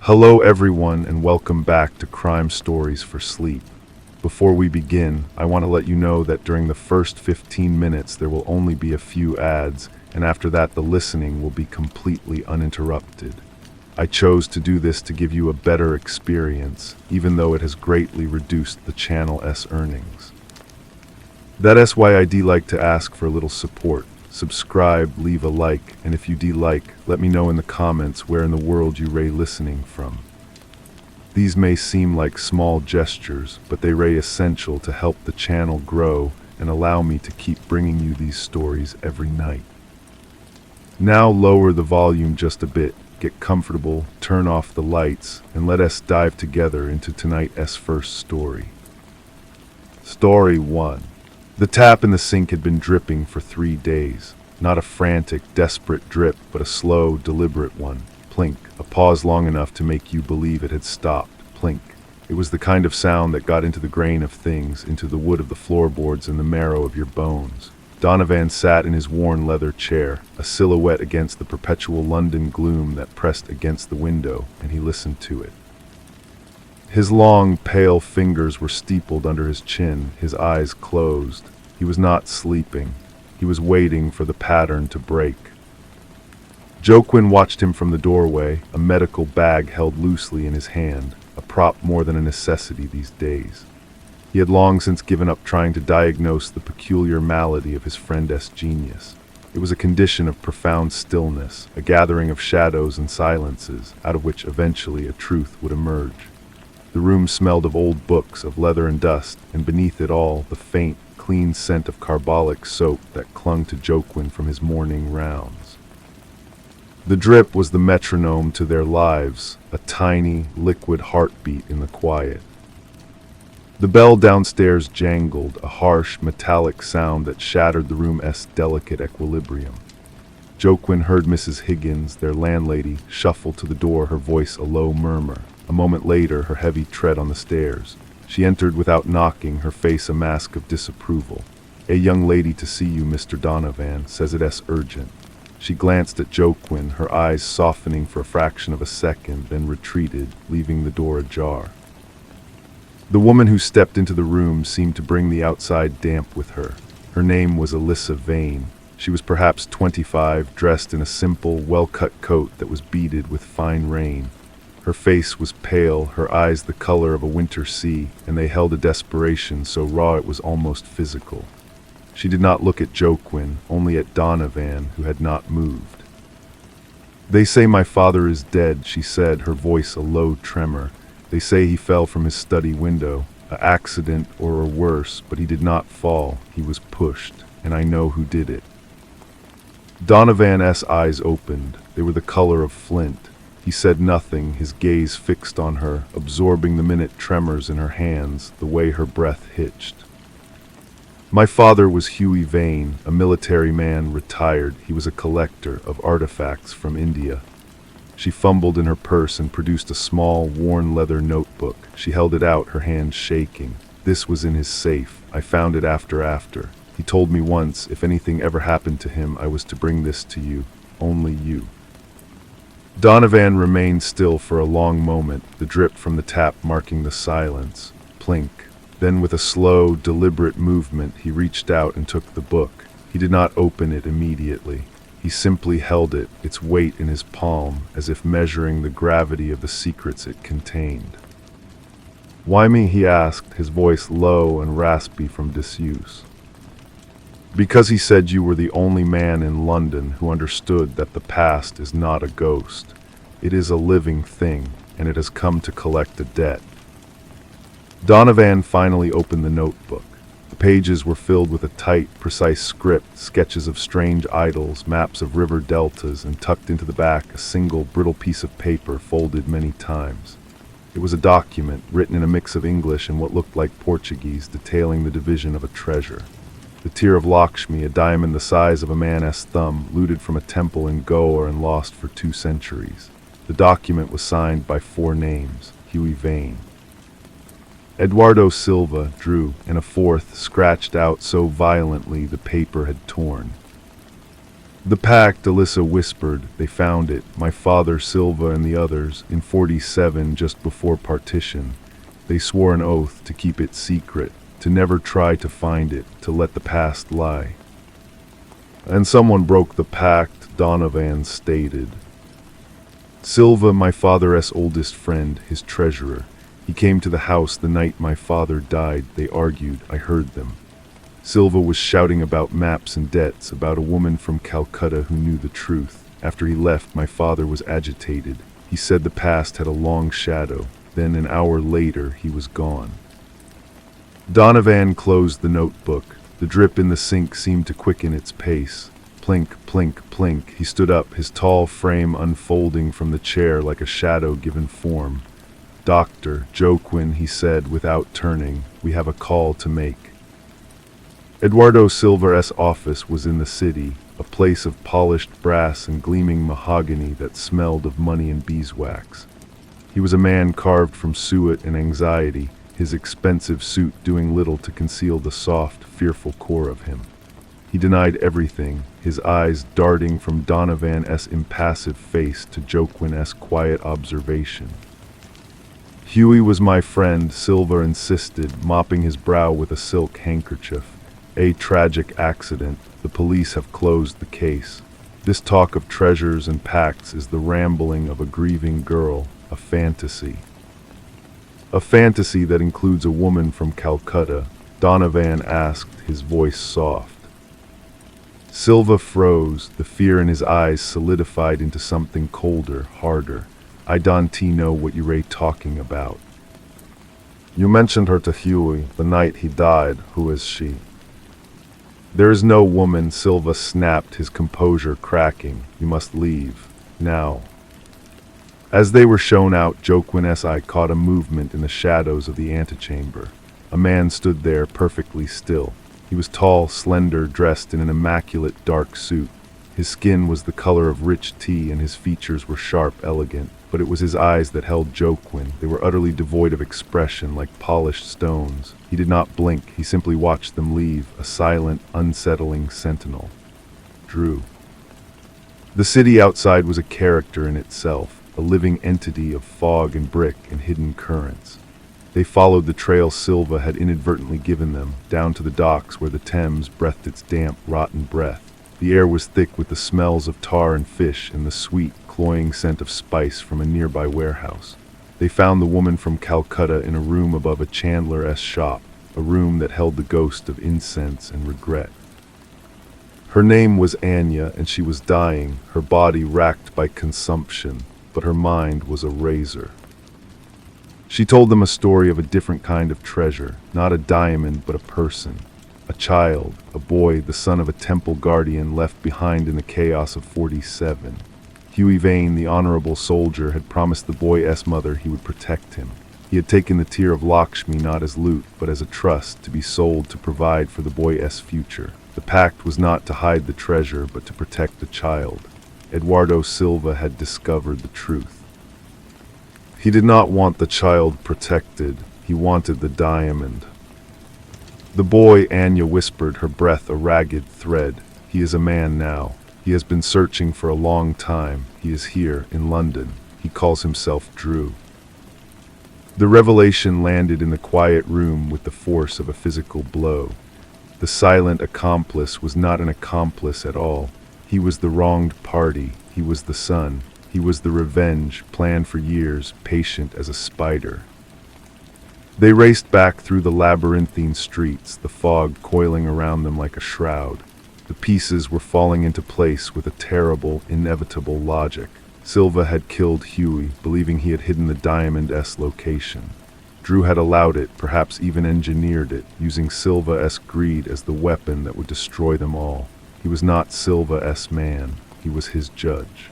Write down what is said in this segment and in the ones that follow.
Hello everyone and welcome back to Crime Stories for Sleep. Before we begin, I want to let you know that during the first 15 minutes there will only be a few ads, and after that the listening will be completely uninterrupted. I chose to do this to give you a better experience, even though it has greatly reduced the channel's earnings. That's why I'd like to ask for a little support. Subscribe, leave a like, and if you like, let me know in the comments where in the world you ray listening from. These may seem like small gestures, but they ray essential to help the channel grow and allow me to keep bringing you these stories every night. Now lower the volume just a bit, get comfortable, turn off the lights, and let us dive together into tonight's first story. Story 1. The tap in the sink had been dripping for 3 days. Not a frantic, desperate drip, but a slow, deliberate one. Plink, a pause long enough to make you believe it had stopped. Plink. It was the kind of sound that got into the grain of things, into the wood of the floorboards and the marrow of your bones. Donovan sat in his worn leather chair, a silhouette against the perpetual London gloom that pressed against the window, and he listened to it. His long, pale fingers were steepled under his chin, his eyes closed. He was not sleeping. He was waiting for the pattern to break. Joaquin watched him from the doorway, a medical bag held loosely in his hand, a prop more than a necessity these days. He had long since given up trying to diagnose the peculiar malady of his friend's genius. It was a condition of profound stillness, a gathering of shadows and silences, out of which eventually a truth would emerge. The room smelled of old books, of leather and dust, and beneath it all, the faint, clean scent of carbolic soap that clung to Joaquin from his morning rounds. The drip was the metronome to their lives, a tiny, liquid heartbeat in the quiet. The bell downstairs jangled, a harsh, metallic sound that shattered the room's delicate equilibrium. Joaquin heard Mrs. Higgins, their landlady, shuffle to the door, her voice a low murmur. A moment later, her heavy tread on the stairs. She entered without knocking, her face a mask of disapproval. "A young lady to see you, Mr. Donovan, says it's urgent." She glanced at Joaquin, her eyes softening for a fraction of a second, then retreated, leaving the door ajar. The woman who stepped into the room seemed to bring the outside damp with her. Her name was Alyssa Vane. She was perhaps 25, dressed in a simple, well-cut coat that was beaded with fine rain. Her face was pale, her eyes the color of a winter sea, and they held a desperation so raw it was almost physical. She did not look at Joaquin, only at Donovan, who had not moved. "They say my father is dead," she said, her voice a low tremor. "They say he fell from his study window, an accident or worse, but he did not fall, he was pushed, and I know who did it." Donovan's eyes opened. They were the color of flint. He said nothing, his gaze fixed on her, absorbing the minute tremors in her hands, the way her breath hitched. "My father was Huey Vane, a military man, retired. He was a collector of artifacts from India." She fumbled in her purse and produced a small, worn leather notebook. She held it out, her hand shaking. "This was in his safe. I found it after. He told me once, if anything ever happened to him, I was to bring this to you. Only you." Donovan remained still for a long moment, the drip from the tap marking the silence. Plink. Then with a slow, deliberate movement, he reached out and took the book. He did not open it immediately. He simply held it, its weight in his palm, as if measuring the gravity of the secrets it contained. "Why me?" he asked, his voice low and raspy from disuse. "Because he said you were the only man in London who understood that the past is not a ghost. It is a living thing, and it has come to collect a debt." Donovan finally opened the notebook. The pages were filled with a tight, precise script, sketches of strange idols, maps of river deltas, and tucked into the back a single brittle piece of paper folded many times. It was a document, written in a mix of English and what looked like Portuguese, detailing the division of a treasure. The tear of Lakshmi, a diamond the size of a man's thumb, looted from a temple in Goa and lost for 2 centuries. The document was signed by 4 names: Huey Vane, Eduardo Silva, drew, and a 4th scratched out so violently the paper had torn. The pact, Alyssa whispered. They found it, my father, Silva, and the others, in 47, just before partition. They swore an oath to keep it secret, to never try to find it, to let the past lie. And someone broke the pact, Donovan stated. Silva, my father's oldest friend, his treasurer. He came to the house the night my father died. They argued. I heard them. Silva was shouting about maps and debts, about a woman from Calcutta who knew the truth. After he left, my father was agitated. He said the past had a long shadow. Then an hour later, he was gone. Donovan closed the notebook. The drip in the sink seemed to quicken its pace. Plink, plink, plink. He stood up, his tall frame unfolding from the chair like a shadow given form. Dr. Joaquin, he said without turning, we have a call to make. Eduardo Silva's office was in the city, a place of polished brass and gleaming mahogany that smelled of money and beeswax. He was a man carved from suet and anxiety, his expensive suit doing little to conceal the soft, fearful core of him. He denied everything, his eyes darting from Donovan's impassive face to Joaquin's quiet observation. Huey was my friend, Silva insisted, mopping his brow with a silk handkerchief. A tragic accident. The police have closed the case. This talk of treasures and pacts is the rambling of a grieving girl, a fantasy. A fantasy that includes a woman from Calcutta, Donovan asked, his voice soft. Silva froze, the fear in his eyes solidified into something colder, harder. I don't know what you're talking about. You mentioned her to Huey the night he died. Who is she? There is no woman, Silva snapped, his composure cracking. You must leave. Now. As they were shown out, Joaquin's eye caught a movement in the shadows of the antechamber. A man stood there, perfectly still. He was tall, slender, dressed in an immaculate dark suit. His skin was the color of rich tea and his features were sharp, elegant. But it was his eyes that held Joaquin. They were utterly devoid of expression, like polished stones. He did not blink, he simply watched them leave, a silent, unsettling sentinel. Drew. The city outside was a character in itself, a living entity of fog and brick and hidden currents. They followed the trail Silva had inadvertently given them, down to the docks where the Thames breathed its damp, rotten breath. The air was thick with the smells of tar and fish and the sweet, cloying scent of spice from a nearby warehouse. They found the woman from Calcutta in a room above a chandler's shop, a room that held the ghost of incense and regret. Her name was Anya, and she was dying, her body racked by consumption, but her mind was a razor. She told them a story of a different kind of treasure, not a diamond, but a person. A child, a boy, the son of a temple guardian left behind in the chaos of 47. Huey Vane, the honorable soldier, had promised the boy's mother he would protect him. He had taken the tear of Lakshmi not as loot, but as a trust to be sold to provide for the boy's future. The pact was not to hide the treasure, but to protect the child. Eduardo Silva had discovered the truth. He did not want the child protected. He wanted the diamond. The boy, Anya whispered, her breath a ragged thread. He is a man now. He has been searching for a long time. He is here, in London. He calls himself Drew. The revelation landed in the quiet room with the force of a physical blow. The silent accomplice was not an accomplice at all. He was the wronged party. He was the son. He was the revenge, planned for years, patient as a spider. They raced back through the labyrinthine streets, the fog coiling around them like a shroud. The pieces were falling into place with a terrible, inevitable logic. Silva had killed Huey, believing he had hidden the diamond's location. Drew had allowed it, perhaps even engineered it, using Silva's greed as the weapon that would destroy them all. He was not Silva's man. He was his judge.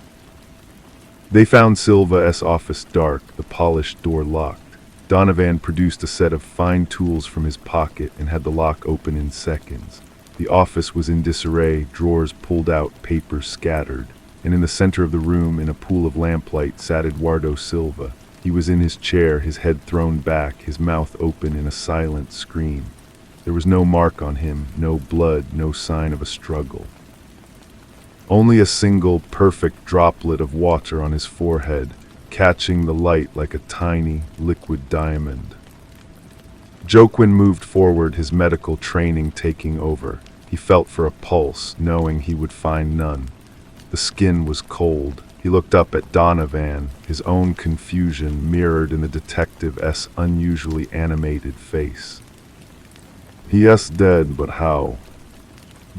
They found Silva's office dark, the polished door locked. Donovan produced a set of fine tools from his pocket and had the lock open in seconds. The office was in disarray, drawers pulled out, papers scattered. And in the center of the room, in a pool of lamplight, sat Eduardo Silva. He was in his chair, his head thrown back, his mouth open in a silent scream. There was no mark on him, no blood, no sign of a struggle. Only a single, perfect droplet of water on his forehead, catching the light like a tiny, liquid diamond. Joaquin moved forward, his medical training taking over. He felt for a pulse, knowing he would find none. The skin was cold. He looked up at Donovan, his own confusion mirrored in the detective's unusually animated face. "Yes, dead, but how?"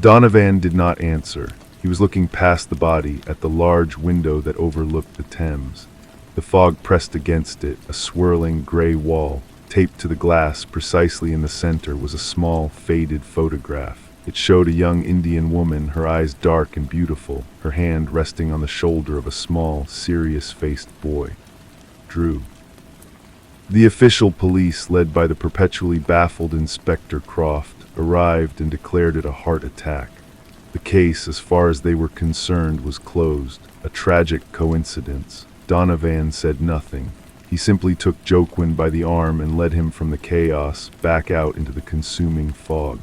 Donovan did not answer. He was looking past the body at the large window that overlooked the Thames. The fog pressed against it, a swirling gray wall. Taped to the glass, precisely in the center, was a small, faded photograph. It showed a young Indian woman, her eyes dark and beautiful, her hand resting on the shoulder of a small, serious-faced boy. Drew. The official police, led by the perpetually baffled Inspector Croft, arrived and declared it a heart attack. The case, as far as they were concerned, was closed. A tragic coincidence. Donovan said nothing. He simply took Joaquin by the arm and led him from the chaos back out into the consuming fog.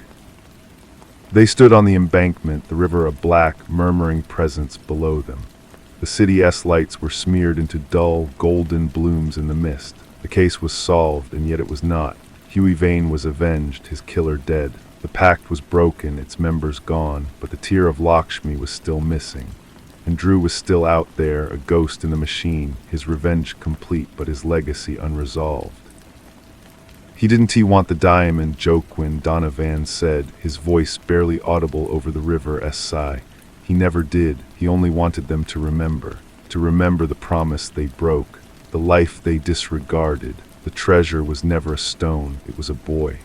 They stood on the embankment, the river a black, murmuring presence below them. The city's lights were smeared into dull, golden blooms in the mist. The case was solved, and yet it was not. Huey Vane was avenged, his killer dead. The pact was broken, its members gone, but the tear of Lakshmi was still missing. And Drew was still out there, a ghost in the machine, his revenge complete, but his legacy unresolved. "He didn't want the diamond, Joaquin," Donovan said, his voice barely audible over the river's sigh. "He never did. He only wanted them to remember the promise they broke, the life they disregarded. The treasure was never a stone, it was a boy."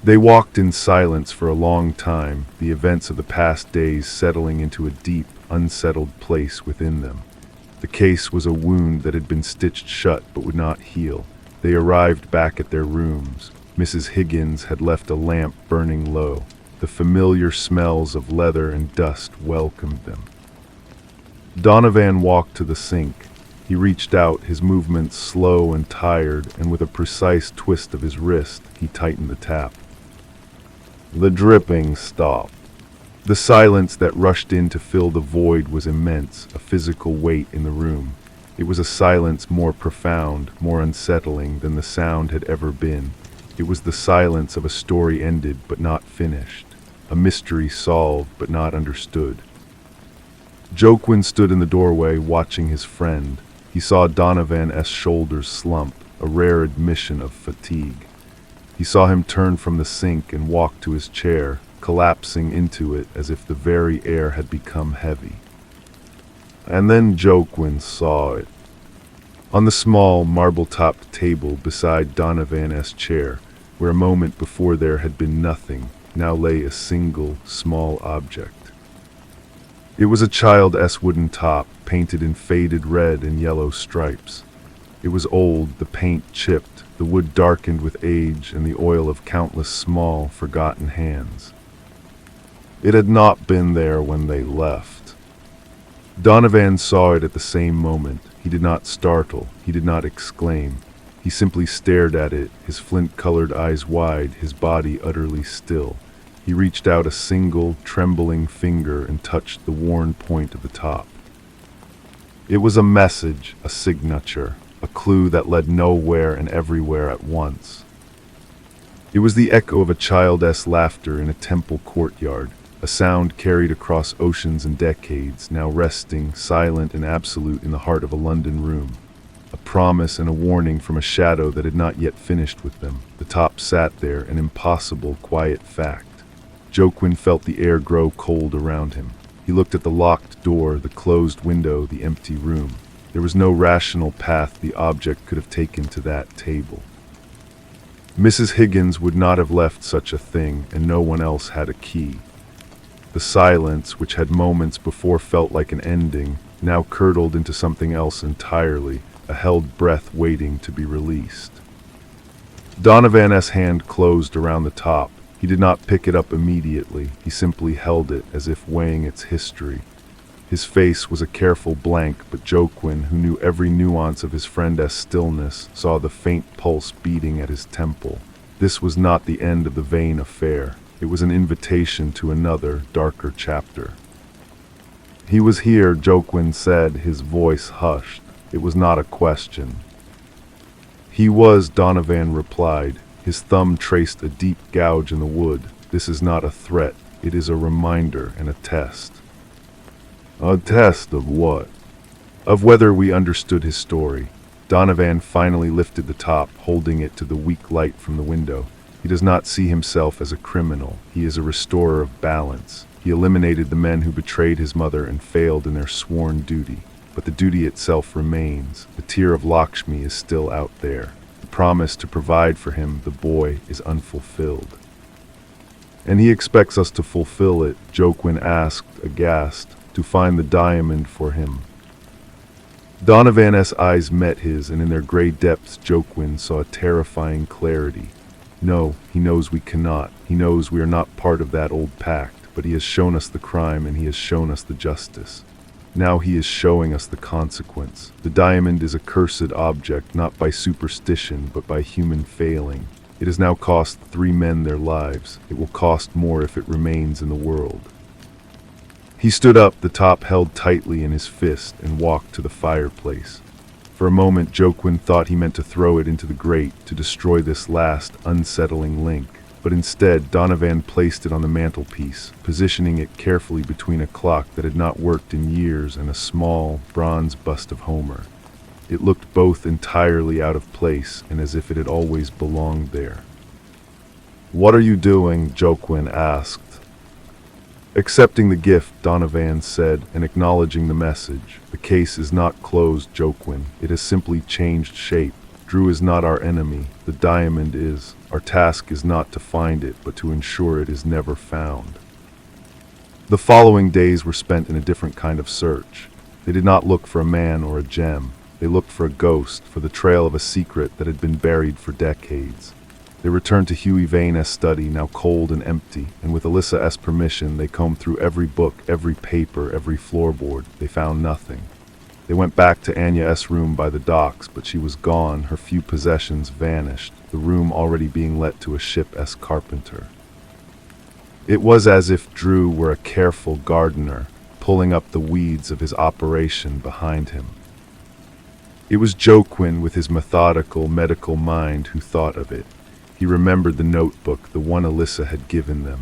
They walked in silence for a long time, the events of the past days settling into a deep, unsettled place within them. The case was a wound that had been stitched shut but would not heal. They arrived back at their rooms. Mrs. Higgins had left a lamp burning low. The familiar smells of leather and dust welcomed them. Donovan walked to the sink. He reached out, his movements slow and tired, and with a precise twist of his wrist, he tightened the tap. The dripping stopped. The silence that rushed in to fill the void was immense, a physical weight in the room. It was a silence more profound, more unsettling than the sound had ever been. It was the silence of a story ended but not finished, a mystery solved but not understood. Joaquin stood in the doorway watching his friend. He saw Donovan's shoulders slump, a rare admission of fatigue. He saw him turn from the sink and walk to his chair, collapsing into it as if the very air had become heavy. And then Joaquin saw it. On the small, marble-topped table beside Donovan's chair, where a moment before there had been nothing, now lay a single, small object. It was a child's wooden top, painted in faded red and yellow stripes. It was old, the paint chipped, the wood darkened with age and the oil of countless small, forgotten hands. It had not been there when they left. Donovan saw it at the same moment. He did not startle, he did not exclaim. He simply stared at it, his flint-colored eyes wide, his body utterly still. He reached out a single, trembling finger and touched the worn point of the top. It was a message, a signature, a clue that led nowhere and everywhere at once. It was the echo of a child's laughter in a temple courtyard, a sound carried across oceans and decades, now resting, silent and absolute in the heart of a London room. A promise and a warning from a shadow that had not yet finished with them. The top sat there, an impossible, quiet fact. Joaquin felt the air grow cold around him. He looked at the locked door, the closed window, the empty room. There was no rational path the object could have taken to that table. Mrs. Higgins would not have left such a thing, and no one else had a key. The silence, which had moments before felt like an ending, now curdled into something else entirely, a held breath waiting to be released. Donovan's hand closed around the top. He did not pick it up immediately. He simply held it as if weighing its history. His face was a careful blank, but Joaquin, who knew every nuance of his friend's stillness, saw the faint pulse beating at his temple. This was not the end of the Vane affair. It was an invitation to another, darker chapter. He was here, Joquin said, his voice hushed. It was not a question. He was, Donovan replied. His thumb traced a deep gouge in the wood. This is not a threat. It is a reminder and a test. A test of what? Of whether we understood his story. Donovan finally lifted the top, holding it to the weak light from the window. He does not see himself as a criminal. He is a restorer of balance. He eliminated the men who betrayed his mother and failed in their sworn duty. But the duty itself remains. The tear of Lakshmi is still out there. The promise to provide for him, the boy, is unfulfilled. And he expects us to fulfill it, Joquin asked, aghast, to find the diamond for him. Donovan's eyes met his, and in their gray depths Joquin saw a terrifying clarity. No, he knows we cannot. He knows we are not part of that old pact, but he has shown us the crime and he has shown us the justice. Now he is showing us the consequence. The diamond is a cursed object, not by superstition, but by human failing. It has now cost 3 men their lives. It will cost more if it remains in the world. He stood up, the top held tightly in his fist, and walked to the fireplace. For a moment, Joquin thought he meant to throw it into the grate to destroy this last, unsettling link. But instead, Donovan placed it on the mantelpiece, positioning it carefully between a clock that had not worked in years and a small, bronze bust of Homer. It looked both entirely out of place and as if it had always belonged there. "What are you doing?" Joquin asked. "Accepting the gift," Donovan said, and acknowledging the message. "The case is not closed, Joquin. It has simply changed shape. Drew is not our enemy. The diamond is. Our task is not to find it, but to ensure it is never found." The following days were spent in a different kind of search. They did not look for a man or a gem. They looked for a ghost, for the trail of a secret that had been buried for decades. They returned to Huey Vane's study, now cold and empty, and with Alyssa's permission, they combed through every book, every paper, every floorboard. They found nothing. They went back to Anya's room by the docks, but she was gone, her few possessions vanished, the room already being let to a ship's carpenter. It was as if Drew were a careful gardener, pulling up the weeds of his operation behind him. It was Joquin, with his methodical, medical mind, who thought of it. He remembered the notebook, the one Alyssa had given them.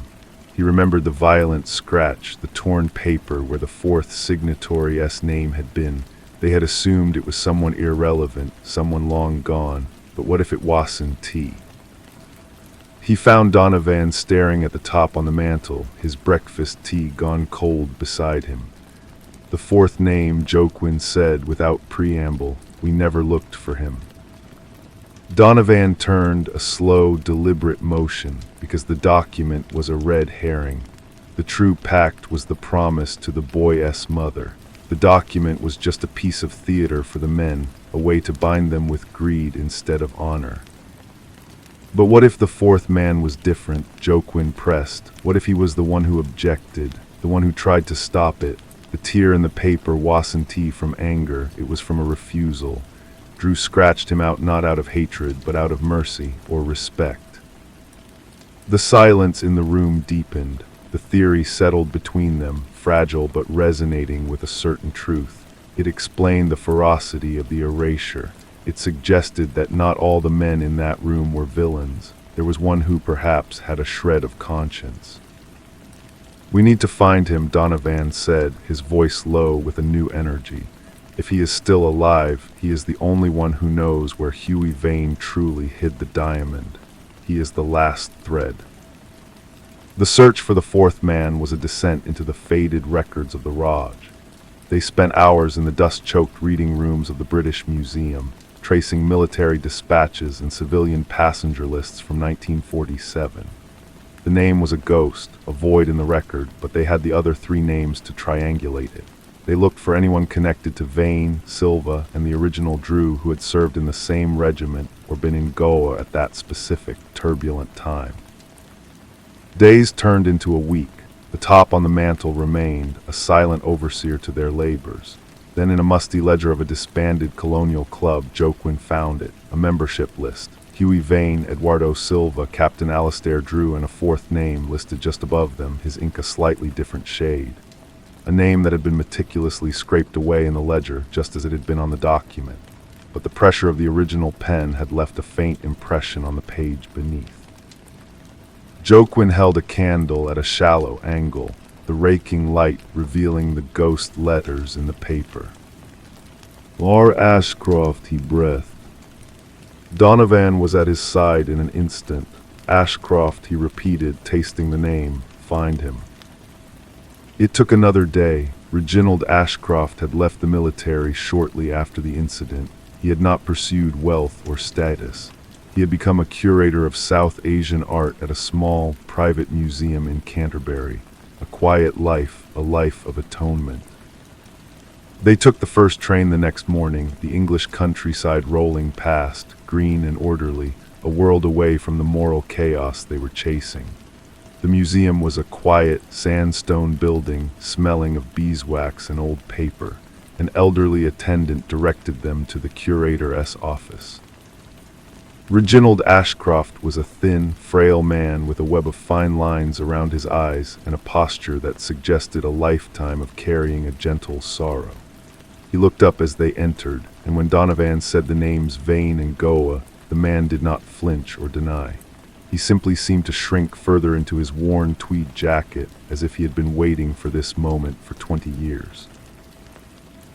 He remembered the violent scratch, the torn paper where the 4th signatory's name had been. They had assumed it was someone irrelevant, someone long gone, but what if it wasn't T? He found Donovan staring at the top on the mantel, his breakfast tea gone cold beside him. The 4th name, Joquin said without preamble. We never looked for him. Donovan turned, a slow, deliberate motion, because the document was a red herring. The true pact was the promise to the boy's mother. The document was just a piece of theater for the men, a way to bind them with greed instead of honor. But what if the 4th man was different? Joquin pressed. What if he was the one who objected, the one who tried to stop it? The tear in the paper wasn't from anger, it was from a refusal. Drew scratched him out not out of hatred, but out of mercy or respect. The silence in the room deepened. The theory settled between them, fragile but resonating with a certain truth. It explained the ferocity of the erasure. It suggested that not all the men in that room were villains. There was one who perhaps had a shred of conscience. "We need to find him," Donovan said, his voice low with a new energy. "If he is still alive, he is the only one who knows where Huey Vane truly hid the diamond. He is the last thread." The search for the 4th man was a descent into the faded records of the Raj. They spent hours in the dust-choked reading rooms of the British Museum, tracing military dispatches and civilian passenger lists from 1947. The name was a ghost, a void in the record, but they had the other 3 names to triangulate it. They looked for anyone connected to Vane, Silva, and the original Drew who had served in the same regiment or been in Goa at that specific, turbulent time. Days turned into a week. The top on the mantel remained, a silent overseer to their labors. Then in a musty ledger of a disbanded colonial club, Joquin found it, a membership list. Huey Vane, Eduardo Silva, Captain Alistair Drew, and a 4th name listed just above them, his ink a slightly different shade. a name that had been meticulously scraped away in the ledger just as it had been on the document, but the pressure of the original pen had left a faint impression on the page beneath. Joaquin held a candle at a shallow angle, the raking light revealing the ghost letters in the paper. "R. Ashcroft," he breathed. Donovan was at his side in an instant. "Ashcroft," he repeated, tasting the name. "Find him." It took another day. Reginald Ashcroft had left the military shortly after the incident. He had not pursued wealth or status. He had become a curator of South Asian art at a small, private museum in Canterbury. A quiet life, a life of atonement. They took the first train the next morning, the English countryside rolling past, green and orderly, a world away from the moral chaos they were chasing. The museum was a quiet, sandstone building, smelling of beeswax and old paper. An elderly attendant directed them to the curator's office. Reginald Ashcroft was a thin, frail man with a web of fine lines around his eyes and a posture that suggested a lifetime of carrying a gentle sorrow. He looked up as they entered, and when Donovan said the names Vane and Goa, the man did not flinch or deny. He simply seemed to shrink further into his worn tweed jacket, as if he had been waiting for this moment for 20 years.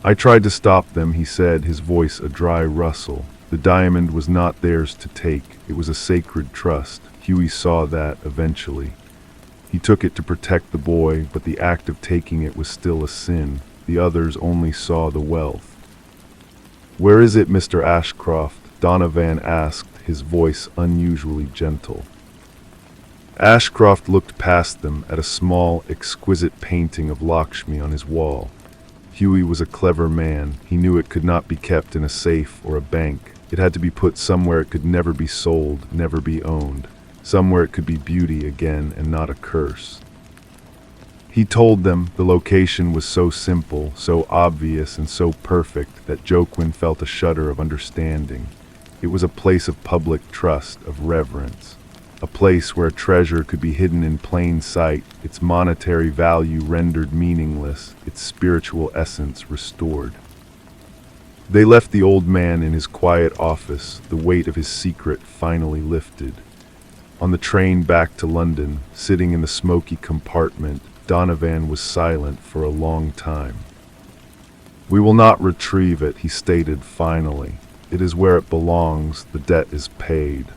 "I tried to stop them," he said, his voice a dry rustle. "The diamond was not theirs to take. It was a sacred trust. Huey saw that eventually. He took it to protect the boy, but the act of taking it was still a sin. The others only saw the wealth." "Where is it, Mr. Ashcroft?" Donovan asked, his voice unusually gentle. Ashcroft looked past them at a small, exquisite painting of Lakshmi on his wall. Huey was a clever man. He knew it could not be kept in a safe or a bank. It had to be put somewhere it could never be sold, never be owned. Somewhere it could be beauty again and not a curse. He told them. The location was so simple, so obvious, and so perfect that Joaquin felt a shudder of understanding. It was a place of public trust, of reverence. A place where a treasure could be hidden in plain sight, its monetary value rendered meaningless, its spiritual essence restored. They left the old man in his quiet office, the weight of his secret finally lifted. On the train back to London, sitting in the smoky compartment, Donovan was silent for a long time. "We will not retrieve it," he stated finally. "It is where it belongs. The debt is paid."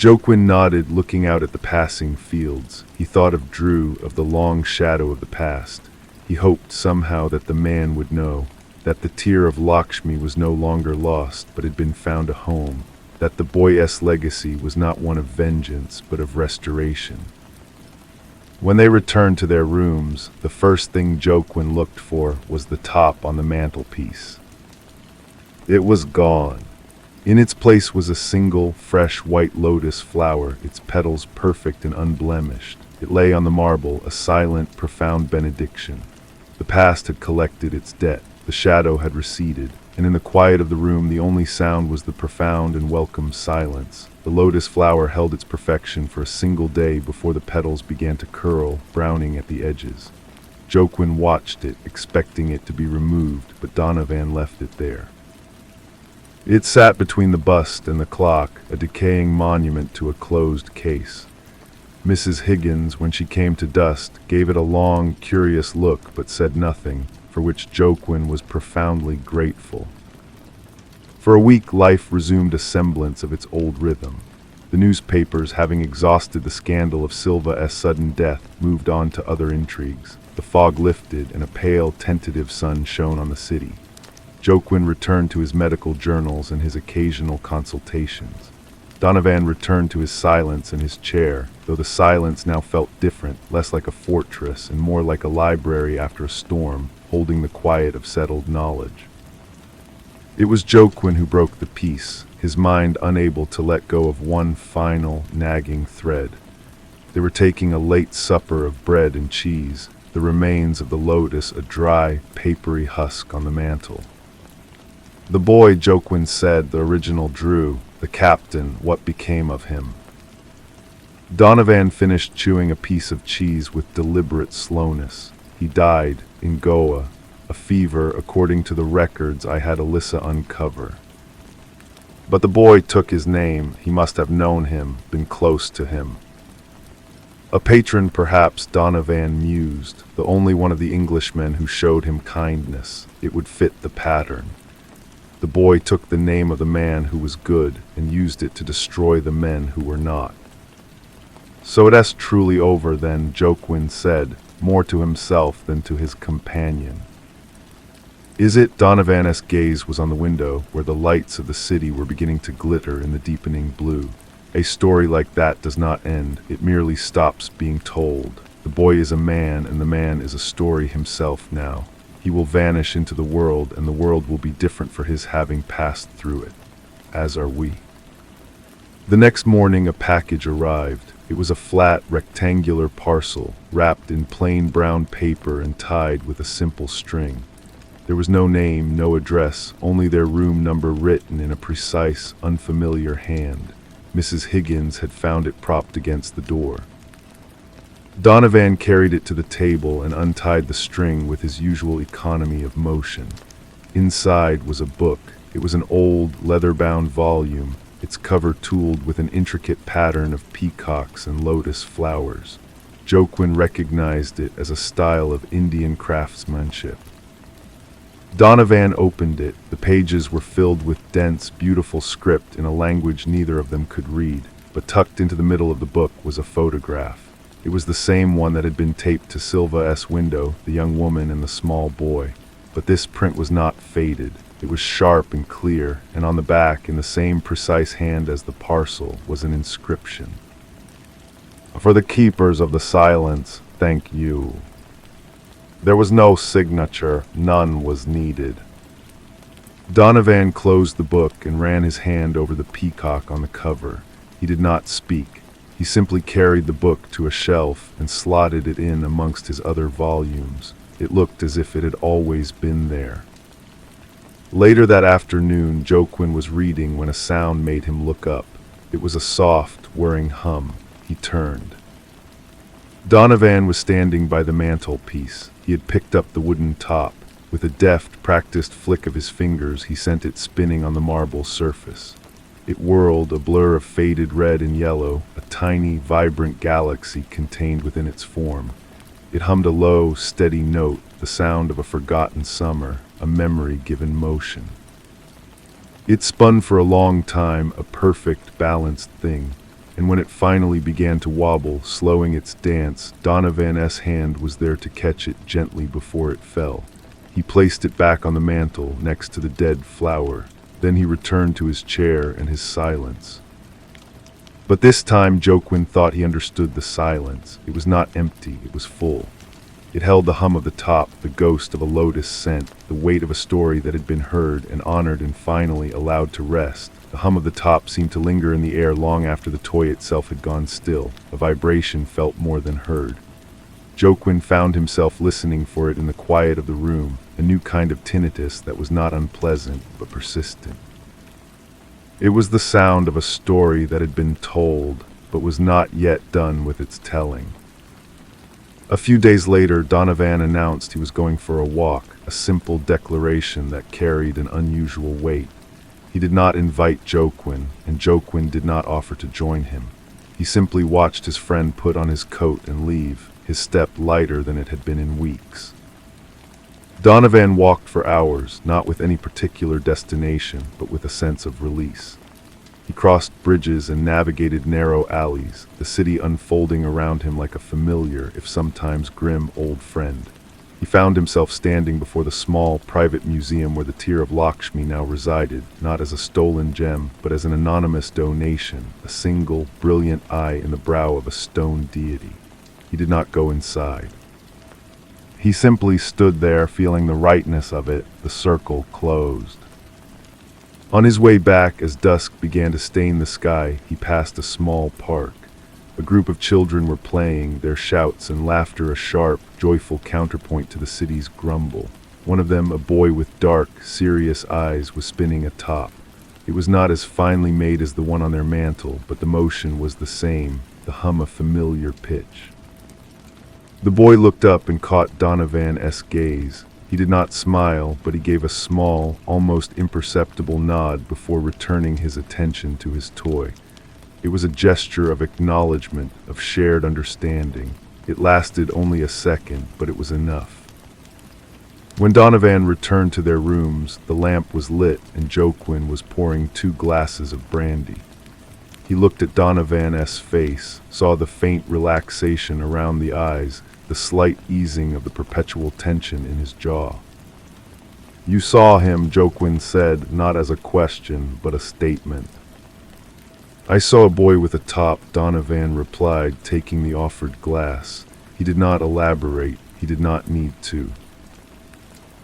Joaquin nodded, looking out at the passing fields. He thought of Drew, of the long shadow of the past. He hoped somehow that the man would know, that the tear of Lakshmi was no longer lost, but had been found a home, that the boy's legacy was not one of vengeance, but of restoration. When they returned to their rooms, the first thing Joaquin looked for was the top on the mantelpiece. It was gone. In its place was a single, fresh white lotus flower, its petals perfect and unblemished. It lay on the marble, a silent, profound benediction. The past had collected its debt, the shadow had receded, and in the quiet of the room the only sound was the profound and welcome silence. The lotus flower held its perfection for a single day before the petals began to curl, browning at the edges. Joaquin watched it, expecting it to be removed, but Donovan left it there. It sat between the bust and the clock, a decaying monument to a closed case. Mrs. Higgins, when she came to dust, gave it a long, curious look but said nothing, for which Joaquin was profoundly grateful. For a week life resumed a semblance of its old rhythm. The newspapers, having exhausted the scandal of Silva's sudden death, moved on to other intrigues. The fog lifted and a pale, tentative sun shone on the city. Joaquin returned to his medical journals and his occasional consultations. Donovan returned to his silence and his chair, though the silence now felt different, less like a fortress and more like a library after a storm, holding the quiet of settled knowledge. It was Joaquin who broke the peace, his mind unable to let go of one final, nagging thread. They were taking a late supper of bread and cheese, the remains of the lotus a dry, papery husk on the mantel. "The boy," Joaquin said, "the original Drew, the captain, what became of him?" Donovan finished chewing a piece of cheese with deliberate slowness. He died in Goa, a fever according to the records I had Alyssa uncover. But the boy took his name. He must have known him, been close to him. A patron, perhaps, Donovan mused, the only one of the Englishmen who showed him kindness. It would fit the pattern. The boy took the name of the man who was good and used it to destroy the men who were not. So it is truly over then, Joquin said, more to himself than to his companion. Is it? Donovan's gaze was on the window, where the lights of the city were beginning to glitter in the deepening blue. A story like that does not end, it merely stops being told. The boy is a man, and the man is a story himself now. He will vanish into the world, and the world will be different for his having passed through it, as are we. The next morning a package arrived. It was a flat, rectangular parcel, wrapped in plain brown paper and tied with a simple string. There was no name, no address, only their room number written in a precise, unfamiliar hand. Mrs. Higgins had found it propped against the door. Donovan carried it to the table and untied the string with his usual economy of motion. Inside was a book. It was an old, leather-bound volume, its cover tooled with an intricate pattern of peacocks and lotus flowers. Joquin recognized it as a style of Indian craftsmanship. Donovan opened it. The pages were filled with dense, beautiful script in a language neither of them could read, but tucked into the middle of the book was a photograph. It was the same one that had been taped to Silva's window, the young woman and the small boy. But this print was not faded. It was sharp and clear, and on the back, in the same precise hand as the parcel, was an inscription. For the keepers of the silence, thank you. There was no signature, none was needed. Donovan closed the book and ran his hand over the peacock on the cover. He did not speak. He simply carried the book to a shelf and slotted it in amongst his other volumes. It looked as if it had always been there. Later that afternoon, Joquin was reading when a sound made him look up. It was a soft, whirring hum. He turned. Donovan was standing by the mantelpiece. He had picked up the wooden top. With a deft, practiced flick of his fingers, he sent it spinning on the marble surface. It whirled, a blur of faded red and yellow, a tiny, vibrant galaxy contained within its form. It hummed a low, steady note, the sound of a forgotten summer, a memory given motion. It spun for a long time, a perfect, balanced thing, and when it finally began to wobble, slowing its dance, Donovan's hand was there to catch it gently before it fell. He placed it back on the mantel, next to the dead flower. Then he returned to his chair and his silence. But this time Joquin thought he understood the silence. It was not empty, it was full. It held the hum of the top, the ghost of a lotus scent, the weight of a story that had been heard and honored and finally allowed to rest. The hum of the top seemed to linger in the air long after the toy itself had gone still. A vibration felt more than heard. Joquin found himself listening for it in the quiet of the room, a new kind of tinnitus that was not unpleasant but persistent. It was the sound of a story that had been told, but was not yet done with its telling. A few days later, Donovan announced he was going for a walk, a simple declaration that carried an unusual weight. He did not invite Joquin, and Joquin did not offer to join him. He simply watched his friend put on his coat and leave, his step lighter than it had been in weeks. Donovan walked for hours, not with any particular destination, but with a sense of release. He crossed bridges and navigated narrow alleys, the city unfolding around him like a familiar, if sometimes grim, old friend. He found himself standing before the small, private museum where the tear of Lakshmi now resided, not as a stolen gem, but as an anonymous donation, a single, brilliant eye in the brow of a stone deity. He did not go inside. He simply stood there, feeling the rightness of it. The circle closed. On his way back, as dusk began to stain the sky, he passed a small park. A group of children were playing, their shouts and laughter a sharp, joyful counterpoint to the city's grumble. One of them, a boy with dark, serious eyes, was spinning a top. It was not as finely made as the one on their mantel, but the motion was the same, the hum a familiar pitch. The boy looked up and caught Donovan's gaze. He did not smile, but he gave a small, almost imperceptible nod before returning his attention to his toy. It was a gesture of acknowledgement, of shared understanding. It lasted only a second, but it was enough. When Donovan returned to their rooms, the lamp was lit and Joaquin was pouring 2 glasses of brandy. He looked at Donovan's face, saw the faint relaxation around the eyes, the slight easing of the perpetual tension in his jaw. "You saw him," Joaquin said, not as a question, but a statement. "I saw a boy with a top," Donovan replied, taking the offered glass. He did not elaborate. He did not need to.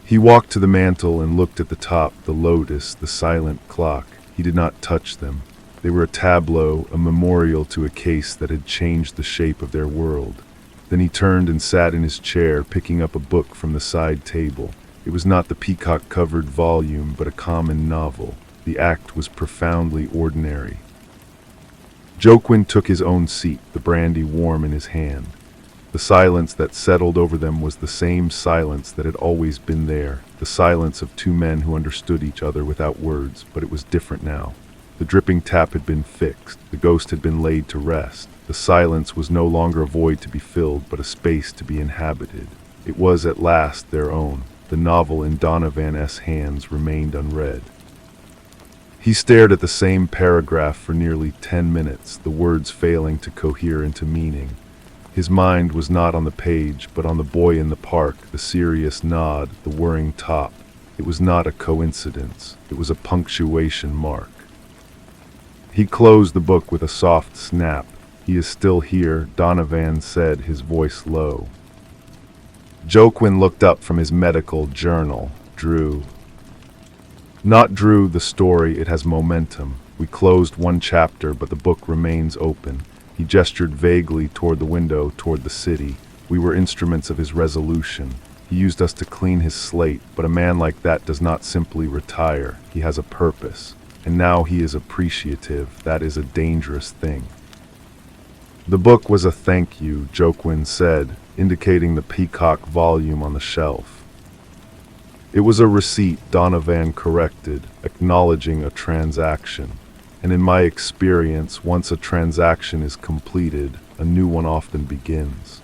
He walked to the mantel and looked at the top, the lotus, the silent clock. He did not touch them. They were a tableau, a memorial to a case that had changed the shape of their world. Then he turned and sat in his chair, picking up a book from the side table. It was not the peacock-covered volume, but a common novel. The act was profoundly ordinary. Joaquin took his own seat, the brandy warm in his hand. The silence that settled over them was the same silence that had always been there, the silence of 2 men who understood each other without words, but it was different now. The dripping tap had been fixed, the ghost had been laid to rest. The silence was no longer a void to be filled, but a space to be inhabited. It was at last their own. The novel in Donovan's hands remained unread. He stared at the same paragraph for nearly 10 minutes, the words failing to cohere into meaning. His mind was not on the page, but on the boy in the park, the serious nod, the whirring top. It was not a coincidence. It was a punctuation mark. He closed the book with a soft snap. "He is still here," Donovan said, his voice low. Joaquin looked up from his medical journal. "Drew." "Not Drew, the story, it has momentum. We closed 1 chapter, but the book remains open." He gestured vaguely toward the window, toward the city. "We were instruments of his resolution. He used us to clean his slate, but a man like that does not simply retire. He has a purpose. And now he is appreciative. That is a dangerous thing." "The book was a thank you," Joaquin said, indicating the peacock volume on the shelf. "It was a receipt," Donovan corrected, acknowledging a transaction. "And in my experience, once a transaction is completed, a new one often begins."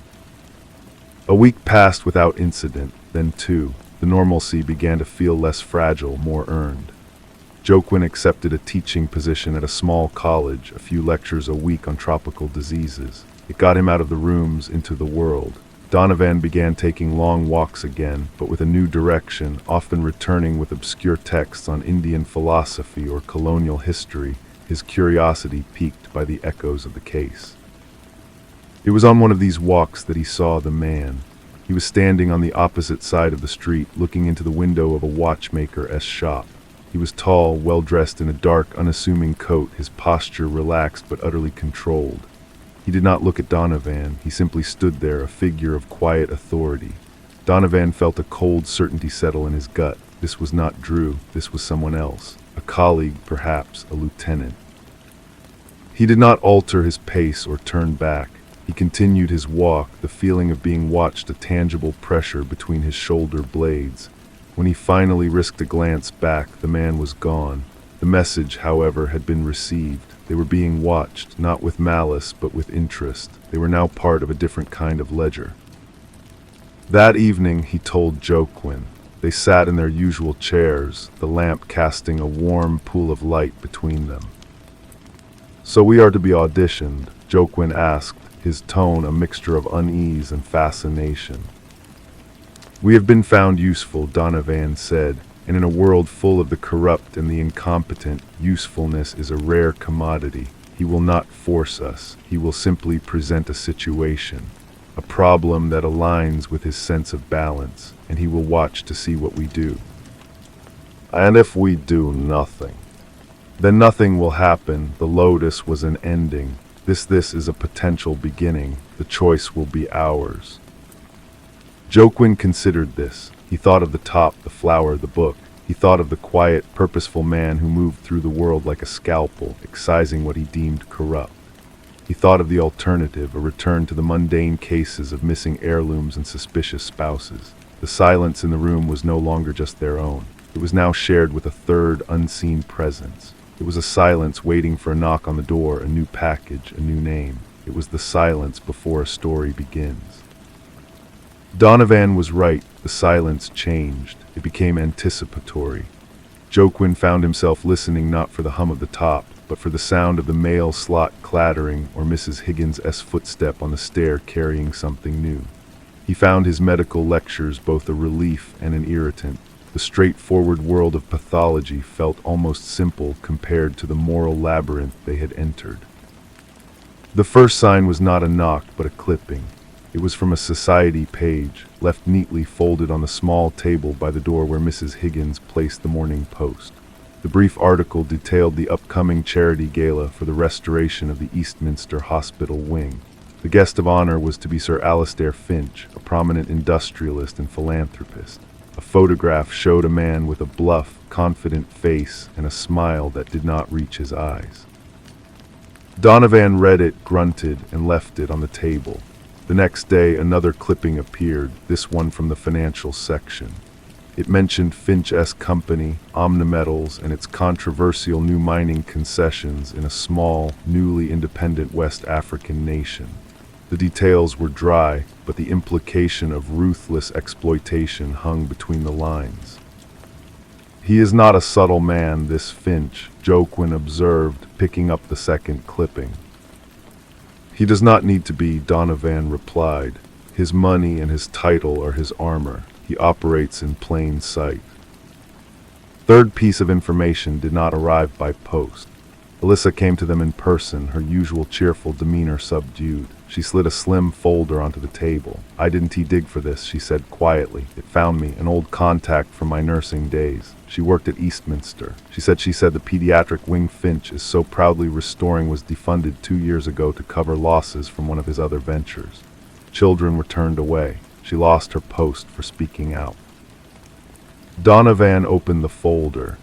A week passed without incident, then 2. The normalcy began to feel less fragile, more earned. Joaquin accepted a teaching position at a small college, a few lectures a week on tropical diseases. It got him out of the rooms, into the world. Donovan began taking long walks again, but with a new direction, often returning with obscure texts on Indian philosophy or colonial history, his curiosity piqued by the echoes of the case. It was on one of these walks that he saw the man. He was standing on the opposite side of the street, looking into the window of a watchmaker's shop. He was tall, well-dressed in a dark, unassuming coat, his posture relaxed but utterly controlled. He did not look at Donovan. He simply stood there, a figure of quiet authority. Donovan felt a cold certainty settle in his gut. This was not Drew. This was someone else. A colleague, perhaps, a lieutenant. He did not alter his pace or turn back. He continued his walk, the feeling of being watched a tangible pressure between his shoulder blades. When he finally risked a glance back, the man was gone. The message, however, had been received. They were being watched, not with malice, but with interest. They were now part of a different kind of ledger. That evening, he told Joaquin. They sat in their usual chairs, the lamp casting a warm pool of light between them. "So we are to be auditioned?" Joaquin asked, his tone a mixture of unease and fascination. "We have been found useful," Donovan said, "and in a world full of the corrupt and the incompetent, usefulness is a rare commodity. He will not force us. He will simply present a situation, a problem that aligns with his sense of balance, and he will watch to see what we do. And if we do nothing, then nothing will happen. The lotus was an ending. This is a potential beginning. The choice will be ours." Joaquin considered this. He thought of the top, the flower, the book. He thought of the quiet, purposeful man who moved through the world like a scalpel, excising what he deemed corrupt. He thought of the alternative, a return to the mundane cases of missing heirlooms and suspicious spouses. The silence in the room was no longer just their own. It was now shared with a third, unseen presence. It was a silence waiting for a knock on the door, a new package, a new name. It was the silence before a story begins. Donovan was right. The silence changed. It became anticipatory. Joaquin found himself listening not for the hum of the top, but for the sound of the mail slot clattering or Mrs. Higgins' footstep on the stair carrying something new. He found his medical lectures both a relief and an irritant. The straightforward world of pathology felt almost simple compared to the moral labyrinth they had entered. The first sign was not a knock, but a clipping. It was from a society page, left neatly folded on the small table by the door where Mrs. Higgins placed the Morning Post. The brief article detailed the upcoming charity gala for the restoration of the Eastminster Hospital wing. The guest of honor was to be Sir Alastair Finch, a prominent industrialist and philanthropist. A photograph showed a man with a bluff, confident face and a smile that did not reach his eyes. Donovan read it, grunted, and left it on the table. The next day, another clipping appeared, this one from the financial section. It mentioned Finch's company, Omnimetals, and its controversial new mining concessions in a small, newly independent West African nation. The details were dry, but the implication of ruthless exploitation hung between the lines. "He is not a subtle man, this Finch," Joaquin observed, picking up the second clipping. "He does not need to be," Donovan replied. "His money and his title are his armor. He operates in plain sight." Third piece of information did not arrive by post. Alyssa came to them in person, her usual cheerful demeanor subdued. She slid a slim folder onto the table. "I didn't dig for this," she said quietly. "It found me, an old contact from my nursing days. She worked at Eastminster. She said the pediatric wing Finch is so proudly restoring was defunded 2 years ago to cover losses from one of his other ventures. Children were turned away. She lost her post for speaking out." Donovan opened the folder.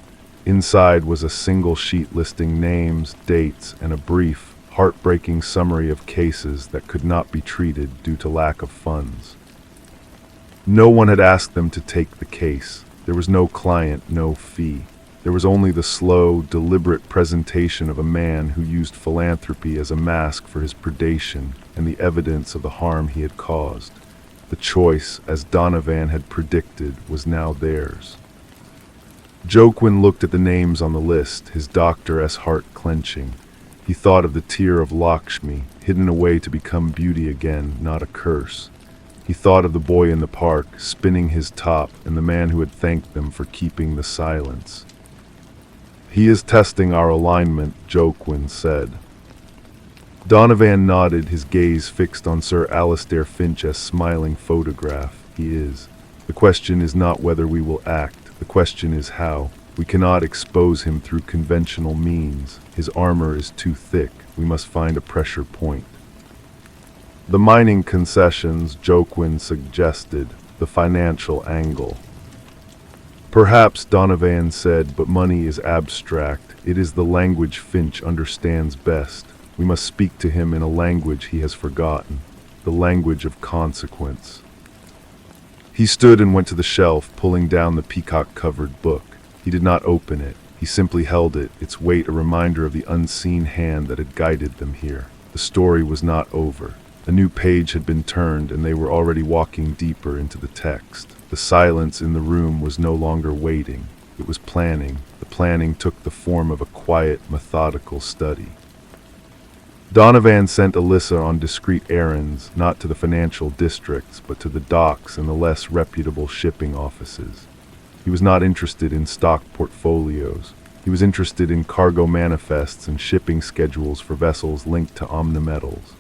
Inside was a single sheet listing names, dates, and a brief, heartbreaking summary of cases that could not be treated due to lack of funds. No one had asked them to take the case. There was no client, no fee. There was only the slow, deliberate presentation of a man who used philanthropy as a mask for his predation and the evidence of the harm he had caused. The choice, as Donovan had predicted, was now theirs. Joaquin looked at the names on the list, his doctor's heart clenching. He thought of the tear of Lakshmi, hidden away to become beauty again, not a curse. He thought of the boy in the park, spinning his top, and the man who had thanked them for keeping the silence. "He is testing our alignment," Joaquin said. Donovan nodded, his gaze fixed on Sir Alastair Finch's smiling photograph. "He is. The question is not whether we will act. The question is how. We cannot expose him through conventional means. His armor is too thick. We must find a pressure point." "The mining concessions," Joaquin suggested, "the financial angle." "Perhaps," Donovan said, "but money is abstract. It is the language Finch understands best. We must speak to him in a language he has forgotten, the language of consequence." He stood and went to the shelf, pulling down the peacock-covered book. He did not open it. He simply held it, its weight a reminder of the unseen hand that had guided them here. The story was not over. A new page had been turned, and they were already walking deeper into the text. The silence in the room was no longer waiting. It was planning. The planning took the form of a quiet, methodical study. Donovan sent Alyssa on discreet errands, not to the financial districts, but to the docks and the less reputable shipping offices. He was not interested in stock portfolios. He was interested in cargo manifests and shipping schedules for vessels linked to Omnimetals.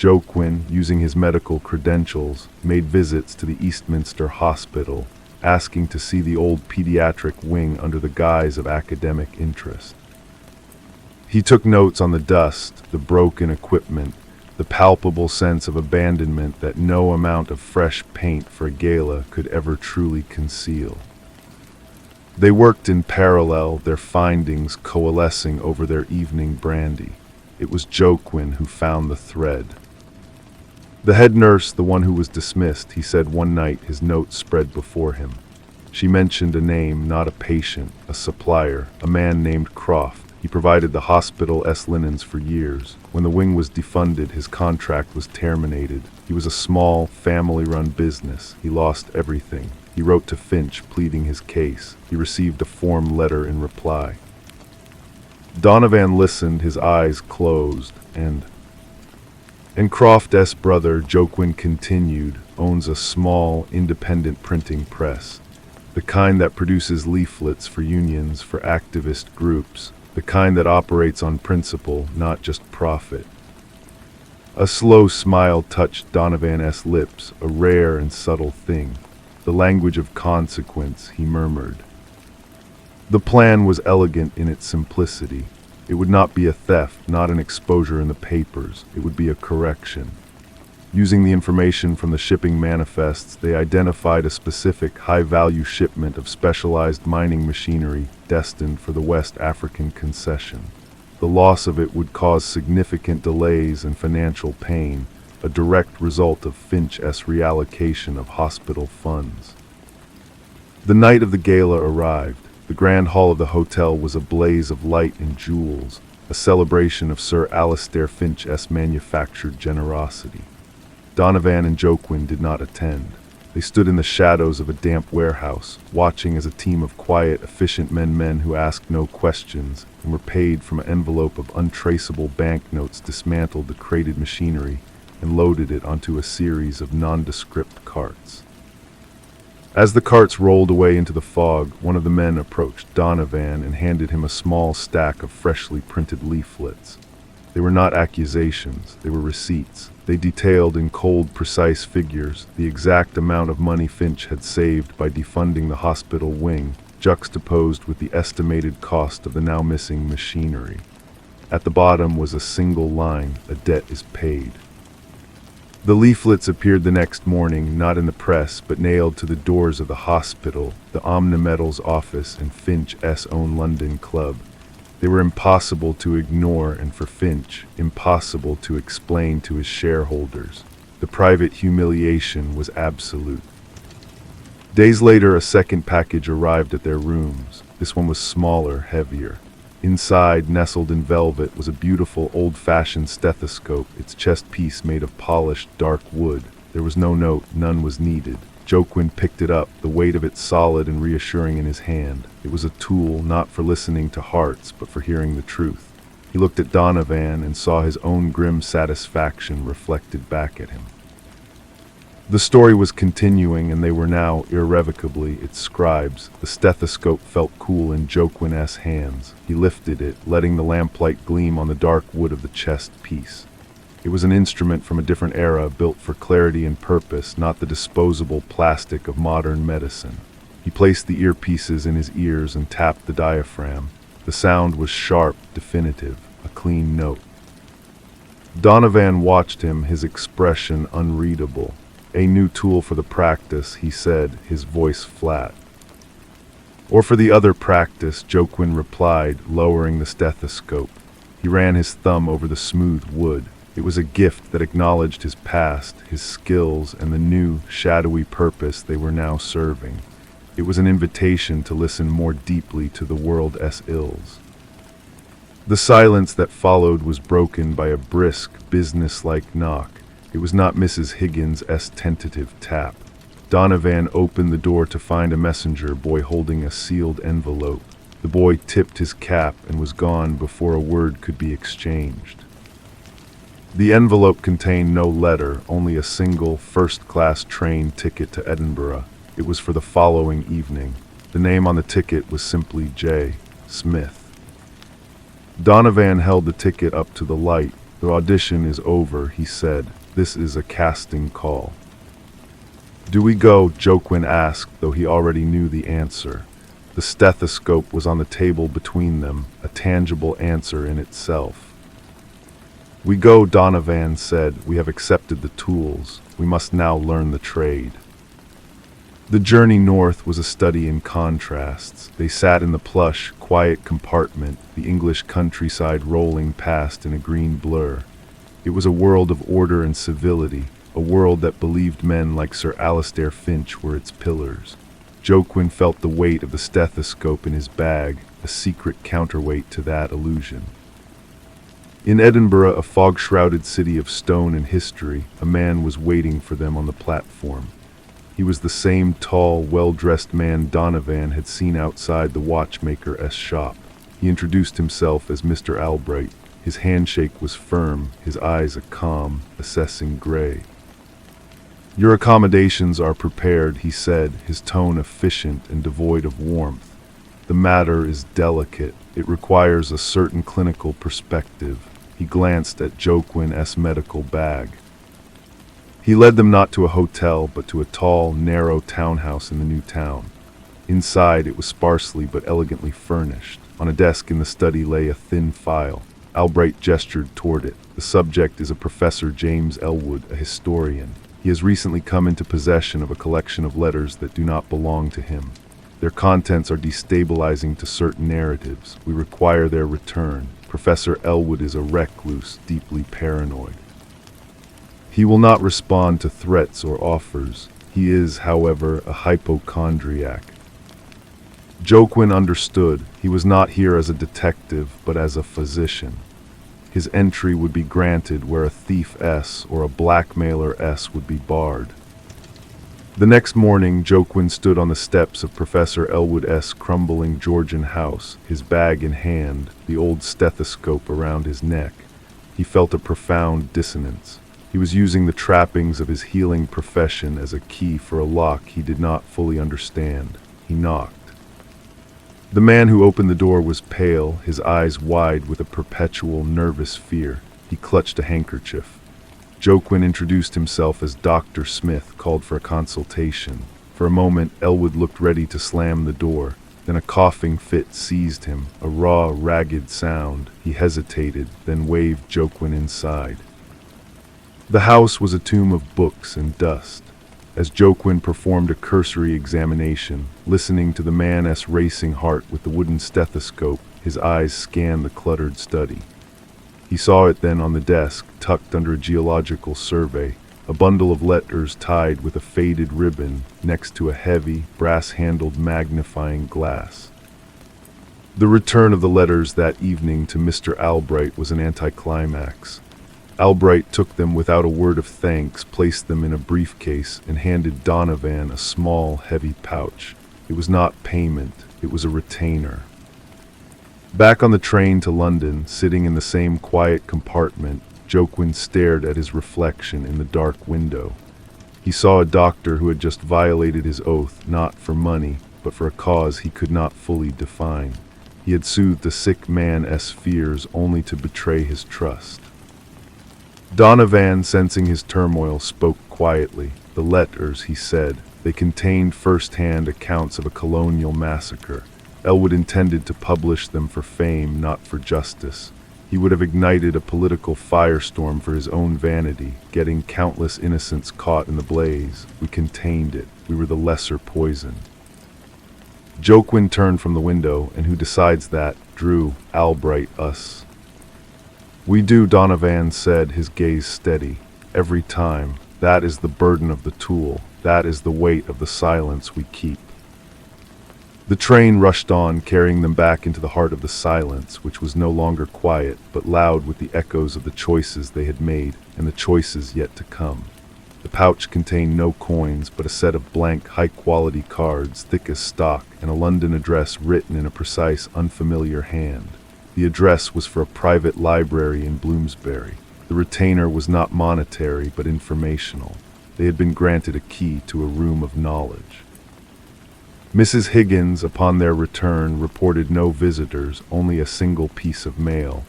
Joaquin, using his medical credentials, made visits to the Eastminster Hospital, asking to see the old pediatric wing under the guise of academic interest. He took notes on the dust, the broken equipment, the palpable sense of abandonment that no amount of fresh paint for a gala could ever truly conceal. They worked in parallel, their findings coalescing over their evening brandy. It was Joaquin who found the thread. The head nurse, the one who was dismissed, he said one night, his note spread before him. She mentioned a name, not a patient, a supplier, a man named Croft. He provided the hospital's linens for years. When the wing was defunded, his contract was terminated. He was a small, family-run business. He lost everything. He wrote to Finch, pleading his case. He received a form letter in reply. Donovan listened, his eyes closed, and Croft's brother, Joaquin continued, owns a small, independent printing press. The kind that produces leaflets for unions, for activist groups. The kind that operates on principle, not just profit. A slow smile touched Donovan's lips, a rare and subtle thing. The language of consequence, he murmured. The plan was elegant in its simplicity. It would not be a theft, not an exposure in the papers. It would be a correction. Using the information from the shipping manifests, they identified a specific high-value shipment of specialized mining machinery destined for the West African concession. The loss of it would cause significant delays and financial pain, a direct result of Finch's reallocation of hospital funds. The night of the gala arrived. The grand hall of the hotel was a blaze of light and jewels, a celebration of Sir Alistair Finch's manufactured generosity. Donovan and Joaquin did not attend. They stood in the shadows of a damp warehouse, watching as a team of quiet, efficient men who asked no questions and were paid from an envelope of untraceable banknotes dismantled the crated machinery and loaded it onto a series of nondescript carts. As the carts rolled away into the fog, one of the men approached Donovan and handed him a small stack of freshly printed leaflets. They were not accusations, they were receipts. They detailed in cold, precise figures the exact amount of money Finch had saved by defunding the hospital wing, juxtaposed with the estimated cost of the now missing machinery. At the bottom was a single line, "A debt is paid." The leaflets appeared the next morning, not in the press, but nailed to the doors of the hospital, the Omnimetal's office, and Finch's own London club. They were impossible to ignore, and for Finch, impossible to explain to his shareholders. The private humiliation was absolute. Days later, a second package arrived at their rooms. This one was smaller, heavier. Inside, nestled in velvet, was a beautiful old-fashioned stethoscope, its chest piece made of polished, dark wood. There was no note, none was needed. Joaquin picked it up, the weight of it solid and reassuring in his hand. It was a tool not for listening to hearts, but for hearing the truth. He looked at Donovan and saw his own grim satisfaction reflected back at him. The story was continuing, and they were now, irrevocably, its scribes. The stethoscope felt cool in Joaquin's hands. He lifted it, letting the lamplight gleam on the dark wood of the chest piece. It was an instrument from a different era, built for clarity and purpose, not the disposable plastic of modern medicine. He placed the earpieces in his ears and tapped the diaphragm. The sound was sharp, definitive, a clean note. Donovan watched him, his expression unreadable. "A new tool for the practice," he said, his voice flat. "Or for the other practice," Joaquin replied, lowering the stethoscope. He ran his thumb over the smooth wood. It was a gift that acknowledged his past, his skills, and the new, shadowy purpose they were now serving. It was an invitation to listen more deeply to the world's ills. The silence that followed was broken by a brisk, business-like knock. It was not Mrs. Higgins' tentative tap. Donovan opened the door to find a messenger boy holding a sealed envelope. The boy tipped his cap and was gone before a word could be exchanged. The envelope contained no letter, only a single first-class train ticket to Edinburgh. It was for the following evening. The name on the ticket was simply J. Smith. Donovan held the ticket up to the light. "The audition is over," he said. "This is a casting call." "Do we go?" Joaquin asked, though he already knew the answer. The stethoscope was on the table between them, a tangible answer in itself. "We go," Donovan said. "We have accepted the tools. We must now learn the trade." The journey north was a study in contrasts. They sat in the plush, quiet compartment, the English countryside rolling past in a green blur. It was a world of order and civility, a world that believed men like Sir Alistair Finch were its pillars. Joaquin felt the weight of the stethoscope in his bag, a secret counterweight to that illusion. In Edinburgh, a fog-shrouded city of stone and history, a man was waiting for them on the platform. He was the same tall, well-dressed man Donovan had seen outside the watchmaker's shop. He introduced himself as Mr. Albright. His handshake was firm, his eyes a calm, assessing gray. "Your accommodations are prepared," he said, his tone efficient and devoid of warmth. "The matter is delicate. It requires a certain clinical perspective." He glanced at Joaquin's medical bag. He led them not to a hotel, but to a tall, narrow townhouse in the new town. Inside, it was sparsely but elegantly furnished. On a desk in the study lay a thin file. Albright gestured toward it. The subject is a Professor James Elwood, a historian. He has recently come into possession of a collection of letters that do not belong to him. Their contents are destabilizing to certain narratives. We require their return. Professor Elwood is a recluse, deeply paranoid. He will not respond to threats or offers. He is, however, a hypochondriac. Joaquin understood. He was not here as a detective, but as a physician. His entry would be granted where a thief-s or a blackmailer-s would be barred. The next morning, Joaquin stood on the steps of Professor Elwood's crumbling Georgian house, his bag in hand, the old stethoscope around his neck. He felt a profound dissonance. He was using the trappings of his healing profession as a key for a lock he did not fully understand. He knocked. The man who opened the door was pale, his eyes wide with a perpetual nervous fear. He clutched a handkerchief. Joaquin introduced himself as Dr. Smith, called for a consultation. For a moment, Elwood looked ready to slam the door. Then a coughing fit seized him, a raw, ragged sound. He hesitated, then waved Joaquin inside. The house was a tomb of books and dust. As Joaquin performed a cursory examination, listening to the man's racing heart with the wooden stethoscope, his eyes scanned the cluttered study. He saw it then on the desk, tucked under a geological survey, a bundle of letters tied with a faded ribbon next to a heavy, brass-handled magnifying glass. The return of the letters that evening to Mr. Albright was an anticlimax. Albright took them without a word of thanks, placed them in a briefcase, and handed Donovan a small, heavy pouch. It was not payment, it was a retainer. Back on the train to London, sitting in the same quiet compartment, Joaquin stared at his reflection in the dark window. He saw a doctor who had just violated his oath, not for money, but for a cause he could not fully define. He had soothed a sick man's fears only to betray his trust. Donovan, sensing his turmoil, spoke quietly. "The letters," he said, "they contained first-hand accounts of a colonial massacre. Elwood intended to publish them for fame, not for justice. He would have ignited a political firestorm for his own vanity, getting countless innocents caught in the blaze. We contained it. We were the lesser poison." Joaquin turned from the window, and who decides that? Drew, Albright, us. "We do," Donovan said, his gaze steady. "Every time. That is the burden of the tool. That is the weight of the silence we keep." The train rushed on, carrying them back into the heart of the silence, which was no longer quiet, but loud with the echoes of the choices they had made and the choices yet to come. The pouch contained no coins, but a set of blank, high-quality cards, thick as stock, and a London address written in a precise, unfamiliar hand. The address was for a private library in Bloomsbury. The retainer was not monetary, but informational. They had been granted a key to a room of knowledge. Mrs. Higgins, upon their return, reported no visitors, only a single piece of mail.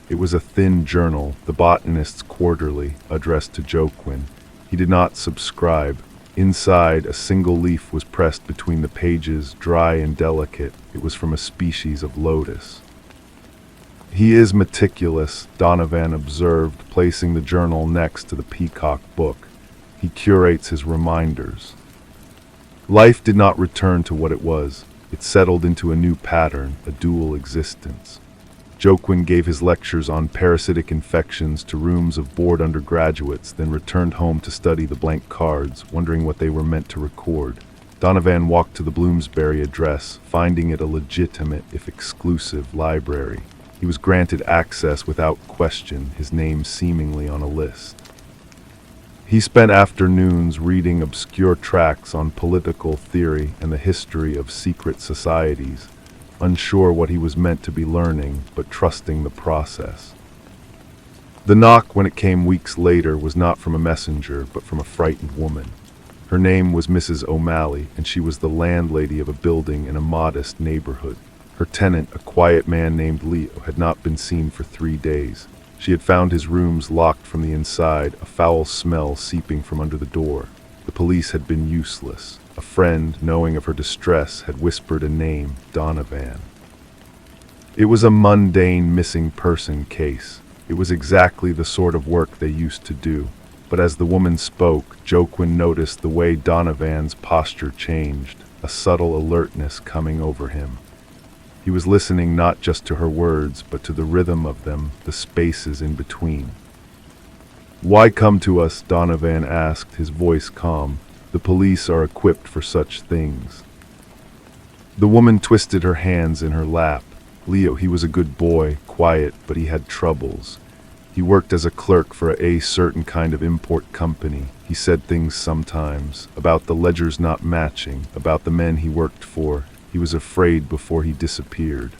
It was a thin journal, the Botanist's Quarterly, addressed to Joaquin. He did not subscribe. Inside, a single leaf was pressed between the pages, dry and delicate. It was from a species of lotus. "He is meticulous," Donovan observed, placing the journal next to the peacock book. "He curates his reminders." Life did not return to what it was. It settled into a new pattern, a dual existence. Joaquin gave his lectures on parasitic infections to rooms of bored undergraduates, then returned home to study the blank cards, wondering what they were meant to record. Donovan walked to the Bloomsbury address, finding it a legitimate, if exclusive, library. He was granted access without question, his name seemingly on a list. He spent afternoons reading obscure tracts on political theory and the history of secret societies, unsure what he was meant to be learning, but trusting the process. The knock, when it came weeks later, was not from a messenger, but from a frightened woman. Her name was Mrs. O'Malley, and she was the landlady of a building in a modest neighborhood. Her tenant, a quiet man named Leo, had not been seen for 3 days. She had found his rooms locked from the inside, a foul smell seeping from under the door. The police had been useless. A friend, knowing of her distress, had whispered a name, Donovan. It was a mundane missing person case. It was exactly the sort of work they used to do. But as the woman spoke, Joaquin noticed the way Donovan's posture changed, a subtle alertness coming over him. He was listening not just to her words, but to the rhythm of them, the spaces in between. "Why come to us?" Donovan asked, his voice calm. "The police are equipped for such things." The woman twisted her hands in her lap. Leo, he was a good boy, quiet, but he had troubles. He worked as a clerk for a certain kind of import company. He said things sometimes, about the ledgers not matching, about the men he worked for. He was afraid before he disappeared.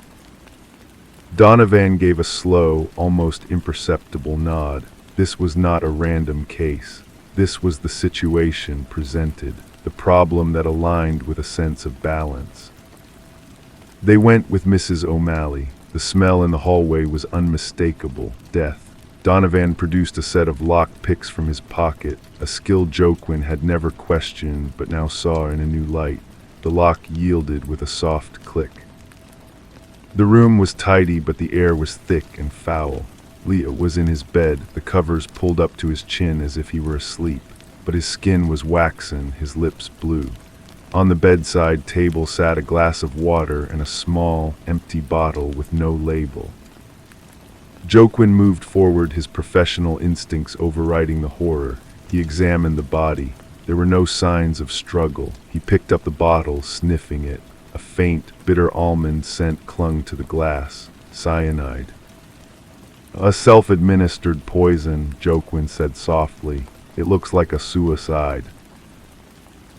Donovan gave a slow, almost imperceptible nod. This was not a random case. This was the situation presented, the problem that aligned with a sense of balance. They went with Mrs. O'Malley. The smell in the hallway was unmistakable, death. Donovan produced a set of lock picks from his pocket, a skill Joaquin had never questioned but now saw in a new light. The lock yielded with a soft click. The room was tidy, but the air was thick and foul. Leo was in his bed, the covers pulled up to his chin as if he were asleep, but his skin was waxen, his lips blue. On the bedside table sat a glass of water and a small, empty bottle with no label. Joaquin moved forward, his professional instincts overriding the horror. He examined the body. There were no signs of struggle. He picked up the bottle, sniffing it. A faint, bitter almond scent clung to the glass. Cyanide. "A self-administered poison," Joaquin said softly. "It looks like a suicide."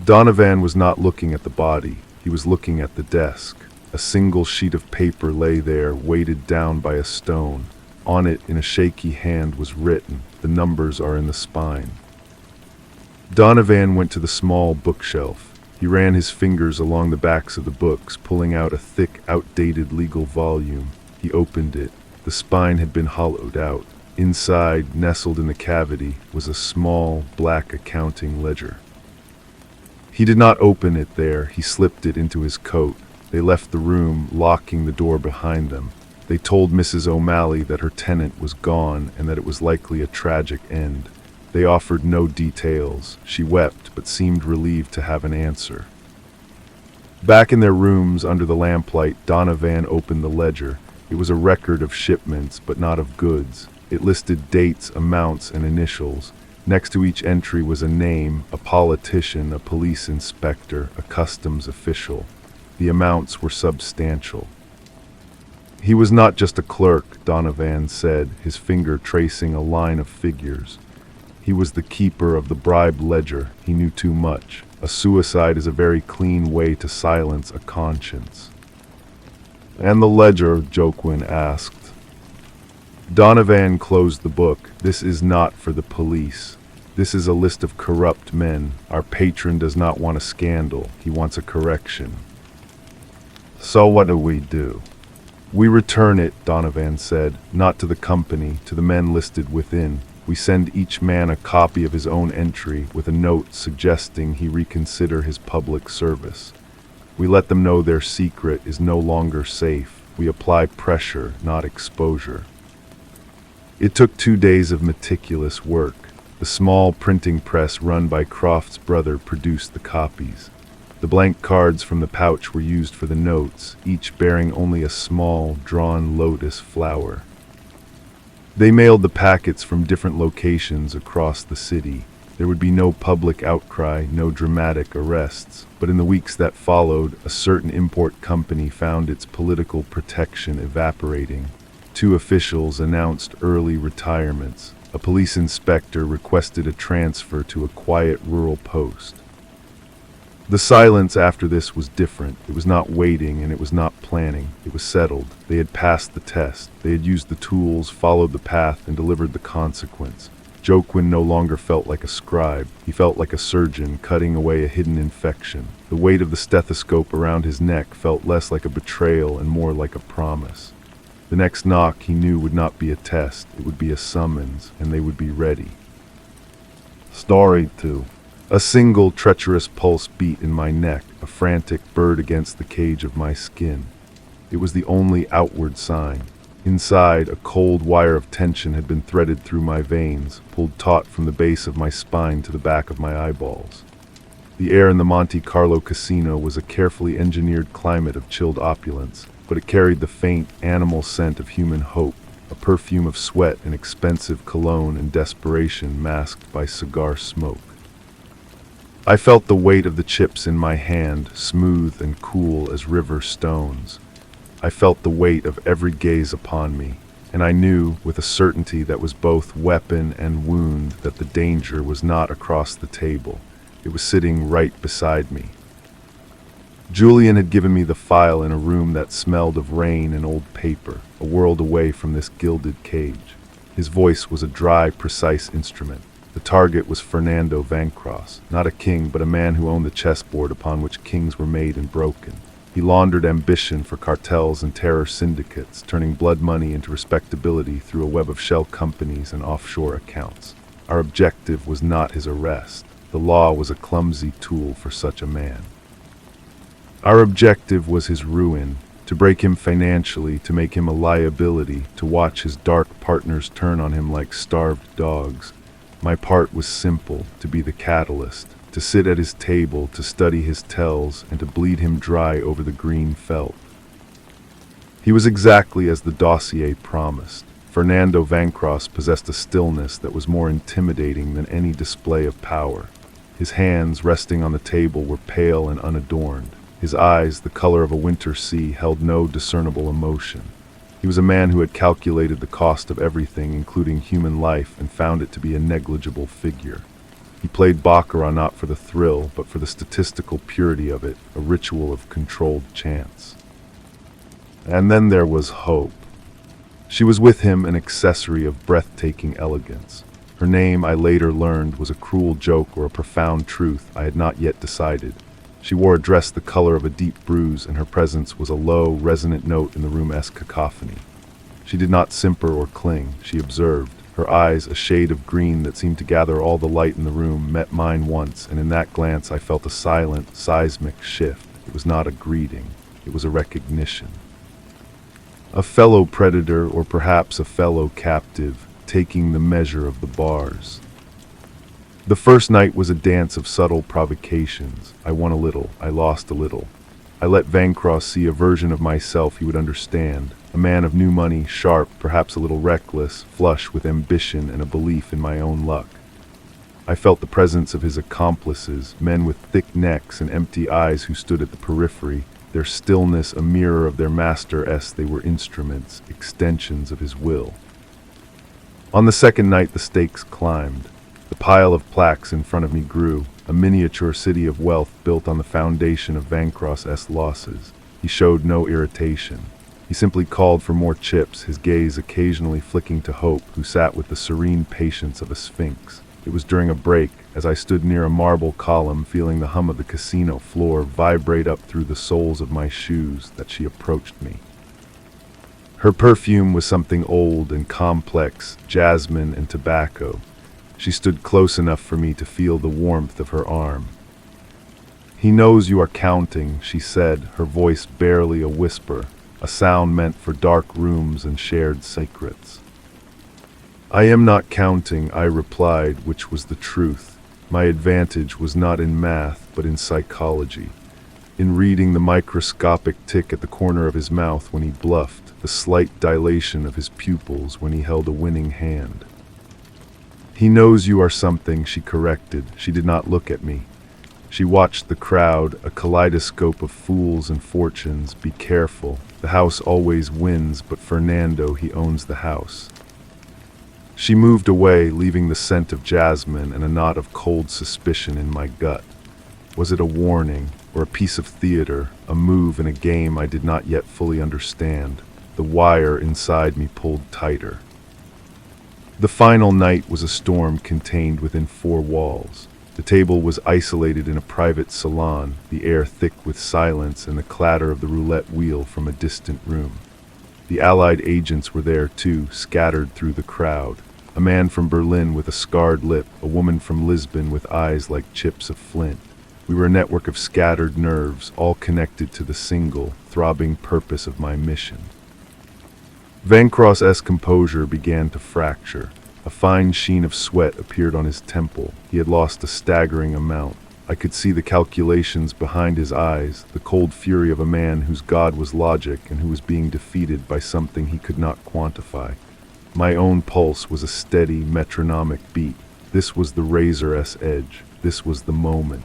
Donovan was not looking at the body. He was looking at the desk. A single sheet of paper lay there, weighted down by a stone. On it, in a shaky hand, was written, "The numbers are in the spine." Donovan went to the small bookshelf. He ran his fingers along the backs of the books, pulling out a thick, outdated legal volume. He opened it. The spine had been hollowed out. Inside, nestled in the cavity, was a small, black accounting ledger. He did not open it there. He slipped it into his coat. They left the room, locking the door behind them. They told Mrs. O'Malley that her tenant was gone and that it was likely a tragic end. They offered no details. She wept, but seemed relieved to have an answer. Back in their rooms under the lamplight, Donovan opened the ledger. It was a record of shipments, but not of goods. It listed dates, amounts, and initials. Next to each entry was a name, a politician, a police inspector, a customs official. The amounts were substantial. "He was not just a clerk," Donovan said, his finger tracing a line of figures. "He was the keeper of the bribe ledger. He knew too much. A suicide is a very clean way to silence a conscience." "And the ledger?" Joaquin asked. Donovan closed the book. "This is not for the police. This is a list of corrupt men. Our patron does not want a scandal. He wants a correction." "So what do we do?" "We return it," Donovan said, "not to the company, to the men listed within. We send each man a copy of his own entry with a note suggesting he reconsider his public service. We let them know their secret is no longer safe. We apply pressure, not exposure." It took 2 days of meticulous work. The small printing press run by Croft's brother produced the copies. The blank cards from the pouch were used for the notes, each bearing only a small, drawn lotus flower. They mailed the packets from different locations across the city. There would be no public outcry, no dramatic arrests, but in the weeks that followed, a certain import company found its political protection evaporating. 2 officials announced early retirements. A police inspector requested a transfer to a quiet rural post. The silence after this was different. It was not waiting and it was not planning. It was settled. They had passed the test. They had used the tools, followed the path, and delivered the consequence. Joaquin no longer felt like a scribe. He felt like a surgeon cutting away a hidden infection. The weight of the stethoscope around his neck felt less like a betrayal and more like a promise. The next knock, he knew, would not be a test. It would be a summons, and they would be ready. Story 2. A single treacherous pulse beat in my neck, a frantic bird against the cage of my skin. It was the only outward sign. Inside, a cold wire of tension had been threaded through my veins, pulled taut from the base of my spine to the back of my eyeballs. The air in the Monte Carlo casino was a carefully engineered climate of chilled opulence, but it carried the faint, animal scent of human hope, a perfume of sweat and expensive cologne and desperation masked by cigar smoke. I felt the weight of the chips in my hand, smooth and cool as river stones. I felt the weight of every gaze upon me, and I knew, with a certainty that was both weapon and wound, that the danger was not across the table. It was sitting right beside me. Julian had given me the file in a room that smelled of rain and old paper, a world away from this gilded cage. His voice was a dry, precise instrument. The target was Fernando Vancross, not a king, but a man who owned the chessboard upon which kings were made and broken. He laundered ambition for cartels and terror syndicates, turning blood money into respectability through a web of shell companies and offshore accounts. Our objective was not his arrest. The law was a clumsy tool for such a man. Our objective was his ruin, to break him financially, to make him a liability, to watch his dark partners turn on him like starved dogs. My part was simple, to be the catalyst, to sit at his table, to study his tells, and to bleed him dry over the green felt. He was exactly as the dossier promised. Fernando Vancross possessed a stillness that was more intimidating than any display of power. His hands, resting on the table, were pale and unadorned. His eyes, the color of a winter sea, held no discernible emotion. He was a man who had calculated the cost of everything, including human life, and found it to be a negligible figure. He played baccarat not for the thrill, but for the statistical purity of it, a ritual of controlled chance. And then there was Hope. She was with him, an accessory of breathtaking elegance. Her name, I later learned, was a cruel joke or a profound truth I had not yet decided. She wore a dress the color of a deep bruise, and her presence was a low, resonant note in the room-esque cacophony. She did not simper or cling, she observed. Her eyes, a shade of green that seemed to gather all the light in the room, met mine once, and in that glance I felt a silent, seismic shift. It was not a greeting, it was a recognition. A fellow predator, or perhaps a fellow captive, taking the measure of the bars. The first night was a dance of subtle provocations. I won a little, I lost a little. I let Vancross see a version of myself he would understand, a man of new money, sharp, perhaps a little reckless, flush with ambition and a belief in my own luck. I felt the presence of his accomplices, men with thick necks and empty eyes who stood at the periphery, their stillness a mirror of their master as they were instruments, extensions of his will. On the second night the stakes climbed. The pile of plaques in front of me grew, a miniature city of wealth built on the foundation of Vancross' losses. He showed no irritation. He simply called for more chips, his gaze occasionally flicking to Hope, who sat with the serene patience of a sphinx. It was during a break, as I stood near a marble column feeling the hum of the casino floor vibrate up through the soles of my shoes, that she approached me. Her perfume was something old and complex, jasmine and tobacco. She stood close enough for me to feel the warmth of her arm. "He knows you are counting," she said, her voice barely a whisper, a sound meant for dark rooms and shared secrets. "I am not counting," I replied, which was the truth. My advantage was not in math, but in psychology. in reading the microscopic tick at the corner of his mouth when he bluffed, the slight dilation of his pupils when he held a winning hand. "He knows you are something," she corrected. She did not look at me. She watched the crowd, a kaleidoscope of fools and fortunes. "Be careful. The house always wins, but Fernando, he owns the house." She moved away, leaving the scent of jasmine and a knot of cold suspicion in my gut. Was it a warning, or a piece of theater, a move in a game I did not yet fully understand? The wire inside me pulled tighter. The final night was a storm contained within four walls. The table was isolated in a private salon, the air thick with silence and the clatter of the roulette wheel from a distant room. The Allied agents were there too, scattered through the crowd. A man from Berlin with a scarred lip, a woman from Lisbon with eyes like chips of flint. We were a network of scattered nerves, all connected to the single, throbbing purpose of my mission. Vancross's composure began to fracture. A fine sheen of sweat appeared on his temple. He had lost a staggering amount. I could see the calculations behind his eyes, the cold fury of a man whose god was logic and who was being defeated by something he could not quantify. My own pulse was a steady, metronomic beat. This was the razor's edge. This was the moment.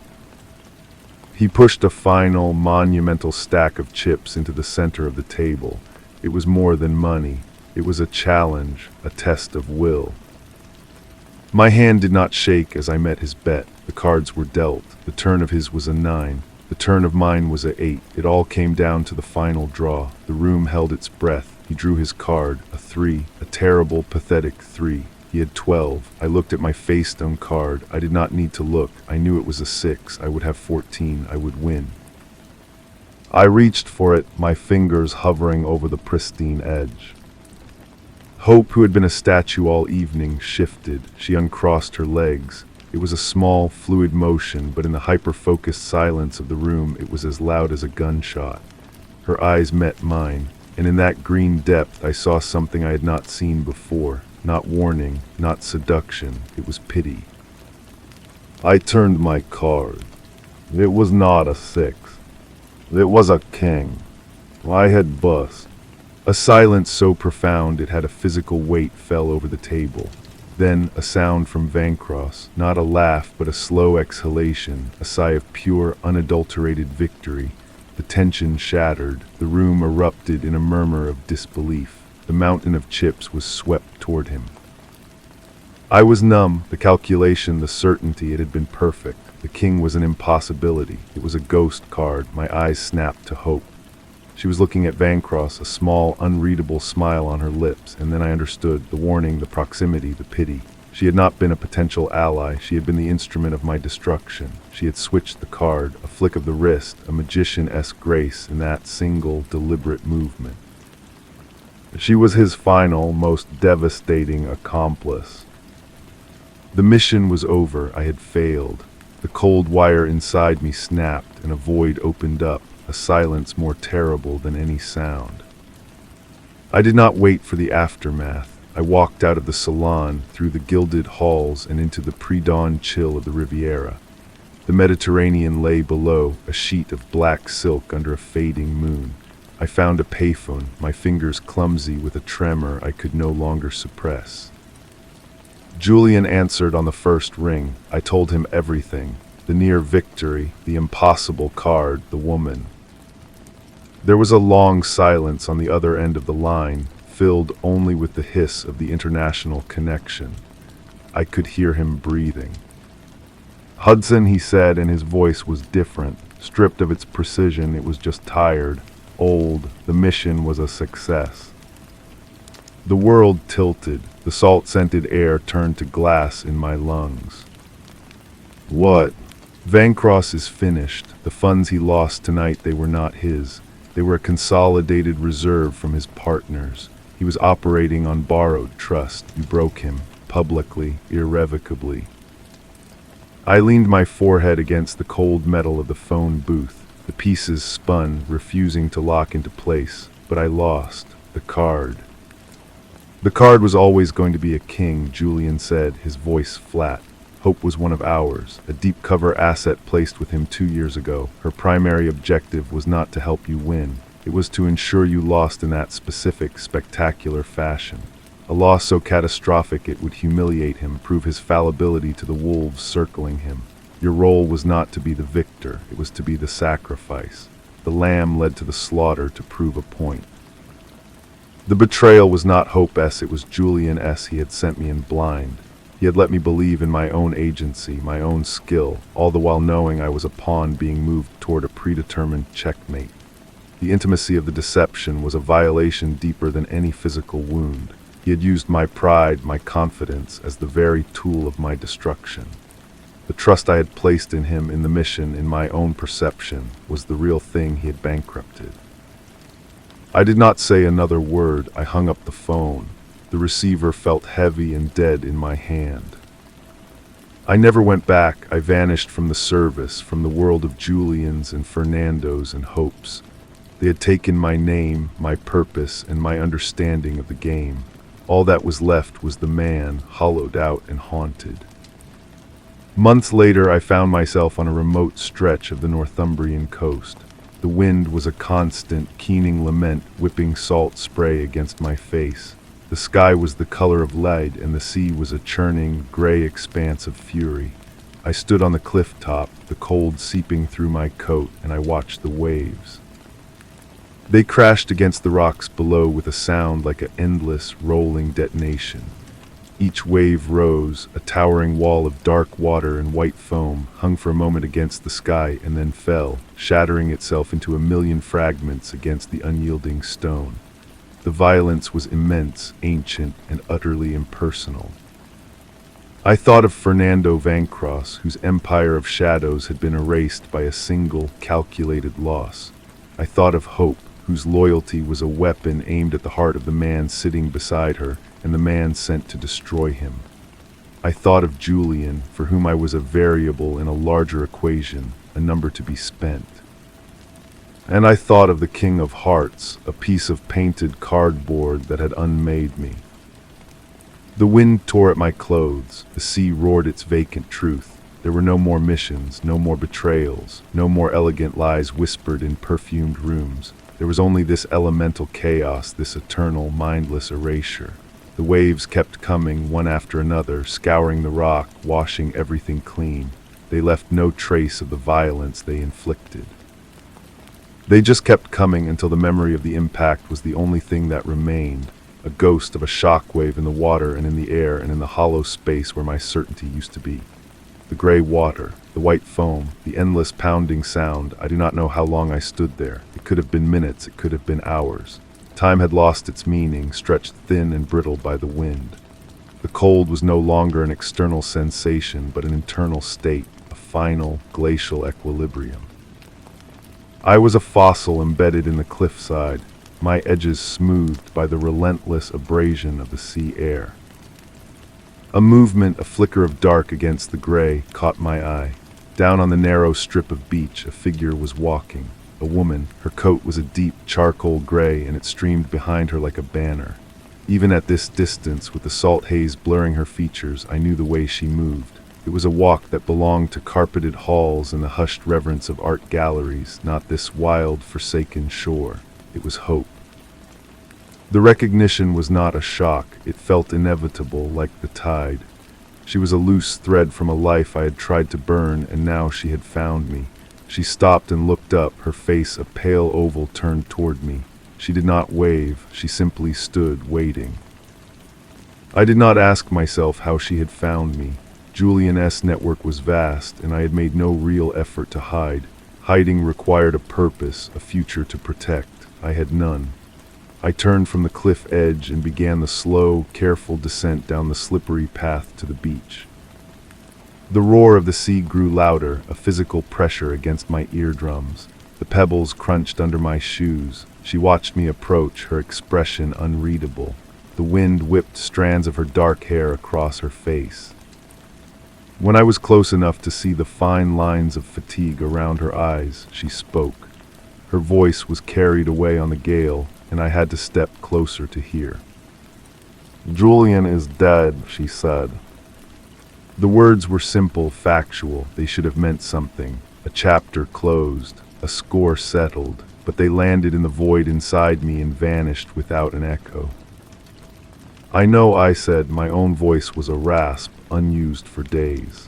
He pushed a final, monumental stack of chips into the center of the table. It was more than money. It was a challenge, a test of will. My hand did not shake as I met his bet. The cards were dealt. The turn of his was a 9. The turn of mine was a 8. It all came down to the final draw. The room held its breath. He drew his card, a 3, a terrible, pathetic 3. He had 12. I looked at my face-stone card. I did not need to look. I knew it was a 6. I would have 14. I would win. I reached for it, my fingers hovering over the pristine edge. Hope, who had been a statue all evening, shifted. She uncrossed her legs. It was a small, fluid motion, but in the hyper-focused silence of the room, it was as loud as a gunshot. Her eyes met mine, and in that green depth I saw something I had not seen before. Not warning, not seduction, it was pity. I turned my card. It was not a 6. It was a king. I had bust. A silence so profound it had a physical weight fell over the table. Then a sound from Vancross, not a laugh but a slow exhalation, a sigh of pure, unadulterated victory. The tension shattered. The room erupted in a murmur of disbelief. The mountain of chips was swept toward him. I was numb. The calculation, the certainty, it had been perfect. The king was an impossibility. It was a ghost card. My eyes snapped to hope. She was looking at Vancross, a small, unreadable smile on her lips, and then I understood. The warning, the proximity, the pity. She had not been a potential ally. She had been the instrument of my destruction. She had switched the card, a flick of the wrist, a magician-esque grace in that single, deliberate movement. She was his final, most devastating accomplice. The mission was over. I had failed. The cold wire inside me snapped, and a void opened up, a silence more terrible than any sound. I did not wait for the aftermath. I walked out of the salon, through the gilded halls, and into the pre-dawn chill of the Riviera. The Mediterranean lay below, a sheet of black silk under a fading moon. I found a payphone, my fingers clumsy with a tremor I could no longer suppress. Julian answered on the first ring. I told him everything. The near victory, the impossible card, the woman. There was a long silence on the other end of the line, filled only with the hiss of the international connection. I could hear him breathing. "Hudson," he said, and his voice was different. Stripped of its precision, it was just tired, old. The mission was a success. The world tilted. The salt-scented air turned to glass in my lungs. "What?" "Vancross is finished. The funds he lost tonight, they were not his. They were a consolidated reserve from his partners. He was operating on borrowed trust. You broke him, publicly, irrevocably." I leaned my forehead against the cold metal of the phone booth. The pieces spun, refusing to lock into place, but I lost. The card. "The card was always going to be a king," Julian said, his voice flat. Hope was one of ours, a deep cover asset placed with him 2 years ago. Her primary objective was not to help you win. It was to ensure you lost in that specific, spectacular fashion. A loss so catastrophic it would humiliate him, prove his fallibility to the wolves circling him. Your role was not to be the victor, it was to be the sacrifice. The lamb led to the slaughter to prove a point. The betrayal was not Hope S, it was Julian S. He had sent me in blind. He had let me believe in my own agency, my own skill, all the while knowing I was a pawn being moved toward a predetermined checkmate. The intimacy of the deception was a violation deeper than any physical wound. He had used my pride, my confidence, as the very tool of my destruction. The trust I had placed in him, in the mission, in my own perception, was the real thing he had bankrupted. I did not say another word. I hung up the phone. The receiver felt heavy and dead in my hand. I never went back. I vanished from the service, from the world of Julians and Fernandos and Hopes. They had taken my name, my purpose, and my understanding of the game. All that was left was the man, hollowed out and haunted. Months later, I found myself on a remote stretch of the Northumbrian coast. The wind was a constant, keening lament, whipping salt spray against my face. The sky was the color of lead, and the sea was a churning, gray expanse of fury. I stood on the cliff top, the cold seeping through my coat, and I watched the waves. They crashed against the rocks below with a sound like an endless, rolling detonation. Each wave rose, a towering wall of dark water and white foam, hung for a moment against the sky and then fell, shattering itself into a million fragments against the unyielding stone. The violence was immense, ancient, and utterly impersonal. I thought of Fernando Vancross, whose empire of shadows had been erased by a single, calculated loss. I thought of Hope, whose loyalty was a weapon aimed at the heart of the man sitting beside her, and the man sent to destroy him. I thought of Julian, for whom I was a variable in a larger equation, a number to be spent. And I thought of the King of Hearts, a piece of painted cardboard that had unmade me. The wind tore at my clothes, the sea roared its vacant truth. There were no more missions, no more betrayals, no more elegant lies whispered in perfumed rooms. There was only this elemental chaos, this eternal, mindless erasure. The waves kept coming, one after another, scouring the rock, washing everything clean. They left no trace of the violence they inflicted. They just kept coming until the memory of the impact was the only thing that remained, a ghost of a shockwave in the water and in the air and in the hollow space where my certainty used to be. The gray water, the white foam, the endless pounding sound. I do not know how long I stood there. It could have been minutes, it could have been hours. Time had lost its meaning, stretched thin and brittle by the wind. The cold was no longer an external sensation, but an internal state, a final, glacial equilibrium. I was a fossil embedded in the cliffside, my edges smoothed by the relentless abrasion of the sea air. A movement, a flicker of dark against the gray, caught my eye. Down on the narrow strip of beach, a figure was walking. A woman. Her coat was a deep charcoal gray, and it streamed behind her like a banner. Even at this distance, with the salt haze blurring her features, I knew the way she moved. It was a walk that belonged to carpeted halls and the hushed reverence of art galleries, not this wild, forsaken shore. It was Hope. The recognition was not a shock. It felt inevitable, like the tide. She was a loose thread from a life I had tried to burn, and now she had found me. She stopped and looked up, her face a pale oval turned toward me. She did not wave, she simply stood, waiting. I did not ask myself how she had found me. Julian S. network was vast, and I had made no real effort to hide. Hiding required a purpose, a future to protect. I had none. I turned from the cliff edge and began the slow, careful descent down the slippery path to the beach. The roar of the sea grew louder, a physical pressure against my eardrums. The pebbles crunched under my shoes. She watched me approach, her expression unreadable. The wind whipped strands of her dark hair across her face. When I was close enough to see the fine lines of fatigue around her eyes, she spoke. Her voice was carried away on the gale, and I had to step closer to hear. "Julian is dead," she said. The words were simple, factual. They should have meant something. A chapter closed, a score settled, but they landed in the void inside me and vanished without an echo. I know, I said. My own voice was a rasp, unused for days.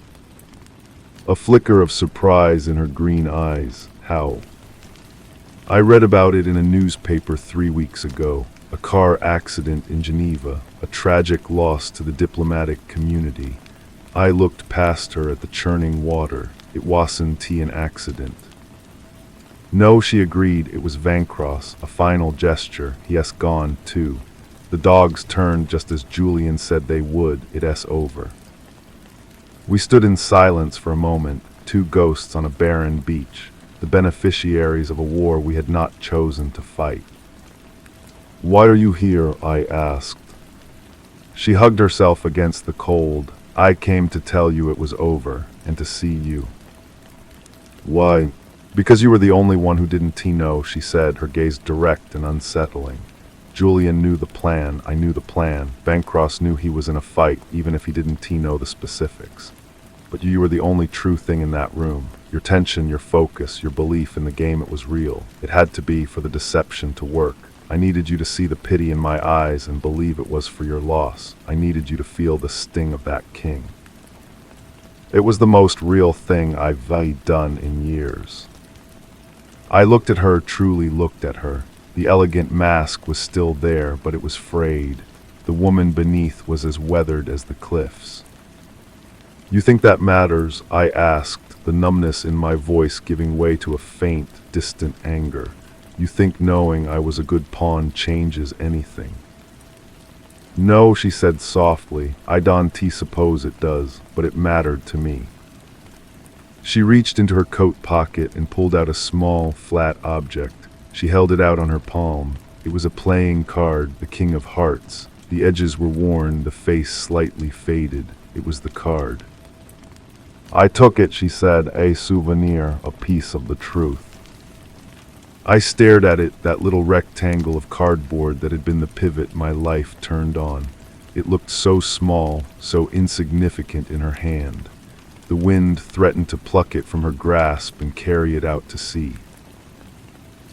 A flicker of surprise in her green eyes. How? I read about it in a newspaper 3 weeks ago. A car accident in Geneva, a tragic loss to the diplomatic community. I looked past her at the churning water. It wasn't an accident. No, she agreed, it was Vancross, a final gesture. He has gone, too. The dogs turned just as Julian said they would. It's over. We stood in silence for a moment, two ghosts on a barren beach, the beneficiaries of a war we had not chosen to fight. Why are you here? I asked. She hugged herself against the cold. I came to tell you it was over, and to see you. Why? Because you were the only one who didn't know, she said, her gaze direct and unsettling. Julian knew the plan, I knew the plan. Bancross knew he was in a fight, even if he didn't know the specifics. But you were the only true thing in that room. Your tension, your focus, your belief in the game, it was real. It had to be for the deception to work. I needed you to see the pity in my eyes and believe it was for your loss. I needed you to feel the sting of that king. It was the most real thing I've done in years. I looked at her, truly looked at her. The elegant mask was still there, but it was frayed. The woman beneath was as weathered as the cliffs. You think that matters? I asked, the numbness in my voice giving way to a faint, distant anger. You think knowing I was a good pawn changes anything? No, she said softly. I don't suppose it does, but it mattered to me. She reached into her coat pocket and pulled out a small, flat object. She held it out on her palm. It was a playing card, the King of Hearts. The edges were worn, the face slightly faded. It was the card. I took it, she said, a souvenir, a piece of the truth. I stared at it, that little rectangle of cardboard that had been the pivot my life turned on. It looked so small, so insignificant in her hand. The wind threatened to pluck it from her grasp and carry it out to sea.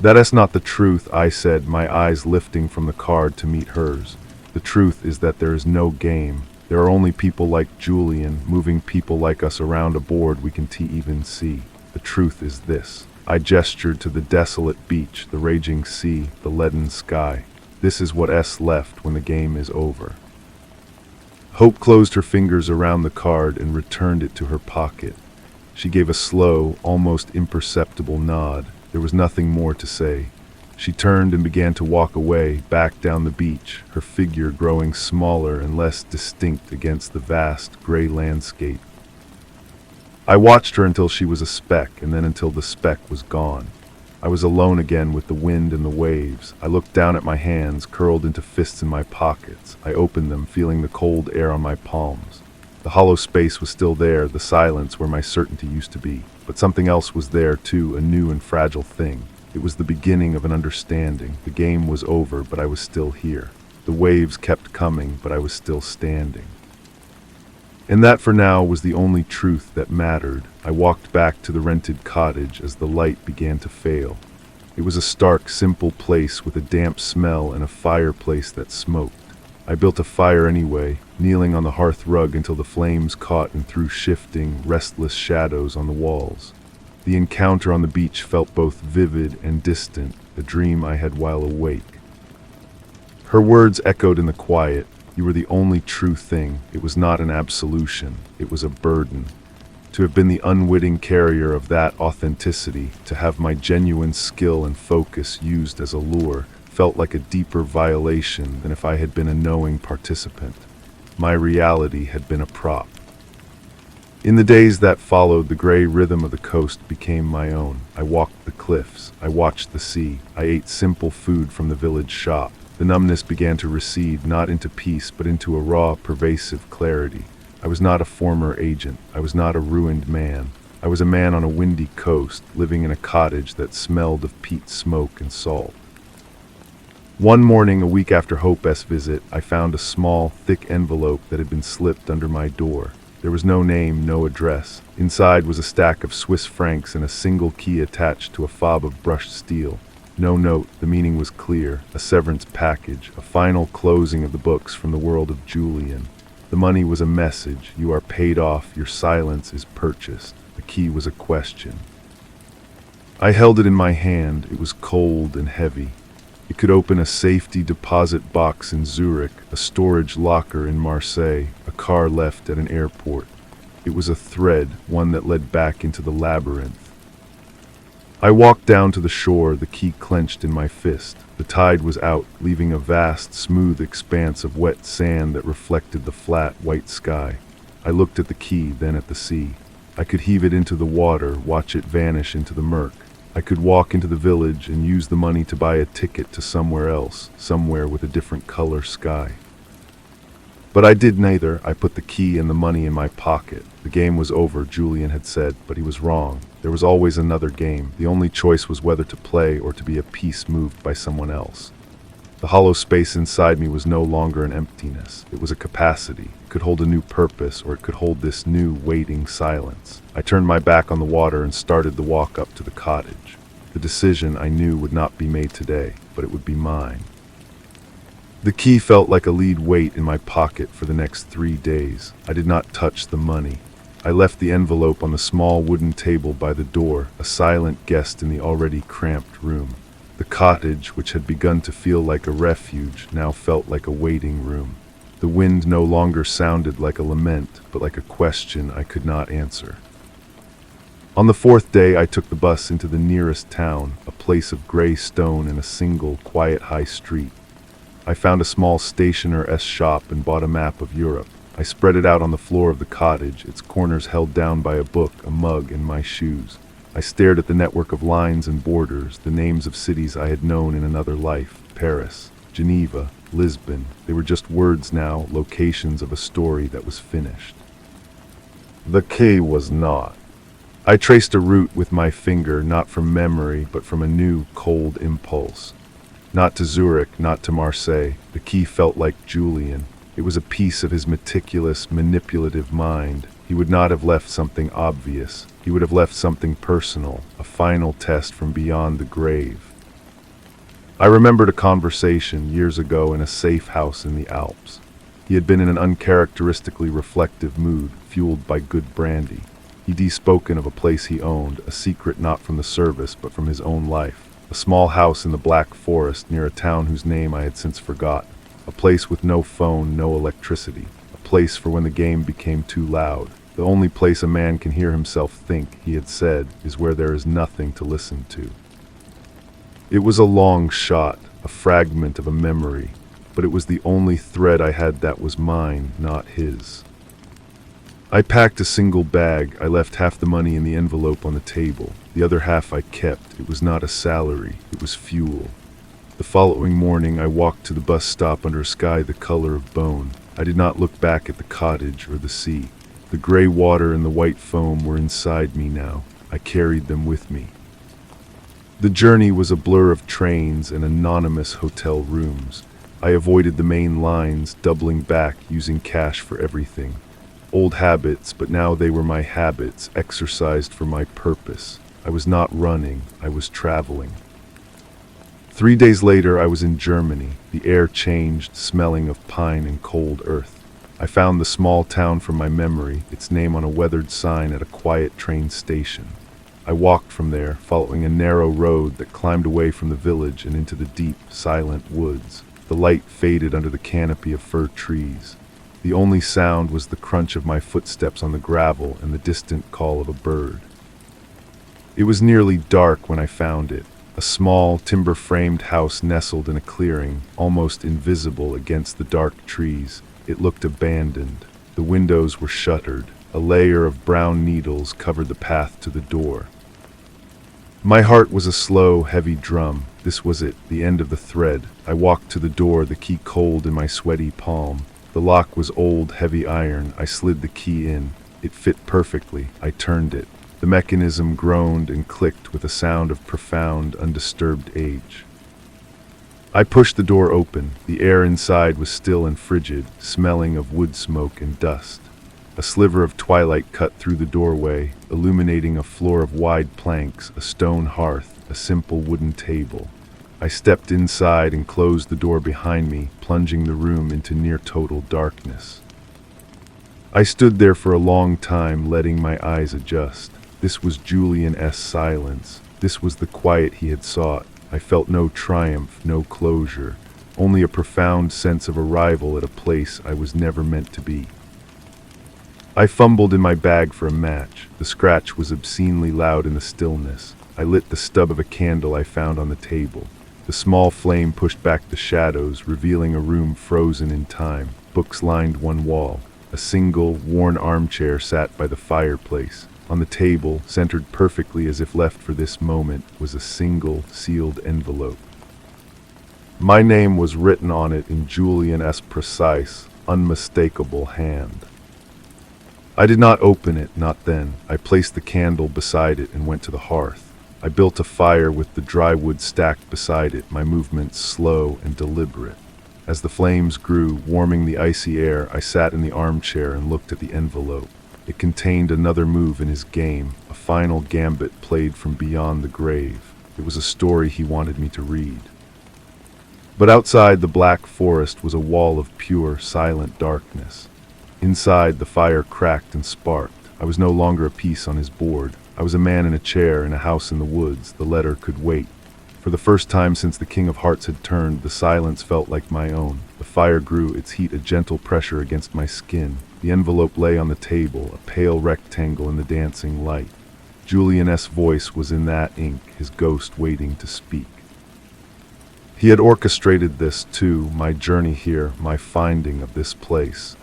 That is not the truth, I said, my eyes lifting from the card to meet hers. The truth is that there is no game. There are only people like Julian, moving people like us around a board we can even see. The truth is this. I gestured to the desolate beach, the raging sea, the leaden sky. This is what is left when the game is over. Hope closed her fingers around the card and returned it to her pocket. She gave a slow, almost imperceptible nod. There was nothing more to say. She turned and began to walk away, back down the beach, her figure growing smaller and less distinct against the vast, gray landscape. I watched her until she was a speck, and then until the speck was gone. I was alone again with the wind and the waves. I looked down at my hands, curled into fists in my pockets. I opened them, feeling the cold air on my palms. The hollow space was still there, the silence where my certainty used to be. But something else was there, too, a new and fragile thing. It was the beginning of an understanding. The game was over, but I was still here. The waves kept coming, but I was still standing. And that, for now, was the only truth that mattered. I walked back to the rented cottage as the light began to fail. It was a stark, simple place with a damp smell and a fireplace that smoked. I built a fire anyway, kneeling on the hearth rug until the flames caught and threw shifting, restless shadows on the walls. The encounter on the beach felt both vivid and distant, a dream I had while awake. Her words echoed in the quiet. You were the only true thing. It was not an absolution. It was a burden. To have been the unwitting carrier of that authenticity, to have my genuine skill and focus used as a lure, felt like a deeper violation than if I had been a knowing participant. My reality had been a prop. In the days that followed, the gray rhythm of the coast became my own. I walked the cliffs. I watched the sea. I ate simple food from the village shop. The numbness began to recede, not into peace, but into a raw, pervasive clarity. I was not a former agent. I was not a ruined man. I was a man on a windy coast, living in a cottage that smelled of peat smoke and salt. One morning, a week after Hope's visit, I found a small, thick envelope that had been slipped under my door. There was no name, no address. Inside was a stack of Swiss francs and a single key attached to a fob of brushed steel. No note, the meaning was clear, a severance package, a final closing of the books from the world of Julian. The money was a message, you are paid off, your silence is purchased. The key was a question. I held it in my hand, it was cold and heavy. It could open a safety deposit box in Zurich, a storage locker in Marseille, a car left at an airport. It was a thread, one that led back into the labyrinth. I walked down to the shore, the key clenched in my fist. The tide was out, leaving a vast, smooth expanse of wet sand that reflected the flat, white sky. I looked at the key, then at the sea. I could heave it into the water, watch it vanish into the murk. I could walk into the village and use the money to buy a ticket to somewhere else, somewhere with a different color sky. But I did neither. I put the key and the money in my pocket. The game was over, Julian had said, but he was wrong. There was always another game. The only choice was whether to play or to be a piece moved by someone else. The hollow space inside me was no longer an emptiness. It was a capacity. It could hold a new purpose, or it could hold this new, waiting silence. I turned my back on the water and started the walk up to the cottage. The decision, I knew, would not be made today, but it would be mine. The key felt like a lead weight in my pocket for the next 3 days. I did not touch the money. I left the envelope on the small wooden table by the door, a silent guest in the already cramped room. The cottage, which had begun to feel like a refuge, now felt like a waiting room. The wind no longer sounded like a lament, but like a question I could not answer. On the 4th day, I took the bus into the nearest town, a place of gray stone in a single, quiet high street. I found a small stationer's shop and bought a map of Europe. I spread it out on the floor of the cottage, its corners held down by a book, a mug, and my shoes. I stared at the network of lines and borders, the names of cities I had known in another life. Paris, Geneva, Lisbon. They were just words now, locations of a story that was finished. The key was not. I traced a route with my finger, not from memory, but from a new, cold impulse. Not to Zurich, not to Marseille. The key felt like Julian. It was a piece of his meticulous, manipulative mind. He would not have left something obvious. He would have left something personal, a final test from beyond the grave. I remembered a conversation years ago in a safe house in the Alps. He had been in an uncharacteristically reflective mood, fueled by good brandy. He'd spoken of a place he owned, a secret not from the service, but from his own life. A small house in the Black Forest near a town whose name I had since forgotten. A place with no phone, no electricity. A place for when the game became too loud. The only place a man can hear himself think, he had said, is where there is nothing to listen to. It was a long shot, a fragment of a memory, but it was the only thread I had that was mine, not his. I packed a single bag. I left half the money in the envelope on the table. The other half I kept. It was not a salary, it was fuel. The following morning I walked to the bus stop under a sky the color of bone. I did not look back at the cottage or the sea. The gray water and the white foam were inside me now. I carried them with me. The journey was a blur of trains and anonymous hotel rooms. I avoided the main lines, doubling back, using cash for everything. Old habits, but now they were my habits, exercised for my purpose. I was not running, I was traveling. 3 days later, I was in Germany. The air changed, smelling of pine and cold earth. I found the small town from my memory, its name on a weathered sign at a quiet train station. I walked from there, following a narrow road that climbed away from the village and into the deep, silent woods. The light faded under the canopy of fir trees. The only sound was the crunch of my footsteps on the gravel and the distant call of a bird. It was nearly dark when I found it. A small, timber-framed house nestled in a clearing, almost invisible against the dark trees. It looked abandoned. The windows were shuttered. A layer of brown needles covered the path to the door. My heart was a slow, heavy drum. This was it, the end of the thread. I walked to the door, the key cold in my sweaty palm. The lock was old, heavy iron. I slid the key in. It fit perfectly. I turned it. The mechanism groaned and clicked with a sound of profound, undisturbed age. I pushed the door open. The air inside was still and frigid, smelling of wood smoke and dust. A sliver of twilight cut through the doorway, illuminating a floor of wide planks, a stone hearth, a simple wooden table. I stepped inside and closed the door behind me, plunging the room into near-total darkness. I stood there for a long time, letting my eyes adjust. This was Julian silence. This was the quiet he had sought. I felt no triumph, no closure, only a profound sense of arrival at a place I was never meant to be. I fumbled in my bag for a match. The scratch was obscenely loud in the stillness. I lit the stub of a candle I found on the table. The small flame pushed back the shadows, revealing a room frozen in time. Books lined one wall. A single, worn armchair sat by the fireplace. On the table, centered perfectly as if left for this moment, was a single, sealed envelope. My name was written on it in Julian's precise, unmistakable hand. I did not open it, not then. I placed the candle beside it and went to the hearth. I built a fire with the dry wood stacked beside it, my movements slow and deliberate. As the flames grew, warming the icy air, I sat in the armchair and looked at the envelope. It contained another move in his game, a final gambit played from beyond the grave. It was a story he wanted me to read. But outside the black forest was a wall of pure, silent darkness. Inside, the fire cracked and sparked. I was no longer a piece on his board. I was a man in a chair in a house in the woods. The letter could wait. For the first time since the King of Hearts had turned, the silence felt like my own. The fire grew, its heat a gentle pressure against my skin. The envelope lay on the table, a pale rectangle in the dancing light. Julian's voice was in that ink, his ghost waiting to speak. He had orchestrated this too, my journey here, my finding of this place.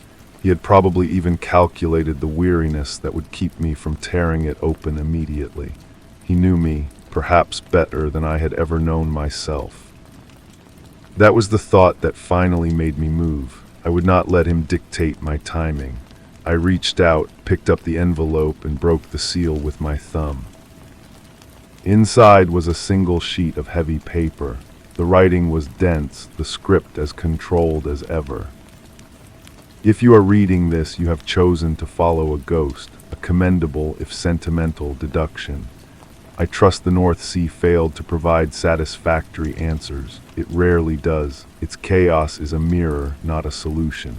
He had probably even calculated the weariness that would keep me from tearing it open immediately. He knew me, perhaps better than I had ever known myself. That was the thought that finally made me move. I would not let him dictate my timing. I reached out, picked up the envelope, and broke the seal with my thumb. Inside was a single sheet of heavy paper. The writing was dense, the script as controlled as ever. If you are reading this, you have chosen to follow a ghost, a commendable, if sentimental, deduction. I trust the North Sea failed to provide satisfactory answers. It rarely does. Its chaos is a mirror, not a solution.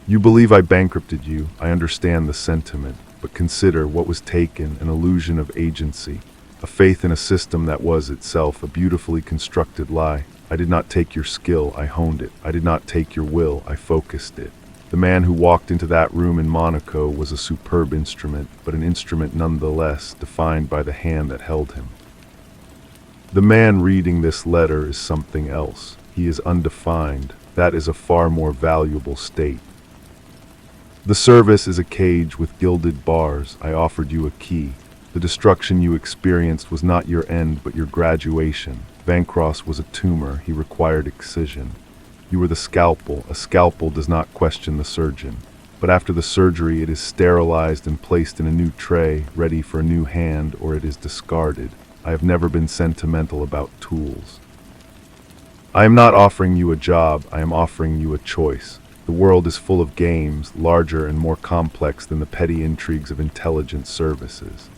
You believe I bankrupted you. I understand the sentiment. But consider what was taken, an illusion of agency, a faith in a system that was itself a beautifully constructed lie. I did not take your skill, I honed it. I did not take your will, I focused it. The man who walked into that room in Monaco was a superb instrument, but an instrument nonetheless, defined by the hand that held him. The man reading this letter is something else. He is undefined. That is a far more valuable state. The service is a cage with gilded bars. I offered you a key. The destruction you experienced was not your end, but your graduation. Vancross was a tumor. He required excision. You were the scalpel. A scalpel does not question the surgeon. But after the surgery, it is sterilized and placed in a new tray, ready for a new hand, or it is discarded. I have never been sentimental about tools. I am not offering you a job. I am offering you a choice. The world is full of games, larger and more complex than the petty intrigues of intelligence services.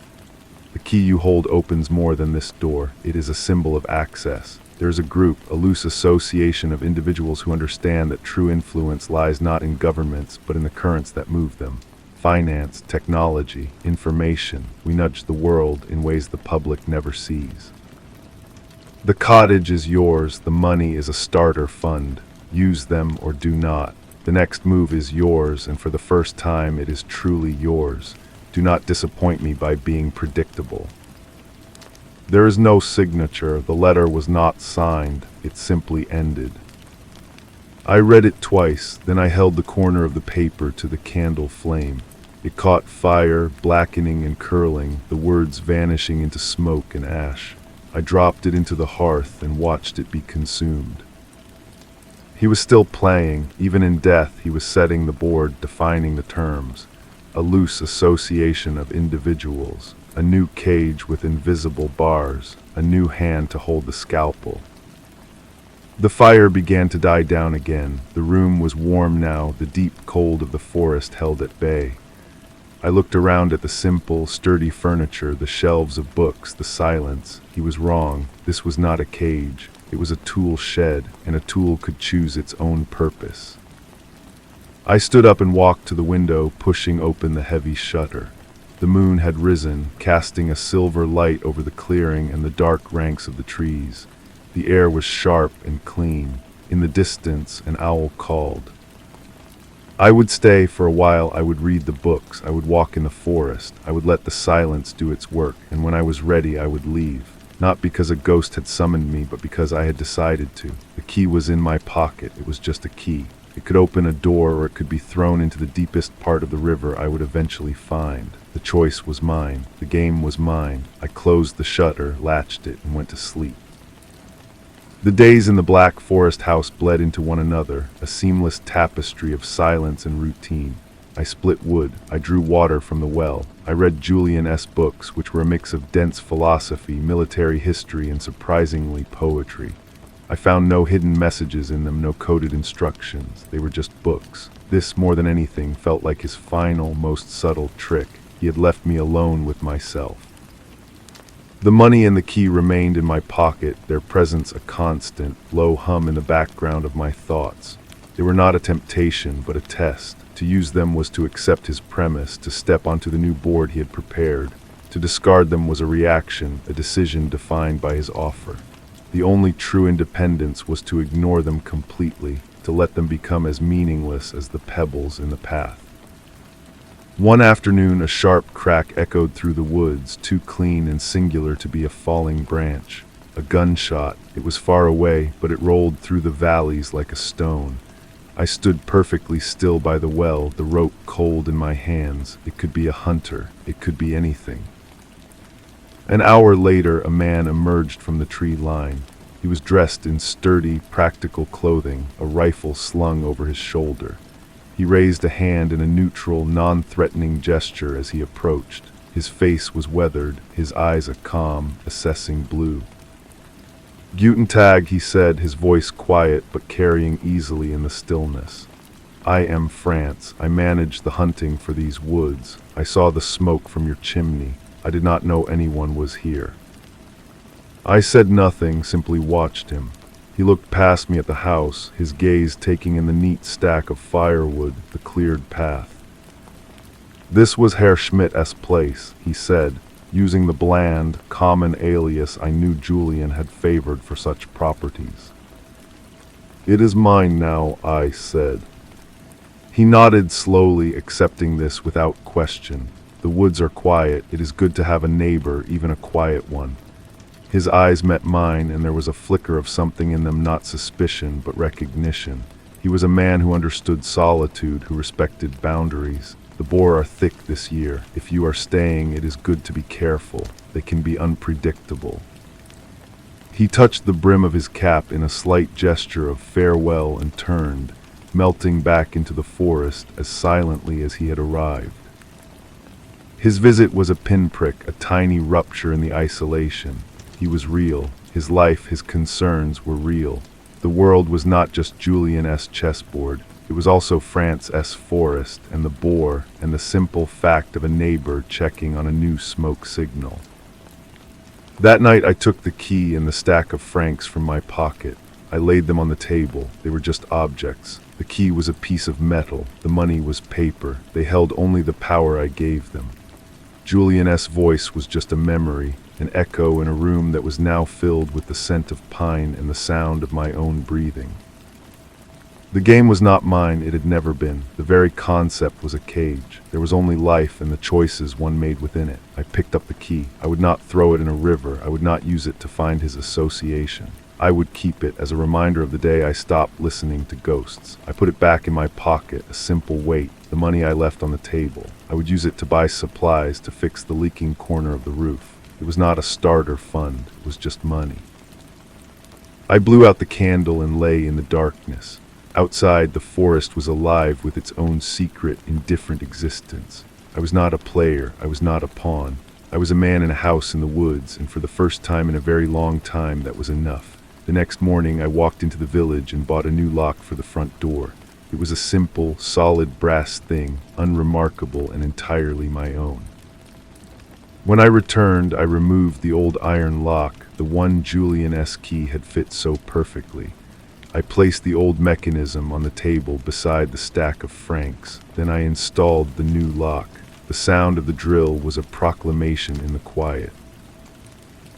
The key you hold opens more than this door. It is a symbol of access. There is a group, a loose association of individuals who understand that true influence lies not in governments, but in the currents that move them. Finance, technology, information. We nudge the world in ways the public never sees. The cottage is yours. The money is a starter fund. Use them or do not. The next move is yours, and for the first time it is truly yours. Do not disappoint me by being predictable. There is no signature. The letter was not signed. It simply ended. I read it twice, then I held the corner of the paper to the candle flame. It caught fire, blackening and curling, the words vanishing into smoke and ash. I dropped it into the hearth and watched it be consumed. He was still playing. Even in death, he was setting the board, defining the terms. A loose association of individuals, a new cage with invisible bars, a new hand to hold the scalpel. The fire began to die down again. The room was warm now, the deep cold of the forest held at bay. I looked around at the simple, sturdy furniture, the shelves of books, the silence. He was wrong. This was not a cage. It was a tool shed, and a tool could choose its own purpose. I stood up and walked to the window, pushing open the heavy shutter. The moon had risen, casting a silver light over the clearing and the dark ranks of the trees. The air was sharp and clean. In the distance, an owl called. I would stay for a while. I would read the books. I would walk in the forest. I would let the silence do its work, and when I was ready, I would leave. Not because a ghost had summoned me, but because I had decided to. The key was in my pocket. It was just a key. It could open a door, or it could be thrown into the deepest part of the river I would eventually find. The choice was mine. The game was mine. I closed the shutter, latched it, and went to sleep. The days in the Black Forest house bled into one another, a seamless tapestry of silence and routine. I split wood. I drew water from the well. I read Julian S. books, which were a mix of dense philosophy, military history, and surprisingly poetry. I found no hidden messages in them, no coded instructions. They were just books. This, more than anything, felt like his final, most subtle trick. He had left me alone with myself. The money and the key remained in my pocket, their presence a constant, low hum in the background of my thoughts. They were not a temptation, but a test. To use them was to accept his premise, to step onto the new board he had prepared. To discard them was a reaction, a decision defined by his offer. The only true independence was to ignore them completely, to let them become as meaningless as the pebbles in the path. One afternoon, a sharp crack echoed through the woods, too clean and singular to be a falling branch. A gunshot. It was far away, but it rolled through the valleys like a stone. I stood perfectly still by the well, the rope cold in my hands. It could be a hunter. It could be anything. An hour later, a man emerged from the tree line. He was dressed in sturdy, practical clothing, a rifle slung over his shoulder. He raised a hand in a neutral, non-threatening gesture as he approached. His face was weathered, his eyes a calm, assessing blue. "Guten Tag," he said, his voice quiet but carrying easily in the stillness. "I am France. I manage the hunting for these woods. I saw the smoke from your chimney. I did not know anyone was here." I said nothing, simply watched him. He looked past me at the house, his gaze taking in the neat stack of firewood, the cleared path. "This was Herr Schmidt's place," he said, using the bland, common alias I knew Julian had favored for such properties. "It is mine now," I said. He nodded slowly, accepting this without question. The woods are quiet. It is good to have a neighbor, even a quiet one. His eyes met mine, and there was a flicker of something in them, not suspicion, but recognition. He was a man who understood solitude, who respected boundaries. The boar are thick this year. If you are staying, it is good to be careful. They can be unpredictable. He touched the brim of his cap in a slight gesture of farewell and turned, melting back into the forest as silently as he had arrived. His visit was a pinprick, a tiny rupture in the isolation. He was real. His life, his concerns were real. The world was not just Julian S. chessboard. It was also France S. forest, and the boar, and the simple fact of a neighbor checking on a new smoke signal. That night I took the key and the stack of francs from my pocket. I laid them on the table. They were just objects. The key was a piece of metal. The money was paper. They held only the power I gave them. Julian S.'s voice was just a memory, an echo in a room that was now filled with the scent of pine and the sound of my own breathing. The game was not mine, it had never been. The very concept was a cage. There was only life and the choices one made within it. I picked up the key. I would not throw it in a river. I would not use it to find his association. I would keep it as a reminder of the day I stopped listening to ghosts. I put it back in my pocket, a simple weight, the money I left on the table. I would use it to buy supplies to fix the leaking corner of the roof. It was not a starter fund, it was just money. I blew out the candle and lay in the darkness. Outside, the forest was alive with its own secret, indifferent existence. I was not a player, I was not a pawn. I was a man in a house in the woods, and for the first time in a very long time that was enough. The next morning, I walked into the village and bought a new lock for the front door. It was a simple, solid brass thing, unremarkable and entirely my own. When I returned, I removed the old iron lock, the one Julian-esque key had fit so perfectly. I placed the old mechanism on the table beside the stack of francs. Then I installed the new lock. The sound of the drill was a proclamation in the quiet.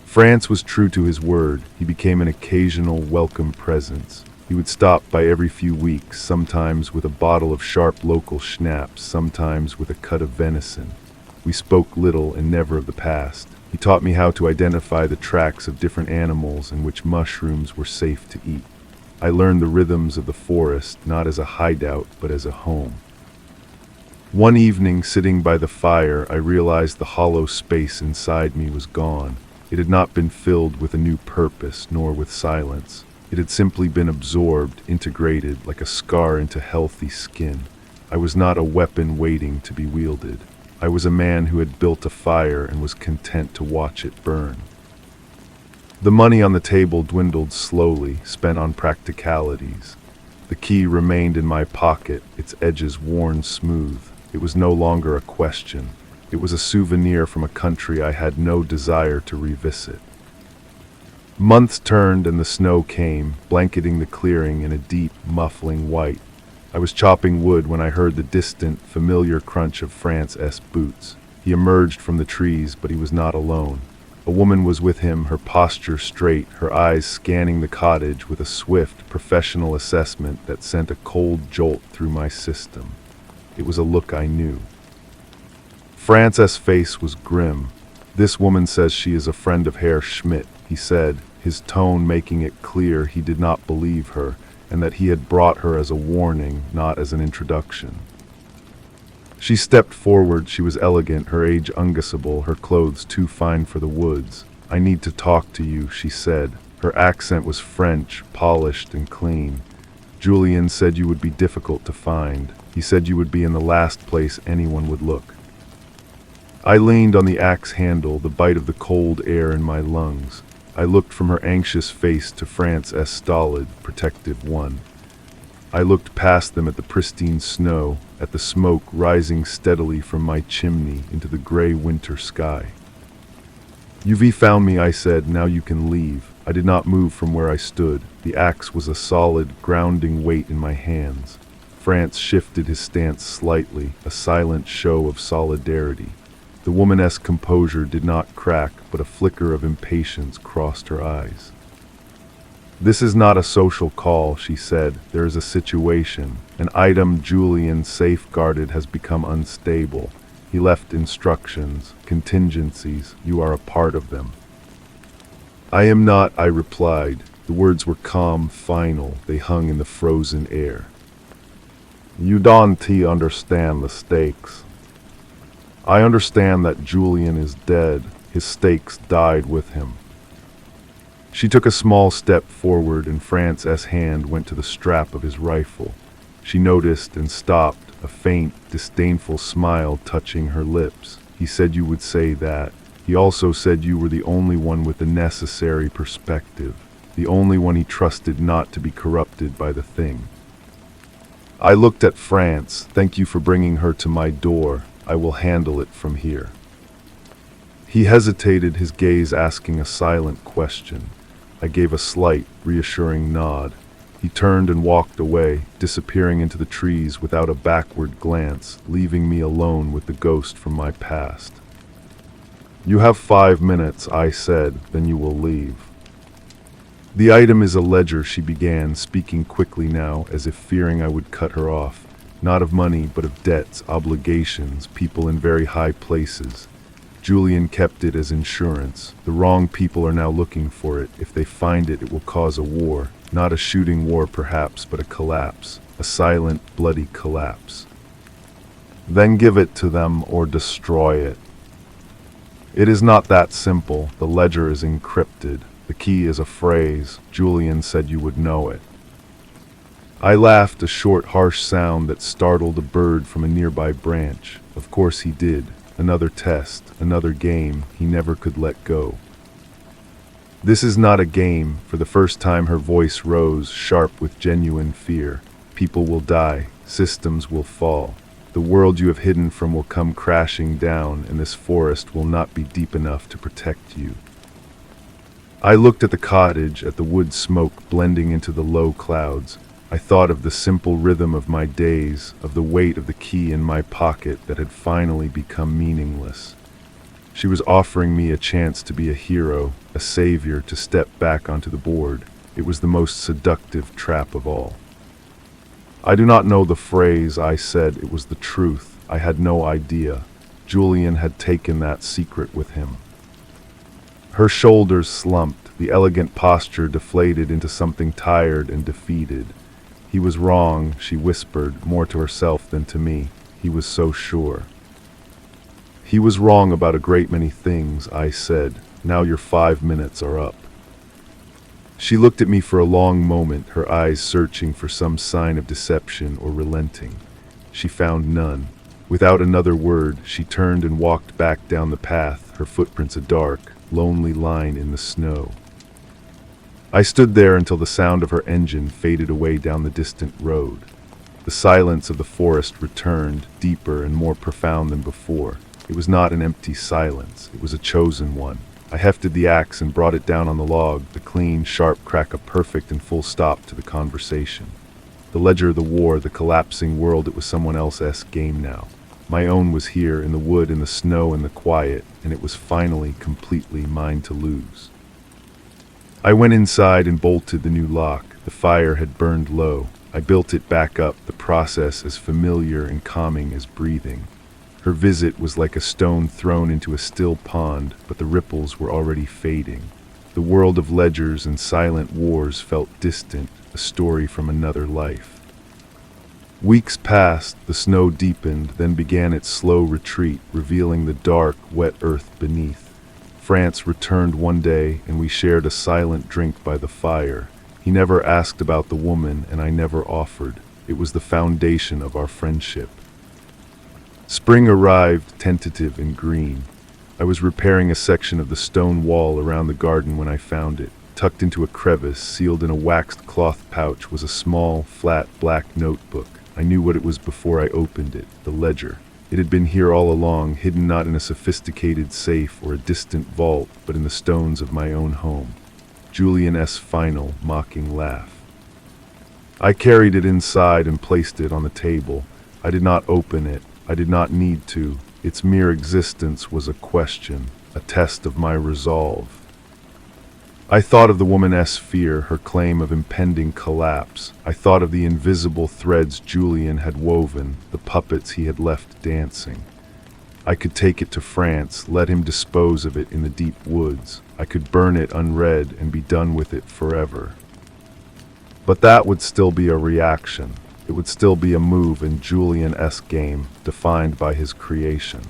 France was true to his word. He became an occasional welcome presence. He would stop by every few weeks, sometimes with a bottle of sharp local schnapps, sometimes with a cut of venison. We spoke little and never of the past. He taught me how to identify the tracks of different animals and which mushrooms were safe to eat. I learned the rhythms of the forest, not as a hideout, but as a home. One evening, sitting by the fire, I realized the hollow space inside me was gone. It had not been filled with a new purpose, nor with silence. It had simply been absorbed, integrated, like a scar into healthy skin. I was not a weapon waiting to be wielded. I was a man who had built a fire and was content to watch it burn. The money on the table dwindled slowly, spent on practicalities. The key remained in my pocket, its edges worn smooth. It was no longer a question. It was a souvenir from a country I had no desire to revisit. Months turned and the snow came, blanketing the clearing in a deep, muffling white. I was chopping wood when I heard the distant, familiar crunch of France's boots. He emerged from the trees, but he was not alone. A woman was with him, her posture straight, her eyes scanning the cottage with a swift, professional assessment that sent a cold jolt through my system. It was a look I knew. France's face was grim. "This woman says she is a friend of Herr Schmidt," he said, his tone making it clear he did not believe her, and that he had brought her as a warning, not as an introduction. She stepped forward. She was elegant, her age unguessable, her clothes too fine for the woods. "I need to talk to you," she said. Her accent was French, polished and clean. "Julian said you would be difficult to find. He said you would be in the last place anyone would look." I leaned on the axe handle, the bite of the cold air in my lungs. I looked from her anxious face to France's stolid, protective one. I looked past them at the pristine snow, at the smoke rising steadily from my chimney into the gray winter sky. "You've found me," I said. "Now you can leave." I did not move from where I stood. The axe was a solid, grounding weight in my hands. France shifted his stance slightly, a silent show of solidarity. The woman's composure did not crack, but a flicker of impatience crossed her eyes. "This is not a social call," she said. "There is a situation. An item Julian safeguarded has become unstable. He left instructions, contingencies. You are a part of them." "I am not," I replied. The words were calm, final. They hung in the frozen air. "You don't understand the stakes." "I understand that Julian is dead. His stakes died with him." She took a small step forward, and France's hand went to the strap of his rifle. She noticed and stopped, a faint, disdainful smile touching her lips. "He said you would say that. He also said you were the only one with the necessary perspective, the only one he trusted not to be corrupted by the thing." I looked at France. "Thank you for bringing her to my door. I will handle it from here." He hesitated, his gaze asking a silent question. I gave a slight, reassuring nod. He turned and walked away, disappearing into the trees without a backward glance, leaving me alone with the ghost from my past. "You have 5 minutes," I said, "then you will leave." "The item is a ledger," she began, speaking quickly now, as if fearing I would cut her off. "Not of money, but of debts, obligations, people in very high places. Julian kept it as insurance. The wrong people are now looking for it. If they find it, it will cause a war. Not a shooting war, perhaps, but a collapse. A silent, bloody collapse. Then give it to them or destroy it." "It is not that simple. The ledger is encrypted. The key is a phrase. Julian said you would know it." I laughed, a short, harsh sound that startled a bird from a nearby branch. Of course he did. Another test, another game he never could let go. This is not a game. For the first time her voice rose, sharp with genuine fear. People will die. Systems will fall. The world you have hidden from will come crashing down, and this forest will not be deep enough to protect you. I looked at the cottage, at the wood smoke blending into the low clouds. I thought of the simple rhythm of my days, of the weight of the key in my pocket that had finally become meaningless. She was offering me a chance to be a hero, a savior, to step back onto the board. It was the most seductive trap of all. I do not know the phrase I said, it was the truth. I had no idea. Julian had taken that secret with him. Her shoulders slumped, the elegant posture deflated into something tired and defeated. He was wrong, she whispered, more to herself than to me. He was so sure. He was wrong about a great many things, I said. Now your 5 minutes are up. She looked at me for a long moment, her eyes searching for some sign of deception or relenting. She found none. Without another word, she turned and walked back down the path, her footprints a dark, lonely line in the snow. I stood there until the sound of her engine faded away down the distant road. The silence of the forest returned, deeper and more profound than before. It was not an empty silence, it was a chosen one. I hefted the axe and brought it down on the log, the clean, sharp crack a perfect and full stop to the conversation. The ledger of the war, the collapsing world, it was someone else's game now. My own was here, in the wood, in the snow, in the quiet, and it was finally, completely mine to lose. I went inside and bolted the new lock. The fire had burned low. I built it back up, the process as familiar and calming as breathing. Her visit was like a stone thrown into a still pond, but the ripples were already fading. The world of ledgers and silent wars felt distant, a story from another life. Weeks passed, the snow deepened, then began its slow retreat, revealing the dark, wet earth beneath. France returned one day, and we shared a silent drink by the fire. He never asked about the woman, and I never offered. It was the foundation of our friendship. Spring arrived, tentative and green. I was repairing a section of the stone wall around the garden when I found it. Tucked into a crevice, sealed in a waxed cloth pouch, was a small, flat, black notebook. I knew what it was before I opened it, the ledger. It had been here all along, hidden not in a sophisticated safe or a distant vault, but in the stones of my own home. Julian's final, mocking laugh. I carried it inside and placed it on the table. I did not open it. I did not need to. Its mere existence was a question, a test of my resolve. I thought of the woman's fear, her claim of impending collapse. I thought of the invisible threads Julian had woven, the puppets he had left dancing. I could take it to France, let him dispose of it in the deep woods. I could burn it unread and be done with it forever. But that would still be a reaction. It would still be a move in Julian's game, defined by his creation.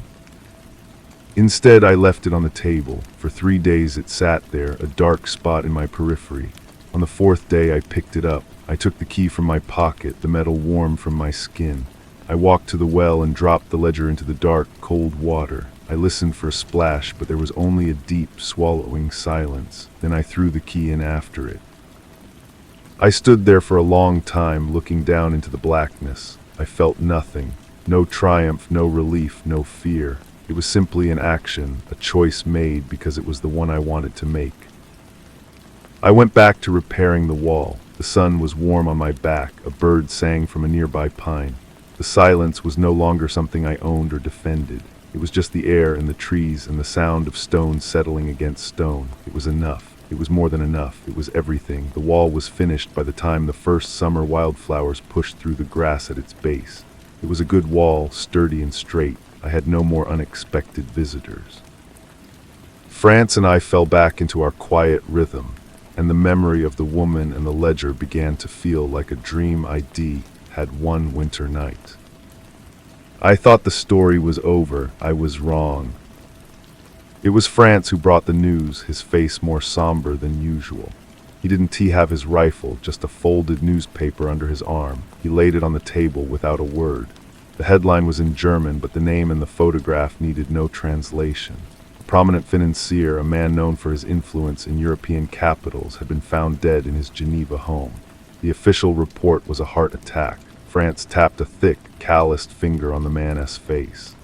Instead, I left it on the table. For 3 days it sat there, a dark spot in my periphery. On the 4th day I picked it up. I took the key from my pocket, the metal warm from my skin. I walked to the well and dropped the ledger into the dark, cold water. I listened for a splash, but there was only a deep, swallowing silence. Then I threw the key in after it. I stood there for a long time, looking down into the blackness. I felt nothing. No triumph, no relief, no fear. It was simply an action, a choice made because it was the one I wanted to make. I went back to repairing the wall. The sun was warm on my back. A bird sang from a nearby pine. The silence was no longer something I owned or defended. It was just the air and the trees and the sound of stone settling against stone. It was enough. It was more than enough. It was everything. The wall was finished by the time the first summer wildflowers pushed through the grass at its base. It was a good wall, sturdy and straight. I had no more unexpected visitors. France and I fell back into our quiet rhythm, and the memory of the woman and the ledger began to feel like a dream I had one winter night. I thought the story was over. I was wrong. It was France who brought the news, his face more somber than usual. He didn't have his rifle, just a folded newspaper under his arm. He laid it on the table without a word. The headline was in German, but the name and the photograph needed no translation. A prominent financier, a man known for his influence in European capitals, had been found dead in his Geneva home. The official report was a heart attack. France tapped a thick, calloused finger on the man's face.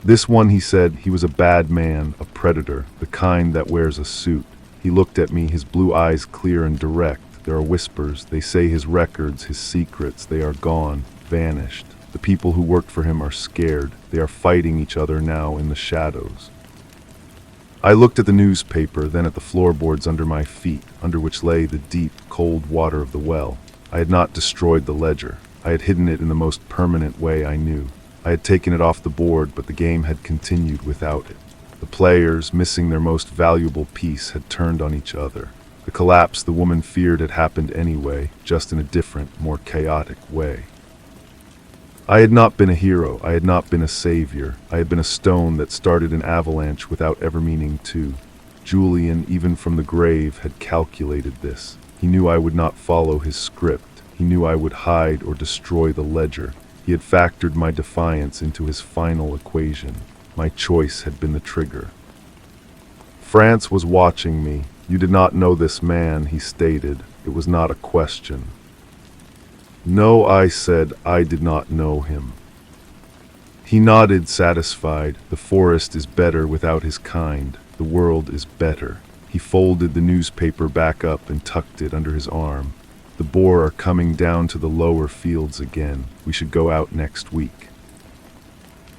This one, he said, he was a bad man, a predator, the kind that wears a suit. He looked at me, his blue eyes clear and direct. There are whispers. They say his records, his secrets, they are gone, vanished. The people who worked for him are scared. They are fighting each other now in the shadows. I looked at the newspaper, then at the floorboards under my feet, under which lay the deep, cold water of the well. I had not destroyed the ledger. I had hidden it in the most permanent way I knew. I had taken it off the board, but the game had continued without it. The players, missing their most valuable piece, had turned on each other. The collapse the woman feared had happened anyway, just in a different, more chaotic way. I had not been a hero. I had not been a savior. I had been a stone that started an avalanche without ever meaning to. Julian, even from the grave, had calculated this. He knew I would not follow his script. He knew I would hide or destroy the ledger. He had factored my defiance into his final equation. My choice had been the trigger. France was watching me. You did not know this man, he stated. It was not a question. No, I said, I did not know him. He nodded, satisfied. The forest is better without his kind. The world is better. He folded the newspaper back up and tucked it under his arm. The boar are coming down to the lower fields again. We should go out next week.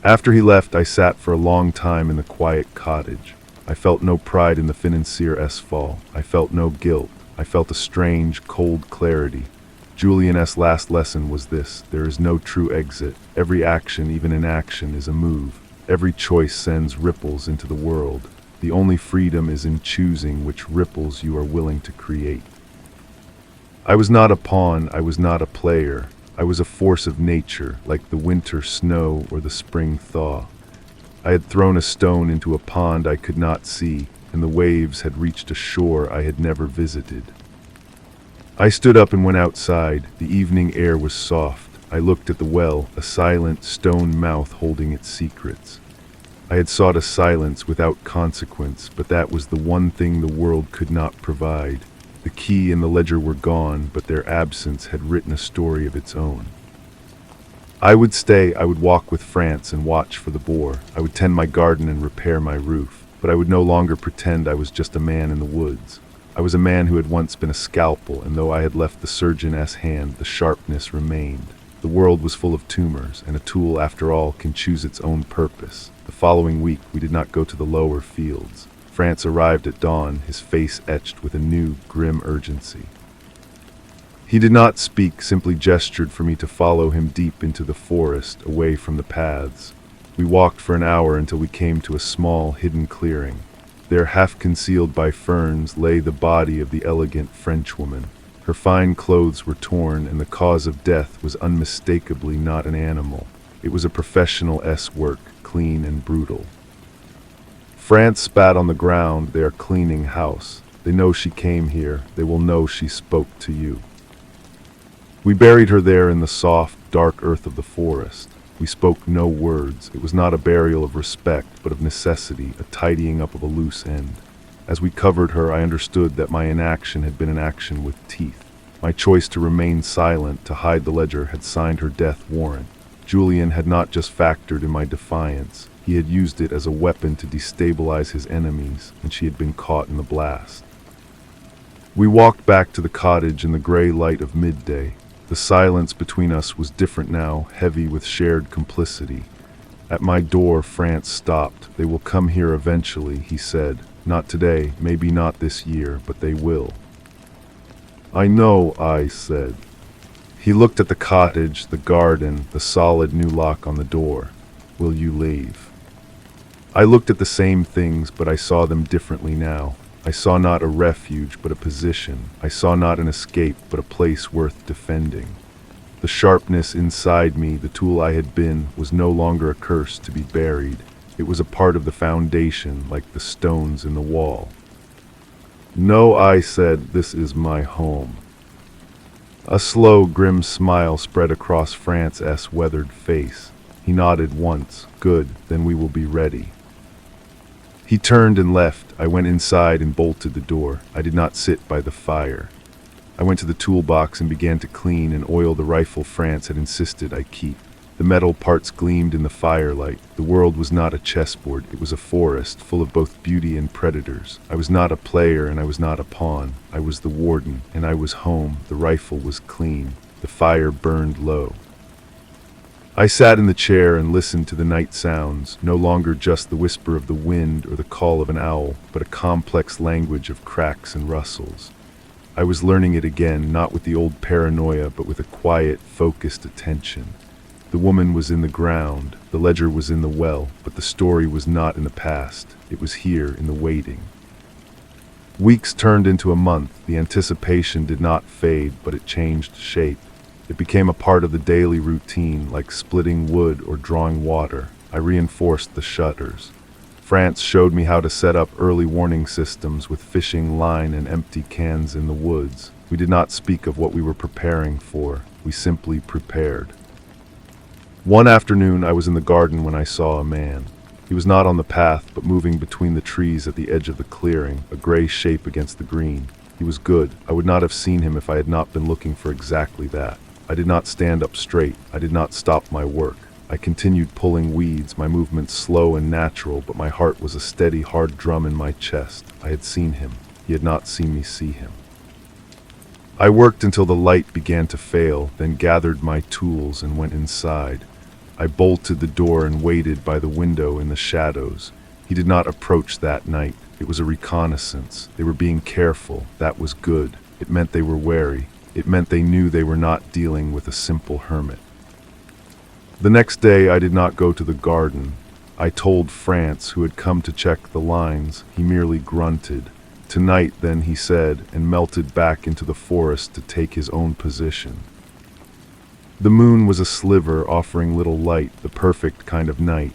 After he left, I sat for a long time in the quiet cottage. I felt no pride in the financier's fall. I felt no guilt. I felt a strange, cold clarity. Julian's last lesson was this: there is no true exit. Every action, even inaction, is a move. Every choice sends ripples into the world. The only freedom is in choosing which ripples you are willing to create. I was not a pawn, I was not a player. I was a force of nature, like the winter snow or the spring thaw. I had thrown a stone into a pond I could not see, and the waves had reached a shore I had never visited. I stood up and went outside. The evening air was soft. I looked at the well, a silent stone mouth holding its secrets. I had sought a silence without consequence, but that was the one thing the world could not provide. The key and the ledger were gone, but their absence had written a story of its own. I would stay. I would walk with France and watch for the boar. I would tend my garden and repair my roof, but I would no longer pretend I was just a man in the woods. I was a man who had once been a scalpel, and though I had left the surgeon's hand, the sharpness remained. The world was full of tumors, and a tool, after all, can choose its own purpose. The following week, we did not go to the lower fields. France arrived at dawn, his face etched with a new, grim urgency. He did not speak, simply gestured for me to follow him deep into the forest, away from the paths. We walked for an hour until we came to a small, hidden clearing. There, half concealed by ferns, lay the body of the elegant Frenchwoman. Her fine clothes were torn, and the cause of death was unmistakably not an animal. It was a professional's work, clean and brutal. France spat on the ground. They are cleaning house. They know she came here. They will know she spoke to you. We buried her there in the soft, dark earth of the forest. We spoke no words. It was not a burial of respect, but of necessity, a tidying up of a loose end. As we covered her, I understood that my inaction had been an action with teeth. My choice to remain silent, to hide the ledger, had signed her death warrant. Julian had not just factored in my defiance. He had used it as a weapon to destabilize his enemies, and she had been caught in the blast. We walked back to the cottage in the gray light of midday. The silence between us was different now, heavy with shared complicity. At my door, France stopped. They will come here eventually, he said. Not today, maybe not this year, but they will. I know, I said. He looked at the cottage, the garden, the solid new lock on the door. Will you leave? I looked at the same things, but I saw them differently now. I saw not a refuge, but a position. I saw not an escape, but a place worth defending. The sharpness inside me, the tool I had been, was no longer a curse to be buried. It was a part of the foundation, like the stones in the wall. No, I said, this is my home. A slow, grim smile spread across France's weathered face. He nodded once. Good, then we will be ready. He turned and left. I went inside and bolted the door. I did not sit by the fire. I went to the toolbox and began to clean and oil the rifle France had insisted I keep. The metal parts gleamed in the firelight. The world was not a chessboard, it was a forest, full of both beauty and predators. I was not a player and I was not a pawn. I was the warden, and I was home. The rifle was clean. The fire burned low. I sat in the chair and listened to the night sounds, no longer just the whisper of the wind or the call of an owl, but a complex language of cracks and rustles. I was learning it again, not with the old paranoia, but with a quiet, focused attention. The woman was in the ground, the ledger was in the well, but the story was not in the past. It was here, in the waiting. Weeks turned into a month. The anticipation did not fade, but it changed shape. It became a part of the daily routine, like splitting wood or drawing water. I reinforced the shutters. France showed me how to set up early warning systems with fishing line and empty cans in the woods. We did not speak of what we were preparing for. We simply prepared. One afternoon, I was in the garden when I saw a man. He was not on the path, but moving between the trees at the edge of the clearing, a gray shape against the green. He was good. I would not have seen him if I had not been looking for exactly that. I did not stand up straight. I did not stop my work. I continued pulling weeds, my movements slow and natural, but my heart was a steady, hard drum in my chest. I had seen him. He had not seen me see him. I worked until the light began to fail, then gathered my tools and went inside. I bolted the door and waited by the window in the shadows. He did not approach that night. It was a reconnaissance. They were being careful. That was good. It meant they were wary. It meant they knew they were not dealing with a simple hermit. The next day I did not go to the garden. I told France, who had come to check the lines. He merely grunted. Tonight, then, he said, and melted back into the forest to take his own position. The moon was a sliver, offering little light, the perfect kind of night.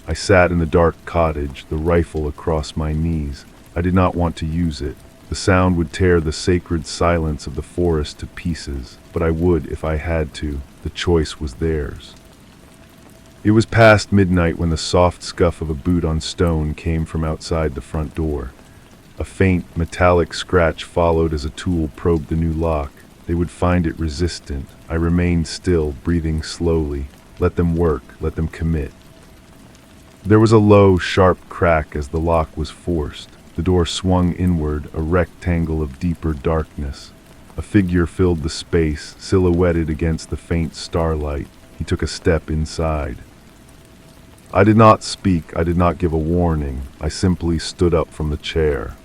I sat in the dark cottage, the rifle across my knees. I did not want to use it. The sound would tear the sacred silence of the forest to pieces, but I would if I had to. The choice was theirs. It was past midnight when the soft scuff of a boot on stone came from outside the front door. A faint, metallic scratch followed as a tool probed the new lock. They would find it resistant. I remained still, breathing slowly. Let them work, let them commit. There was a low, sharp crack as the lock was forced. The door swung inward, a rectangle of deeper darkness. A figure filled the space, silhouetted against the faint starlight. He took a step inside. I did not speak, I did not give a warning. I simply stood up from the chair.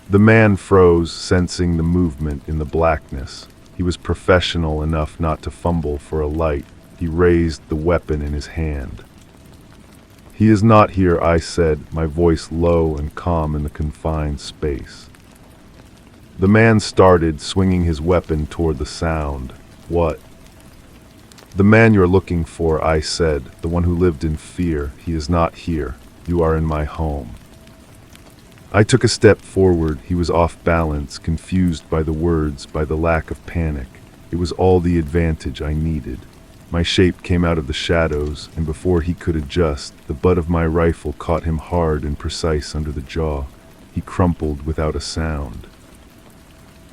The man froze, sensing the movement in the blackness. He was professional enough not to fumble for a light. He raised the weapon in his hand. "He is not here," I said, my voice low and calm in the confined space. The man started, swinging his weapon toward the sound. "What?" "The man you're looking for," I said, "the one who lived in fear. He is not here. You are in my home." I took a step forward. He was off balance, confused by the words, by the lack of panic. It was all the advantage I needed. My shape came out of the shadows, and before he could adjust, the butt of my rifle caught him hard and precise under the jaw. He crumpled without a sound.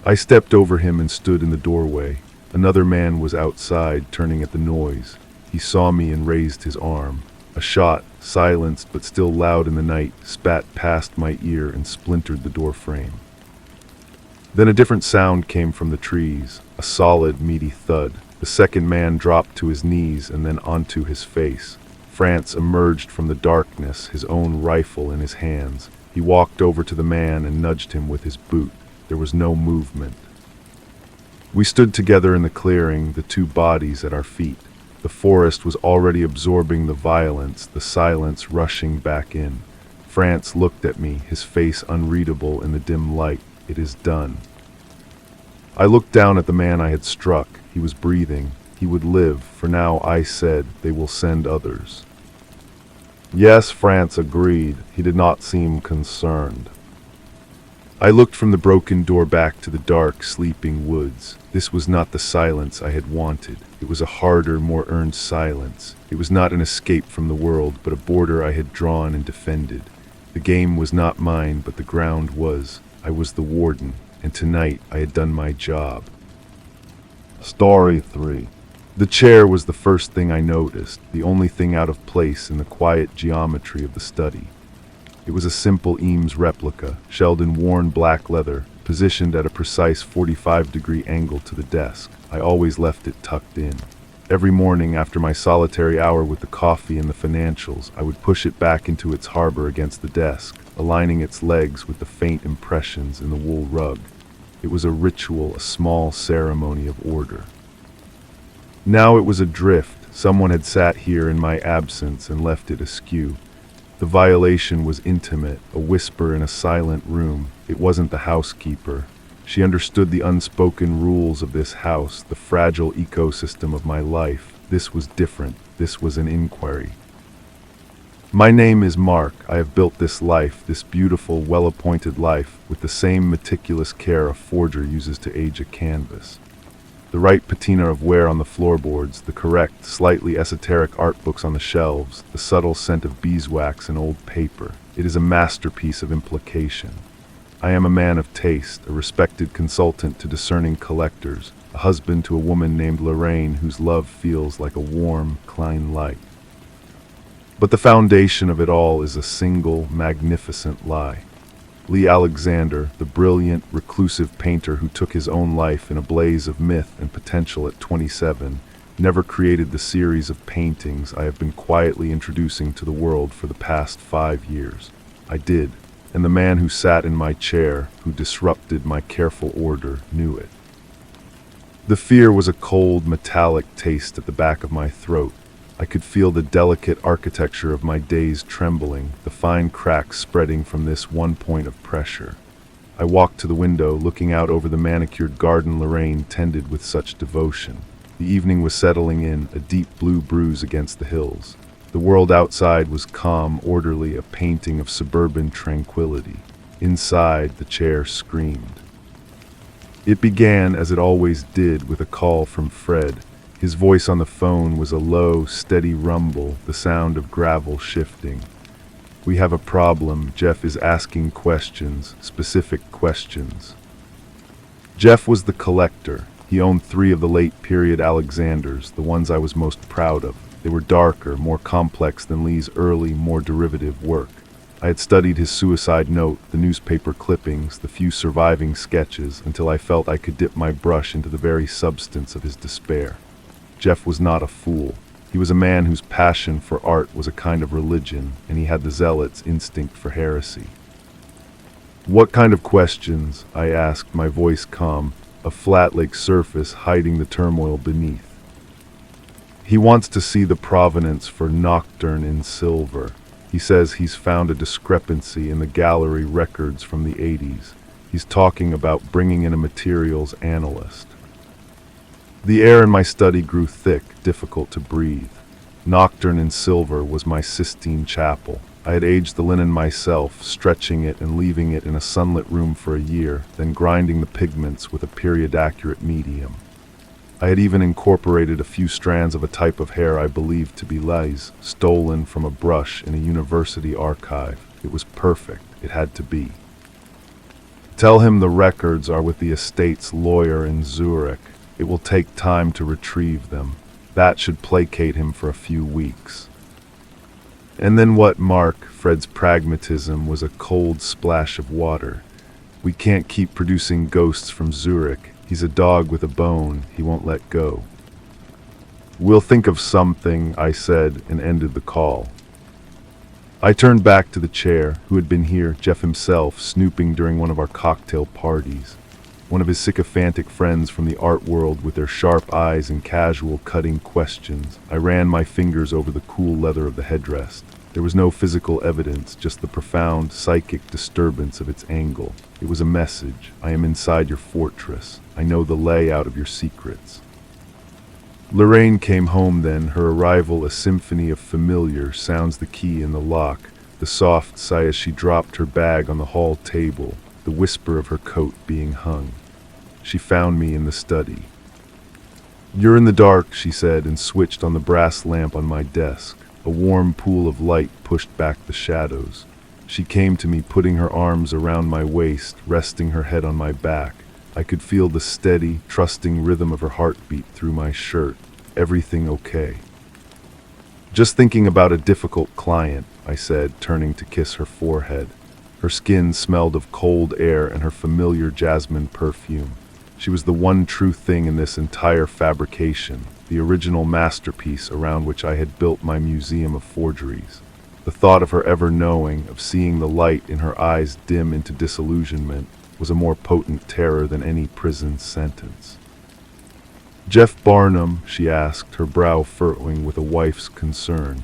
I stepped over him and stood in the doorway. Another man was outside, turning at the noise. He saw me and raised his arm. A shot, silenced but still loud in the night, spat past my ear and splintered the door frame. Then a different sound came from the trees, a solid, meaty thud. The second man dropped to his knees and then onto his face. France emerged from the darkness, his own rifle in his hands. He walked over to the man and nudged him with his boot. There was no movement. We stood together in the clearing, the two bodies at our feet. The forest was already absorbing the violence, the silence rushing back in. France looked at me, his face unreadable in the dim light. "It is done." I looked down at the man I had struck. He was breathing. He would live, for now, I said, they will send others. Yes, France agreed. He did not seem concerned. I looked from the broken door back to the dark, sleeping woods. This was not the silence I had wanted. It was a harder, more earned silence. It was not an escape from the world, but a border I had drawn and defended. The game was not mine, but the ground was. I was the warden, and tonight I had done my job. Story 3. The chair was the first thing I noticed, the only thing out of place in the quiet geometry of the study. It was a simple Eames replica, shelled in worn black leather, positioned at a precise 45-degree angle to the desk. I always left it tucked in. Every morning after my solitary hour with the coffee and the financials, I would push it back into its harbor against the desk, aligning its legs with the faint impressions in the wool rug. It was a ritual, a small ceremony of order. Now it was adrift. Someone had sat here in my absence and left it askew. The violation was intimate, a whisper in a silent room. It wasn't the housekeeper. She understood the unspoken rules of this house, the fragile ecosystem of my life. This was different. This was an inquiry. My name is Mark. I have built this life, this beautiful, well-appointed life, with the same meticulous care a forger uses to age a canvas. The right patina of wear on the floorboards, the correct, slightly esoteric art books on the shelves, the subtle scent of beeswax and old paper. It is a masterpiece of implication. I am a man of taste, a respected consultant to discerning collectors, a husband to a woman named Lorraine whose love feels like a warm, Klein light. But the foundation of it all is a single, magnificent lie. Lee Alexander, the brilliant, reclusive painter who took his own life in a blaze of myth and potential at 27, never created the series of paintings I have been quietly introducing to the world for the past 5 years. I did, and the man who sat in my chair, who disrupted my careful order, knew it. The fear was a cold, metallic taste at the back of my throat. I could feel the delicate architecture of my days trembling, the fine cracks spreading from this one point of pressure. I walked to the window, looking out over the manicured garden Lorraine tended with such devotion. The evening was settling in, a deep blue bruise against the hills. The world outside was calm, orderly, a painting of suburban tranquility. Inside, the chair screamed. It began, as it always did, with a call from Fred. His voice on the phone was a low, steady rumble, the sound of gravel shifting. "We have a problem. Jeff is asking questions, specific questions." Jeff was the collector. He owned 3 of the late-period Alexanders, the ones I was most proud of. They were darker, more complex than Lee's early, more derivative work. I had studied his suicide note, the newspaper clippings, the few surviving sketches, until I felt I could dip my brush into the very substance of his despair. Jeff was not a fool. He was a man whose passion for art was a kind of religion, and he had the zealot's instinct for heresy. "What kind of questions?" I asked, my voice calm, a flat lake surface hiding the turmoil beneath. "He wants to see the provenance for Nocturne in Silver. He says he's found a discrepancy in the gallery records from the 80s. He's talking about bringing in a materials analyst." The air in my study grew thick, difficult to breathe. Nocturne in Silver was my Sistine Chapel. I had aged the linen myself, stretching it and leaving it in a sunlit room for a year, then grinding the pigments with a period-accurate medium. I had even incorporated a few strands of a type of hair I believed to be Lei's, stolen from a brush in a university archive. It was perfect. It had to be. "Tell him the records are with the estate's lawyer in Zurich. It will take time to retrieve them. That should placate him for a few weeks." And then what, Mark? Fred's pragmatism was a cold splash of water. "We can't keep producing ghosts from Zurich. He's a dog with a bone. He won't let go." "We'll think of something," I said, and ended the call. I turned back to the chair. Who had been here? Jeff himself, snooping during one of our cocktail parties. One of his sycophantic friends from the art world with their sharp eyes and casual, cutting questions. I ran my fingers over the cool leather of the headdress. There was no physical evidence, just the profound, psychic disturbance of its angle. It was a message. "I am inside your fortress. I know the layout of your secrets." Lorraine came home then, her arrival a symphony of familiar sounds, the key in the lock, the soft sigh as she dropped her bag on the hall table, the whisper of her coat being hung. She found me in the study. "You're in the dark," she said, and switched on the brass lamp on my desk. A warm pool of light pushed back the shadows. She came to me, putting her arms around my waist, resting her head on my back. I could feel the steady, trusting rhythm of her heartbeat through my shirt. Everything okay? Just thinking about a difficult client, I said, turning to kiss her forehead. Her skin smelled of cold air and her familiar jasmine perfume. She was the one true thing in this entire fabrication, the original masterpiece around which I had built my museum of forgeries. The thought of her ever knowing, of seeing the light in her eyes dim into disillusionment, was a more potent terror than any prison sentence. "Jeff Barnum?" she asked, her brow furrowing with a wife's concern.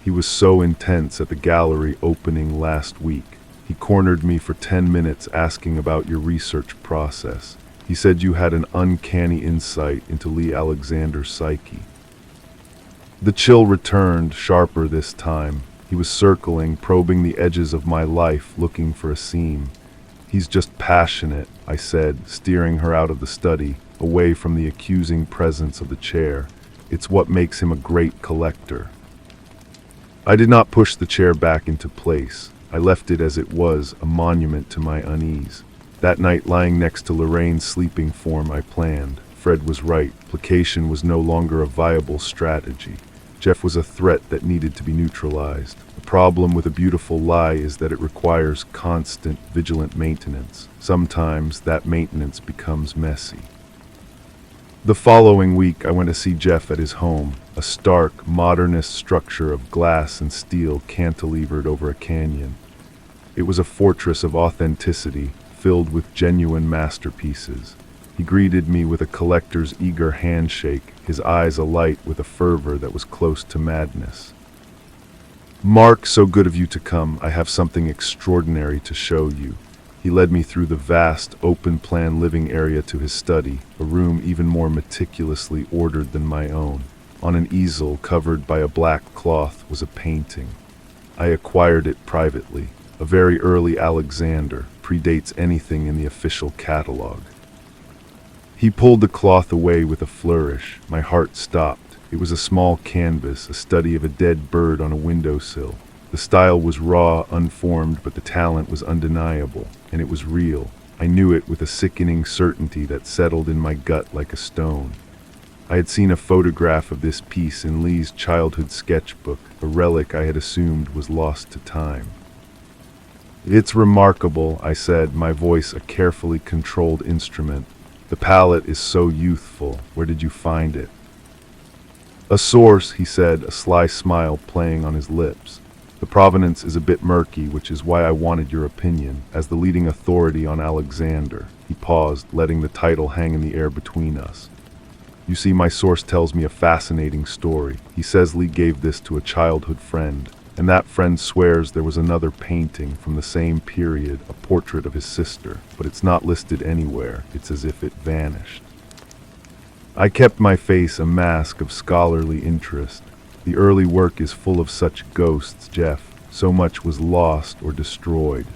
"He was so intense at the gallery opening last week. He cornered me for 10 minutes asking about your research process. He said you had an uncanny insight into Lee Alexander's psyche." The chill returned, sharper this time. He was circling, probing the edges of my life, looking for a seam. "He's just passionate," I said, steering her out of the study, away from the accusing presence of the chair. "It's what makes him a great collector." I did not push the chair back into place. I left it as it was, a monument to my unease. That night, lying next to Lorraine's sleeping form, I planned. Fred was right. Placation was no longer a viable strategy. Jeff was a threat that needed to be neutralized. The problem with a beautiful lie is that it requires constant, vigilant maintenance. Sometimes that maintenance becomes messy. The following week, I went to see Jeff at his home, a stark, modernist structure of glass and steel cantilevered over a canyon. It was a fortress of authenticity, filled with genuine masterpieces. He greeted me with a collector's eager handshake, his eyes alight with a fervor that was close to madness. "Mark, so good of you to come. I have something extraordinary to show you." He led me through the vast, open-plan living area to his study, a room even more meticulously ordered than my own. On an easel covered by a black cloth was a painting. I acquired it privately. A very early Alexander, predates anything in the official catalog. He pulled the cloth away with a flourish. My heart stopped. It was a small canvas, a study of a dead bird on a windowsill. The style was raw, unformed, but the talent was undeniable, and it was real. I knew it with a sickening certainty that settled in my gut like a stone. I had seen a photograph of this piece in Lee's childhood sketchbook, a relic I had assumed was lost to time. "It's remarkable," I said, my voice a carefully controlled instrument. "The palette is so youthful. Where did you find it?" "A source," he said, a sly smile playing on his lips. "The provenance is a bit murky, which is why I wanted your opinion, as the leading authority on Alexander." He paused, letting the title hang in the air between us. "You see, my source tells me a fascinating story. He says Lee gave this to a childhood friend, and that friend swears there was another painting from the same period, a portrait of his sister, but it's not listed anywhere. It's as if it vanished." I kept my face a mask of scholarly interest. "The early work is full of such ghosts, Jeff. So much was lost or destroyed."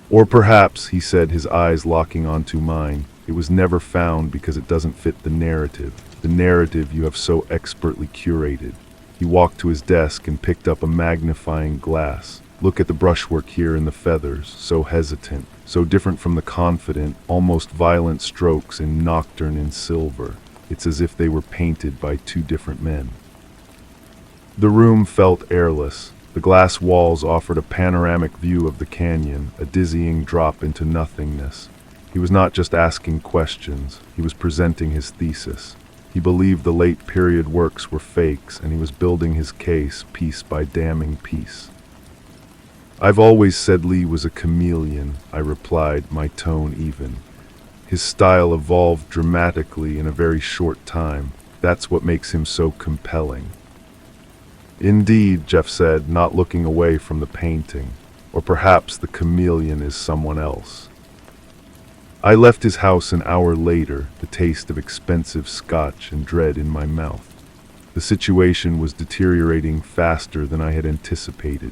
"Or perhaps," he said, his eyes locking onto mine, "it was never found because it doesn't fit the narrative you have so expertly curated." He walked to his desk and picked up a magnifying glass. "Look at the brushwork here in the feathers, so hesitant, so different from the confident, almost violent strokes in Nocturne in silver. It's as if they were painted by two different men." The room felt airless. The glass walls offered a panoramic view of the canyon, a dizzying drop into nothingness. He was not just asking questions, he was presenting his thesis. He believed the late period works were fakes, and he was building his case piece by damning piece. "I've always said Lee was a chameleon," I replied, my tone even. "His style evolved dramatically in a very short time. That's what makes him so compelling." "Indeed," Jeff said, not looking away from the painting. "Or perhaps the chameleon is someone else." I left his house an hour later, the taste of expensive scotch and dread in my mouth. The situation was deteriorating faster than I had anticipated.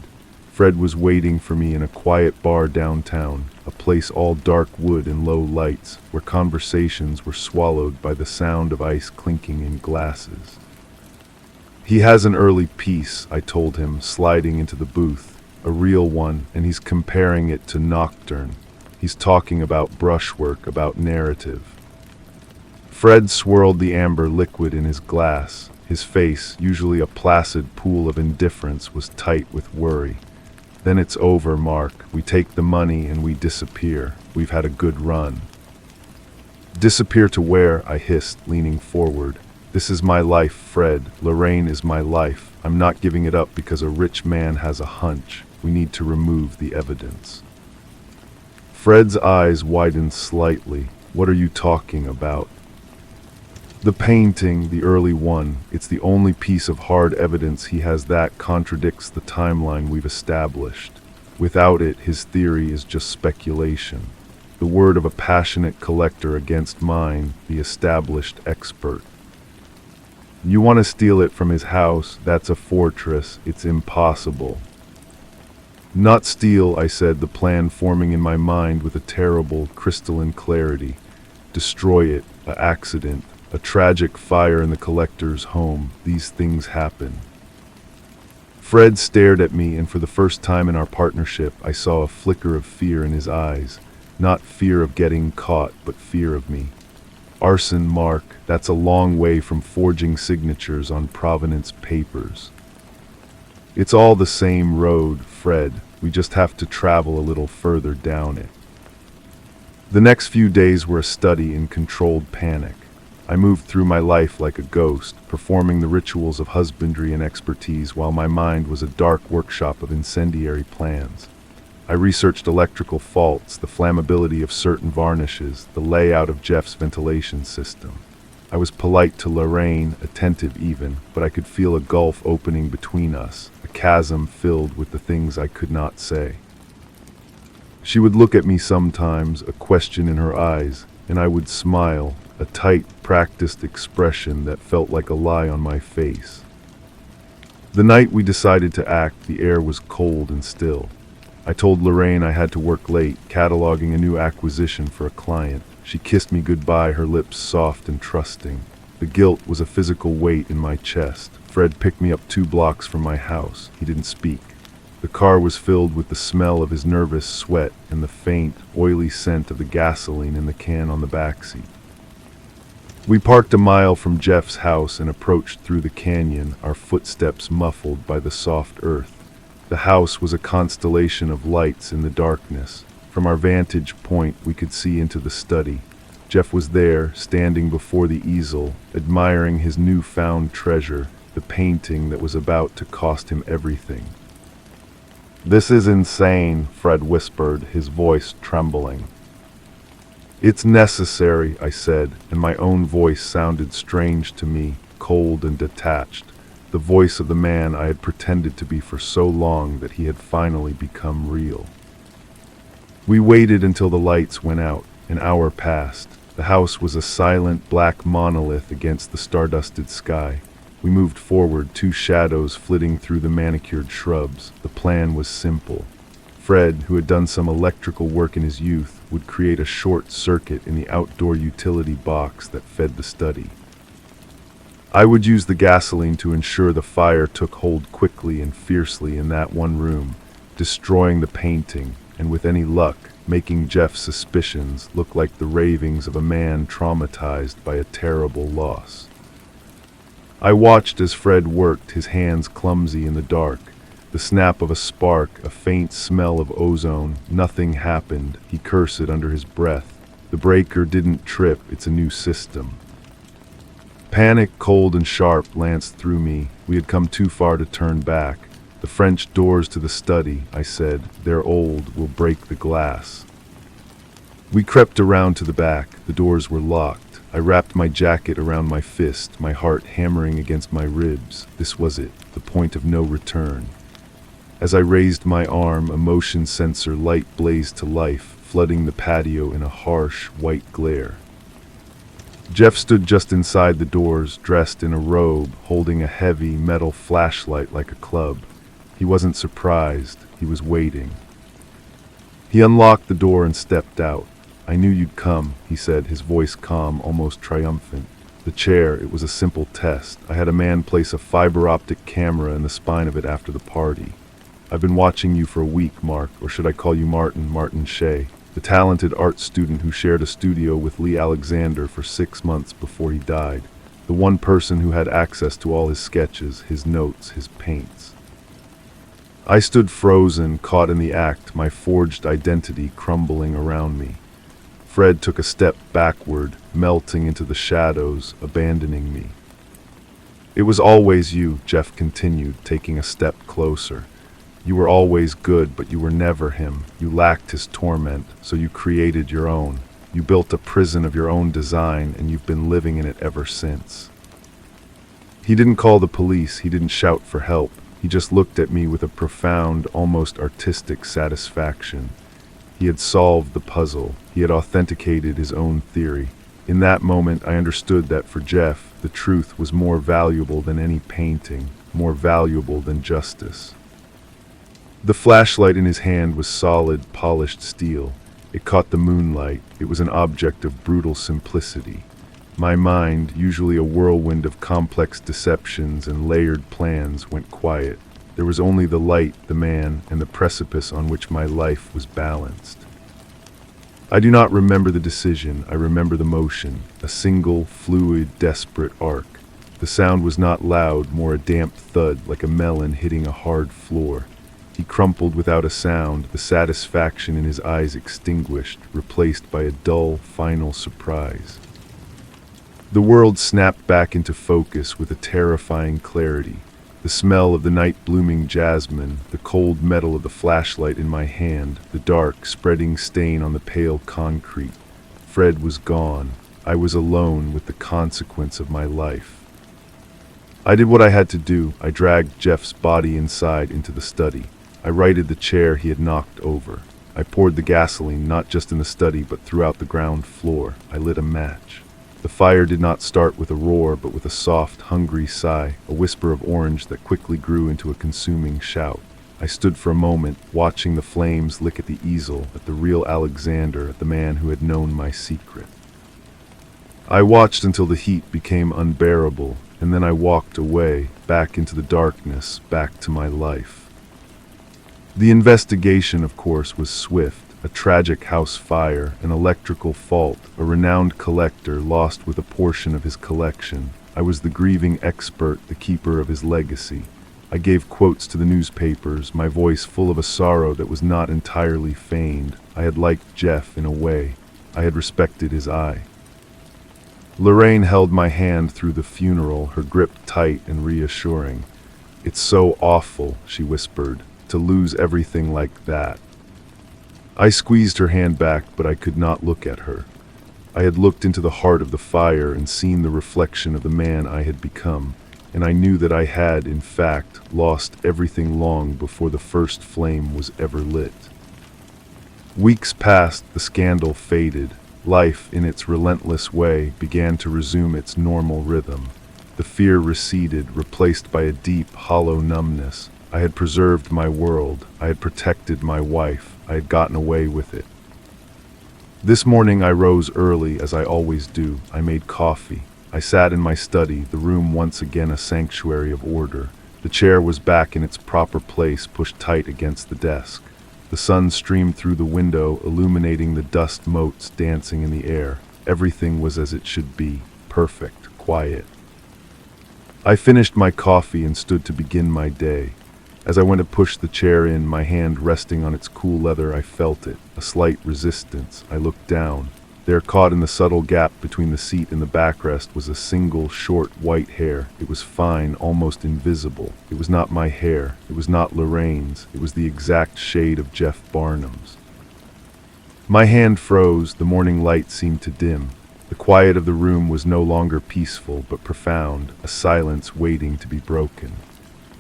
Fred was waiting for me in a quiet bar downtown, a place all dark wood and low lights, where conversations were swallowed by the sound of ice clinking in glasses. "He has an early piece," I told him, sliding into the booth. a real one, and he's comparing it to Nocturne. He's talking about brushwork, about narrative. Fred swirled the amber liquid in his glass. His face, usually a placid pool of indifference, was tight with worry. Then it's over, Mark. We take the money and we disappear. We've had a good run. Disappear to where? I hissed, leaning forward. This is my life, Fred. Lorraine is my life. I'm not giving it up because a rich man has a hunch. We need to remove the evidence. Fred's eyes widened slightly. What are you talking about? The painting, the early one, it's the only piece of hard evidence he has that contradicts the timeline we've established. Without it, his theory is just speculation. The word of a passionate collector against mine, the established expert. You want to steal it from his house, that's a fortress, it's impossible. Not steal, I said, the plan forming in my mind with a terrible, crystalline clarity. Destroy it, an accident, a tragic fire in the collector's home. These things happen. Fred stared at me, and for the first time in our partnership, I saw a flicker of fear in his eyes. Not fear of getting caught, but fear of me. Arson, Mark, that's a long way from forging signatures on provenance papers. It's all the same road, Fred. We just have to travel a little further down it. The next few days were a study in controlled panic. I moved through my life like a ghost, performing the rituals of husbandry and expertise while my mind was a dark workshop of incendiary plans. I researched electrical faults, the flammability of certain varnishes, the layout of Jeff's ventilation system. I was polite to Lorraine, attentive even, but I could feel a gulf opening between us, a chasm filled with the things I could not say. She would look at me sometimes, a question in her eyes, and I would smile, a tight, practiced expression that felt like a lie on my face. The night we decided to act, the air was cold and still. I told Lorraine I had to work late, cataloging a new acquisition for a client. She kissed me goodbye, her lips soft and trusting. The guilt was a physical weight in my chest. Fred picked me up 2 blocks from my house. He didn't speak. The car was filled with the smell of his nervous sweat and the faint, oily scent of the gasoline in the can on the backseat. We parked a mile from Jeff's house and approached through the canyon, our footsteps muffled by the soft earth. The house was a constellation of lights in the darkness. From our vantage point, we could see into the study. Jeff was there, standing before the easel, admiring his newfound treasure, the painting that was about to cost him everything. "This is insane," Fred whispered, his voice trembling. "It's necessary," I said, and my own voice sounded strange to me, cold and detached, the voice of the man I had pretended to be for so long that he had finally become real. We waited until the lights went out. An hour passed. The house was a silent, black monolith against the stardusted sky. We moved forward, 2 shadows flitting through the manicured shrubs. The plan was simple. Fred, who had done some electrical work in his youth, would create a short circuit in the outdoor utility box that fed the study. I would use the gasoline to ensure the fire took hold quickly and fiercely in that one room, destroying the painting, and with any luck, making Jeff's suspicions look like the ravings of a man traumatized by a terrible loss. I watched as Fred worked, his hands clumsy in the dark. The snap of a spark, a faint smell of ozone. Nothing happened. He cursed under his breath. The breaker didn't trip, it's a new system. Panic, cold and sharp, lanced through me. We had come too far to turn back. "The French doors to the study," I said. "They're old, we'll break the glass." We crept around to the back. The doors were locked. I wrapped my jacket around my fist, my heart hammering against my ribs. This was it, the point of no return. As I raised my arm, a motion sensor light blazed to life, flooding the patio in a harsh, white glare. Jeff stood just inside the doors, dressed in a robe, holding a heavy metal flashlight like a club. He wasn't surprised, he was waiting. He unlocked the door and stepped out. "I knew you'd come," he said, his voice calm, almost triumphant. The chair, it was a simple test. I had a man place a fiber optic camera in the spine of it after the party. I've been watching you for a week, Mark, or should I call you Martin Shea, the talented art student who shared a studio with Lee Alexander for 6 months before he died. The one person who had access to all his sketches, his notes, his paints. I stood frozen, caught in the act, my forged identity crumbling around me. Fred took a step backward, melting into the shadows, abandoning me. It was always you, Jeff continued, taking a step closer. You were always good, but you were never him. You lacked his torment, so you created your own. You built a prison of your own design, and you've been living in it ever since. He didn't call the police, he didn't shout for help. He just looked at me with a profound, almost artistic satisfaction. He had solved the puzzle. He had authenticated his own theory. In that moment, I understood that for Jeff, the truth was more valuable than any painting, more valuable than justice. The flashlight in his hand was solid, polished steel. It caught the moonlight. It was an object of brutal simplicity. My mind, usually a whirlwind of complex deceptions and layered plans, went quiet. There was only the light, the man, and the precipice on which my life was balanced. I do not remember the decision, I remember the motion, a single, fluid, desperate arc. The sound was not loud, more a damp thud, like a melon hitting a hard floor. He crumpled without a sound, the satisfaction in his eyes extinguished, replaced by a dull, final surprise. The world snapped back into focus with a terrifying clarity. The smell of the night-blooming jasmine, the cold metal of the flashlight in my hand, the dark, spreading stain on the pale concrete. Fred was gone. I was alone with the consequence of my life. I did what I had to do. I dragged Jeff's body inside into the study. I righted the chair he had knocked over. I poured the gasoline, not just in the study, but throughout the ground floor. I lit a match. The fire did not start with a roar, but with a soft, hungry sigh, a whisper of orange that quickly grew into a consuming shout. I stood for a moment, watching the flames lick at the easel, at the real Alexander, at the man who had known my secret. I watched until the heat became unbearable, and then I walked away, back into the darkness, back to my life. The investigation, of course, was swift. A tragic house fire, an electrical fault, a renowned collector lost with a portion of his collection. I was the grieving expert, the keeper of his legacy. I gave quotes to the newspapers, my voice full of a sorrow that was not entirely feigned. I had liked Jeff in a way. I had respected his eye. Lorraine held my hand through the funeral, her grip tight and reassuring. "It's so awful," she whispered, "to lose everything like that." I squeezed her hand back, but I could not look at her. I had looked into the heart of the fire and seen the reflection of the man I had become, and I knew that I had, in fact, lost everything long before the first flame was ever lit. Weeks passed, the scandal faded. Life, in its relentless way, began to resume its normal rhythm. The fear receded, replaced by a deep, hollow numbness. I had preserved my world. I had protected my wife. I had gotten away with it. This morning I rose early, as I always do. I made coffee. I sat in my study, the room once again a sanctuary of order. The chair was back in its proper place, pushed tight against the desk. The sun streamed through the window, illuminating the dust motes dancing in the air. Everything was as it should be, perfect, quiet. I finished my coffee and stood to begin my day. As I went to push the chair in, my hand resting on its cool leather, I felt it, a slight resistance. I looked down. There, caught in the subtle gap between the seat and the backrest, was a single, short, white hair. It was fine, almost invisible. It was not my hair. It was not Lorraine's. It was the exact shade of Jeff Barnum's. My hand froze. The morning light seemed to dim. The quiet of the room was no longer peaceful, but profound, a silence waiting to be broken.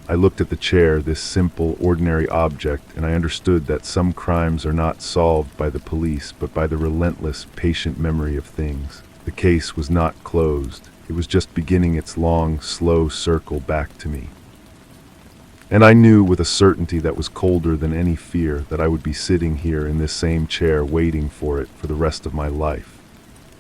I looked at the chair, this simple, ordinary object, and I understood that some crimes are not solved by the police, but by the relentless, patient memory of things. The case was not closed. It was just beginning its long, slow circle back to me. And I knew with a certainty that was colder than any fear that I would be sitting here in this same chair waiting for it for the rest of my life.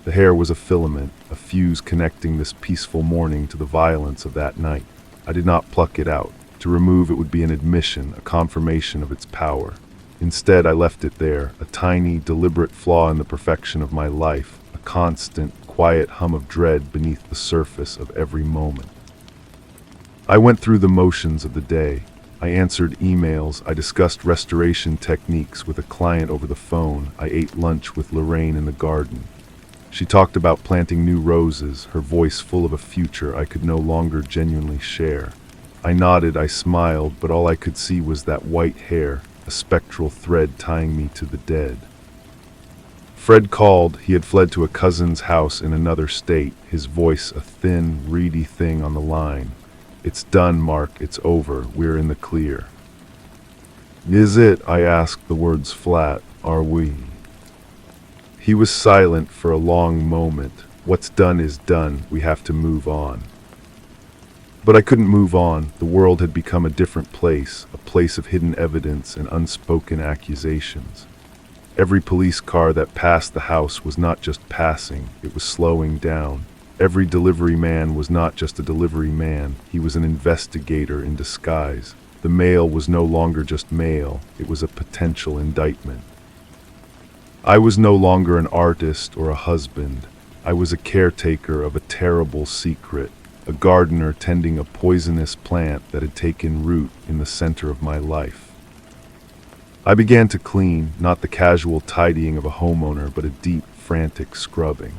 The hair was a filament, a fuse connecting this peaceful morning to the violence of that night. I did not pluck it out. To remove it would be an admission, a confirmation of its power. Instead, I left it there, a tiny, deliberate flaw in the perfection of my life, a constant, quiet hum of dread beneath the surface of every moment. I went through the motions of the day. I answered emails, I discussed restoration techniques with a client over the phone, I ate lunch with Lorraine in the garden. She talked about planting new roses, her voice full of a future I could no longer genuinely share. I nodded, I smiled, but all I could see was that white hair, a spectral thread tying me to the dead. Fred called. He had fled to a cousin's house in another state, his voice a thin, reedy thing on the line. "It's done, Mark, it's over, we're in the clear." "Is it?" I asked, the words flat. "Are we?" He was silent for a long moment. "What's done is done, we have to move on." But I couldn't move on. The world had become a different place, a place of hidden evidence and unspoken accusations. Every police car that passed the house was not just passing, it was slowing down. Every delivery man was not just a delivery man, he was an investigator in disguise. The mail was no longer just mail, it was a potential indictment. I was no longer an artist or a husband. I was a caretaker of a terrible secret, a gardener tending a poisonous plant that had taken root in the center of my life. I began to clean, not the casual tidying of a homeowner, but a deep, frantic scrubbing.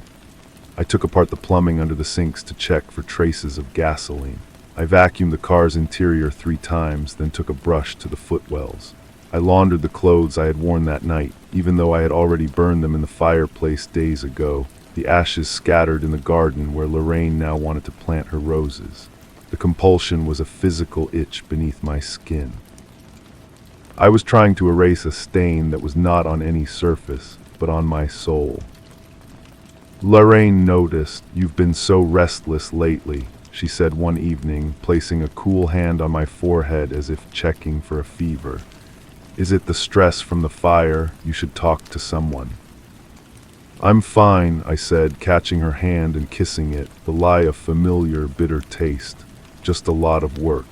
I took apart the plumbing under the sinks to check for traces of gasoline. I vacuumed the car's interior 3 times, then took a brush to the footwells. I laundered the clothes I had worn that night, even though I had already burned them in the fireplace days ago. The ashes scattered in the garden where Lorraine now wanted to plant her roses. The compulsion was a physical itch beneath my skin. I was trying to erase a stain that was not on any surface, but on my soul. Lorraine noticed. "You've been so restless lately," she said one evening, placing a cool hand on my forehead as if checking for a fever. "Is it the stress from the fire? You should talk to someone." "I'm fine," I said, catching her hand and kissing it, the lie of familiar, bitter taste. "Just a lot of work."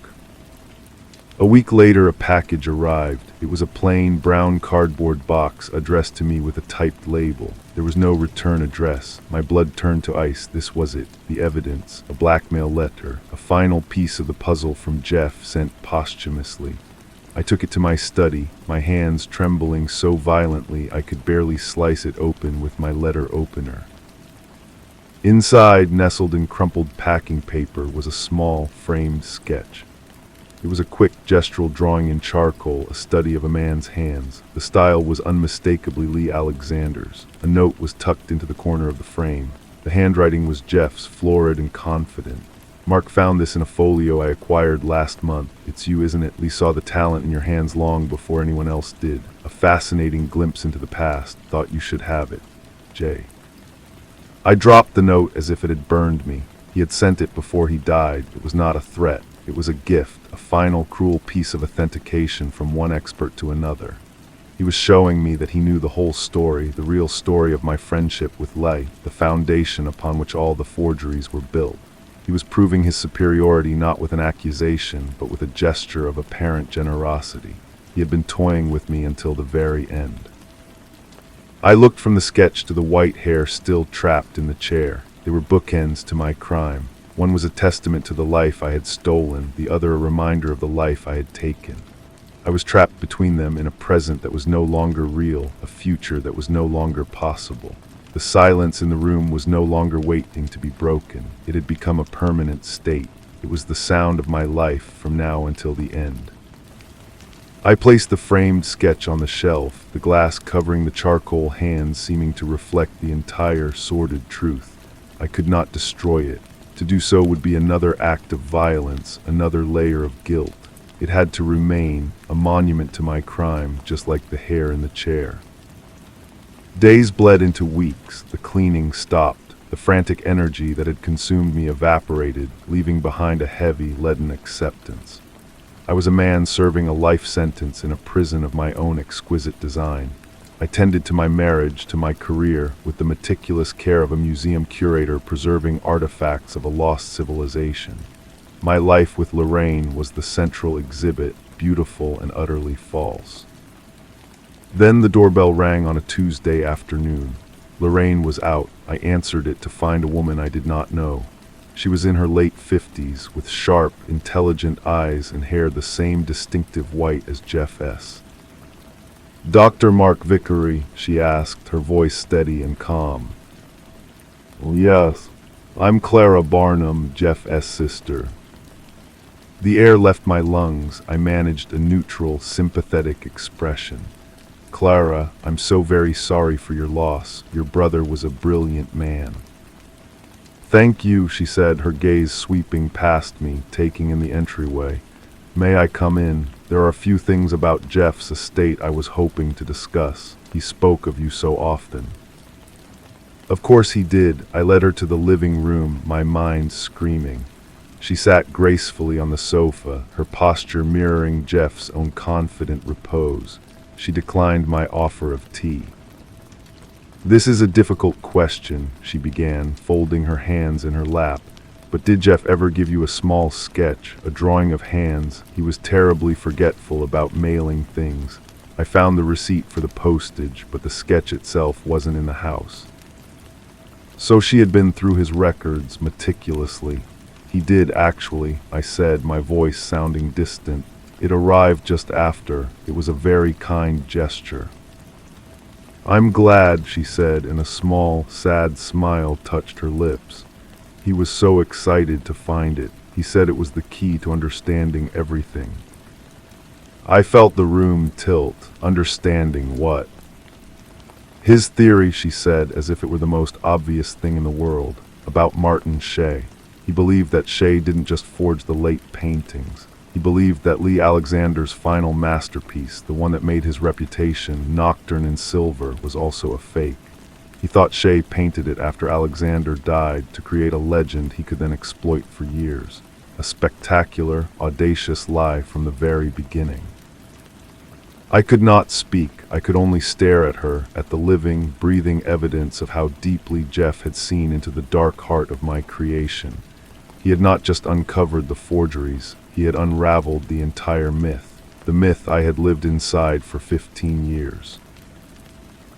A week later, a package arrived. It was a plain, brown cardboard box addressed to me with a typed label. There was no return address. My blood turned to ice. This was it, the evidence, a blackmail letter, a final piece of the puzzle from Jeff sent posthumously. I took it to my study, my hands trembling so violently I could barely slice it open with my letter opener. Inside, nestled in crumpled packing paper, was a small, framed sketch. It was a quick, gestural drawing in charcoal, a study of a man's hands. The style was unmistakably Lee Alexander's. A note was tucked into the corner of the frame. The handwriting was Jeff's, florid and confident. "Mark found this in a folio I acquired last month. It's you, isn't it? Lee saw the talent in your hands long before anyone else did. A fascinating glimpse into the past. Thought you should have it. Jay." I dropped the note as if it had burned me. He had sent it before he died. It was not a threat. It was a gift, a final cruel piece of authentication from one expert to another. He was showing me that he knew the whole story, the real story of my friendship with Lei, the foundation upon which all the forgeries were built. He was proving his superiority not with an accusation, but with a gesture of apparent generosity. He had been toying with me until the very end. I looked from the sketch to the white hair still trapped in the chair. They were bookends to my crime. One was a testament to the life I had stolen, the other a reminder of the life I had taken. I was trapped between them in a present that was no longer real, a future that was no longer possible. The silence in the room was no longer waiting to be broken. It had become a permanent state. It was the sound of my life from now until the end. I placed the framed sketch on the shelf, the glass covering the charcoal hands seeming to reflect the entire sordid truth. I could not destroy it. To do so would be another act of violence, another layer of guilt. It had to remain, a monument to my crime, just like the hair in the chair. Days bled into weeks. The cleaning stopped. The frantic energy that had consumed me evaporated, leaving behind a heavy, leaden acceptance. I was a man serving a life sentence in a prison of my own exquisite design. I tended to my marriage, to my career, with the meticulous care of a museum curator preserving artifacts of a lost civilization. My life with Lorraine was the central exhibit, beautiful and utterly false. Then the doorbell rang on a Tuesday afternoon. Lorraine was out. I answered it to find a woman I did not know. She was in her late 50s, with sharp, intelligent eyes and hair the same distinctive white as Jeff S. "Dr. Mark Vickery?" she asked, her voice steady and calm. "Well, yes, I'm Clara Barnum, Jeff S.'s sister." The air left my lungs. I managed a neutral, sympathetic expression. "Clara, I'm so very sorry for your loss. Your brother was a brilliant man." "Thank you," she said, her gaze sweeping past me, taking in the entryway. "May I come in? There are a few things about Jeff's estate I was hoping to discuss. He spoke of you so often." Of course he did. I led her to the living room, my mind screaming. She sat gracefully on the sofa, her posture mirroring Jeff's own confident repose. She declined my offer of tea. "This is a difficult question," she began, folding her hands in her lap. "But did Jeff ever give you a small sketch, a drawing of hands? He was terribly forgetful about mailing things. I found the receipt for the postage, but the sketch itself wasn't in the house." So she had been through his records meticulously. "He did, actually," I said, my voice sounding distant. "It arrived just after. It was a very kind gesture." "I'm glad," she said, and a small, sad smile touched her lips. "He was so excited to find it. He said it was the key to understanding everything." I felt the room tilt. Understanding what? "His theory," she said, as if it were the most obvious thing in the world, "about Martin Shea. He believed that Shea didn't just forge the late paintings. He believed that Lee Alexander's final masterpiece, the one that made his reputation, Nocturne in Silver, was also a fake. He thought Shea painted it after Alexander died to create a legend he could then exploit for years. A spectacular, audacious lie from the very beginning." I could not speak. I could only stare at her, at the living, breathing evidence of how deeply Jeff had seen into the dark heart of my creation. He had not just uncovered the forgeries, he had unraveled the entire myth, the myth I had lived inside for 15 years.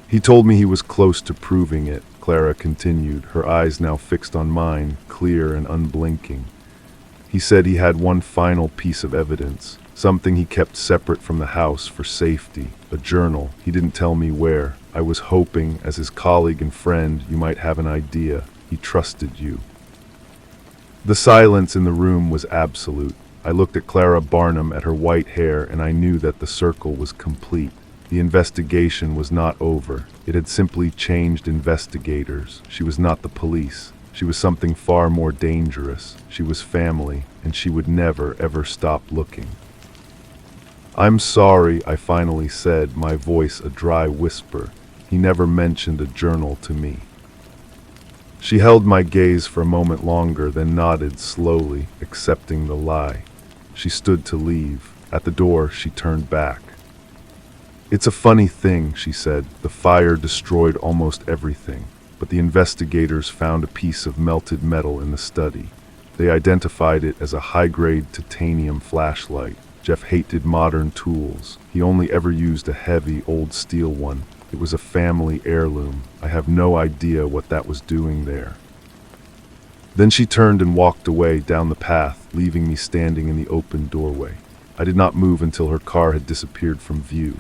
"He told me he was close to proving it," Clara continued, her eyes now fixed on mine, clear and unblinking. "He said he had one final piece of evidence, something he kept separate from the house for safety, a journal. He didn't tell me where. I was hoping, as his colleague and friend, you might have an idea. He trusted you." The silence in the room was absolute. I looked at Clara Barnum, at her white hair, and I knew that the circle was complete. The investigation was not over. It had simply changed investigators. She was not the police. She was something far more dangerous. She was family, and she would never, ever stop looking. "I'm sorry," I finally said, my voice a dry whisper. "He never mentioned a journal to me." She held my gaze for a moment longer, then nodded slowly, accepting the lie. She stood to leave. At the door, she turned back. "It's a funny thing," she said. "The fire destroyed almost everything, but the investigators found a piece of melted metal in the study. They identified it as a high-grade titanium flashlight. Jeff hated modern tools. He only ever used a heavy, old steel one. It was a family heirloom. I have no idea what that was doing there." Then she turned and walked away down the path, leaving me standing in the open doorway. I did not move until her car had disappeared from view.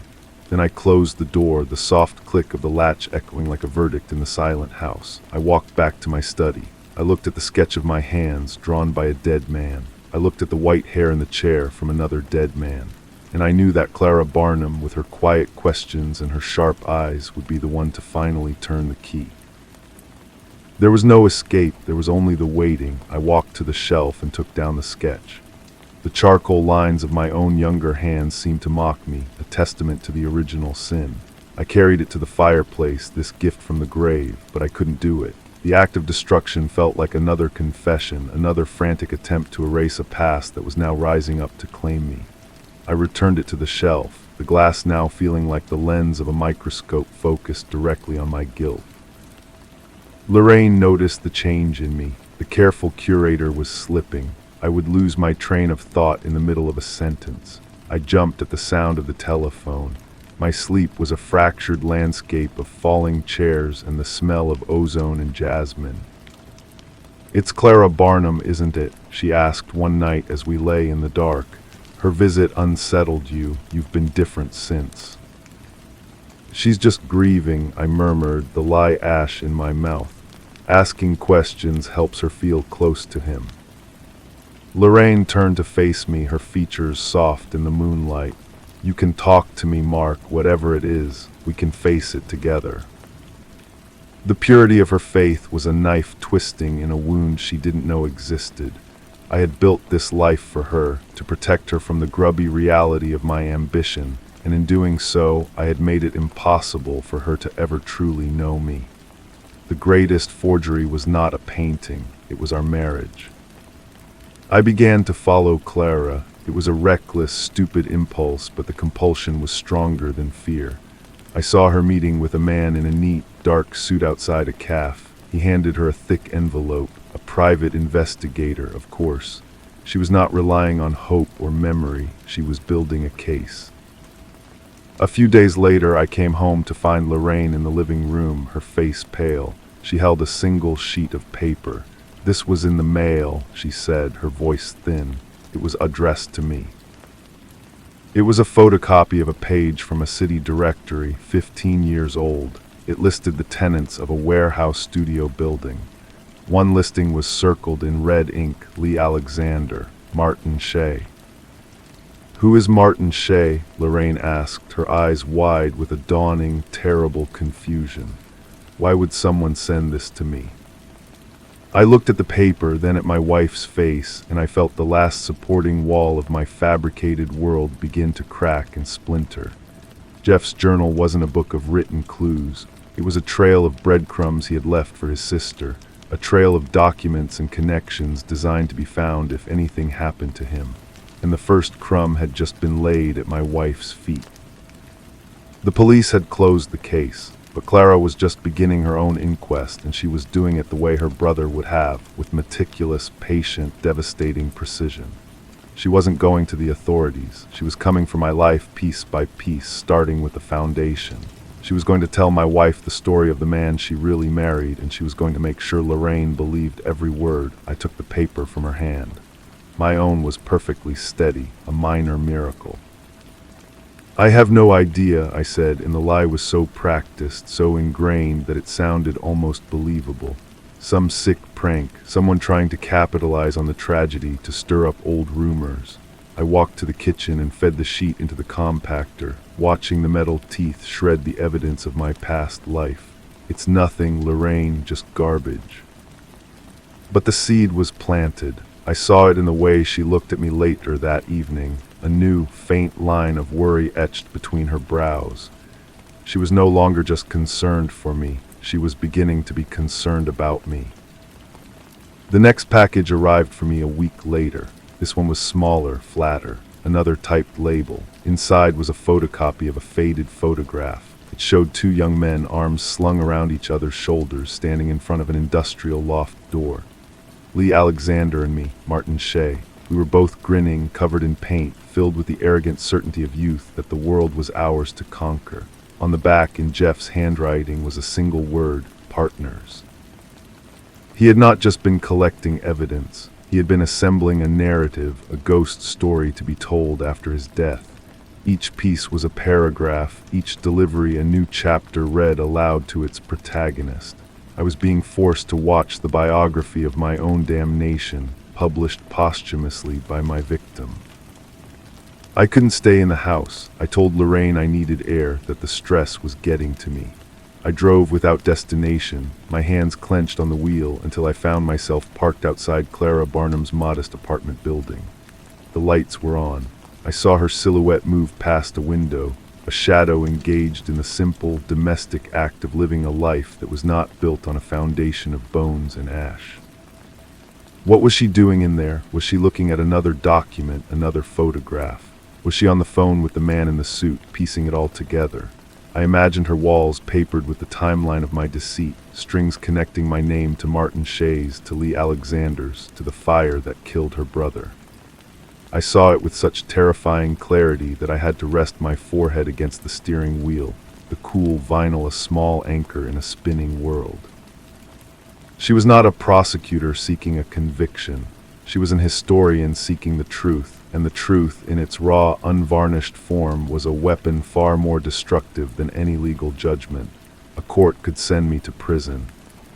Then I closed the door, the soft click of the latch echoing like a verdict in the silent house. I walked back to my study. I looked at the sketch of my hands, drawn by a dead man. I looked at the white hair in the chair from another dead man. And I knew that Clara Barnum, with her quiet questions and her sharp eyes, would be the one to finally turn the key. There was no escape, there was only the waiting. I walked to the shelf and took down the sketch. The charcoal lines of my own younger hands seemed to mock me, a testament to the original sin. I carried it to the fireplace, this gift from the grave, but I couldn't do it. The act of destruction felt like another confession, another frantic attempt to erase a past that was now rising up to claim me. I returned it to the shelf, the glass now feeling like the lens of a microscope focused directly on my guilt. Lorraine noticed the change in me. The careful curator was slipping. I would lose my train of thought in the middle of a sentence. I jumped at the sound of the telephone. My sleep was a fractured landscape of falling chairs and the smell of ozone and jasmine. "It's Clara Barnum, isn't it?" she asked one night as we lay in the dark. "Her visit unsettled you. You've been different since." "She's just grieving," I murmured, the lye ash in my mouth. Asking questions helps her feel close to him. Lorraine turned to face me, her features soft in the moonlight. "You can talk to me, Mark, whatever it is. We can face it together." The purity of her faith was a knife twisting in a wound she didn't know existed. I had built this life for her, to protect her from the grubby reality of my ambition, and in doing so, I had made it impossible for her to ever truly know me. The greatest forgery was not a painting, it was our marriage. I began to follow Clara. It was a reckless, stupid impulse, but the compulsion was stronger than fear. I saw her meeting with a man in a neat, dark suit outside a cafe. He handed her a thick envelope, a private investigator, of course. She was not relying on hope or memory, she was building a case. A few days later, I came home to find Lorraine in the living room, her face pale. She held a single sheet of paper. "This was in the mail," she said, her voice thin. It was addressed to me. It was a photocopy of a page from a city directory, 15 years old. It listed the tenants of a warehouse studio building. One listing was circled in red ink, Lee Alexander, Martin Shea. "Who is Martin Shea?" Lorraine asked, her eyes wide with a dawning, terrible confusion. Why would someone send this to me? I looked at the paper, then at my wife's face, and I felt the last supporting wall of my fabricated world begin to crack and splinter. Jeff's journal wasn't a book of written clues. It was a trail of breadcrumbs he had left for his sister, a trail of documents and connections designed to be found if anything happened to him. And the first crumb had just been laid at my wife's feet. The police had closed the case. But Clara was just beginning her own inquest, and she was doing it the way her brother would have, with meticulous, patient, devastating precision. She wasn't going to the authorities. She was coming for my life piece by piece, starting with the foundation. She was going to tell my wife the story of the man she really married, and she was going to make sure Lorraine believed every word. I took the paper from her hand. My own was perfectly steady, a minor miracle. "I have no idea," I said, and the lie was so practiced, so ingrained that it sounded almost believable. Some sick prank, someone trying to capitalize on the tragedy to stir up old rumors. I walked to the kitchen and fed the sheet into the compactor, watching the metal teeth shred the evidence of my past life. "It's nothing, Lorraine, just garbage." But the seed was planted. I saw it in the way she looked at me later that evening. A new, faint line of worry etched between her brows. She was no longer just concerned for me. She was beginning to be concerned about me. The next package arrived for me a week later. This one was smaller, flatter, another typed label. Inside was a photocopy of a faded photograph. It showed two young men, arms slung around each other's shoulders, standing in front of an industrial loft door. Lee Alexander and me, Martin Shea. We were both grinning, covered in paint, filled with the arrogant certainty of youth that the world was ours to conquer. On the back, in Jeff's handwriting, was a single word: partners. He had not just been collecting evidence. He had been assembling a narrative, a ghost story to be told after his death. Each piece was a paragraph, each delivery a new chapter read aloud to its protagonist. I was being forced to watch the biography of my own damnation, published posthumously by my victim. I couldn't stay in the house. I told Lorraine I needed air, that the stress was getting to me. I drove without destination, my hands clenched on the wheel until I found myself parked outside Clara Barnum's modest apartment building. The lights were on. I saw her silhouette move past a window, a shadow engaged in the simple, domestic act of living a life that was not built on a foundation of bones and ash. What was she doing in there? Was she looking at another document, another photograph? Was she on the phone with the man in the suit, piecing it all together? I imagined her walls papered with the timeline of my deceit, strings connecting my name to Martin Shay's, to Lee Alexander's, to the fire that killed her brother. I saw it with such terrifying clarity that I had to rest my forehead against the steering wheel, the cool vinyl a small anchor in a spinning world. She was not a prosecutor seeking a conviction. She was an historian seeking the truth, and the truth, in its raw, unvarnished form, was a weapon far more destructive than any legal judgment. A court could send me to prison.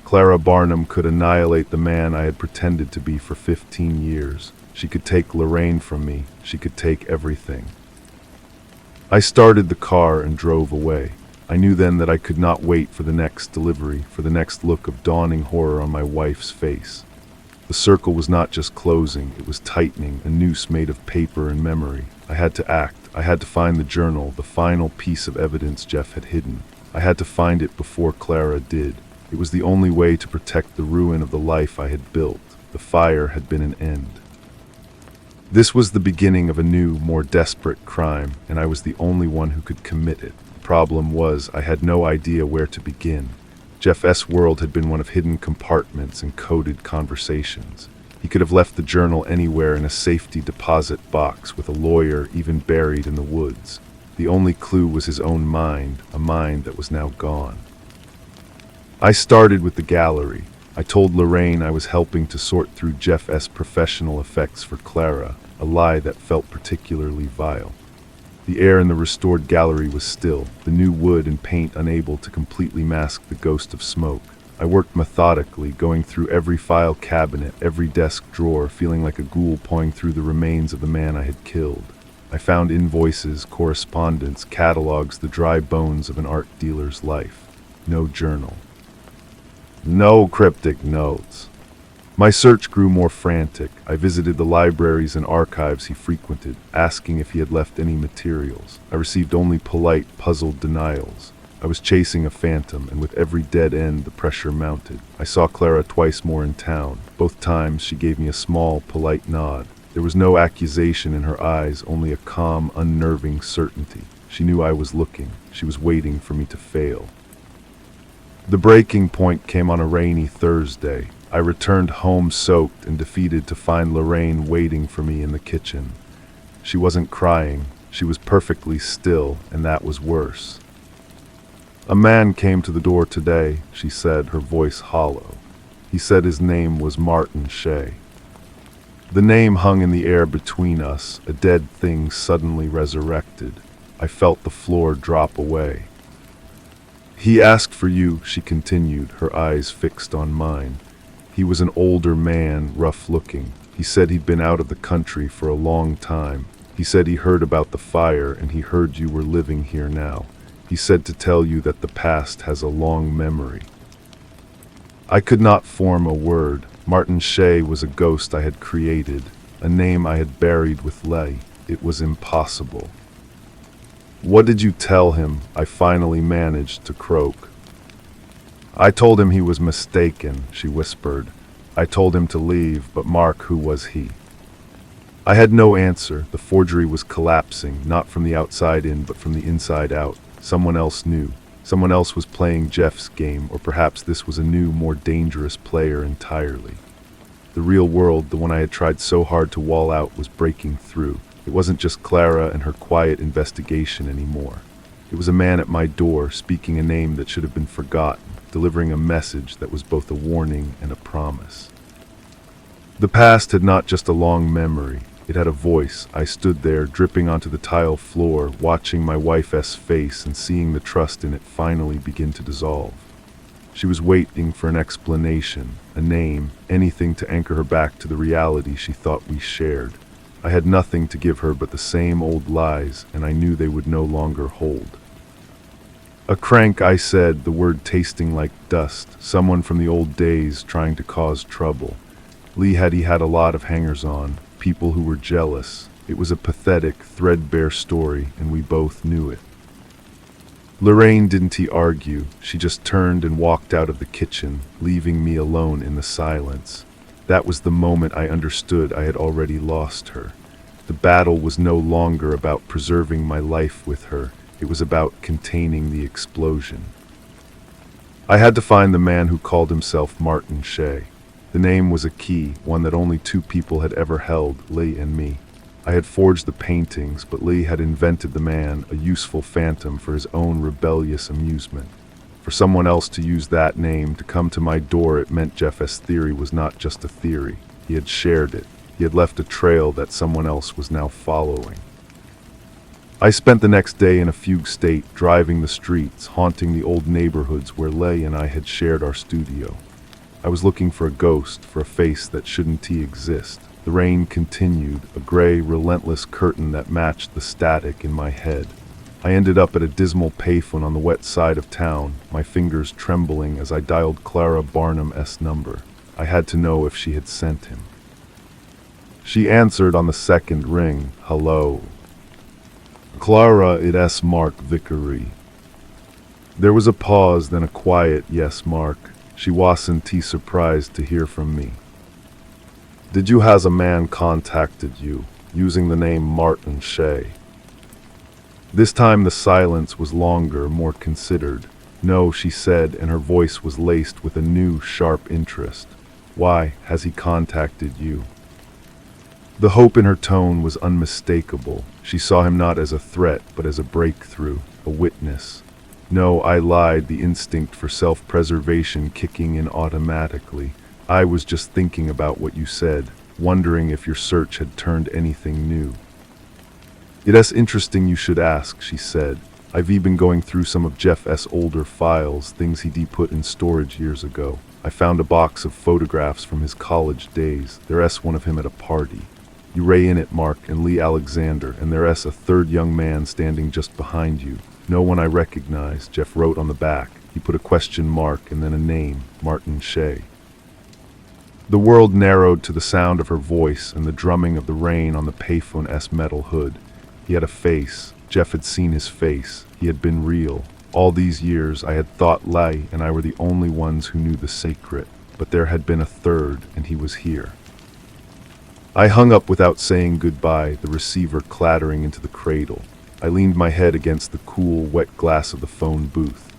Clara Barnum could annihilate the man I had pretended to be for 15 years. She could take Lorraine from me. She could take everything. I started the car and drove away. I knew then that I could not wait for the next delivery, for the next look of dawning horror on my wife's face. The circle was not just closing, it was tightening, a noose made of paper and memory. I had to act. I had to find the journal, the final piece of evidence Jeff had hidden. I had to find it before Clara did. It was the only way to protect the ruin of the life I had built. The fire had been an end. This was the beginning of a new, more desperate crime, and I was the only one who could commit it. The problem was, I had no idea where to begin. Jeff S. world had been one of hidden compartments and coded conversations. He could have left the journal anywhere in a safety deposit box with a lawyer even buried in the woods. The only clue was his own mind, a mind that was now gone. I started with the gallery. I told Lorraine I was helping to sort through Jeff S. professional effects for Clara, a lie that felt particularly vile. The air in the restored gallery was still, the new wood and paint unable to completely mask the ghost of smoke. I worked methodically, going through every file cabinet, every desk drawer, feeling like a ghoul pawing through the remains of the man I had killed. I found invoices, correspondence, catalogs, the dry bones of an art dealer's life. No journal. No cryptic notes. My search grew more frantic. I visited the libraries and archives he frequented, asking if he had left any materials. I received only polite, puzzled denials. I was chasing a phantom, and with every dead end the pressure mounted. I saw Clara twice more in town. Both times she gave me a small, polite nod. There was no accusation in her eyes, only a calm, unnerving certainty. She knew I was looking. She was waiting for me to fail. The breaking point came on a rainy Thursday. I returned home soaked and defeated to find Lorraine waiting for me in the kitchen. She wasn't crying. She was perfectly still, and that was worse. "A man came to the door today," she said, her voice hollow. He said his name was Martin Shay. The name hung in the air between us, a dead thing suddenly resurrected. I felt the floor drop away. "He asked for you," she continued, her eyes fixed on mine. He was an older man, rough-looking. He said he'd been out of the country for a long time. He said he heard about the fire, and he heard you were living here now. He said to tell you that the past has a long memory. I could not form a word. Martin Shay was a ghost I had created, a name I had buried with lay. It was impossible. "What did you tell him?" I finally managed to croak. "I told him he was mistaken," she whispered. "I told him to leave, but Mark, who was he?" I had no answer. The forgery was collapsing, not from the outside in, but from the inside out. Someone else knew. Someone else was playing Jeff's game, or perhaps this was a new, more dangerous player entirely. The real world, the one I had tried so hard to wall out, was breaking through. It wasn't just Clara and her quiet investigation anymore. It was a man at my door, speaking a name that should have been forgotten, delivering a message that was both a warning and a promise. The past had not just a long memory. It had a voice. I stood there, dripping onto the tile floor, watching my wife's face and seeing the trust in it finally begin to dissolve. She was waiting for an explanation, a name, anything to anchor her back to the reality she thought we shared. I had nothing to give her but the same old lies, and I knew they would no longer hold. "A crank," I said, the word tasting like dust, someone from the old days trying to cause trouble. Lee had a lot of hangers-on, people who were jealous. It was a pathetic, threadbare story, and we both knew it. Lorraine didn't argue. She just turned and walked out of the kitchen, leaving me alone in the silence. That was the moment I understood I had already lost her. The battle was no longer about preserving my life with her. It was about containing the explosion. I had to find the man who called himself Martin Shea. The name was a key, one that only two people had ever held, Lee and me. I had forged the paintings, but Lee had invented the man, a useful phantom for his own rebellious amusement. For someone else to use that name, to come to my door, it meant Jeff's theory was not just a theory. He had shared it. He had left a trail that someone else was now following. I spent the next day in a fugue state, driving the streets, haunting the old neighborhoods where Leigh and I had shared our studio. I was looking for a ghost, for a face that shouldn't exist. The rain continued, a gray, relentless curtain that matched the static in my head. I ended up at a dismal payphone on the wet side of town, my fingers trembling as I dialed Clara Barnum's number. I had to know if she had sent him. She answered on the second ring. Hello. Clara, it's Mark Vickery. There was a pause, then a quiet, yes, Mark. She wasn't too surprised to hear from me. Did you has a man contacted you, using the name Martin Shea? This time the silence was longer, more considered. No, she said, and her voice was laced with a new, sharp interest. Why has he contacted you? The hope in her tone was unmistakable. She saw him not as a threat, but as a breakthrough, a witness. No, I lied, the instinct for self-preservation kicking in automatically. I was just thinking about what you said, wondering if your search had turned anything new. It's interesting you should ask, she said. I've been going through some of Jeff's older files, things he'd put in storage years ago. I found a box of photographs from his college days. There's one of him at a party. You ray in it, Mark, and Lee Alexander, and there's a third young man standing just behind you. No one I recognize, Jeff wrote on the back. He put a question mark and then a name, Martin Shea. The world narrowed to the sound of her voice and the drumming of the rain on the payphone's metal hood. He had a face. Jeff had seen his face. He had been real. All these years I had thought Lai and I were the only ones who knew the secret, but there had been a third, and he was here. I hung up without saying goodbye, the receiver clattering into the cradle. I leaned my head against the cool, wet glass of the phone booth.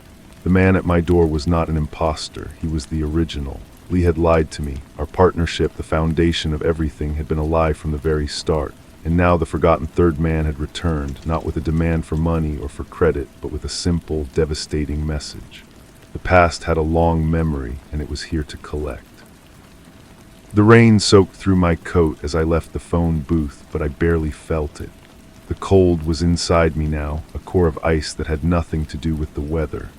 The man at my door was not an imposter. He was the original. Lee had lied to me. Our partnership, the foundation of everything, had been a lie from the very start. And now the forgotten third man had returned, not with a demand for money or for credit, but with a simple, devastating message. The past had a long memory, and it was here to collect. The rain soaked through my coat as I left the phone booth, but I barely felt it. The cold was inside me now, a core of ice that had nothing to do with the weather.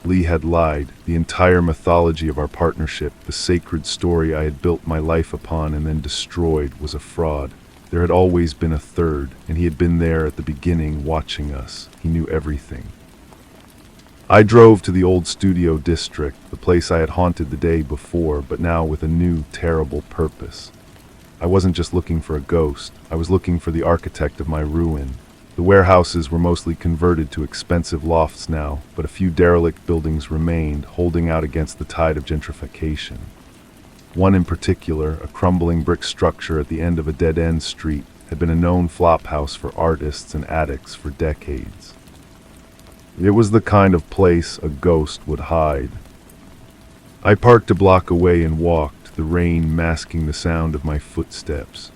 Lee had lied. The entire mythology of our partnership, the sacred story I had built my life upon and then destroyed, was a fraud. There had always been a third, and he had been there at the beginning watching us. He knew everything. I drove to the old studio district, the place I had haunted the day before, but now with a new, terrible purpose. I wasn't just looking for a ghost. I was looking for the architect of my ruin. The warehouses were mostly converted to expensive lofts now, but a few derelict buildings remained, holding out against the tide of gentrification. One in particular, a crumbling brick structure at the end of a dead-end street, had been a known flophouse for artists and addicts for decades. It was the kind of place a ghost would hide. I parked a block away and walked, the rain masking the sound of my footsteps.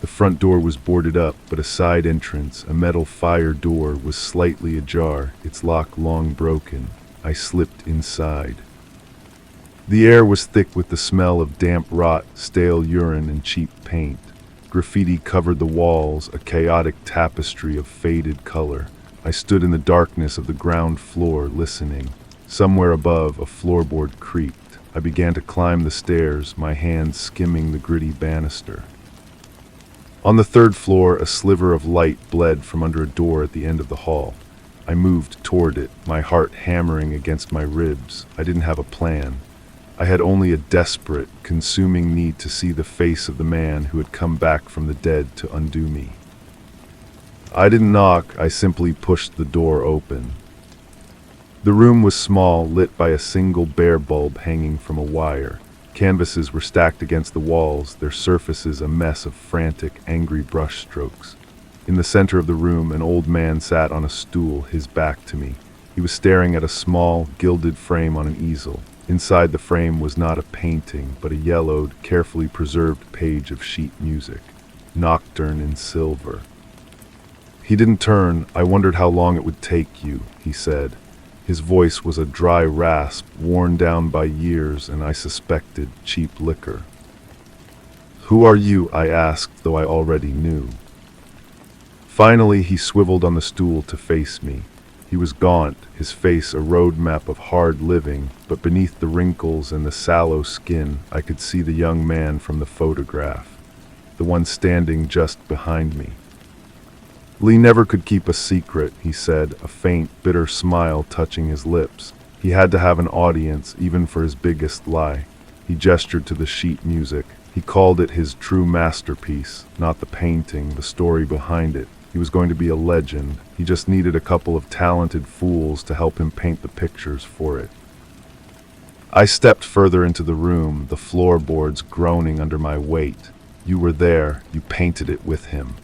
The front door was boarded up, but a side entrance, a metal fire door, was slightly ajar, its lock long broken. I slipped inside. The air was thick with the smell of damp rot, stale urine, and cheap paint. Graffiti covered the walls, a chaotic tapestry of faded color. I stood in the darkness of the ground floor, listening. Somewhere above, a floorboard creaked. I began to climb the stairs, my hands skimming the gritty banister. On the third floor, a sliver of light bled from under a door at the end of the hall. I moved toward it, my heart hammering against my ribs. I didn't have a plan. I had only a desperate, consuming need to see the face of the man who had come back from the dead to undo me. I didn't knock, I simply pushed the door open. The room was small, lit by a single bare bulb hanging from a wire. Canvases were stacked against the walls, their surfaces a mess of frantic, angry brushstrokes. In the center of the room, an old man sat on a stool, his back to me. He was staring at a small, gilded frame on an easel. Inside the frame was not a painting, but a yellowed, carefully preserved page of sheet music. Nocturne in silver. He didn't turn. I wondered how long it would take you, he said. His voice was a dry rasp, worn down by years and, I suspected, cheap liquor. Who are you? I asked, though I already knew. Finally, he swiveled on the stool to face me. He was gaunt, his face a roadmap of hard living, but beneath the wrinkles and the sallow skin, I could see the young man from the photograph, the one standing just behind me. Lee never could keep a secret, he said, a faint, bitter smile touching his lips. He had to have an audience, even for his biggest lie. He gestured to the sheet music. He called it his true masterpiece, not the painting, the story behind it. He was going to be a legend. He just needed a couple of talented fools to help him paint the pictures for it. I stepped further into the room, the floorboards groaning under my weight. You were there. You painted it with him.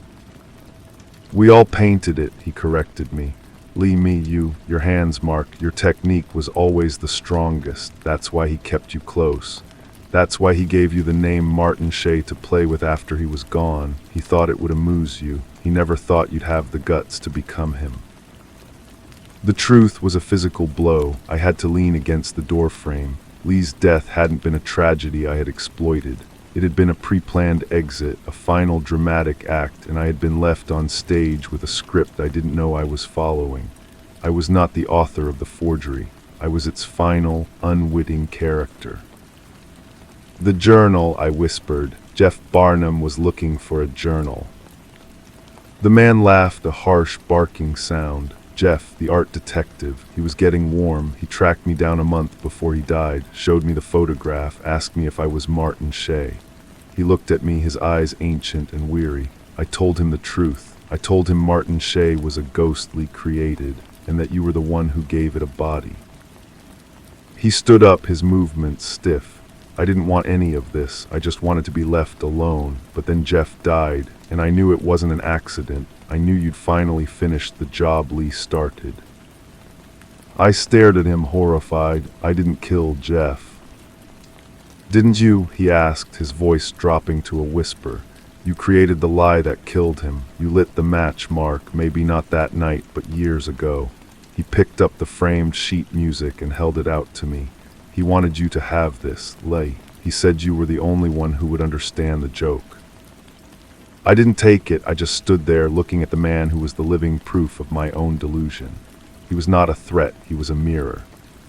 We all painted it, he corrected me. Lee, me, you, your hands, Mark. Your technique was always the strongest. That's why he kept you close. That's why he gave you the name Martin Shea to play with after he was gone. He thought it would amuse you. He never thought you'd have the guts to become him. The truth was a physical blow. I had to lean against the doorframe. Lee's death hadn't been a tragedy I had exploited. It had been a pre-planned exit, a final dramatic act, and I had been left on stage with a script I didn't know I was following. I was not the author of the forgery. I was its final, unwitting character. The journal, I whispered. Jeff Barnum was looking for a journal. The man laughed, a harsh, barking sound. Jeff, the art detective. He was getting warm. He tracked me down a month before he died, showed me the photograph, asked me if I was Martin Shea. He looked at me, his eyes ancient and weary. I told him the truth. I told him Martin Shea was a ghostly created, and that you were the one who gave it a body. He stood up, his movements stiff. I didn't want any of this. I just wanted to be left alone. But then Jeff died, and I knew it wasn't an accident. I knew you'd finally finished the job Lee started. I stared at him, horrified. I didn't kill Jeff. Didn't you? He asked, his voice dropping to a whisper. You created the lie that killed him. You lit the match, Mark, maybe not that night, but years ago. He picked up the framed sheet music and held it out to me. He wanted you to have this, Lee. He said you were the only one who would understand the joke. I didn't take it. I just stood there looking at the man who was the living proof of my own delusion. He was not a threat, he was a mirror.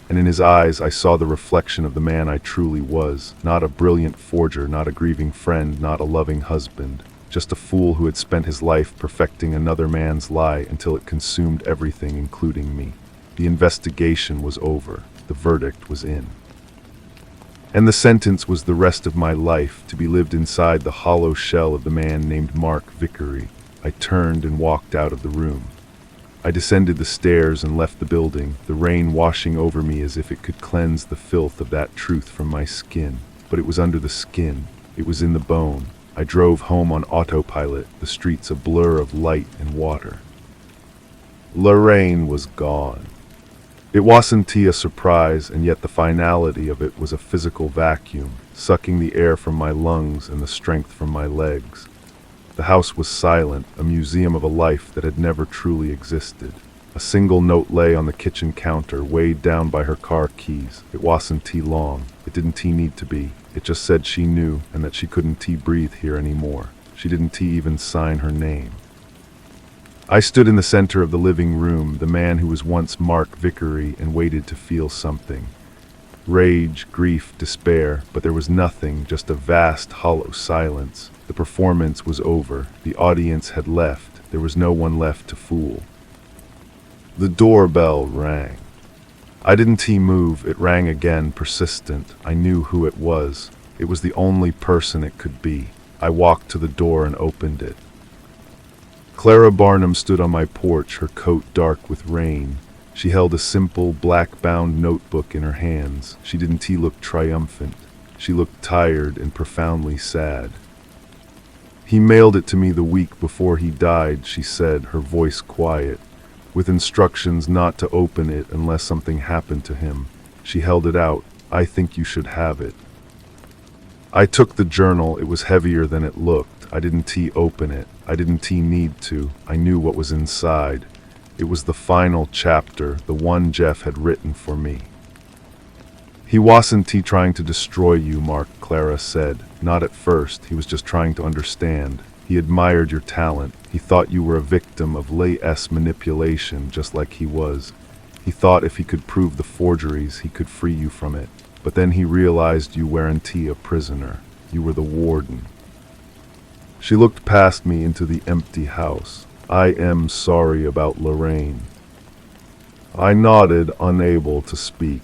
And in his eyes I saw the reflection of the man I truly was, not a brilliant forger, not a grieving friend, not a loving husband, just a fool who had spent his life perfecting another man's lie until it consumed everything, including me. The investigation was over. The verdict was in. And the sentence was the rest of my life, to be lived inside the hollow shell of the man named Mark Vickery. I turned and walked out of the room. I descended the stairs and left the building, the rain washing over me as if it could cleanse the filth of that truth from my skin. But it was under the skin. It was in the bone. I drove home on autopilot, the streets a blur of light and water. Lorraine was gone. It wasn't a surprise, and yet the finality of it was a physical vacuum, sucking the air from my lungs and the strength from my legs. The house was silent, a museum of a life that had never truly existed. A single note lay on the kitchen counter, weighed down by her car keys. It wasn't long. It didn't need to be. It just said she knew, and that she couldn't breathe here anymore. She didn't even sign her name. I stood in the center of the living room, the man who was once Mark Vickery, and waited to feel something. Rage, grief, despair, but there was nothing, just a vast, hollow silence. The performance was over. The audience had left. There was no one left to fool. The doorbell rang. I didn't move. It rang again, persistent. I knew who it was. It was the only person it could be. I walked to the door and opened it. Clara Barnum stood on my porch, her coat dark with rain. She held a simple, black-bound notebook in her hands. She didn't look triumphant. She looked tired and profoundly sad. He mailed it to me the week before he died, she said, her voice quiet, with instructions not to open it unless something happened to him. She held it out. I think you should have it. I took the journal. It was heavier than it looked. I didn't open it. I didn't need to. I knew what was inside. It was the final chapter, the one Jeff had written for me. He wasn't trying to destroy you, Mark, Clara said. Not at first. He was just trying to understand. He admired your talent. He thought you were a victim of Lay's manipulation, just like he was. He thought if he could prove the forgeries, he could free you from it. But then he realized you weren't a prisoner. You were the warden. She looked past me into the empty house. I am sorry about Lorraine. I nodded, unable to speak.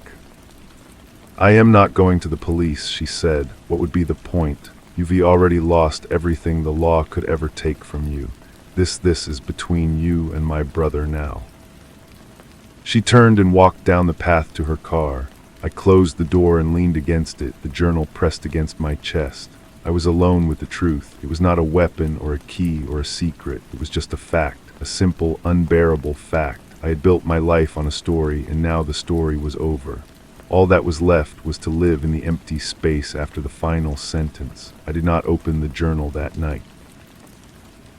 I am not going to the police, she said. What would be the point? You've already lost everything the law could ever take from you. This is between you and my brother now. She turned and walked down the path to her car. I closed the door and leaned against it, the journal pressed against my chest. I was alone with the truth. It was not a weapon or a key or a secret. It was just a fact, a simple, unbearable fact. I had built my life on a story, and now the story was over. All that was left was to live in the empty space after the final sentence. I did not open the journal that night.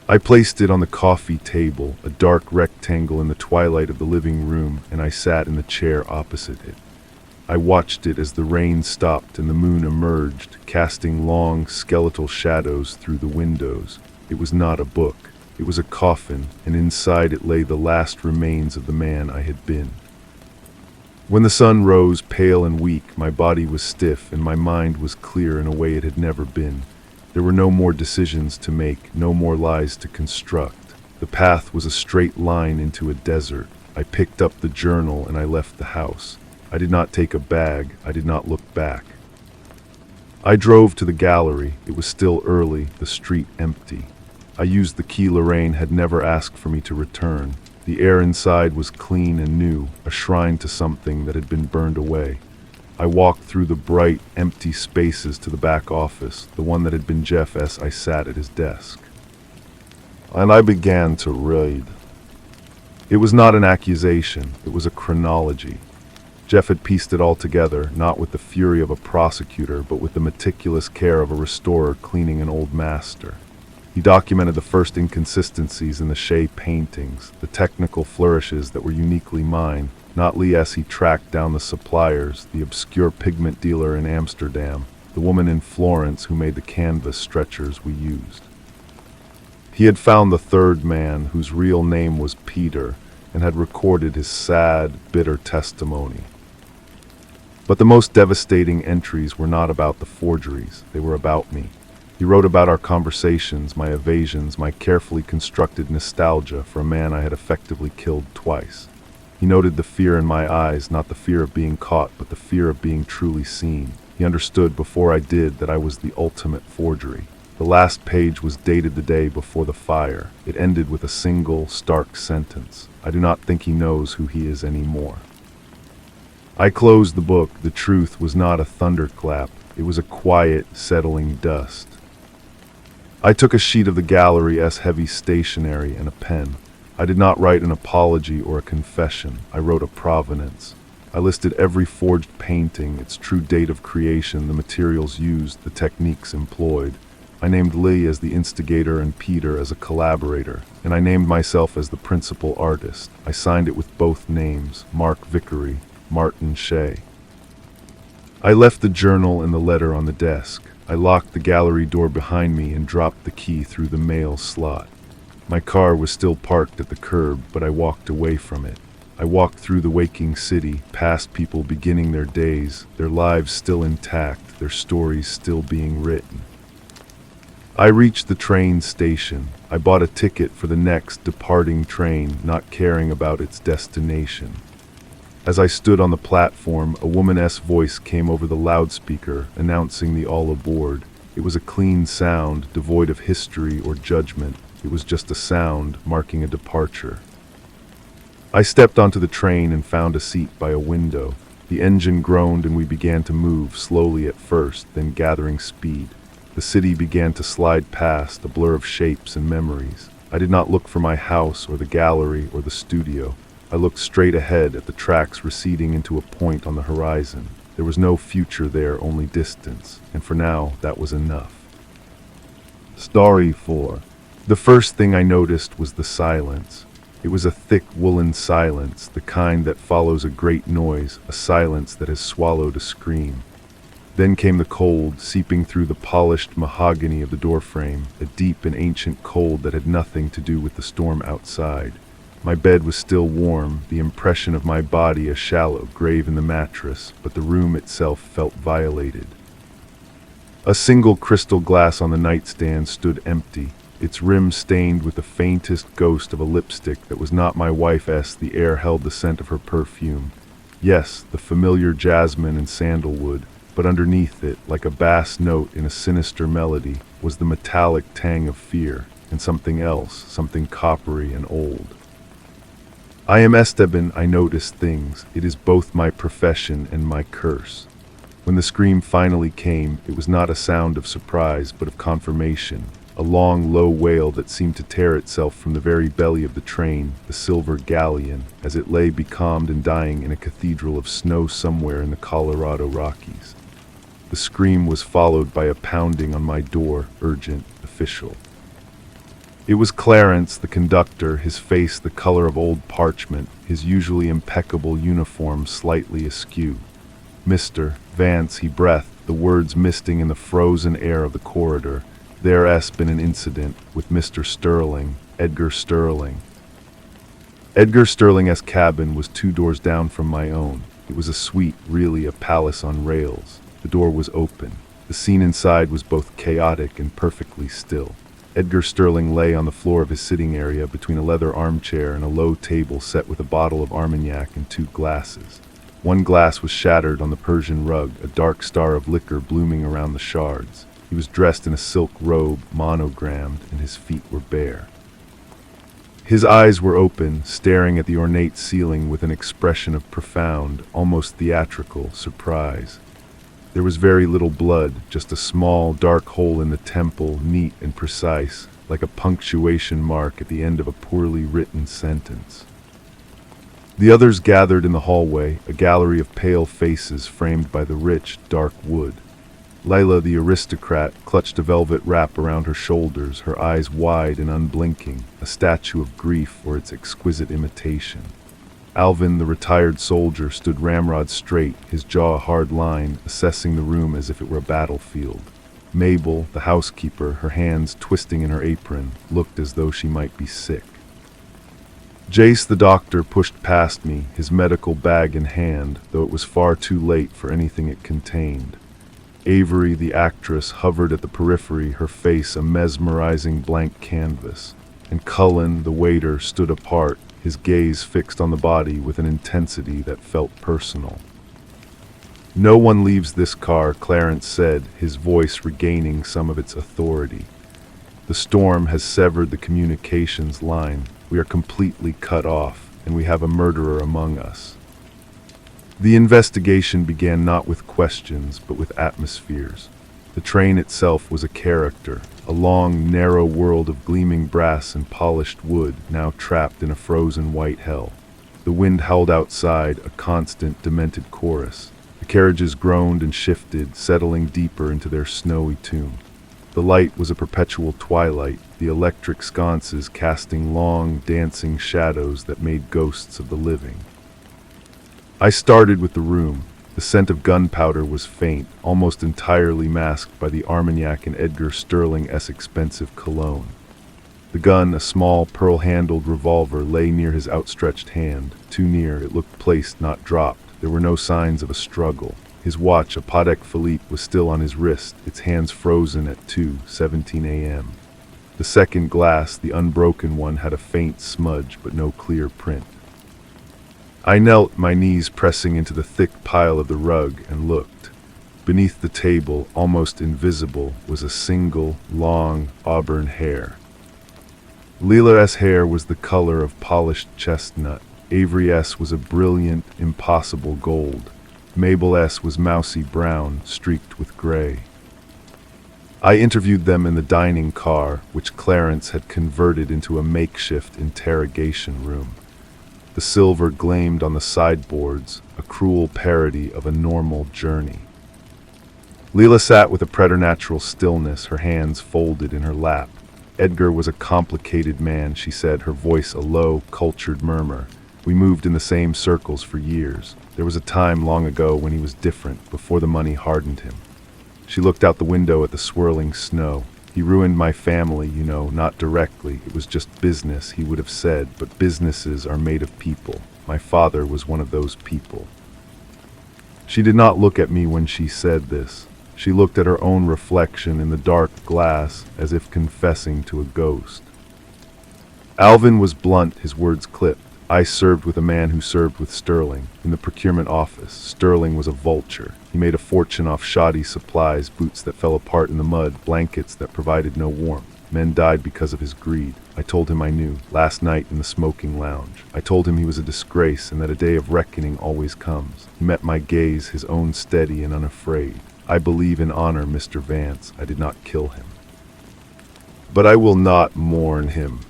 I placed it on the coffee table, a dark rectangle in the twilight of the living room, and I sat in the chair opposite it. I watched it as the rain stopped and the moon emerged, casting long, skeletal shadows through the windows. It was not a book. It was a coffin, and inside it lay the last remains of the man I had been. When the sun rose, pale and weak, my body was stiff and my mind was clear in a way it had never been. There were no more decisions to make, no more lies to construct. The path was a straight line into a desert. I picked up the journal and I left the house. I did not take a bag. I did not look back. I drove to the gallery. It was still early, the street empty. I used the key Lorraine had never asked for me to return. The air inside was clean and new, a shrine to something that had been burned away. I walked through the bright, empty spaces to the back office, the one that had been Jeff's. I sat at his desk. And I began to read. It was not an accusation, it was a chronology. Jeff had pieced it all together, not with the fury of a prosecutor, but with the meticulous care of a restorer cleaning an old master. He documented the first inconsistencies in the Shea paintings, the technical flourishes that were uniquely mine, not Lee as he tracked down the suppliers, the obscure pigment dealer in Amsterdam, the woman in Florence who made the canvas stretchers we used. He had found the third man, whose real name was Peter, and had recorded his sad, bitter testimony. But the most devastating entries were not about the forgeries, they were about me. He wrote about our conversations, my evasions, my carefully constructed nostalgia for a man I had effectively killed twice. He noted the fear in my eyes, not the fear of being caught, but the fear of being truly seen. He understood before I did that I was the ultimate forgery. The last page was dated the day before the fire. It ended with a single, stark sentence. I do not think he knows who he is anymore. I closed the book. The truth was not a thunderclap. It was a quiet, settling dust. I took a sheet of the gallery's heavy stationery and a pen. I did not write an apology or a confession. I wrote a provenance. I listed every forged painting, its true date of creation, the materials used, the techniques employed. I named Lee as the instigator and Peter as a collaborator, and I named myself as the principal artist. I signed it with both names, Mark Vickery, Martin Shea. I left the journal and the letter on the desk. I locked the gallery door behind me and dropped the key through the mail slot. My car was still parked at the curb, but I walked away from it. I walked through the waking city, past people beginning their days, their lives still intact, their stories still being written. I reached the train station. I bought a ticket for the next departing train, not caring about its destination. As I stood on the platform, a woman's voice came over the loudspeaker, announcing the all aboard. It was a clean sound, devoid of history or judgment. It was just a sound, marking a departure. I stepped onto the train and found a seat by a window. The engine groaned and we began to move, slowly at first, then gathering speed. The city began to slide past, a blur of shapes and memories. I did not look for my house or the gallery or the studio. I looked straight ahead at the tracks receding into a point on the horizon. There was no future there, only distance, and for now, that was enough. Story 4. The first thing I noticed was the silence. It was a thick woolen silence, the kind that follows a great noise, a silence that has swallowed a scream. Then came the cold, seeping through the polished mahogany of the doorframe, a deep and ancient cold that had nothing to do with the storm outside. My bed was still warm, the impression of my body a shallow grave in the mattress, but the room itself felt violated. A single crystal glass on the nightstand stood empty, its rim stained with the faintest ghost of a lipstick that was not my wife's. The air held the scent of her perfume. Yes, the familiar jasmine and sandalwood, but underneath it, like a bass note in a sinister melody, was the metallic tang of fear, and something else, something coppery and old. I am Esteban, I notice things. It is both my profession and my curse. When the scream finally came, it was not a sound of surprise, but of confirmation. A long, low wail that seemed to tear itself from the very belly of the train, the silver galleon, as it lay becalmed and dying in a cathedral of snow somewhere in the Colorado Rockies. The scream was followed by a pounding on my door, urgent, official. It was Clarence, the conductor, his face the color of old parchment, his usually impeccable uniform slightly askew. Mr. Vance, he breathed, the words misting in the frozen air of the corridor. There's been an incident with Mr. Sterling, Edgar Sterling. Edgar Sterling's cabin was 2 doors down from my own. It was a suite, really a palace on rails. The door was open. The scene inside was both chaotic and perfectly still. Edgar Sterling lay on the floor of his sitting area between a leather armchair and a low table set with a bottle of Armagnac and 2 glasses. One glass was shattered on the Persian rug, a dark star of liquor blooming around the shards. He was dressed in a silk robe, monogrammed, and his feet were bare. His eyes were open, staring at the ornate ceiling with an expression of profound, almost theatrical, surprise. There was very little blood, just a small, dark hole in the temple, neat and precise, like a punctuation mark at the end of a poorly written sentence. The others gathered in the hallway, a gallery of pale faces framed by the rich, dark wood. Layla, the aristocrat, clutched a velvet wrap around her shoulders, her eyes wide and unblinking, a statue of grief for its exquisite imitation. Alvin, the retired soldier, stood ramrod straight, his jaw a hard line, assessing the room as if it were a battlefield. Mabel, the housekeeper, her hands twisting in her apron, looked as though she might be sick. Jace, the doctor, pushed past me, his medical bag in hand, though it was far too late for anything it contained. Avery, the actress, hovered at the periphery, her face a mesmerizing blank canvas. And Cullen, the waiter, stood apart, his gaze fixed on the body with an intensity that felt personal. "No one leaves this car," Clarence said, his voice regaining some of its authority. "The storm has severed the communications line. We are completely cut off, and we have a murderer among us." The investigation began not with questions, but with atmospheres. The train itself was a character, a long, narrow world of gleaming brass and polished wood, now trapped in a frozen white hell. The wind howled outside, a constant, demented chorus. The carriages groaned and shifted, settling deeper into their snowy tomb. The light was a perpetual twilight, the electric sconces casting long, dancing shadows that made ghosts of the living. I started with the room. The scent of gunpowder was faint, almost entirely masked by the Armagnac and Edgar Sterling's expensive cologne. The gun, a small, pearl-handled revolver, lay near his outstretched hand. Too near, it looked placed, not dropped. There were no signs of a struggle. His watch, a Patek Philippe, was still on his wrist, its hands frozen at 2:17 a.m. The second glass, the unbroken one, had a faint smudge, but no clear print. I knelt, my knees pressing into the thick pile of the rug, and looked. Beneath the table, almost invisible, was a single, long, auburn hair. Leela's hair was the color of polished chestnut. Avery's was a brilliant, impossible gold. Mabel's was mousy brown, streaked with gray. I interviewed them in the dining car, which Clarence had converted into a makeshift interrogation room. The silver gleamed on the sideboards, a cruel parody of a normal journey. Leela sat with a preternatural stillness, her hands folded in her lap. Edgar was a complicated man, she said, her voice a low, cultured murmur. We moved in the same circles for years. There was a time long ago when he was different, before the money hardened him. She looked out the window at the swirling snow. He ruined my family, you know, not directly. It was just business, he would have said, but businesses are made of people. My father was one of those people. She did not look at me when she said this. She looked at her own reflection in the dark glass, as if confessing to a ghost. Alvin was blunt, his words clipped. I served with a man who served with Sterling. In the procurement office, Sterling was a vulture. He made a fortune off shoddy supplies, boots that fell apart in the mud, blankets that provided no warmth. Men died because of his greed. I told him I knew, last night in the smoking lounge. I told him he was a disgrace and that a day of reckoning always comes. He met my gaze, his own steady and unafraid. I believe in honor, Mr. Vance. I did not kill him. But I will not mourn him.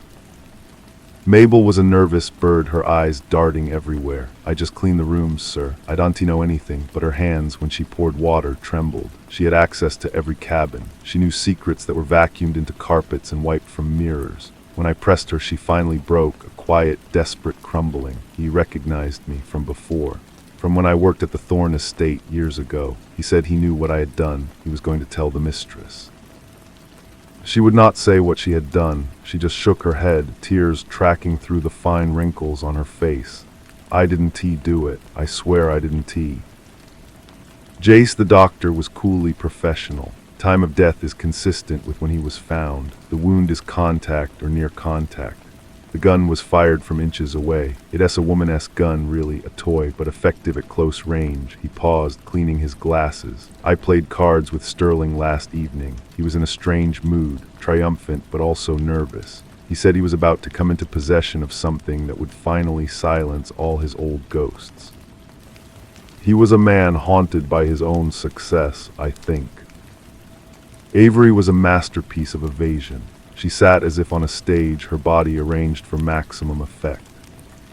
Mabel was a nervous bird, her eyes darting everywhere. I just cleaned the rooms, sir. I don't know anything, but her hands, when she poured water, trembled. She had access to every cabin. She knew secrets that were vacuumed into carpets and wiped from mirrors. When I pressed her, she finally broke, a quiet, desperate crumbling. He recognized me from before. From when I worked at the Thorne estate years ago. He said he knew what I had done. He was going to tell the mistress. She would not say what she had done. She just shook her head, tears tracking through the fine wrinkles on her face. I didn't do it. I swear I didn't. Jace, the doctor, was coolly professional. Time of death is consistent with when he was found. The wound is contact or near contact. The gun was fired from inches away. It's a woman-esque gun, really, a toy, but effective at close range. He paused, cleaning his glasses. I played cards with Sterling last evening. He was in a strange mood, triumphant but also nervous. He said he was about to come into possession of something that would finally silence all his old ghosts. He was a man haunted by his own success, I think. Avery was a masterpiece of evasion. She sat as if on a stage, her body arranged for maximum effect.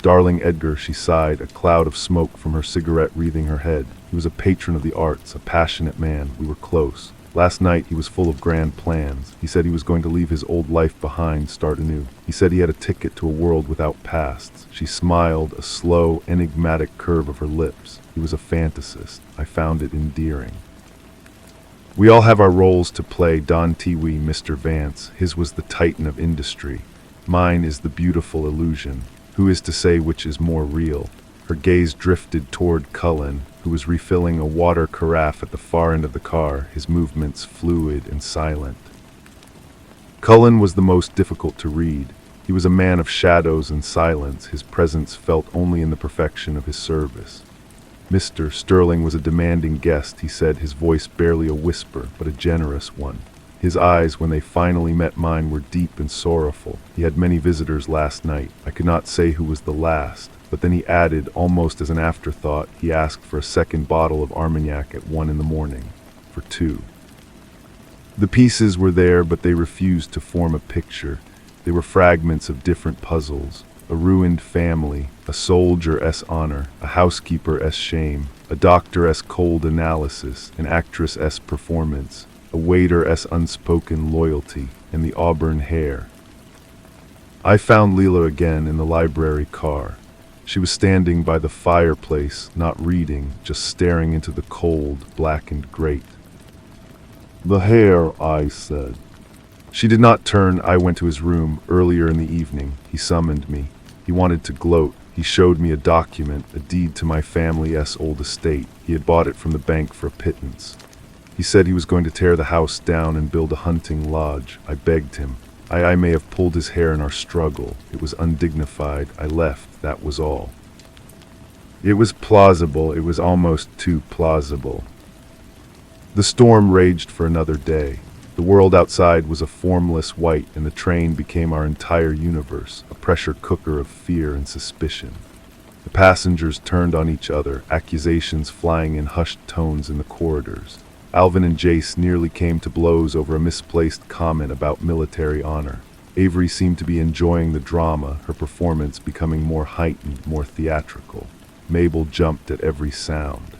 Darling Edgar, she sighed, a cloud of smoke from her cigarette wreathing her head. He was a patron of the arts, a passionate man. We were close. Last night he was full of grand plans. He said he was going to leave his old life behind, start anew. He said he had a ticket to a world without pasts. She smiled, a slow, enigmatic curve of her lips. He was a fantasist. I found it endearing. We all have our roles to play, Don Tiwi, Mr. Vance. His was the titan of industry. Mine is the beautiful illusion. Who is to say which is more real? Her gaze drifted toward Cullen, who was refilling a water carafe at the far end of the car, his movements fluid and silent. Cullen was the most difficult to read. He was a man of shadows and silence. His presence felt only in the perfection of his service. Mr. Sterling was a demanding guest, he said, his voice barely a whisper, but a generous one. His eyes, when they finally met mine, were deep and sorrowful. He had many visitors last night. I could not say who was the last, but then he added, almost as an afterthought, he asked for a second bottle of Armagnac at 1 a.m, for 2. The pieces were there, but they refused to form a picture. They were fragments of different puzzles. A ruined family, a soldier's honor, a housekeeper's shame, a doctor's cold analysis, an actress's performance, a waiter's unspoken loyalty, and the auburn hair. I found Leela again in the library car. She was standing by the fireplace, not reading, just staring into the cold, blackened grate. "The hair," I said. She did not turn. I went to his room earlier in the evening. He summoned me. He wanted to gloat. He showed me a document, a deed to my family's old estate. He had bought it from the bank for a pittance. He said he was going to tear the house down and build a hunting lodge. I begged him. I may have pulled his hair in our struggle. It was undignified. I left, that was all. It was plausible. It was almost too plausible. The storm raged for another day. The world outside was a formless white, and the train became our entire universe, a pressure cooker of fear and suspicion. The passengers turned on each other, accusations flying in hushed tones in the corridors. Alvin and Jace nearly came to blows over a misplaced comment about military honor. Avery seemed to be enjoying the drama, her performance becoming more heightened, more theatrical. Mabel jumped at every sound.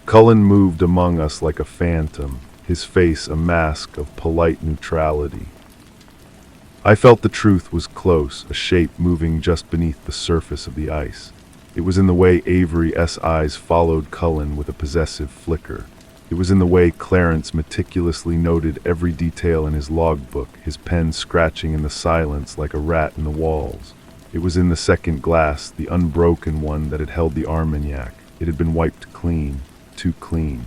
Cullen moved among us like a phantom, his face a mask of polite neutrality. I felt the truth was close, a shape moving just beneath the surface of the ice. It was in the way Avery's eyes followed Cullen with a possessive flicker. It was in the way Clarence meticulously noted every detail in his logbook, his pen scratching in the silence like a rat in the walls. It was in the second glass, the unbroken one that had held the Armagnac. It had been wiped clean, too clean.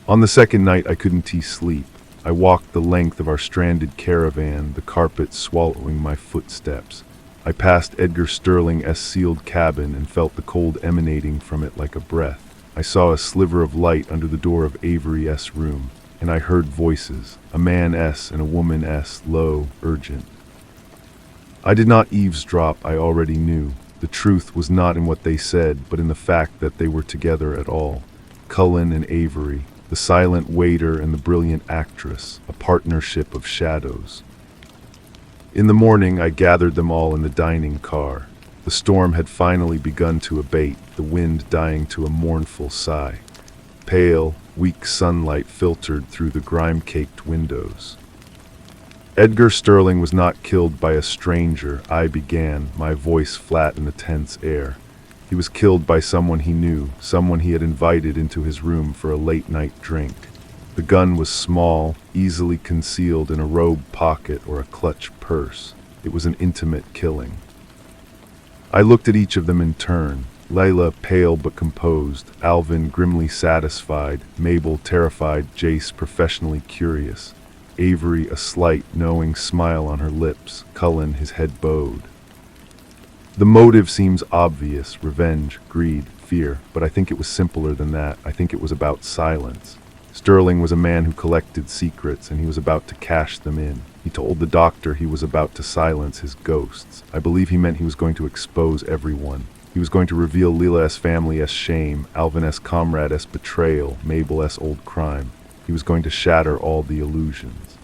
On the second night I couldn't sleep. I walked the length of our stranded caravan, the carpet swallowing my footsteps. I passed Edgar Sterling's sealed cabin and felt the cold emanating from it like a breath. I saw a sliver of light under the door of Avery's room, and I heard voices, a man's and a woman's, low, urgent. I did not eavesdrop, I already knew. The truth was not in what they said, but in the fact that they were together at all. Cullen and Avery, the silent waiter and the brilliant actress, a partnership of shadows. In the morning I gathered them all in the dining car. The storm had finally begun to abate, the wind dying to a mournful sigh. Pale, weak sunlight filtered through the grime-caked windows. Edgar Sterling was not killed by a stranger, I began, my voice flat in the tense air. He was killed by someone he knew, someone he had invited into his room for a late-night drink. The gun was small, easily concealed in a robe pocket or a clutch purse. It was an intimate killing. I looked at each of them in turn. Layla, pale but composed, Alvin grimly satisfied, Mabel terrified, Jace professionally curious, Avery a slight, knowing smile on her lips, Cullen his head bowed. The motive seems obvious, revenge, greed, fear, but I think it was simpler than that. I think it was about silence. Sterling was a man who collected secrets, and he was about to cash them in. He told the doctor he was about to silence his ghosts. I believe he meant he was going to expose everyone. He was going to reveal Leela's family's shame, Alvin's comrade's betrayal, Mabel's old crime. He was going to shatter all the illusions.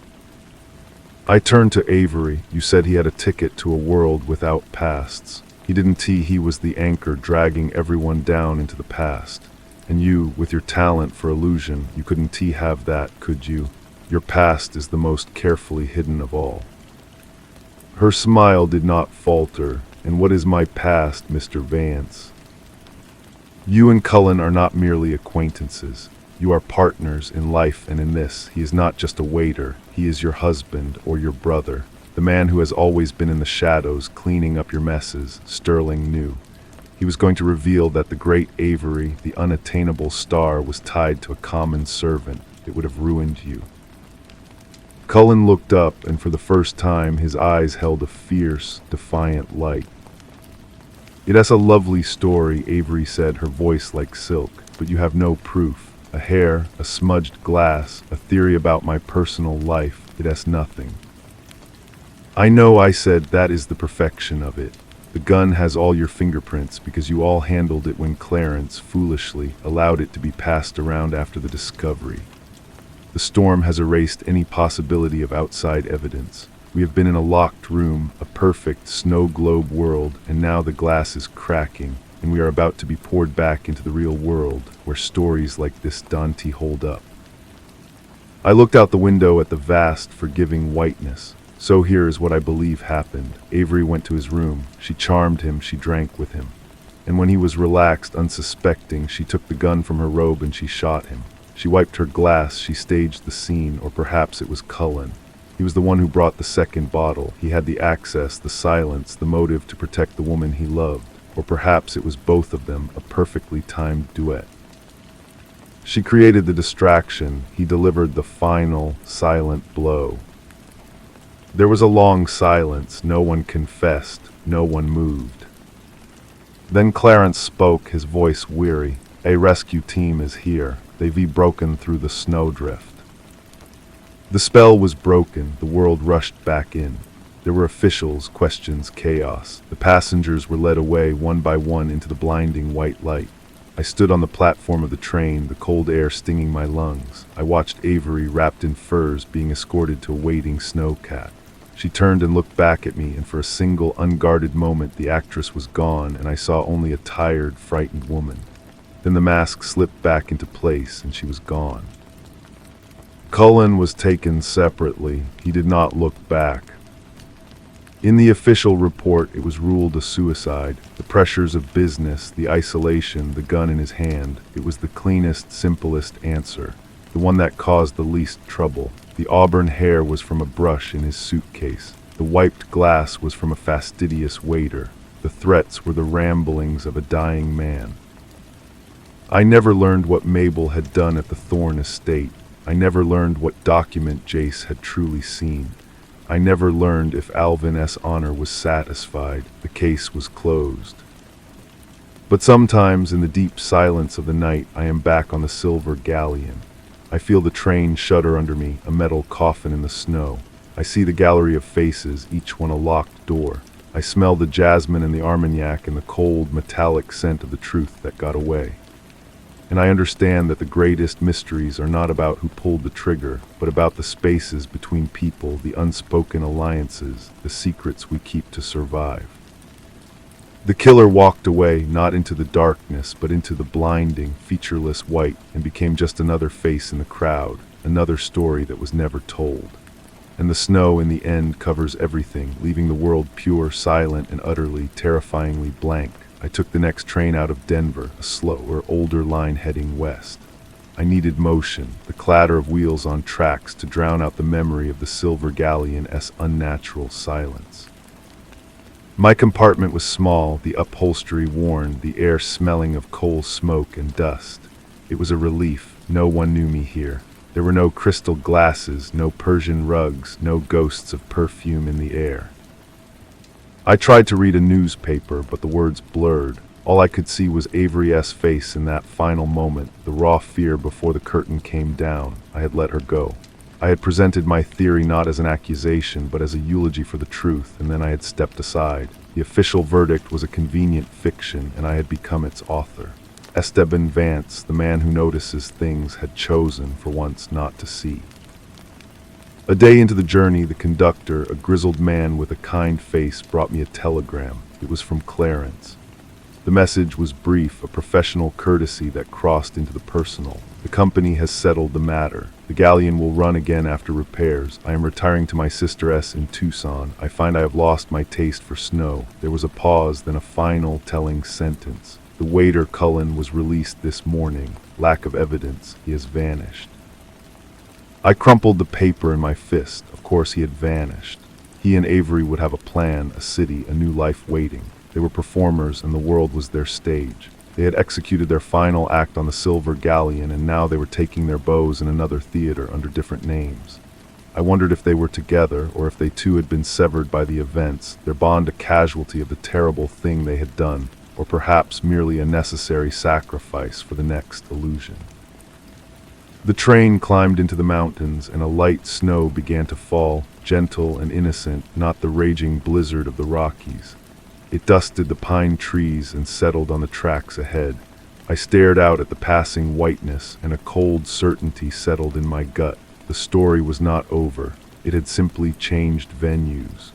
I turned to Avery. You said he had a ticket to a world without pasts. He didn't see he was the anchor dragging everyone down into the past. And you, with your talent for illusion, you couldn't have that, could you? Your past is the most carefully hidden of all. Her smile did not falter. And what is my past, Mr. Vance? You and Cullen are not merely acquaintances. You are partners in life and in this. He is not just a waiter. He is your husband or your brother. The man who has always been in the shadows, cleaning up your messes, Sterling knew. He was going to reveal that the great Avery, the unattainable star, was tied to a common servant. It would have ruined you. Cullen looked up, and for the first time his eyes held a fierce, defiant light. "It is a lovely story," Avery said, her voice like silk, "but you have no proof. A hair, a smudged glass, a theory about my personal life. It has nothing." "I know," I said, "that is the perfection of it. The gun has all your fingerprints because you all handled it when Clarence, foolishly, allowed it to be passed around after the discovery. The storm has erased any possibility of outside evidence. We have been in a locked room, a perfect snow globe world, and now the glass is cracking, and we are about to be poured back into the real world, where stories like this Dante hold up." I looked out the window at the vast, forgiving whiteness. So here is what I believe happened. Avery went to his room. She charmed him, she drank with him. And when he was relaxed, unsuspecting, she took the gun from her robe and she shot him. She wiped her glass, she staged the scene, or perhaps it was Cullen. He was the one who brought the second bottle. He had the access, the silence, the motive to protect the woman he loved. Or perhaps it was both of them, a perfectly timed duet. She created the distraction. He delivered the final, silent blow. There was a long silence. No one confessed. No one moved. Then Clarence spoke, his voice weary. "A rescue team is here. They've broken through the snowdrift." The spell was broken. The world rushed back in. There were officials, questions, chaos. The passengers were led away one by one into the blinding white light. I stood on the platform of the train, the cold air stinging my lungs. I watched Avery, wrapped in furs, being escorted to a waiting snowcat. She turned and looked back at me, and for a single, unguarded moment, the actress was gone, and I saw only a tired, frightened woman. Then the mask slipped back into place, and she was gone. Cullen was taken separately. He did not look back. In the official report, it was ruled a suicide. The pressures of business, the isolation, the gun in his hand. It was the cleanest, simplest answer, the one that caused the least trouble. The auburn hair was from a brush in his suitcase. The wiped glass was from a fastidious waiter. The threats were the ramblings of a dying man. I never learned what Mabel had done at the Thorne estate. I never learned what document Jace had truly seen. I never learned if Alvin S. Honor was satisfied. The case was closed. But sometimes in the deep silence of the night, I am back on the silver galleon. I feel the train shudder under me, a metal coffin in the snow. I see the gallery of faces, each one a locked door. I smell the jasmine and the armagnac and the cold, metallic scent of the truth that got away. And I understand that the greatest mysteries are not about who pulled the trigger, but about the spaces between people, the unspoken alliances, the secrets we keep to survive. The killer walked away, not into the darkness, but into the blinding, featureless white, and became just another face in the crowd, another story that was never told. And the snow in the end covers everything, leaving the world pure, silent, and utterly, terrifyingly blank. I took the next train out of Denver, a slower, older line heading west. I needed motion, the clatter of wheels on tracks to drown out the memory of the silver galleon's unnatural silence. My compartment was small, the upholstery worn, the air smelling of coal smoke and dust. It was a relief. No one knew me here. There were no crystal glasses, no Persian rugs, no ghosts of perfume in the air. I tried to read a newspaper, but the words blurred. All I could see was Avery's face in that final moment, the raw fear before the curtain came down. I had let her go. I had presented my theory not as an accusation, but as a eulogy for the truth, and then I had stepped aside. The official verdict was a convenient fiction, and I had become its author. Esteban Vance, the man who notices things, had chosen, for once, not to see. A day into the journey, the conductor, a grizzled man with a kind face, brought me a telegram. It was from Clarence. The message was brief, a professional courtesy that crossed into the personal. The company has settled the matter. The galleon will run again after repairs. I am retiring to my sister's in Tucson. I find I have lost my taste for snow. There was a pause, then a final telling sentence. The waiter Cullen was released this morning. Lack of evidence. He has vanished. I crumpled the paper in my fist. Of course he had vanished. He and Avery would have a plan, a city, a new life waiting. They were performers, and the world was their stage. They had executed their final act on the silver galleon, and now they were taking their bows in another theater under different names. I wondered if they were together, or if they too had been severed by the events, their bond a casualty of the terrible thing they had done, or perhaps merely a necessary sacrifice for the next illusion. The train climbed into the mountains, and a light snow began to fall, gentle and innocent, not the raging blizzard of the Rockies. It dusted the pine trees and settled on the tracks ahead. I stared out at the passing whiteness, and a cold certainty settled in my gut. The story was not over. It had simply changed venues.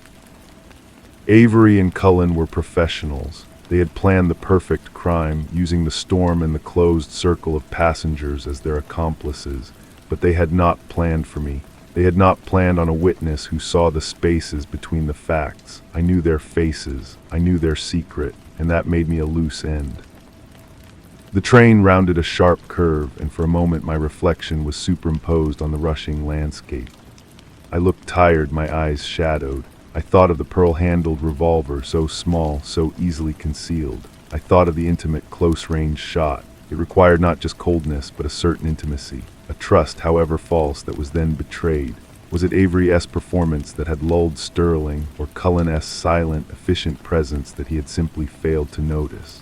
Avery and Cullen were professionals. They had planned the perfect crime, using the storm and the closed circle of passengers as their accomplices. But they had not planned for me. They had not planned on a witness who saw the spaces between the facts. I knew their faces, I knew their secret, and that made me a loose end. The train rounded a sharp curve, and for a moment my reflection was superimposed on the rushing landscape. I looked tired, my eyes shadowed. I thought of the pearl-handled revolver, so small, so easily concealed. I thought of the intimate, close-range shot. It required not just coldness, but a certain intimacy. A trust, however false, that was then betrayed. Was it Avery's performance that had lulled Sterling, or Cullen's silent, efficient presence that he had simply failed to notice?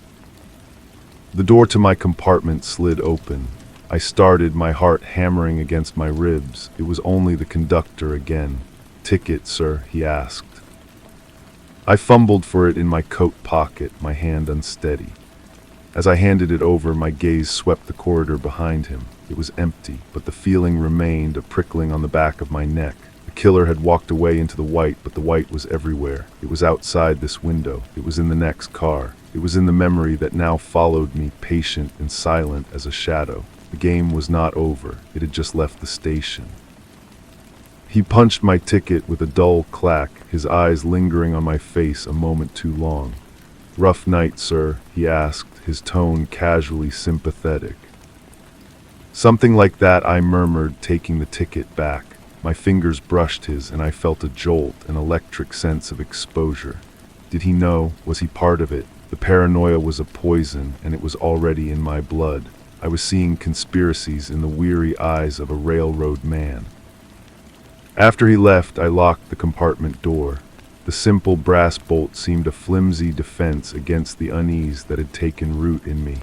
The door to my compartment slid open. I started, my heart hammering against my ribs. It was only the conductor again. "Ticket, sir?" he asked. I fumbled for it in my coat pocket, my hand unsteady. As I handed it over, my gaze swept the corridor behind him. It was empty, but the feeling remained, a prickling on the back of my neck. The killer had walked away into the white, but the white was everywhere. It was outside this window. It was in the next car. It was in the memory that now followed me, patient and silent as a shadow. The game was not over. It had just left the station. He punched my ticket with a dull clack, his eyes lingering on my face a moment too long. "Rough night, sir?" he asked, his tone casually sympathetic. "Something like that," I murmured, taking the ticket back. My fingers brushed his, and I felt a jolt, an electric sense of exposure. Did he know? Was he part of it? The paranoia was a poison, and it was already in my blood. I was seeing conspiracies in the weary eyes of a railroad man. After he left, I locked the compartment door. The simple brass bolt seemed a flimsy defense against the unease that had taken root in me.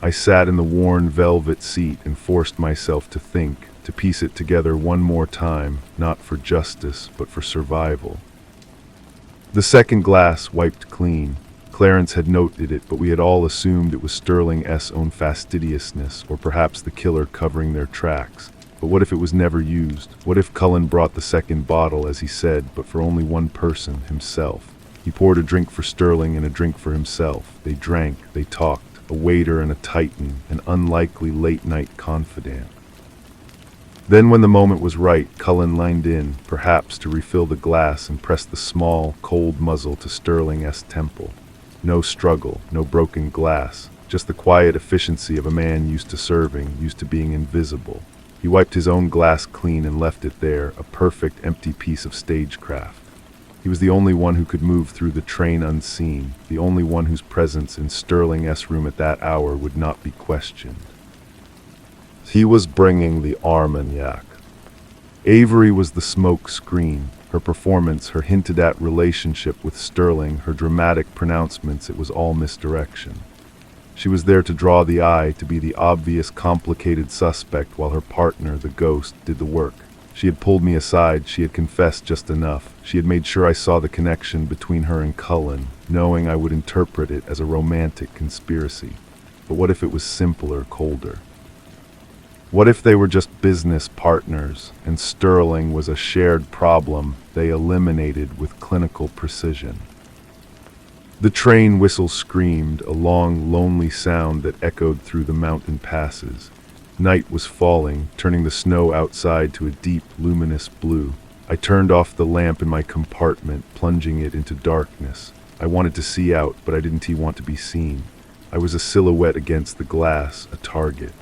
I sat in the worn velvet seat and forced myself to think, to piece it together one more time, not for justice, but for survival. The second glass wiped clean. Clarence had noted it, but we had all assumed it was Sterling's own fastidiousness, or perhaps the killer covering their tracks. But what if it was never used? What if Cullen brought the second bottle, as he said, but for only one person, himself? He poured a drink for Sterling and a drink for himself. They drank, they talked, a waiter and a titan, an unlikely late-night confidant. Then when the moment was right, Cullen leaned in, perhaps to refill the glass, and pressed the small, cold muzzle to Sterling's temple. No struggle, no broken glass, just the quiet efficiency of a man used to serving, used to being invisible. He wiped his own glass clean and left it there, a perfect empty piece of stagecraft. He was the only one who could move through the train unseen, the only one whose presence in Sterling's room at that hour would not be questioned. He was bringing the Armagnac. Avery was the smoke screen. Her performance, her hinted-at relationship with Sterling, her dramatic pronouncements, it was all misdirection. She was there to draw the eye, to be the obvious, complicated suspect, while her partner, the ghost, did the work. She had pulled me aside, she had confessed just enough. She had made sure I saw the connection between her and Cullen, knowing I would interpret it as a romantic conspiracy. But what if it was simpler, colder? What if they were just business partners, and Sterling was a shared problem they eliminated with clinical precision? The train whistle screamed, a long, lonely sound that echoed through the mountain passes. Night was falling, turning the snow outside to a deep, luminous blue. I turned off the lamp in my compartment, plunging it into darkness. I wanted to see out, but I didn't want to be seen. I was a silhouette against the glass, a target.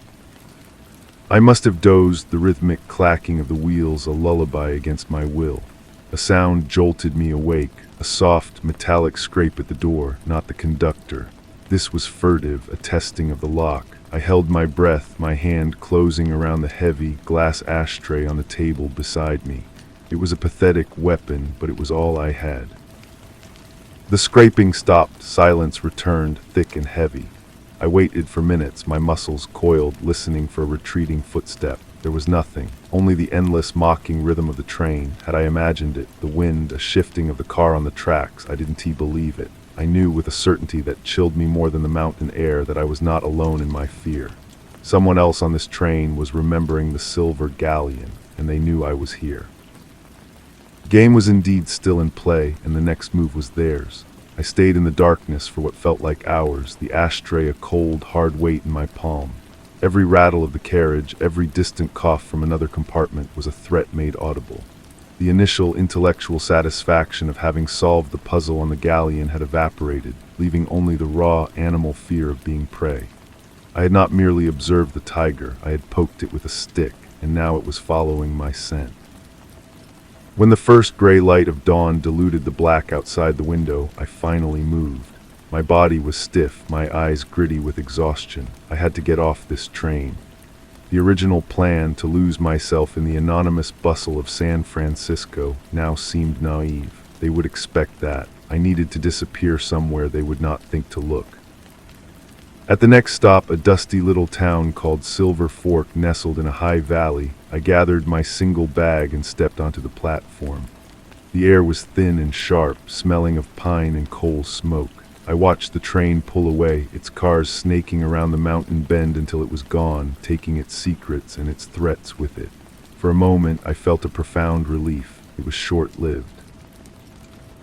I must have dozed, the rhythmic clacking of the wheels a lullaby against my will. A sound jolted me awake, a soft, metallic scrape at the door, not the conductor. This was furtive, a testing of the lock. I held my breath, my hand closing around the heavy, glass ashtray on the table beside me. It was a pathetic weapon, but it was all I had. The scraping stopped, silence returned, thick and heavy. I waited for minutes, my muscles coiled, listening for a retreating footstep. There was nothing, only the endless, mocking rhythm of the train. Had I imagined it, the wind, a shifting of the car on the tracks, I didn't believe it. I knew with a certainty that chilled me more than the mountain air that I was not alone in my fear. Someone else on this train was remembering the silver galleon, and they knew I was here. Game was indeed still in play, and the next move was theirs. I stayed in the darkness for what felt like hours, the ashtray a cold, hard weight in my palm. Every rattle of the carriage, every distant cough from another compartment was a threat made audible. The initial intellectual satisfaction of having solved the puzzle on the galleon had evaporated, leaving only the raw animal fear of being prey. I had not merely observed the tiger, I had poked it with a stick, and now it was following my scent. When the first gray light of dawn diluted the black outside the window, I finally moved. My body was stiff, my eyes gritty with exhaustion. I had to get off this train. The original plan to lose myself in the anonymous bustle of San Francisco now seemed naive. They would expect that. I needed to disappear somewhere they would not think to look. At the next stop, a dusty little town called Silver Fork nestled in a high valley, I gathered my single bag and stepped onto the platform. The air was thin and sharp, smelling of pine and coal smoke. I watched the train pull away, its cars snaking around the mountain bend until it was gone, taking its secrets and its threats with it. For a moment, I felt a profound relief. It was short-lived.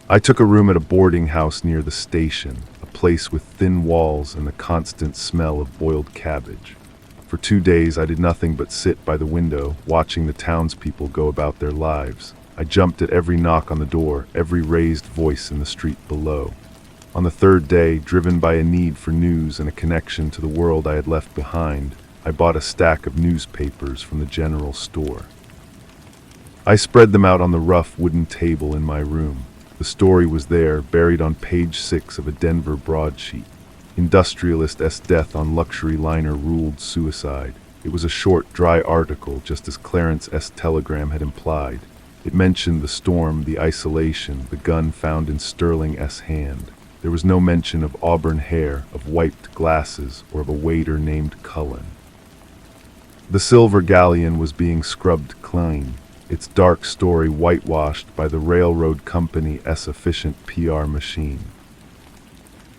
I took a room at a boarding house near the station, a place with thin walls and the constant smell of boiled cabbage. For 2 days, I did nothing but sit by the window, watching the townspeople go about their lives. I jumped at every knock on the door, every raised voice in the street below. On the 3rd day, driven by a need for news and a connection to the world I had left behind, I bought a stack of newspapers from the general store. I spread them out on the rough wooden table in my room. The story was there, buried on page 6 of a Denver broadsheet. Industrialist S. death on luxury liner ruled suicide. It was a short, dry article, just as Clarence S. telegram had implied. It mentioned the storm, the isolation, the gun found in Sterling S. hand. There was no mention of auburn hair, of wiped glasses, or of a waiter named Cullen. The Silver Galleon was being scrubbed clean, its dark story whitewashed by the railroad company's efficient PR machine.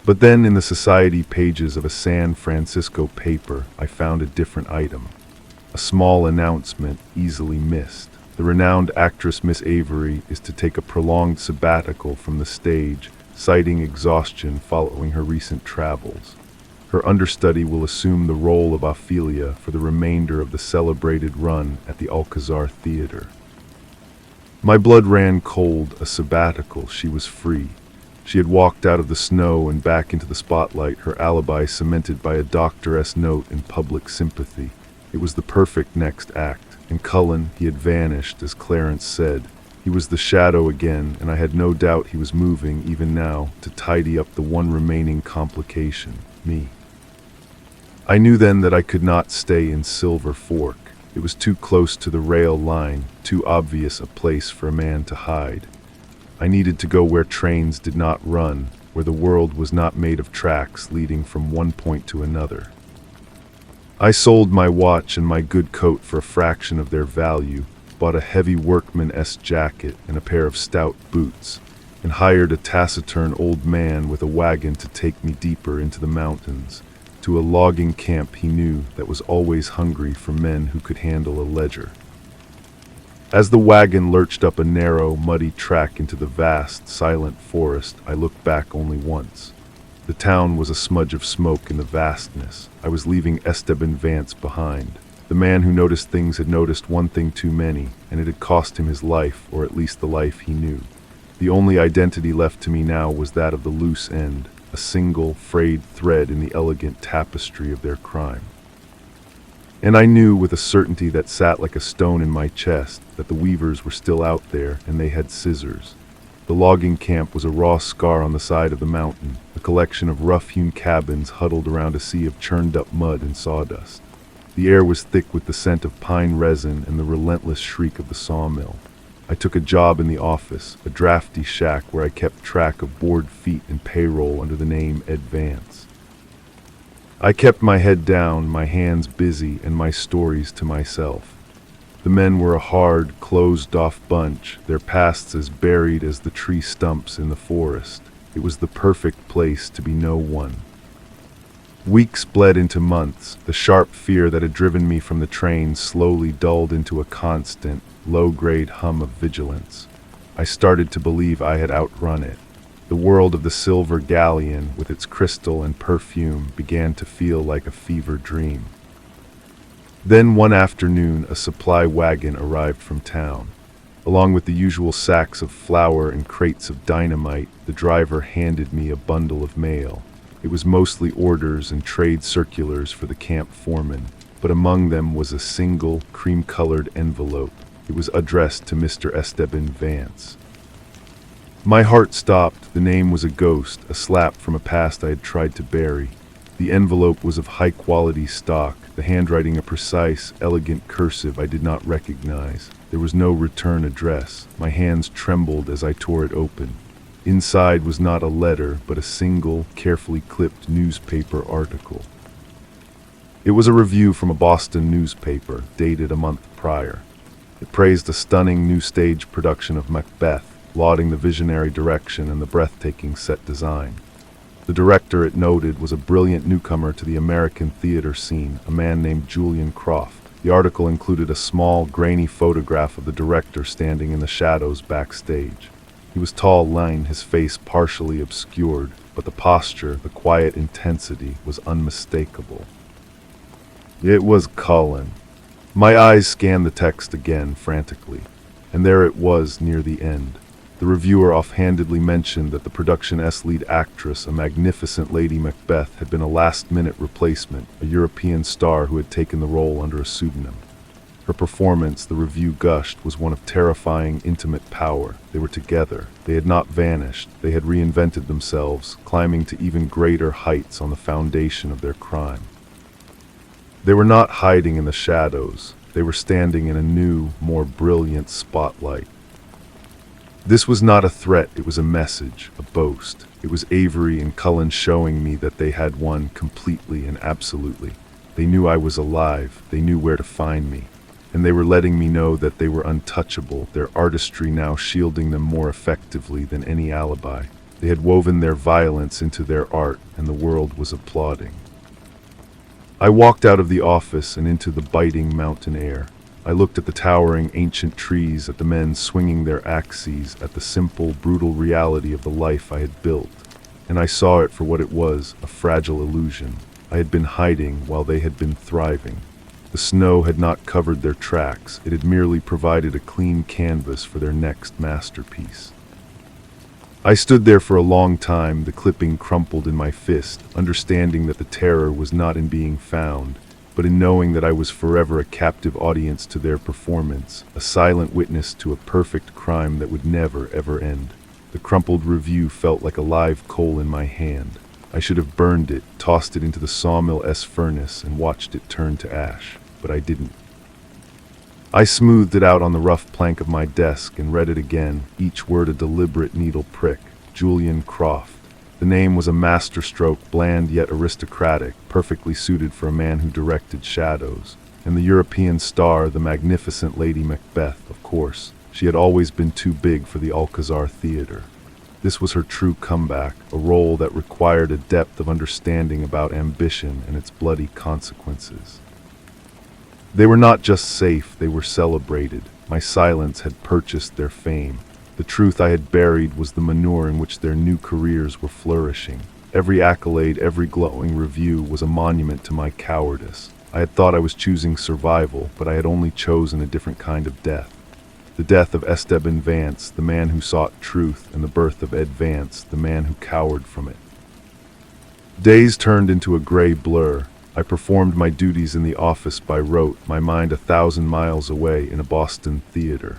But then in the society pages of a San Francisco paper, I found a different item. A small announcement easily missed. The renowned actress Miss Avery is to take a prolonged sabbatical from the stage, citing exhaustion following her recent travels. Her understudy will assume the role of Ophelia for the remainder of the celebrated run at the Alcazar Theater. My blood ran cold. A sabbatical. She was free. She had walked out of the snow and back into the spotlight, her alibi cemented by a doctor's note in public sympathy. It was the perfect next act, and Cullen, he had vanished, as Clarence said. He was the shadow again, and I had no doubt he was moving, even now, to tidy up the one remaining complication, me. I knew then that I could not stay in Silver Fork. It was too close to the rail line, too obvious a place for a man to hide. I needed to go where trains did not run, where the world was not made of tracks leading from one point to another. I sold my watch and my good coat for a fraction of their value, bought a heavy workman-esque jacket and a pair of stout boots, and hired a taciturn old man with a wagon to take me deeper into the mountains, to a logging camp he knew that was always hungry for men who could handle a ledger. As the wagon lurched up a narrow, muddy track into the vast, silent forest, I looked back only once. The town was a smudge of smoke in the vastness. I was leaving Esteban Vance behind. The man who noticed things had noticed one thing too many, and it had cost him his life, or at least the life he knew. The only identity left to me now was that of the loose end, a single, frayed thread in the elegant tapestry of their crime. And I knew with a certainty that sat like a stone in my chest that the weavers were still out there, and they had scissors. The logging camp was a raw scar on the side of the mountain, a collection of rough-hewn cabins huddled around a sea of churned-up mud and sawdust. The air was thick with the scent of pine resin and the relentless shriek of the sawmill. I took a job in the office, a drafty shack where I kept track of board feet and payroll under the name Ed Vance. I kept my head down, my hands busy, and my stories to myself. The men were a hard, closed-off bunch, their pasts as buried as the tree stumps in the forest. It was the perfect place to be no one. Weeks bled into months. The sharp fear that had driven me from the train slowly dulled into a constant, low-grade hum of vigilance. I started to believe I had outrun it. The world of the Silver Galleon, with its crystal and perfume, began to feel like a fever dream. Then one afternoon, a supply wagon arrived from town. Along with the usual sacks of flour and crates of dynamite, the driver handed me a bundle of mail. It was mostly orders and trade circulars for the camp foreman, but among them was a single, cream-colored envelope. It was addressed to Mr. Esteban Vance. My heart stopped. The name was a ghost, a slap from a past I had tried to bury. The envelope was of high-quality stock, the handwriting a precise, elegant cursive I did not recognize. There was no return address. My hands trembled as I tore it open. Inside was not a letter, but a single, carefully clipped newspaper article. It was a review from a Boston newspaper, dated a month prior. It praised a stunning new stage production of Macbeth, lauding the visionary direction and the breathtaking set design. The director, it noted, was a brilliant newcomer to the American theater scene, a man named Julian Croft. The article included a small, grainy photograph of the director standing in the shadows backstage. He was tall, lean, his face partially obscured, but the posture, the quiet intensity, was unmistakable. It was Cullen. My eyes scanned the text again, frantically, and there it was near the end. The reviewer offhandedly mentioned that the production's lead actress, a magnificent Lady Macbeth, had been a last-minute replacement, a European star who had taken the role under a pseudonym. Her performance, the review gushed, was one of terrifying, intimate power. They were together. They had not vanished. They had reinvented themselves, climbing to even greater heights on the foundation of their crime. They were not hiding in the shadows. They were standing in a new, more brilliant spotlight. This was not a threat, it was a message, a boast. It was Avery and Cullen showing me that they had won completely and absolutely. They knew I was alive, they knew where to find me, and they were letting me know that they were untouchable, their artistry now shielding them more effectively than any alibi. They had woven their violence into their art, and the world was applauding. I walked out of the office and into the biting mountain air. I looked at the towering ancient trees, at the men swinging their axes, at the simple, brutal reality of the life I had built. And I saw it for what it was, a fragile illusion. I had been hiding while they had been thriving. The snow had not covered their tracks, it had merely provided a clean canvas for their next masterpiece. I stood there for a long time, the clipping crumpled in my fist, understanding that the terror was not in being found, but in knowing that I was forever a captive audience to their performance, a silent witness to a perfect crime that would never, ever end. The crumpled review felt like a live coal in my hand. I should have burned it, tossed it into the sawmill-esque furnace, and watched it turn to ash, but I didn't. I smoothed it out on the rough plank of my desk and read it again, each word a deliberate needle prick. Julian Croft. The name was a masterstroke, bland yet aristocratic, perfectly suited for a man who directed shadows. And the European star, the magnificent Lady Macbeth, of course. She had always been too big for the Alcazar Theater. This was her true comeback, a role that required a depth of understanding about ambition and its bloody consequences. They were not just safe, they were celebrated. My silence had purchased their fame. The truth I had buried was the manure in which their new careers were flourishing. Every accolade, every glowing review was a monument to my cowardice. I had thought I was choosing survival, but I had only chosen a different kind of death. The death of Esteban Vance, the man who sought truth, and the birth of Ed Vance, the man who cowered from it. Days turned into a gray blur. I performed my duties in the office by rote, my mind 1,000 miles away in a Boston theater.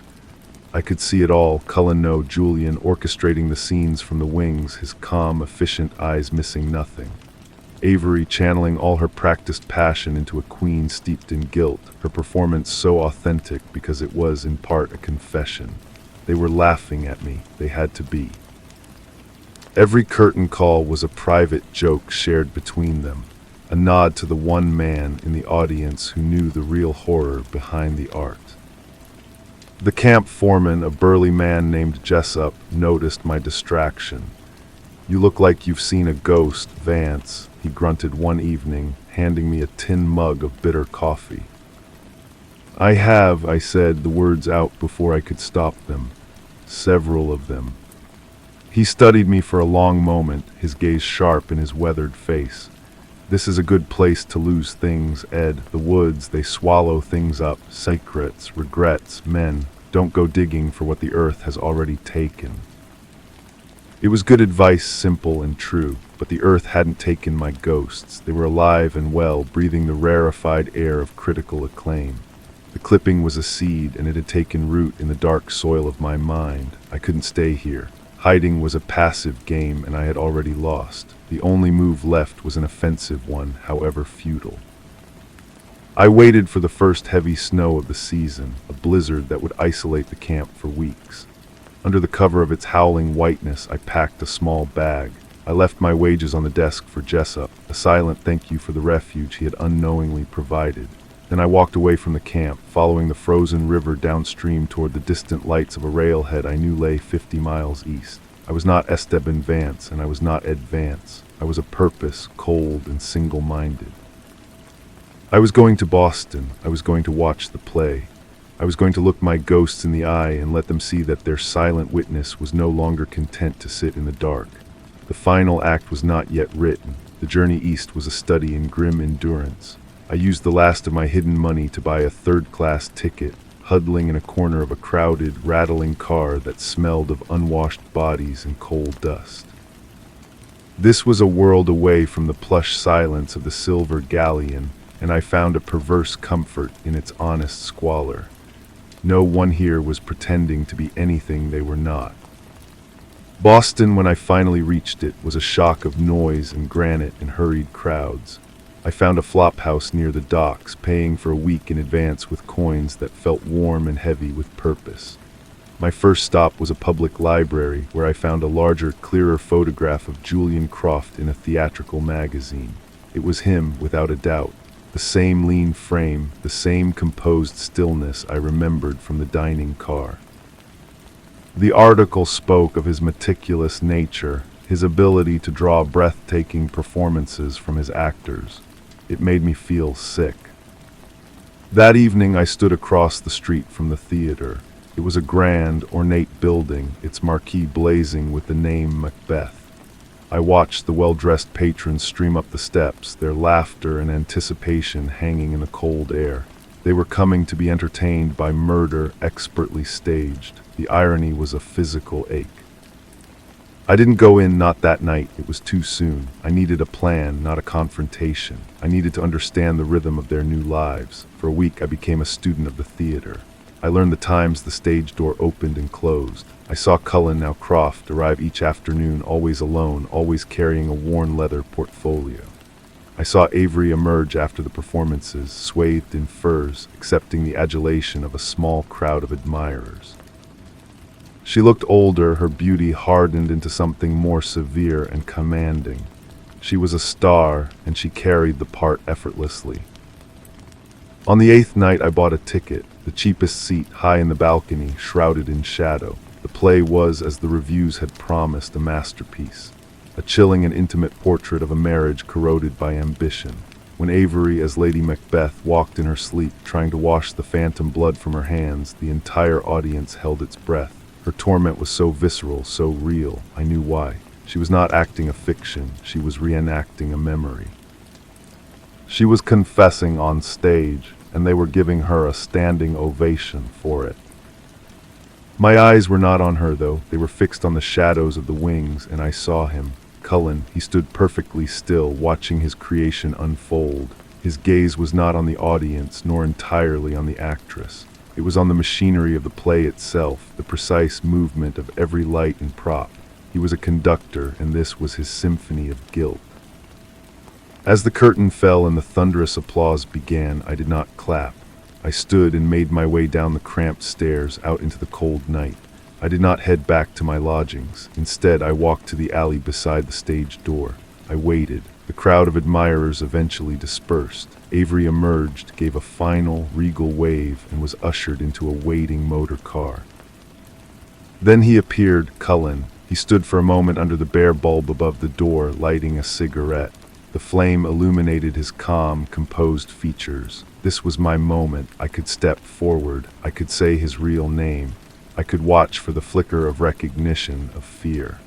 I could see it all, Cullen, Julian orchestrating the scenes from the wings, his calm, efficient eyes missing nothing. Avery channeling all her practiced passion into a queen steeped in guilt, her performance so authentic because it was in part a confession. They were laughing at me, they had to be. Every curtain call was a private joke shared between them, a nod to the one man in the audience who knew the real horror behind the art. The camp foreman, a burly man named Jessup, noticed my distraction. "You look like you've seen a ghost, Vance," he grunted one evening, handing me a tin mug of bitter coffee. "I have," I said, the words out before I could stop them. "Several of them." He studied me for a long moment, his gaze sharp in his weathered face. "This is a good place to lose things, Ed. The woods, they swallow things up. Secrets, regrets, men. Don't go digging for what the earth has already taken." It was good advice, simple and true, but the earth hadn't taken my ghosts. They were alive and well, breathing the rarefied air of critical acclaim. The clipping was a seed, and it had taken root in the dark soil of my mind. I couldn't stay here. Hiding was a passive game, and I had already lost. The only move left was an offensive one, however futile. I waited for the first heavy snow of the season, a blizzard that would isolate the camp for weeks. Under the cover of its howling whiteness, I packed a small bag. I left my wages on the desk for Jessup, a silent thank you for the refuge he had unknowingly provided. Then I walked away from the camp, following the frozen river downstream toward the distant lights of a railhead I knew lay 50 miles east. I was not Esteban Vance, and I was not Ed Vance. I was a purpose, cold and single-minded. I was going to Boston. I was going to watch the play. I was going to look my ghosts in the eye and let them see that their silent witness was no longer content to sit in the dark. The final act was not yet written. The journey east was a study in grim endurance. I used the last of my hidden money to buy a third-class ticket, huddling in a corner of a crowded, rattling car that smelled of unwashed bodies and coal dust. This was a world away from the plush silence of the silver galleon, and I found a perverse comfort in its honest squalor. No one here was pretending to be anything they were not. Boston, when I finally reached it, was a shock of noise and granite and hurried crowds. I found a flophouse near the docks, paying for a week in advance with coins that felt warm and heavy with purpose. My first stop was a public library, where I found a larger, clearer photograph of Julian Croft in a theatrical magazine. It was him, without a doubt. The same lean frame, the same composed stillness I remembered from the dining car. The article spoke of his meticulous nature, his ability to draw breathtaking performances from his actors. It made me feel sick. That evening I stood across the street from the theater. It was a grand, ornate building, its marquee blazing with the name Macbeth. I watched the well-dressed patrons stream up the steps, their laughter and anticipation hanging in the cold air. They were coming to be entertained by murder expertly staged. The irony was a physical ache. I didn't go in, not that night. It was too soon. I needed a plan, not a confrontation. I needed to understand the rhythm of their new lives. For a week I became a student of the theater. I learned the times the stage door opened and closed. I saw Cullen, now Croft, arrive each afternoon, always alone, always carrying a worn leather portfolio. I saw Avery emerge after the performances, swathed in furs, accepting the adulation of a small crowd of admirers. She looked older, her beauty hardened into something more severe and commanding. She was a star, and she carried the part effortlessly. On the 8th night I bought a ticket, the cheapest seat, high in the balcony, shrouded in shadow. The play was, as the reviews had promised, a masterpiece. A chilling and intimate portrait of a marriage corroded by ambition. When Avery, as Lady Macbeth, walked in her sleep, trying to wash the phantom blood from her hands, the entire audience held its breath. Her torment was so visceral, so real. I knew why. She was not acting a fiction. She was reenacting a memory. She was confessing on stage, and they were giving her a standing ovation for it. My eyes were not on her, though. They were fixed on the shadows of the wings, and I saw him. Cullen. He stood perfectly still, watching his creation unfold. His gaze was not on the audience, nor entirely on the actress. It was on the machinery of the play itself, the precise movement of every light and prop. He was a conductor, and this was his symphony of guilt. As the curtain fell and the thunderous applause began, I did not clap. I stood and made my way down the cramped stairs out into the cold night. I did not head back to my lodgings. Instead, I walked to the alley beside the stage door. I waited. The crowd of admirers eventually dispersed. Avery emerged, gave a final, regal wave, and was ushered into a waiting motor car. Then he appeared, Cullen. He stood for a moment under the bare bulb above the door, lighting a cigarette. The flame illuminated his calm, composed features. This was my moment. I could step forward. I could say his real name. I could watch for the flicker of recognition, of fear.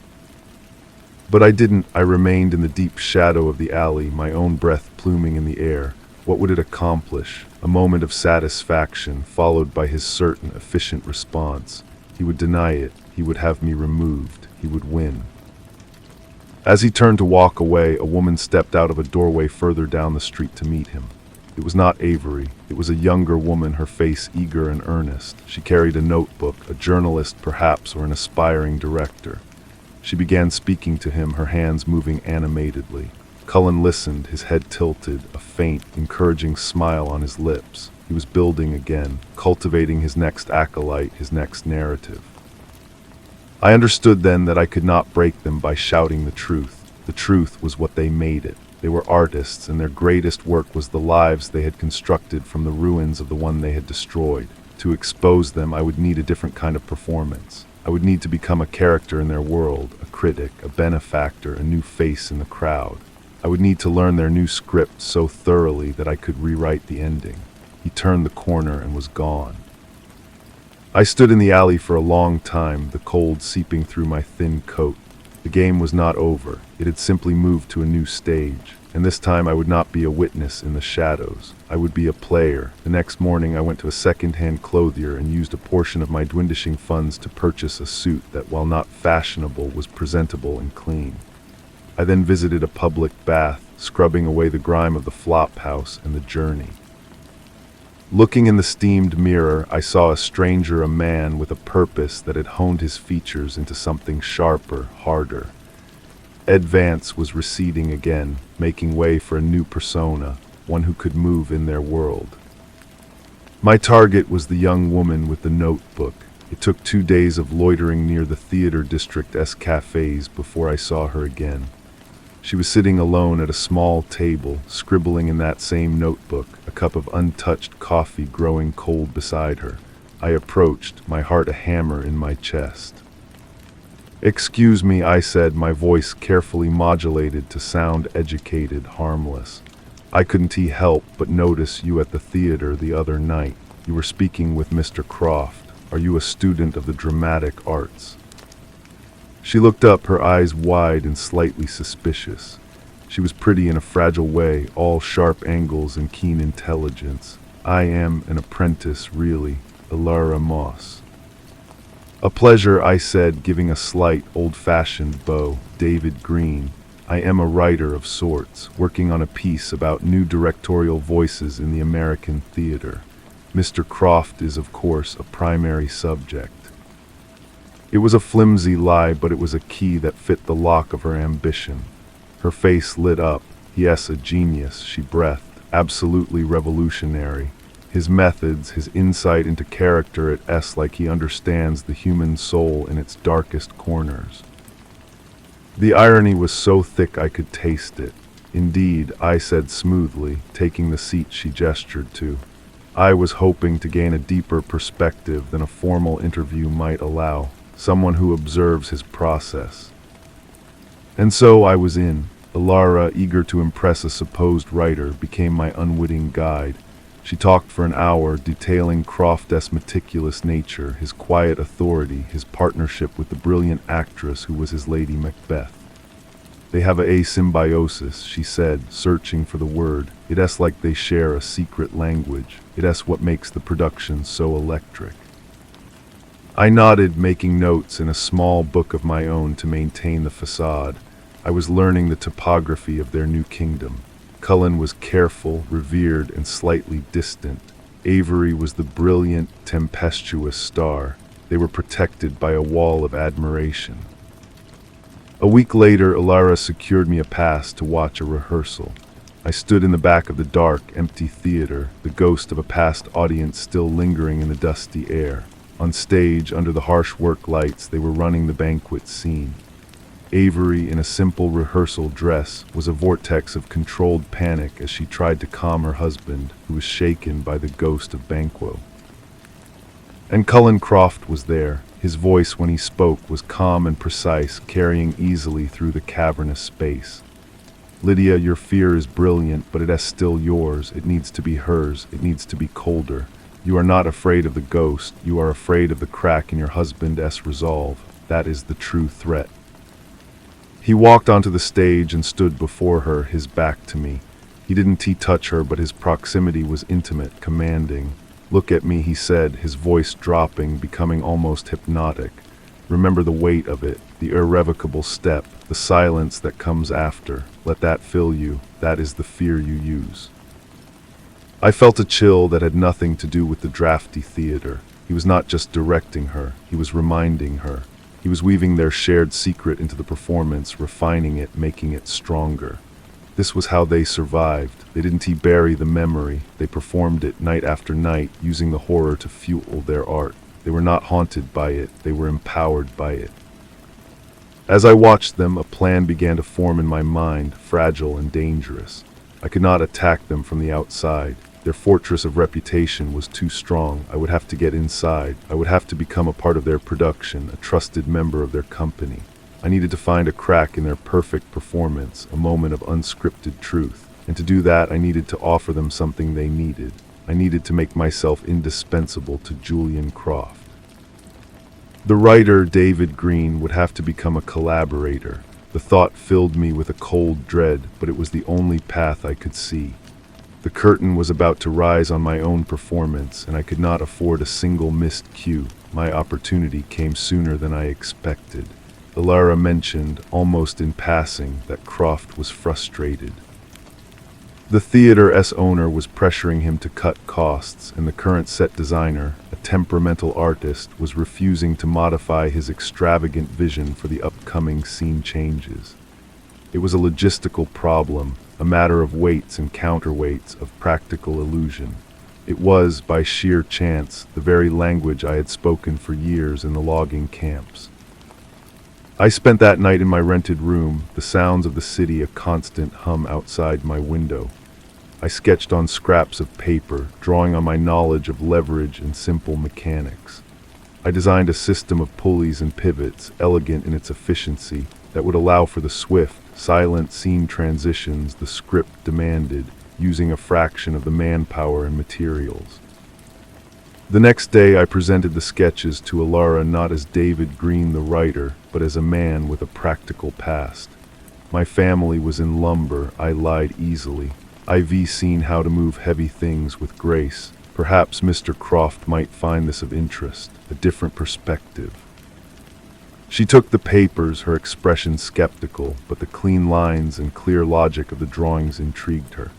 But I didn't. I remained in the deep shadow of the alley, my own breath pluming in the air. What would it accomplish? A moment of satisfaction, followed by his certain, efficient response. He would deny it. He would have me removed. He would win. As he turned to walk away, a woman stepped out of a doorway further down the street to meet him. It was not Avery. It was a younger woman, her face eager and earnest. She carried a notebook, a journalist perhaps, or an aspiring director. She began speaking to him, her hands moving animatedly. Cullen listened, his head tilted, a faint, encouraging smile on his lips. He was building again, cultivating his next acolyte, his next narrative. I understood then that I could not break them by shouting the truth. The truth was what they made it. They were artists, and their greatest work was the lives they had constructed from the ruins of the one they had destroyed. To expose them, I would need a different kind of performance. I would need to become a character in their world, a critic, a benefactor, a new face in the crowd. I would need to learn their new script so thoroughly that I could rewrite the ending. He turned the corner and was gone. I stood in the alley for a long time, the cold seeping through my thin coat. The game was not over. It had simply moved to a new stage. And this time I would not be a witness in the shadows. I would be a player. The next morning I went to a second-hand clothier and used a portion of my dwindling funds to purchase a suit that, while not fashionable, was presentable and clean. I then visited a public bath, scrubbing away the grime of the flop house and the journey. Looking in the steamed mirror, I saw a stranger, a man with a purpose that had honed his features into something sharper, harder. Ed Vance was receding again, making way for a new persona, one who could move in their world. My target was the young woman with the notebook. It took 2 days of loitering near the theater district's cafes before I saw her again. She was sitting alone at a small table, scribbling in that same notebook, a cup of untouched coffee growing cold beside her. I approached, my heart a hammer in my chest. "Excuse me," I said, my voice carefully modulated to sound educated, harmless. "I couldn't help but notice you at the theater the other night. You were speaking with Mr. Croft. Are you a student of the dramatic arts?" She looked up, her eyes wide and slightly suspicious. She was pretty in a fragile way, all sharp angles and keen intelligence. "I am an apprentice, really, Elara Moss." "A pleasure," I said, giving a slight, old-fashioned bow. "David Green. I am a writer of sorts, working on a piece about new directorial voices in the American theater. Mr. Croft is, of course, a primary subject." It was a flimsy lie, but it was a key that fit the lock of her ambition. Her face lit up. "Yes, a genius," she breathed. "Absolutely revolutionary. His methods, his insight into character, it's like he understands the human soul in its darkest corners." The irony was so thick I could taste it. "Indeed," I said smoothly, taking the seat she gestured to. I was hoping to gain a deeper perspective than a formal interview might allow. Someone who observes his process. And so I was in. Elara, eager to impress a supposed writer, became my unwitting guide. She talked for an hour, detailing Croft's meticulous nature, his quiet authority, his partnership with the brilliant actress who was his Lady Macbeth. "They have a symbiosis," she said, searching for the word. "It's like they share a secret language. It's what makes the production so electric." I nodded, making notes in a small book of my own to maintain the facade. I was learning the topography of their new kingdom. Cullen was careful, revered, and slightly distant. Avery was the brilliant, tempestuous star. They were protected by a wall of admiration. A week later, Elara secured me a pass to watch a rehearsal. I stood in the back of the dark, empty theater, the ghost of a past audience still lingering in the dusty air. On stage, under the harsh work lights, they were running the banquet scene. Avery, in a simple rehearsal dress, was a vortex of controlled panic as she tried to calm her husband, who was shaken by the ghost of Banquo. And Cullen Croft was there. His voice, when he spoke, was calm and precise, carrying easily through the cavernous space. "Lydia, your fear is brilliant, but it is still yours. It needs to be hers. It needs to be colder. You are not afraid of the ghost. You are afraid of the crack in your husband's resolve. That is the true threat." He walked onto the stage and stood before her, his back to me. He didn't touch her, but his proximity was intimate, commanding. "Look at me," he said, his voice dropping, becoming almost hypnotic. "Remember the weight of it, the irrevocable step, the silence that comes after. Let that fill you. That is the fear you use." I felt a chill that had nothing to do with the drafty theater. He was not just directing her, he was reminding her. He was weaving their shared secret into the performance, refining it, making it stronger. This was how they survived. They didn't bury the memory. They performed it night after night, using the horror to fuel their art. They were not haunted by it. They were empowered by it. As I watched them, a plan began to form in my mind, fragile and dangerous. I could not attack them from the outside. Their fortress of reputation was too strong. I would have to get inside. I would have to become a part of their production, a trusted member of their company. I needed to find a crack in their perfect performance, a moment of unscripted truth. And to do that, I needed to offer them something they needed. I needed to make myself indispensable to Julian Croft. The writer, David Green, would have to become a collaborator. The thought filled me with a cold dread, but it was the only path I could see. The curtain was about to rise on my own performance, and I could not afford a single missed cue. My opportunity came sooner than I expected. Ilara mentioned, almost in passing, that Croft was frustrated. The theater's owner was pressuring him to cut costs, and the current set designer, a temperamental artist, was refusing to modify his extravagant vision for the upcoming scene changes. It was a logistical problem, a matter of weights and counterweights of practical illusion. It was, by sheer chance, the very language I had spoken for years in the logging camps. I spent that night in my rented room, the sounds of the city a constant hum outside my window. I sketched on scraps of paper, drawing on my knowledge of leverage and simple mechanics. I designed a system of pulleys and pivots, elegant in its efficiency, that would allow for the swift, silent scene transitions the script demanded, using a fraction of the manpower and materials. The next day I presented the sketches to Ilara not as David Green the writer, but as a man with a practical past. My family was in lumber. I lied easily. I've seen how to move heavy things with grace. Perhaps Mr. Croft might find this of interest, a different perspective. She took the papers, her expression skeptical, but the clean lines and clear logic of the drawings intrigued her.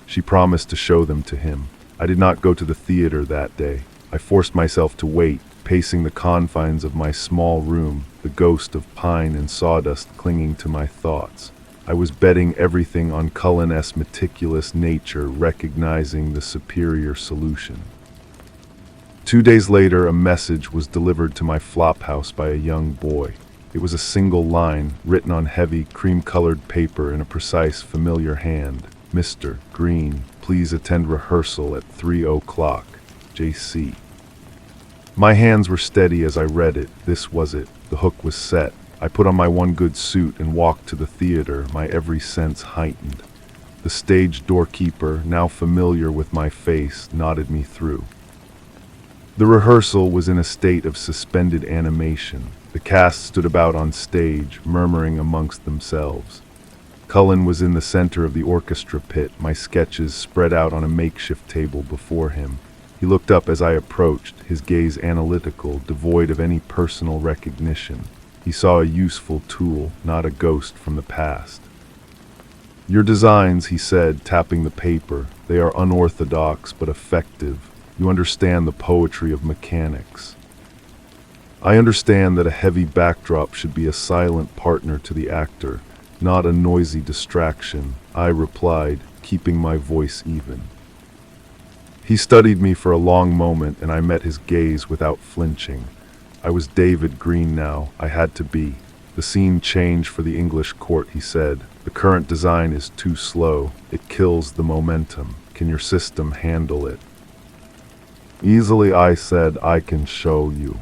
She promised to show them to him. I did not go to the theater that day. I forced myself to wait, pacing the confines of my small room, the ghost of pine and sawdust clinging to my thoughts. I was betting everything on Cullen's meticulous nature, recognizing the superior solution. 2 days later, a message was delivered to my flophouse by a young boy. It was a single line, written on heavy, cream-colored paper in a precise, familiar hand. Mr. Green, please attend rehearsal at 3 o'clock. J.C. My hands were steady as I read it. This was it. The hook was set. I put on my one good suit and walked to the theater, my every sense heightened. The stage doorkeeper, now familiar with my face, nodded me through. The rehearsal was in a state of suspended animation. The cast stood about on stage, murmuring amongst themselves. Cullen was in the center of the orchestra pit, my sketches spread out on a makeshift table before him. He looked up as I approached, his gaze analytical, devoid of any personal recognition. He saw a useful tool, not a ghost from the past. Your designs, he said, tapping the paper, they are unorthodox but effective. You understand the poetry of mechanics. I understand that a heavy backdrop should be a silent partner to the actor, not a noisy distraction, I replied, keeping my voice even. He studied me for a long moment, and I met his gaze without flinching. I was David Green now. I had to be. The scene changed for the English court, he said. The current design is too slow. It kills the momentum. Can your system handle it? Easily, I said. I can show you.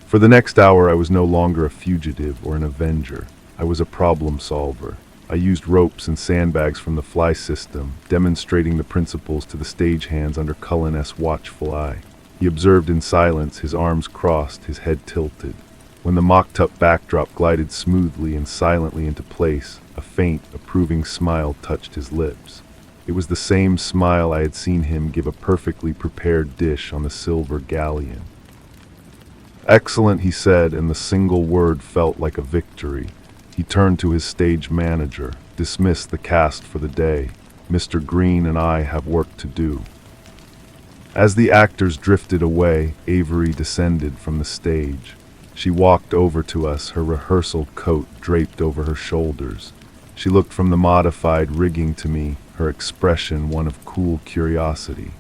For the next hour, I was no longer a fugitive or an avenger. I was a problem solver. I used ropes and sandbags from the fly system, demonstrating the principles to the stagehands under Cullen's watchful eye. He observed in silence, his arms crossed, his head tilted. When the mocked-up backdrop glided smoothly and silently into place, a faint, approving smile touched his lips. It was the same smile I had seen him give a perfectly prepared dish on the silver galleon. Excellent, he said, and the single word felt like a victory. He turned to his stage manager. Dismiss the cast for the day. Mr. Green and I have work to do. As the actors drifted away, Avery descended from the stage. She walked over to us, her rehearsal coat draped over her shoulders. She looked from the modified rigging to me, her expression one of cool curiosity.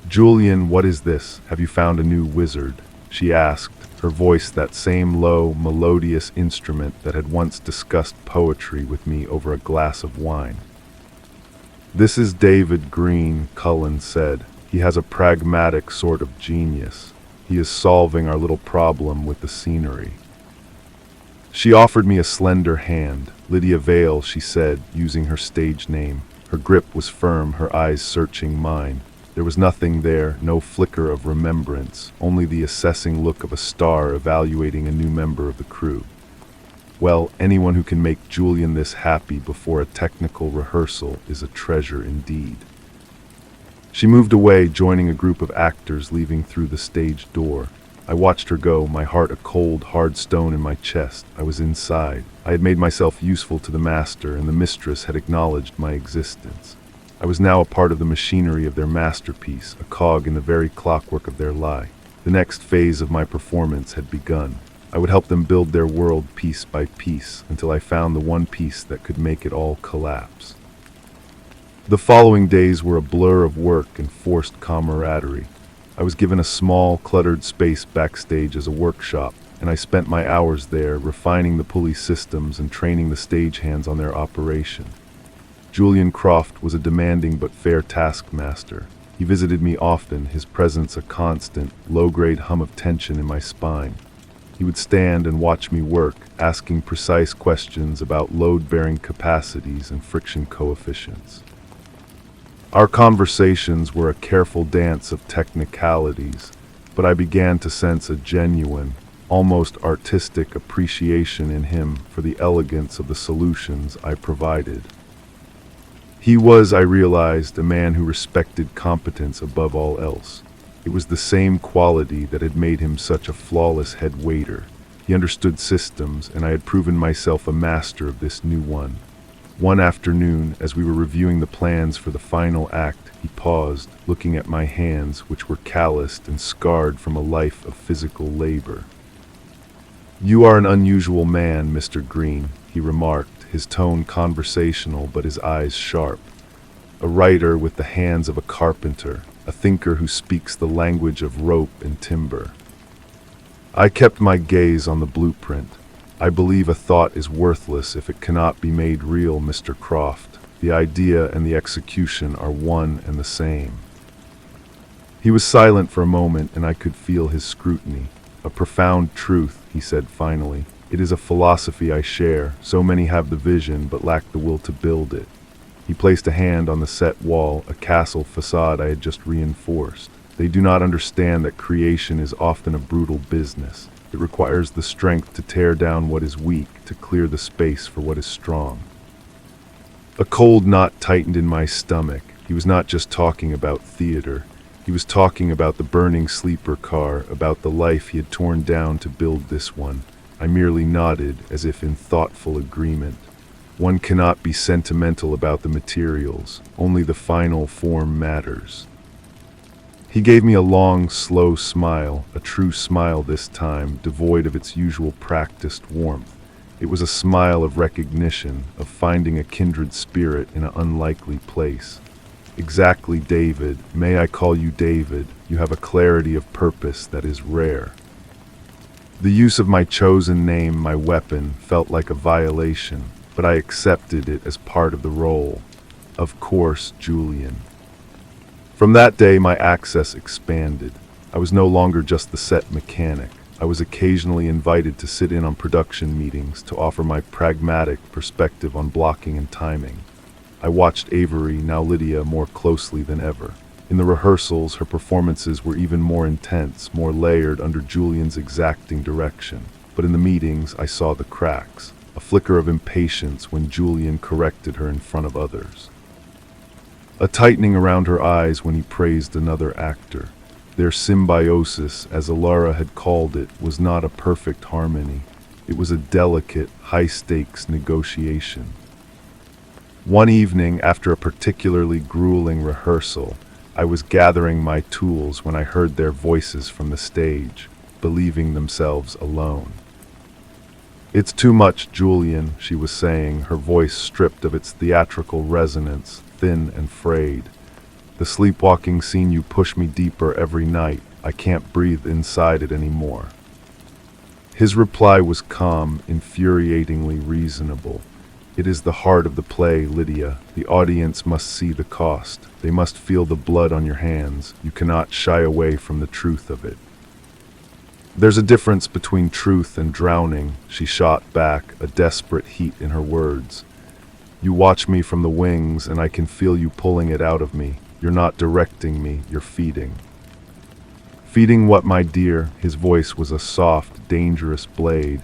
Julian, what is this? Have you found a new wizard? She asked, her voice that same low, melodious instrument that had once discussed poetry with me over a glass of wine. "This is David Green," Cullen said. "He has a pragmatic sort of genius. He is solving our little problem with the scenery." She offered me a slender hand. "Lydia Vale," she said, using her stage name. Her grip was firm, her eyes searching mine. There was nothing there, no flicker of remembrance, only the assessing look of a star evaluating a new member of the crew. Well, anyone who can make Julian this happy before a technical rehearsal is a treasure indeed. She moved away, joining a group of actors leaving through the stage door. I watched her go, my heart a cold, hard stone in my chest. I was inside. I had made myself useful to the master, and the mistress had acknowledged my existence. I was now a part of the machinery of their masterpiece, a cog in the very clockwork of their lie. The next phase of my performance had begun. I would help them build their world piece by piece until I found the one piece that could make it all collapse. The following days were a blur of work and forced camaraderie. I was given a small, cluttered space backstage as a workshop, and I spent my hours there refining the pulley systems and training the stagehands on their operation. Julian Croft was a demanding but fair taskmaster. He visited me often, his presence a constant, low-grade hum of tension in my spine. He would stand and watch me work, asking precise questions about load-bearing capacities and friction coefficients. Our conversations were a careful dance of technicalities, but I began to sense a genuine, almost artistic appreciation in him for the elegance of the solutions I provided. He was, I realized, a man who respected competence above all else. It was the same quality that had made him such a flawless head waiter. He understood systems, and I had proven myself a master of this new one. One afternoon, as we were reviewing the plans for the final act, he paused, looking at my hands, which were calloused and scarred from a life of physical labor. "You are an unusual man, Mr. Green," he remarked, his tone conversational but his eyes sharp. "A writer with the hands of a carpenter, a thinker who speaks the language of rope and timber." I kept my gaze on the blueprint. "I believe a thought is worthless if it cannot be made real, Mr. Croft. The idea and the execution are one and the same." He was silent for a moment, and I could feel his scrutiny. "A profound truth," he said finally. "It is a philosophy I share. So many have the vision, but lack the will to build it." He placed a hand on the set wall, a castle facade I had just reinforced. "They do not understand that creation is often a brutal business. It requires the strength to tear down what is weak, to clear the space for what is strong." A cold knot tightened in my stomach. He was not just talking about theater. He was talking about the burning sleeper car, about the life he had torn down to build this one. I merely nodded, as if in thoughtful agreement. One cannot be sentimental about the materials. Only the final form matters. He gave me a long, slow smile, a true smile this time, devoid of its usual practiced warmth. It was a smile of recognition, of finding a kindred spirit in an unlikely place. "Exactly, David. May I call you David? You have a clarity of purpose that is rare." The use of my chosen name, my weapon, felt like a violation, but I accepted it as part of the role. Of course, Julian. From that day, my access expanded. I was no longer just the set mechanic. I was occasionally invited to sit in on production meetings to offer my pragmatic perspective on blocking and timing. I watched Avery, now Lydia, more closely than ever. In the rehearsals, her performances were even more intense, more layered under Julian's exacting direction. But in the meetings, I saw the cracks, a flicker of impatience when Julian corrected her in front of others. A tightening around her eyes when he praised another actor. Their symbiosis, as Alara had called it, was not a perfect harmony. It was a delicate, high-stakes negotiation. One evening, after a particularly grueling rehearsal, I was gathering my tools when I heard their voices from the stage, believing themselves alone. "It's too much, Julian," she was saying, her voice stripped of its theatrical resonance, thin and frayed. "The sleepwalking scene you push me deeper every night. I can't breathe inside it anymore." His reply was calm, infuriatingly reasonable. It is the heart of the play, Lydia. The audience must see the cost. They must feel the blood on your hands. You cannot shy away from the truth of it. There's a difference between truth and drowning, she shot back, a desperate heat in her words. You watch me from the wings, and I can feel you pulling it out of me. You're not directing me, you're feeding. Feeding what, my dear? His voice was a soft, dangerous blade.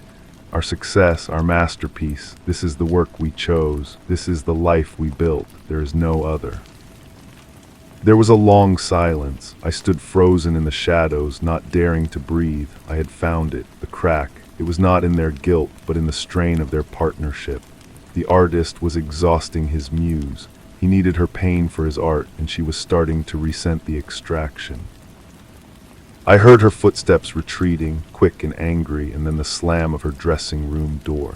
Our success, our masterpiece. This is the work we chose. This is the life we built. There is no other. There was a long silence. I stood frozen in the shadows, not daring to breathe. I had found it, the crack. It was not in their guilt, but in the strain of their partnership. The artist was exhausting his muse. He needed her pain for his art, and she was starting to resent the extraction. I heard her footsteps retreating, quick and angry, and then the slam of her dressing room door.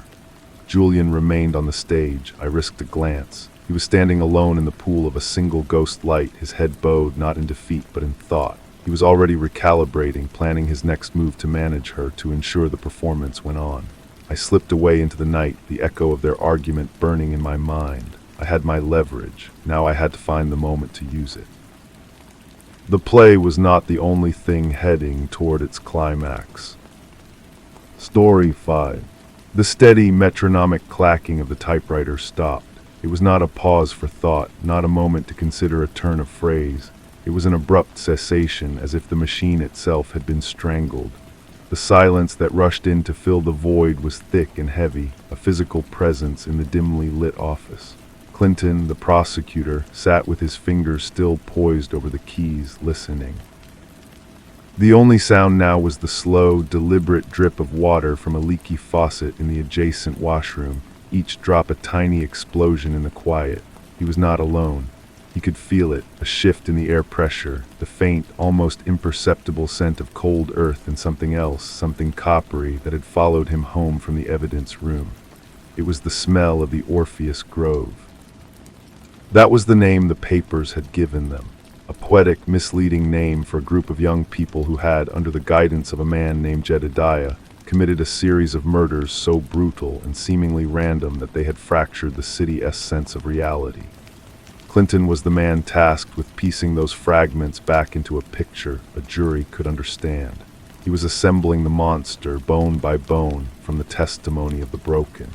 Julian remained on the stage. I risked a glance. He was standing alone in the pool of a single ghost light, his head bowed, not in defeat but in thought. He was already recalibrating, planning his next move to manage her, to ensure the performance went on. I slipped away into the night, the echo of their argument burning in my mind. I had my leverage. Now I had to find the moment to use it. The play was not the only thing heading toward its climax. Story 5. The steady metronomic clacking of the typewriter stopped. It was not a pause for thought, not a moment to consider a turn of phrase. It was an abrupt cessation, as if the machine itself had been strangled. The silence that rushed in to fill the void was thick and heavy, a physical presence in the dimly lit office. Clinton, the prosecutor, sat with his fingers still poised over the keys, listening. The only sound now was the slow, deliberate drip of water from a leaky faucet in the adjacent washroom, each drop a tiny explosion in the quiet. He was not alone. He could feel it, a shift in the air pressure, the faint, almost imperceptible scent of cold earth and something else, something coppery, that had followed him home from the evidence room. It was the smell of the Orpheus Grove. That was the name the papers had given them, a poetic, misleading name for a group of young people who had, under the guidance of a man named Jedediah, committed a series of murders so brutal and seemingly random that they had fractured the city's sense of reality. Clinton was the man tasked with piecing those fragments back into a picture a jury could understand. He was assembling the monster, bone by bone, from the testimony of the broken.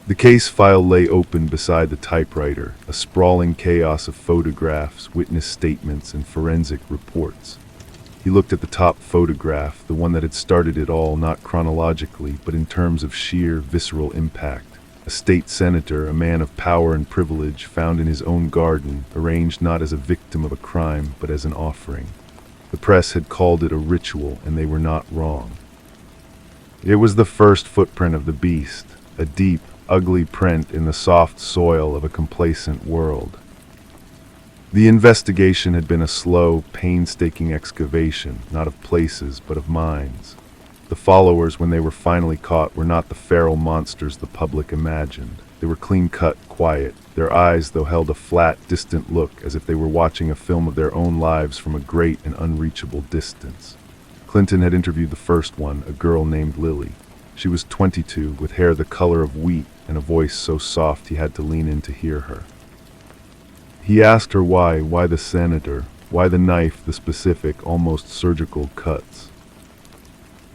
The case file lay open beside the typewriter, a sprawling chaos of photographs, witness statements, and forensic reports. He looked at the top photograph, the one that had started it all, not chronologically, but in terms of sheer, visceral impact. A state senator, a man of power and privilege, found in his own garden, arranged not as a victim of a crime, but as an offering. The press had called it a ritual, and they were not wrong. It was the first footprint of the beast, a deep, ugly print in the soft soil of a complacent world. The investigation had been a slow, painstaking excavation, not of places, but of minds. The followers, when they were finally caught, were not the feral monsters the public imagined. They were clean-cut, quiet. Their eyes, though, held a flat, distant look, as if they were watching a film of their own lives from a great and unreachable distance. Clinton had interviewed the first one, a girl named Lily. She was 22, with hair the color of wheat and a voice so soft he had to lean in to hear her. He asked her why the senator, why the knife, the specific, almost surgical cuts.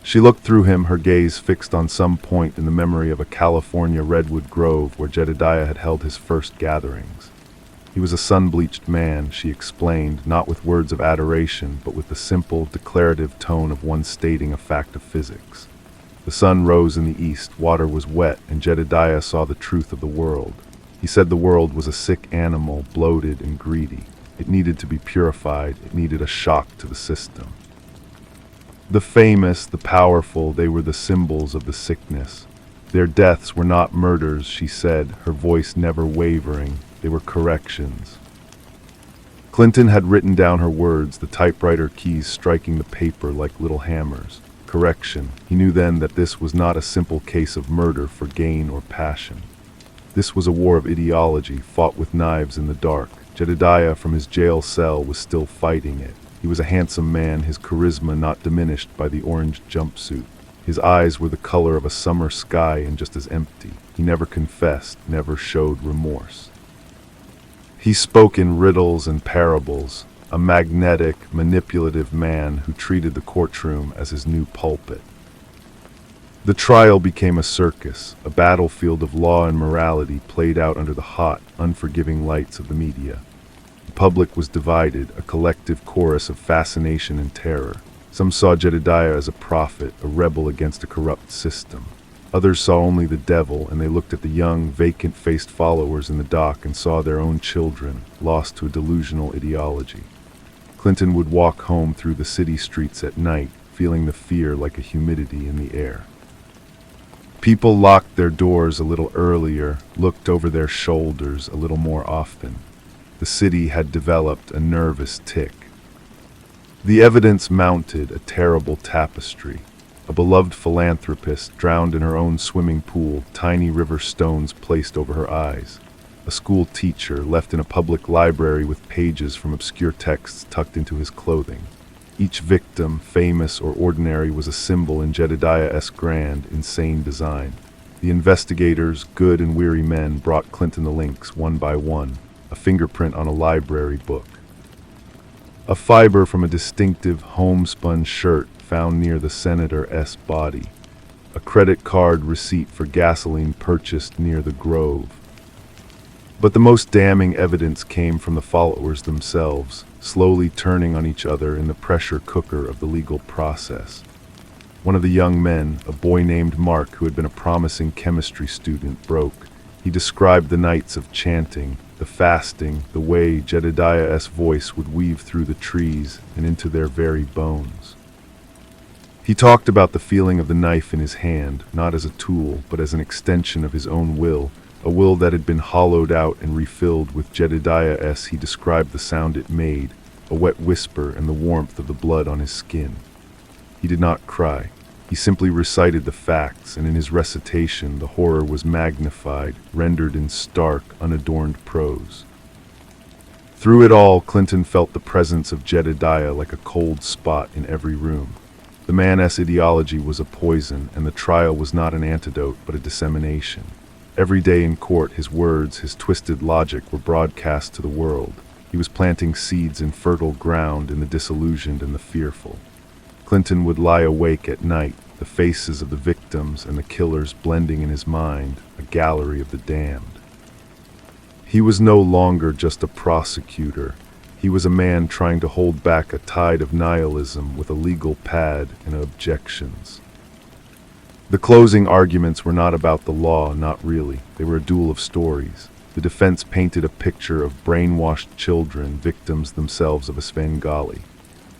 She looked through him, her gaze fixed on some point in the memory of a California redwood grove where Jedediah had held his first gatherings. He was a sun-bleached man, she explained, not with words of adoration, but with the simple, declarative tone of one stating a fact of physics. The sun rose in the east, water was wet, and Jedediah saw the truth of the world. He said the world was a sick animal, bloated and greedy. It needed to be purified, it needed a shock to the system. The famous, the powerful, they were the symbols of the sickness. Their deaths were not murders, she said, her voice never wavering. They were corrections. Clinton had written down her words, the typewriter keys striking the paper like little hammers. Correction. He knew then that this was not a simple case of murder for gain or passion. This was a war of ideology, fought with knives in the dark. Jedediah from his jail cell was still fighting it. He was a handsome man, his charisma not diminished by the orange jumpsuit. His eyes were the color of a summer sky and just as empty. He never confessed, never showed remorse. He spoke in riddles and parables, a magnetic, manipulative man who treated the courtroom as his new pulpit. The trial became a circus, a battlefield of law and morality played out under the hot, unforgiving lights of the media. The public was divided, a collective chorus of fascination and terror. Some saw Jedediah as a prophet, a rebel against a corrupt system. Others saw only the devil, and they looked at the young, vacant-faced followers in the dock and saw their own children, lost to a delusional ideology. Clinton would walk home through the city streets at night, feeling the fear like a humidity in the air. People locked their doors a little earlier, looked over their shoulders a little more often. The city had developed a nervous tic. The evidence mounted, a terrible tapestry. A beloved philanthropist drowned in her own swimming pool, tiny river stones placed over her eyes. A school teacher left in a public library with pages from obscure texts tucked into his clothing. Each victim, famous or ordinary, was a symbol in Jedediah's grand, insane design. The investigators, good and weary men, brought Clinton the links one by one, a fingerprint on a library book. A fiber from a distinctive homespun shirt found near the senator's body. A credit card receipt for gasoline purchased near the Grove. But the most damning evidence came from the followers themselves, slowly turning on each other in the pressure cooker of the legal process. One of the young men, a boy named Mark who had been a promising chemistry student, broke. He described the nights of chanting, the fasting, the way Jedediah's voice would weave through the trees and into their very bones. He talked about the feeling of the knife in his hand, not as a tool, but as an extension of his own will, a will that had been hollowed out and refilled with Jedediah's. He described the sound it made, a wet whisper and the warmth of the blood on his skin. He did not cry. He simply recited the facts, and in his recitation the horror was magnified, rendered in stark, unadorned prose. Through it all, Clinton felt the presence of Jedediah like a cold spot in every room. The man's ideology was a poison, and the trial was not an antidote, but a dissemination. Every day in court, his words, his twisted logic were broadcast to the world. He was planting seeds in fertile ground in the disillusioned and the fearful. Clinton would lie awake at night, the faces of the victims and the killers blending in his mind, a gallery of the damned. He was no longer just a prosecutor. He was a man trying to hold back a tide of nihilism with a legal pad and objections. The closing arguments were not about the law, not really. They were a duel of stories. The defense painted a picture of brainwashed children, victims themselves of a Svengali.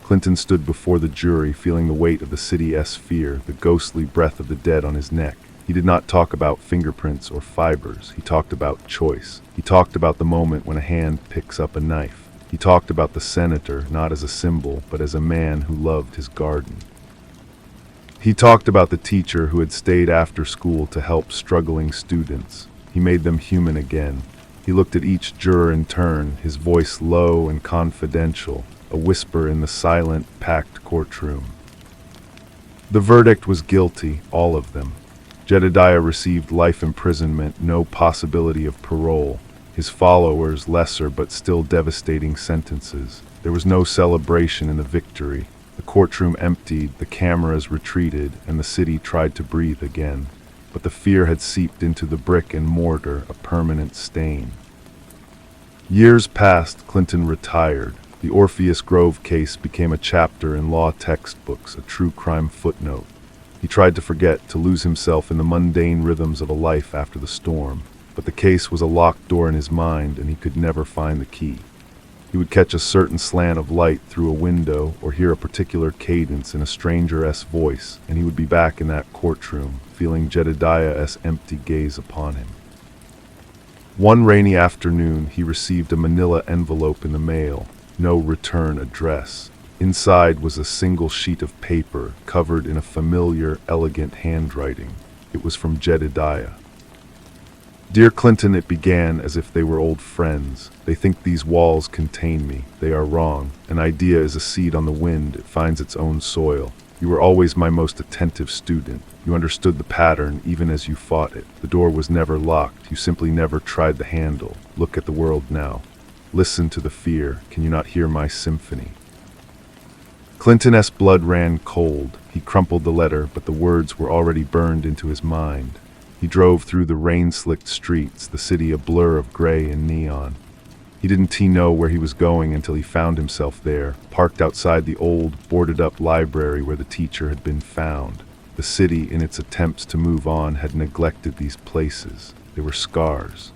Clinton stood before the jury, feeling the weight of the city's fear, the ghostly breath of the dead on his neck. He did not talk about fingerprints or fibers. He talked about choice. He talked about the moment when a hand picks up a knife. He talked about the senator, not as a symbol, but as a man who loved his garden. He talked about the teacher who had stayed after school to help struggling students. He made them human again. He looked at each juror in turn, his voice low and confidential, a whisper in the silent, packed courtroom. The verdict was guilty, all of them. Jedediah received life imprisonment, no possibility of parole. His followers, lesser but still devastating sentences. There was no celebration in the victory. The courtroom emptied, the cameras retreated, and the city tried to breathe again. But the fear had seeped into the brick and mortar, a permanent stain. Years passed. Clinton retired. The Orpheus Grove case became a chapter in law textbooks, a true crime footnote. He tried to forget, to lose himself in the mundane rhythms of a life after the storm. But the case was a locked door in his mind, and he could never find the key. He would catch a certain slant of light through a window, or hear a particular cadence in a stranger's voice, and he would be back in that courtroom, feeling Jedediah's empty gaze upon him. One rainy afternoon, he received a manila envelope in the mail. No return address. Inside was a single sheet of paper, covered in a familiar, elegant handwriting. It was from Jedediah. Dear Clinton, it began as if they were old friends. They think these walls contain me. They are wrong. An idea is a seed on the wind. It finds its own soil. You were always my most attentive student. You understood the pattern even as you fought it. The door was never locked. You simply never tried the handle. Look at the world now. Listen to the fear. Can you not hear my symphony? Clinton's blood ran cold. He crumpled the letter, but the words were already burned into his mind. He drove through the rain-slicked streets, the city a blur of gray and neon. He didn't know where he was going until he found himself there, parked outside the old, boarded-up library where the teacher had been found. The city, in its attempts to move on, had neglected these places. They were scars.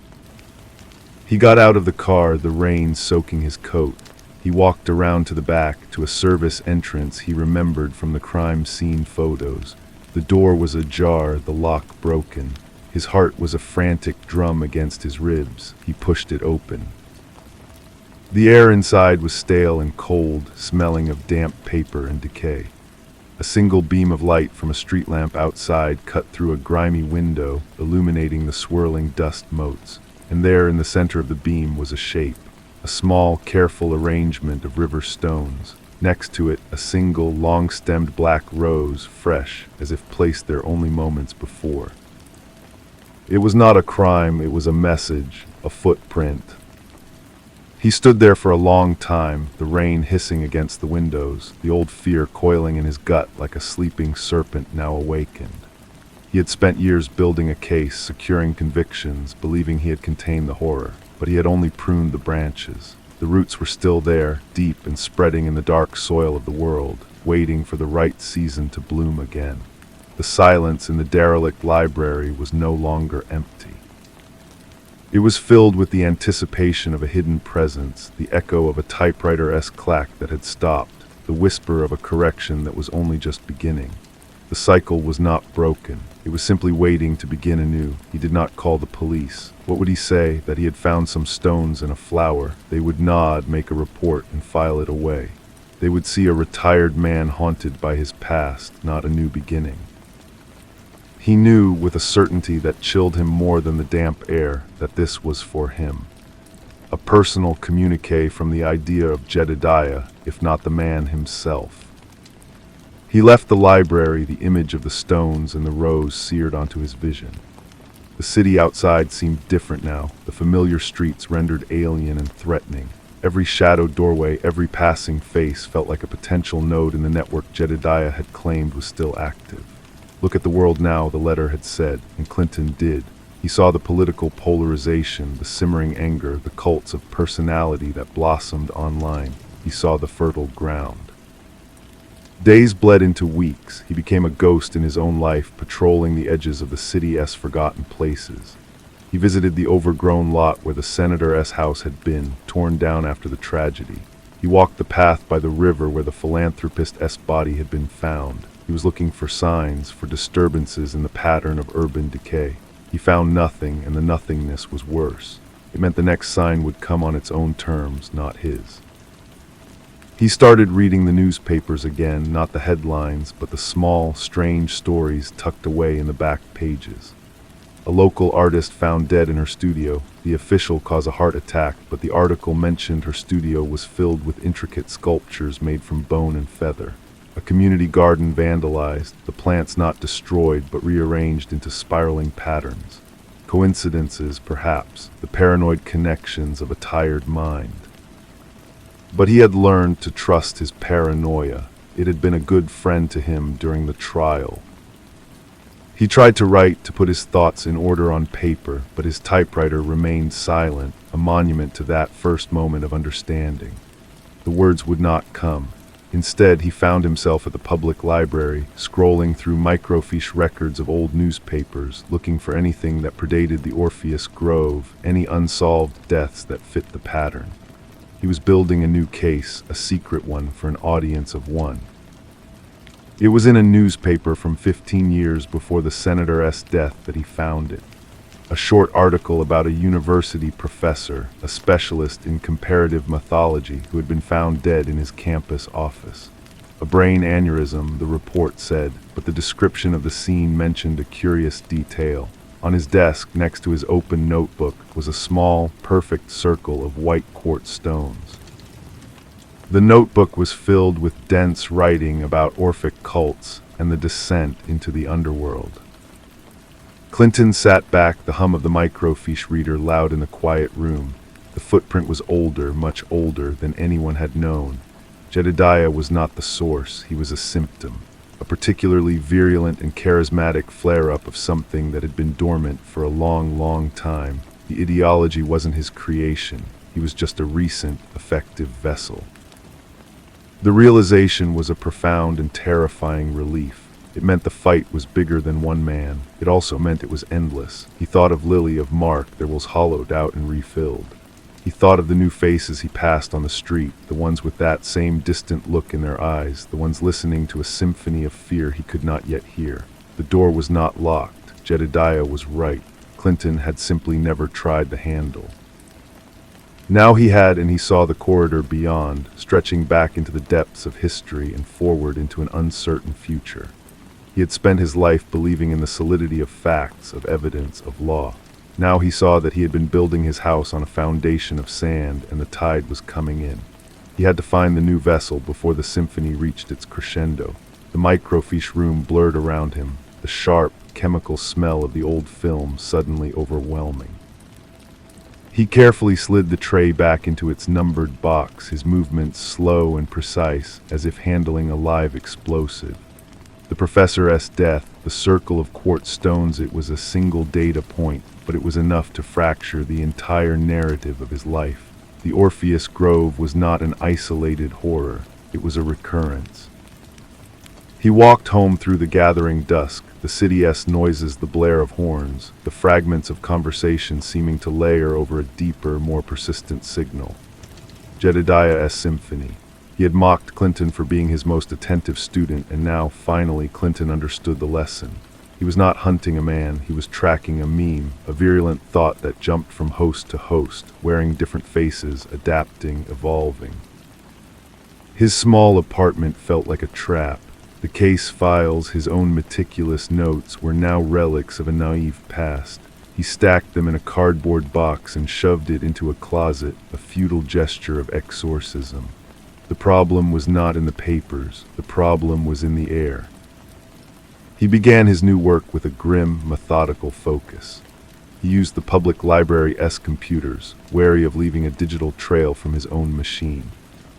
He got out of the car, the rain soaking his coat. He walked around to the back, to a service entrance he remembered from the crime scene photos. The door was ajar, the lock broken. His heart was a frantic drum against his ribs. He pushed it open. The air inside was stale and cold, smelling of damp paper and decay. A single beam of light from a street lamp outside cut through a grimy window, illuminating the swirling dust motes. And there in the center of the beam was a shape, a small, careful arrangement of river stones. Next to it, a single, long-stemmed black rose, fresh, as if placed there only moments before. It was not a crime, it was a message, a footprint. He stood there for a long time, the rain hissing against the windows, the old fear coiling in his gut like a sleeping serpent now awakened. He had spent years building a case, securing convictions, believing he had contained the horror, but he had only pruned the branches. The roots were still there, deep and spreading in the dark soil of the world, waiting for the right season to bloom again. The silence in the derelict library was no longer empty. It was filled with the anticipation of a hidden presence, the echo of a typewriter-esque clack that had stopped, the whisper of a correction that was only just beginning. The cycle was not broken. It was simply waiting to begin anew. He did not call the police. What would he say? That he had found some stones in a flower. They would nod, make a report, and file it away. They would see a retired man haunted by his past, not a new beginning. He knew, with a certainty that chilled him more than the damp air, that this was for him. A personal communique from the idea of Jedediah, if not the man himself. He left the library, the image of the stones and the rose seared onto his vision. The city outside seemed different now, the familiar streets rendered alien and threatening. Every shadowed doorway, every passing face felt like a potential node in the network Jedediah had claimed was still active. Look at the world now, the letter had said, and Clinton did. He saw the political polarization, the simmering anger, the cults of personality that blossomed online. He saw the fertile ground. Days bled into weeks. He became a ghost in his own life, patrolling the edges of the city's forgotten places. He visited the overgrown lot where the senator's house had been, torn down after the tragedy. He walked the path by the river where the philanthropist's body had been found. He was looking for signs, for disturbances in the pattern of urban decay. He found nothing, and the nothingness was worse. It meant the next sign would come on its own terms, not his. He started reading the newspapers again, not the headlines, but the small, strange stories tucked away in the back pages. A local artist found dead in her studio. The official caused a heart attack, but the article mentioned her studio was filled with intricate sculptures made from bone and feather. A community garden vandalized, the plants not destroyed but rearranged into spiraling patterns. Coincidences, perhaps, the paranoid connections of a tired mind. But he had learned to trust his paranoia. It had been a good friend to him during the trial. He tried to write, to put his thoughts in order on paper, but his typewriter remained silent, a monument to that first moment of understanding. The words would not come. Instead, he found himself at the public library, scrolling through microfiche records of old newspapers, looking for anything that predated the Orpheus Grove, any unsolved deaths that fit the pattern. He was building a new case, a secret one, for an audience of one. It was in a newspaper from 15 years before the senator's death that he found it. A short article about a university professor, a specialist in comparative mythology, who had been found dead in his campus office. A brain aneurysm, the report said, but the description of the scene mentioned a curious detail. On his desk, next to his open notebook, was a small, perfect circle of white quartz stones. The notebook was filled with dense writing about Orphic cults and the descent into the underworld. Clinton sat back, the hum of the microfiche reader loud in the quiet room. The footprint was older, much older than anyone had known. Jedediah was not the source, he was a symptom, a particularly virulent and charismatic flare-up of something that had been dormant for a long, long time. The ideology wasn't his creation, he was just a recent, effective vessel. The realization was a profound and terrifying relief. It meant the fight was bigger than one man. It also meant it was endless. He thought of Lily, of Mark, there was hollowed out and refilled. He thought of the new faces he passed on the street, the ones with that same distant look in their eyes, the ones listening to a symphony of fear he could not yet hear. The door was not locked. Jedediah was right. Clinton had simply never tried the handle. Now he had, and he saw the corridor beyond, stretching back into the depths of history and forward into an uncertain future. He had spent his life believing in the solidity of facts, of evidence, of law. Now he saw that he had been building his house on a foundation of sand, and the tide was coming in. He had to find the new vessel before the symphony reached its crescendo. The microfiche room blurred around him, the sharp, chemical smell of the old film suddenly overwhelming. He carefully slid the tray back into its numbered box, his movements slow and precise, as if handling a live explosive. The professor's death, the circle of quartz stones, it was a single data point, but it was enough to fracture the entire narrative of his life. The Orpheus Grove was not an isolated horror, it was a recurrence. He walked home through the gathering dusk, the city's noises, the blare of horns, the fragments of conversation seeming to layer over a deeper, more persistent signal. Jedediah's symphony. He had mocked Clinton for being his most attentive student, and now, finally, Clinton understood the lesson. He was not hunting a man, he was tracking a meme, a virulent thought that jumped from host to host, wearing different faces, adapting, evolving. His small apartment felt like a trap. The case files, his own meticulous notes, were now relics of a naive past. He stacked them in a cardboard box and shoved it into a closet, a futile gesture of exorcism. The problem was not in the papers, the problem was in the air. He began his new work with a grim, methodical focus. He used the public library's computers, wary of leaving a digital trail from his own machine.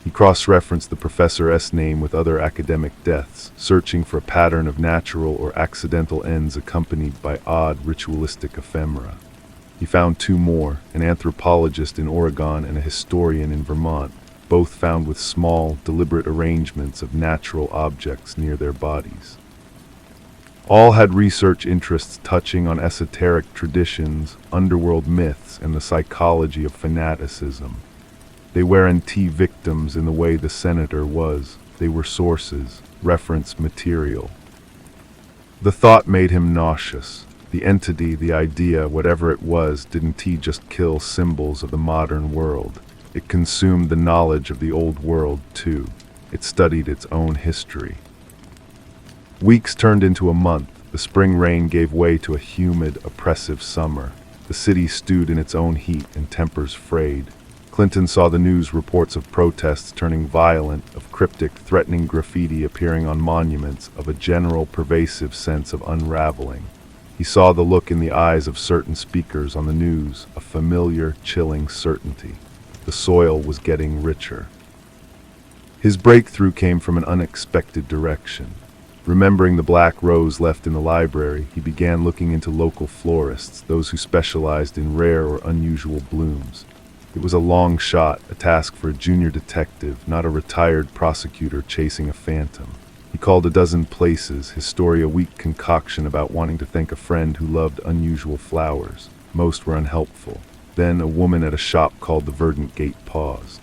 He cross-referenced the professor's name with other academic deaths, searching for a pattern of natural or accidental ends accompanied by odd, ritualistic ephemera. He found two more, an anthropologist in Oregon and a historian in Vermont, both found with small, deliberate arrangements of natural objects near their bodies. All had research interests touching on esoteric traditions, underworld myths, and the psychology of fanaticism. They weren't victims in the way the senator was. They were sources, reference material. The thought made him nauseous. The entity, the idea, whatever it was, didn't just kill symbols of the modern world. It consumed the knowledge of the old world, too. It studied its own history. Weeks turned into a month. The spring rain gave way to a humid, oppressive summer. The city stewed in its own heat and tempers frayed. Clinton saw the news reports of protests turning violent, of cryptic, threatening graffiti appearing on monuments, of a general, pervasive sense of unraveling. He saw the look in the eyes of certain speakers on the news, a familiar, chilling certainty. The soil was getting richer. His breakthrough came from an unexpected direction. Remembering the black rose left in the library, he began looking into local florists, those who specialized in rare or unusual blooms. It was a long shot, a task for a junior detective, not a retired prosecutor chasing a phantom. He called a dozen places, his story a weak concoction about wanting to thank a friend who loved unusual flowers. Most were unhelpful. Then a woman at a shop called the Verdant Gate paused.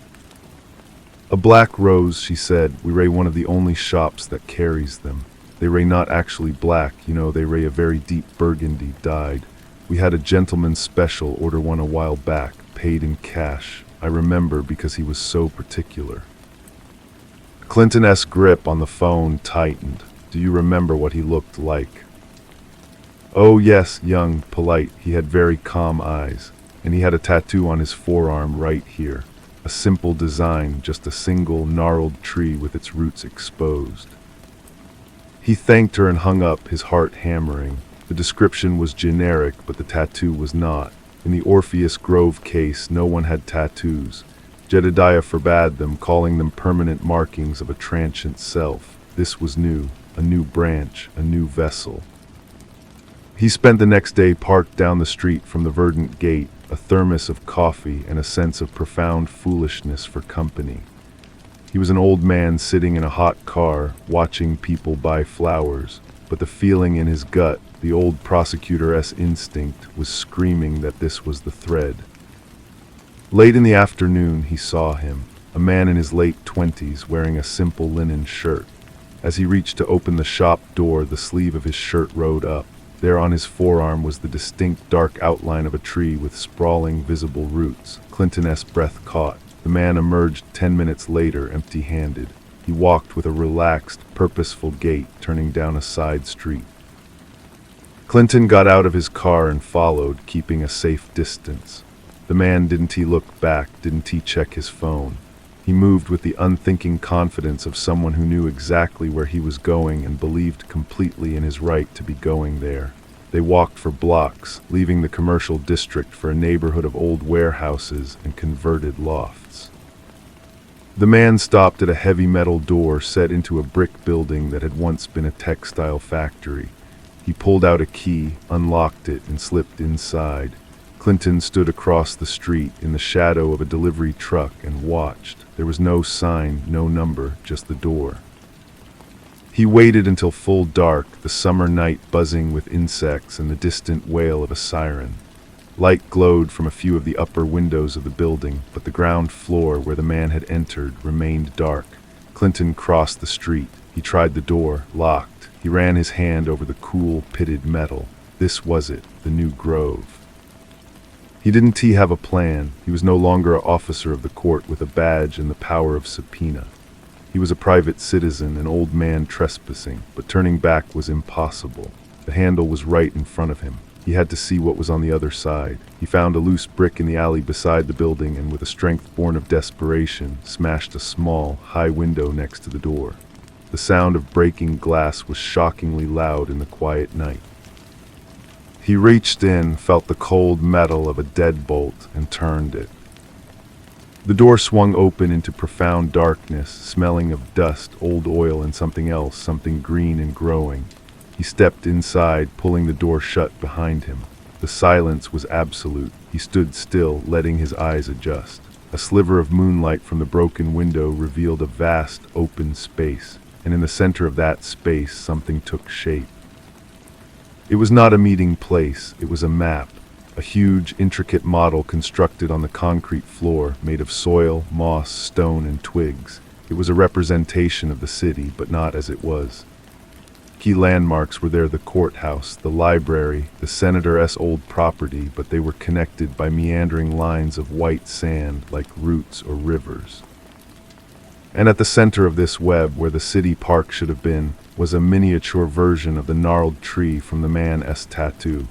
"A black rose," she said. "We ray one of the only shops that carries them. They ray not actually black, they ray a very deep burgundy, dyed. We had a gentleman's special, order one a while back, paid in cash. I remember because he was so particular." Clinton's grip on the phone tightened. "Do you remember what he looked like?" "Oh yes, young, polite. He had very calm eyes. And he had a tattoo on his forearm right here." A simple design, just a single gnarled tree with its roots exposed. He thanked her and hung up, his heart hammering. The description was generic, but the tattoo was not. In the Orpheus Grove case, no one had tattoos. Jedediah forbade them, calling them permanent markings of a transient self. This was new, a new branch, a new vessel. He spent the next day parked down the street from the verdant gate, a thermos of coffee and a sense of profound foolishness for company. He was an old man sitting in a hot car, watching people buy flowers, but the feeling in his gut, the old prosecutor's instinct, was screaming that this was the thread. Late in the afternoon, he saw him, a man in his late 20s wearing a simple linen shirt. As he reached to open the shop door, the sleeve of his shirt rode up. There on his forearm was the distinct dark outline of a tree with sprawling visible roots. Clinton's breath caught. The man emerged 10 minutes later, empty-handed. He walked with a relaxed, purposeful gait, turning down a side street. Clinton got out of his car and followed, keeping a safe distance. The man, didn't he look back, didn't he check his phone? He moved with the unthinking confidence of someone who knew exactly where he was going and believed completely in his right to be going there. They walked for blocks, leaving the commercial district for a neighborhood of old warehouses and converted lofts. The man stopped at a heavy metal door set into a brick building that had once been a textile factory. He pulled out a key, unlocked it, and slipped inside. Clinton stood across the street in the shadow of a delivery truck and watched. There was no sign, no number, just the door. He waited until full dark, the summer night buzzing with insects and the distant wail of a siren. Light glowed from a few of the upper windows of the building, but the ground floor where the man had entered remained dark. Clinton crossed the street. He tried the door, locked. He ran his hand over the cool, pitted metal. This was it, the new grove. Didn't he have a plan? He was no longer an officer of the court with a badge and the power of subpoena. He was a private citizen, an old man trespassing, but turning back was impossible. The handle was right in front of him. He had to see what was on the other side. He found a loose brick in the alley beside the building and, with a strength born of desperation, smashed a small, high window next to the door. The sound of breaking glass was shockingly loud in the quiet night. He reached in, felt the cold metal of a deadbolt, and turned it. The door swung open into profound darkness, smelling of dust, old oil, and something else, something green and growing. He stepped inside, pulling the door shut behind him. The silence was absolute. He stood still, letting his eyes adjust. A sliver of moonlight from the broken window revealed a vast, open space, and in the center of that space, something took shape. It was not a meeting place, it was a map. A huge, intricate model constructed on the concrete floor, made of soil, moss, stone, and twigs. It was a representation of the city, but not as it was. Key landmarks were there: the courthouse, the library, the senator's old property, but they were connected by meandering lines of white sand like roots or rivers. And at the center of this web, where the city park should have been, was a miniature version of the gnarled tree from the man's tattoo.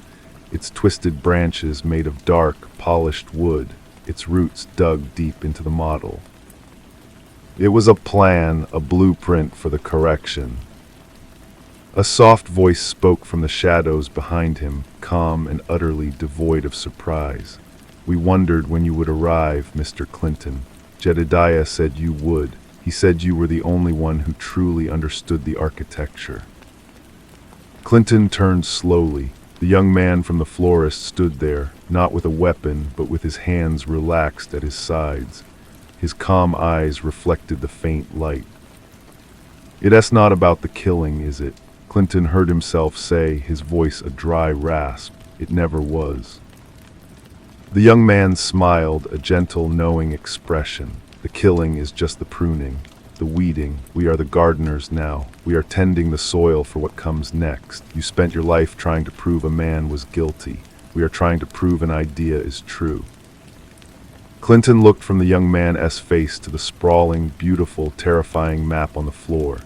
Its twisted branches made of dark, polished wood, its roots dug deep into the model. It was a plan, a blueprint for the correction. A soft voice spoke from the shadows behind him, calm and utterly devoid of surprise. "We wondered when you would arrive, Mr. Clinton. Jedediah said you would. He said you were the only one who truly understood the architecture." Clinton turned slowly. The young man from the florist stood there, not with a weapon, but with his hands relaxed at his sides. His calm eyes reflected the faint light. "It's not about the killing, is it?" Clinton heard himself say, his voice a dry rasp. "It never was." The young man smiled, a gentle, knowing expression. "The killing is just the pruning, the weeding. We are the gardeners now. We are tending the soil for what comes next. You spent your life trying to prove a man was guilty. We are trying to prove an idea is true." Clinton looked from the young man's face to the sprawling, beautiful, terrifying map on the floor.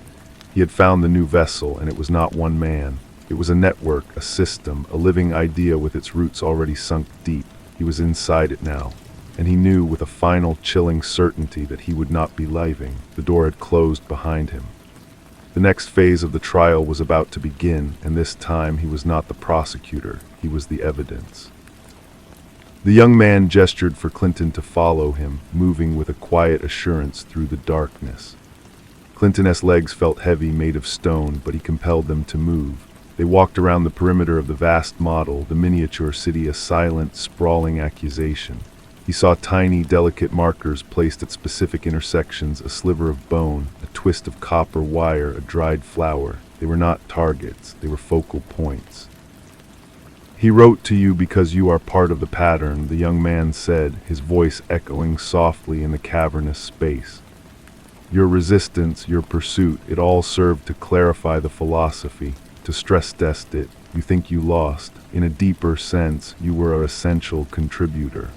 He had found the new vessel, and it was not one man. It was a network, a system, a living idea with its roots already sunk deep. He was inside it now. and he knew with a final chilling certainty that he would not be leaving. The door had closed behind him. The next phase of the trial was about to begin, and this time he was not the prosecutor, he was the evidence. The young man gestured for Clinton to follow him, moving with a quiet assurance through the darkness. Clinton's legs felt heavy, made of stone, but he compelled them to move. They walked around the perimeter of the vast model, the miniature city, a silent, sprawling accusation. He saw tiny, delicate markers placed at specific intersections, a sliver of bone, a twist of copper wire, a dried flower. They were not targets, they were focal points. "He wrote to you because you are part of the pattern," the young man said, his voice echoing softly in the cavernous space. "Your resistance, your pursuit, it all served to clarify the philosophy, to stress-test it. You think you lost. In a deeper sense, you were an essential contributor."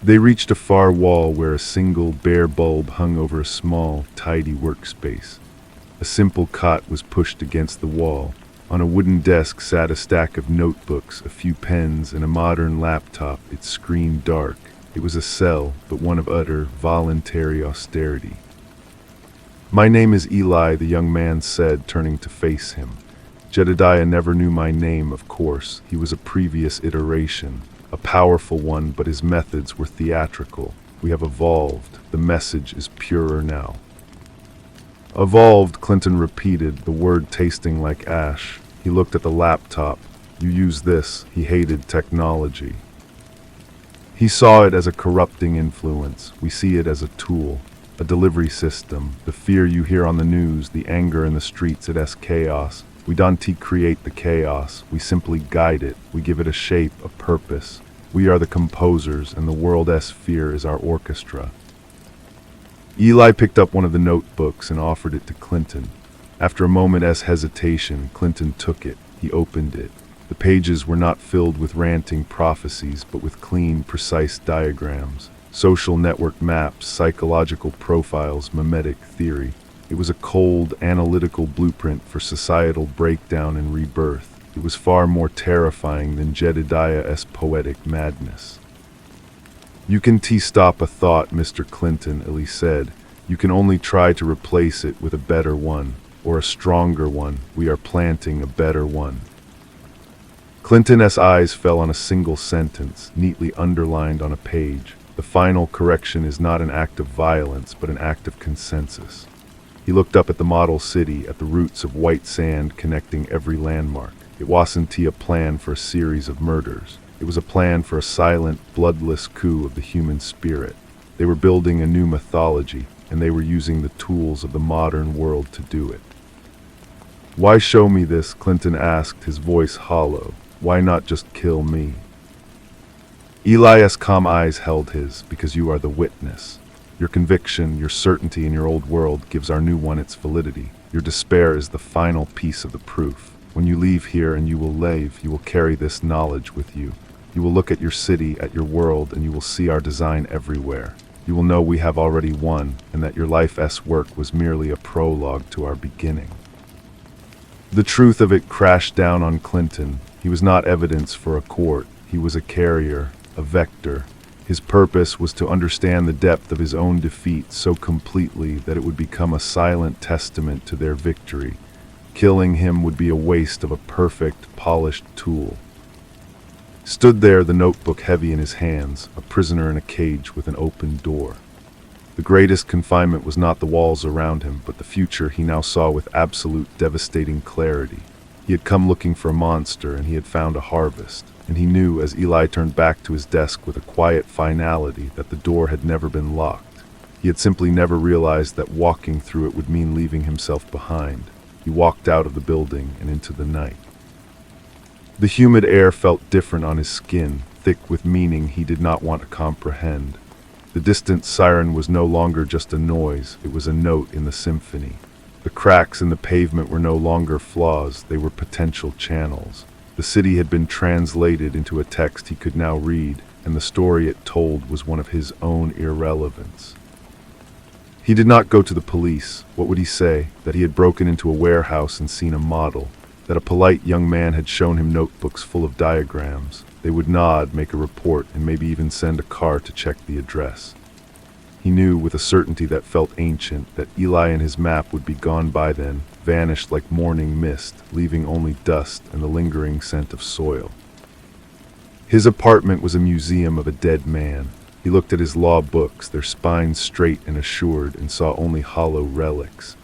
They reached a far wall where a single bare bulb hung over a small, tidy workspace. A simple cot was pushed against the wall. On a wooden desk sat a stack of notebooks, a few pens, and a modern laptop, its screen dark. It was a cell, but one of utter, voluntary austerity. "My name is Eli," the young man said, turning to face him. "Jedediah never knew my name, of course. He was a previous iteration. A powerful one, but his methods were theatrical. We have evolved. The message is purer now." "Evolved," Clinton repeated, the word tasting like ash. He looked at the laptop. "You use this." He hated technology. He saw it as a corrupting influence. We see it as a tool, a delivery system. The fear you hear on the news, the anger in the streets, it has chaos. We don't create the chaos, we simply guide it, we give it a shape, a purpose. We are the composers, and the world's fear is our orchestra. Eli picked up one of the notebooks and offered it to Clinton. After a moment's hesitation, Clinton took it. He opened it. The pages were not filled with ranting prophecies, but with clean, precise diagrams, social network maps, psychological profiles, mimetic theory. It was a cold, analytical blueprint for societal breakdown and rebirth. It was far more terrifying than Jedediah's poetic madness. "You can stop a thought, Mr. Clinton," Ellie said. "You can only try to replace it with a better one, or a stronger one. We are planting a better one." Clinton's eyes fell on a single sentence, neatly underlined on a page. "The final correction is not an act of violence, but an act of consensus." He looked up at the model city, at the roots of white sand connecting every landmark. It wasn't a plan for a series of murders. It was a plan for a silent, bloodless coup of the human spirit. They were building a new mythology, and they were using the tools of the modern world to do it. "Why show me this?" Clinton asked, his voice hollow. "Why not just kill me?" Eli's calm eyes held his. "Because you are the witness. Your conviction, your certainty in your old world gives our new one its validity. Your despair is the final piece of the proof. When you leave here, and you will leave, you will carry this knowledge with you. You will look at your city, at your world, and you will see our design everywhere. You will know we have already won, and that your life's work was merely a prologue to our beginning." The truth of it crashed down on Clinton. He was not evidence for a court. He was a carrier, a vector. His purpose was to understand the depth of his own defeat so completely that it would become a silent testament to their victory. Killing him would be a waste of a perfect, polished tool. Stood there, the notebook heavy in his hands, a prisoner in a cage with an open door. The greatest confinement was not the walls around him, but the future he now saw with absolute, devastating clarity. He had come looking for a monster, and he had found a harvest. And he knew, as Eli turned back to his desk with a quiet finality, that the door had never been locked. He had simply never realized that walking through it would mean leaving himself behind. He walked out of the building and into the night. The humid air felt different on his skin, thick with meaning he did not want to comprehend. The distant siren was no longer just a noise, it was a note in the symphony. The cracks in the pavement were no longer flaws, they were potential channels. The city had been translated into a text he could now read, and the story it told was one of his own irrelevance. He did not go to the police. What would he say? That he had broken into a warehouse and seen a model? That a polite young man had shown him notebooks full of diagrams? They would nod, make a report, and maybe even send a car to check the address. He knew with a certainty that felt ancient that Eli and his map would be gone by then, vanished like morning mist, leaving only dust and the lingering scent of soil. His apartment was a museum of a dead man. He looked at his law books, their spines straight and assured, and saw only hollow relics.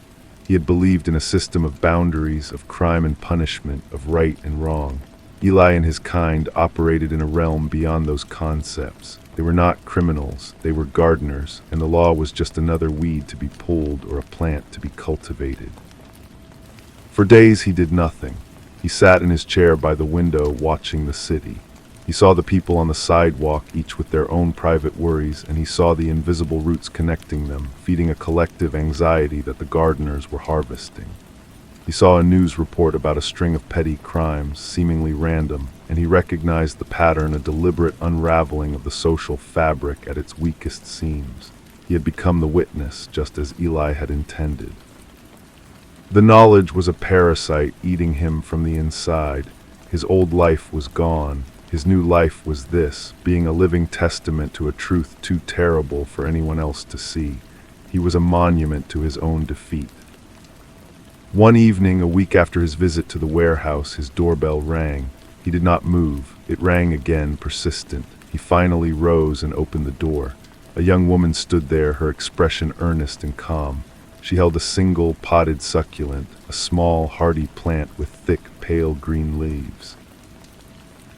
He had believed in a system of boundaries, of crime and punishment, of right and wrong. Eli and his kind operated in a realm beyond those concepts. They were not criminals, they were gardeners, and the law was just another weed to be pulled or a plant to be cultivated. For days he did nothing. He sat in his chair by the window watching the city. He saw the people on the sidewalk, each with their own private worries, and he saw the invisible roots connecting them, feeding a collective anxiety that the gardeners were harvesting. He saw a news report about a string of petty crimes, seemingly random, and he recognized the pattern, a deliberate unraveling of the social fabric at its weakest seams. He had become the witness, just as Eli had intended. The knowledge was a parasite eating him from the inside. His old life was gone. His new life was this, being a living testament to a truth too terrible for anyone else to see. He was a monument to his own defeat. One evening, a week after his visit to the warehouse, his doorbell rang. He did not move. It rang again, persistent. He finally rose and opened the door. A young woman stood there, her expression earnest and calm. She held a single potted succulent, a small, hardy plant with thick, pale green leaves.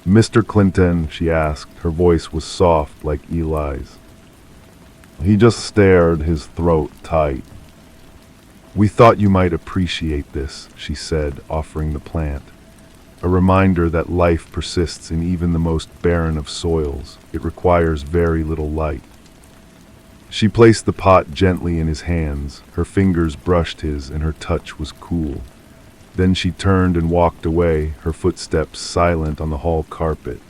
"Mr. Clinton," she asked. Her voice was soft like Eli's. He just stared, his throat tight. "We thought you might appreciate this," she said, offering the plant. A reminder that life persists in even the most barren of soils. It requires very little light. She placed the pot gently in his hands. Her fingers brushed his, and her touch was cool. Then she turned and walked away, her footsteps silent on the hall carpet.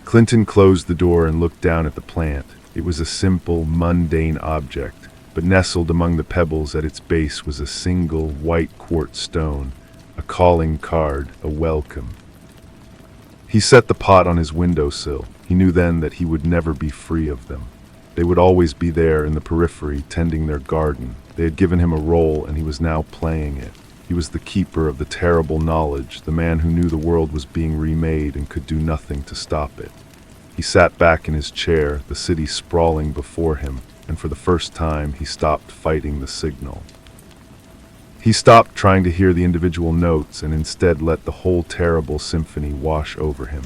Clinton closed the door and looked down at the plant. It was a simple, mundane object, but nestled among the pebbles at its base was a single white quartz stone, a calling card, a welcome. He set the pot on his windowsill. He knew then that he would never be free of them. They would always be there in the periphery, tending their garden. They had given him a role, and he was now playing it. He was the keeper of the terrible knowledge, the man who knew the world was being remade and could do nothing to stop it. He sat back in his chair, the city sprawling before him, and for the first time he stopped fighting the signal. He stopped trying to hear the individual notes and instead let the whole terrible symphony wash over him.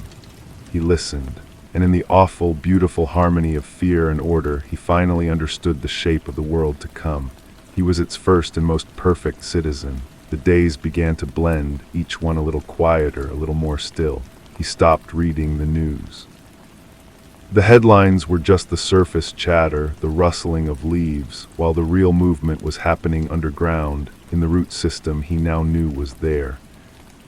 He listened, and in the awful, beautiful harmony of fear and order, he finally understood the shape of the world to come. He was its first and most perfect citizen. The days began to blend, each one a little quieter, a little more still. He stopped reading the news. The headlines were just the surface chatter, the rustling of leaves, while the real movement was happening underground, in the root system he now knew was there.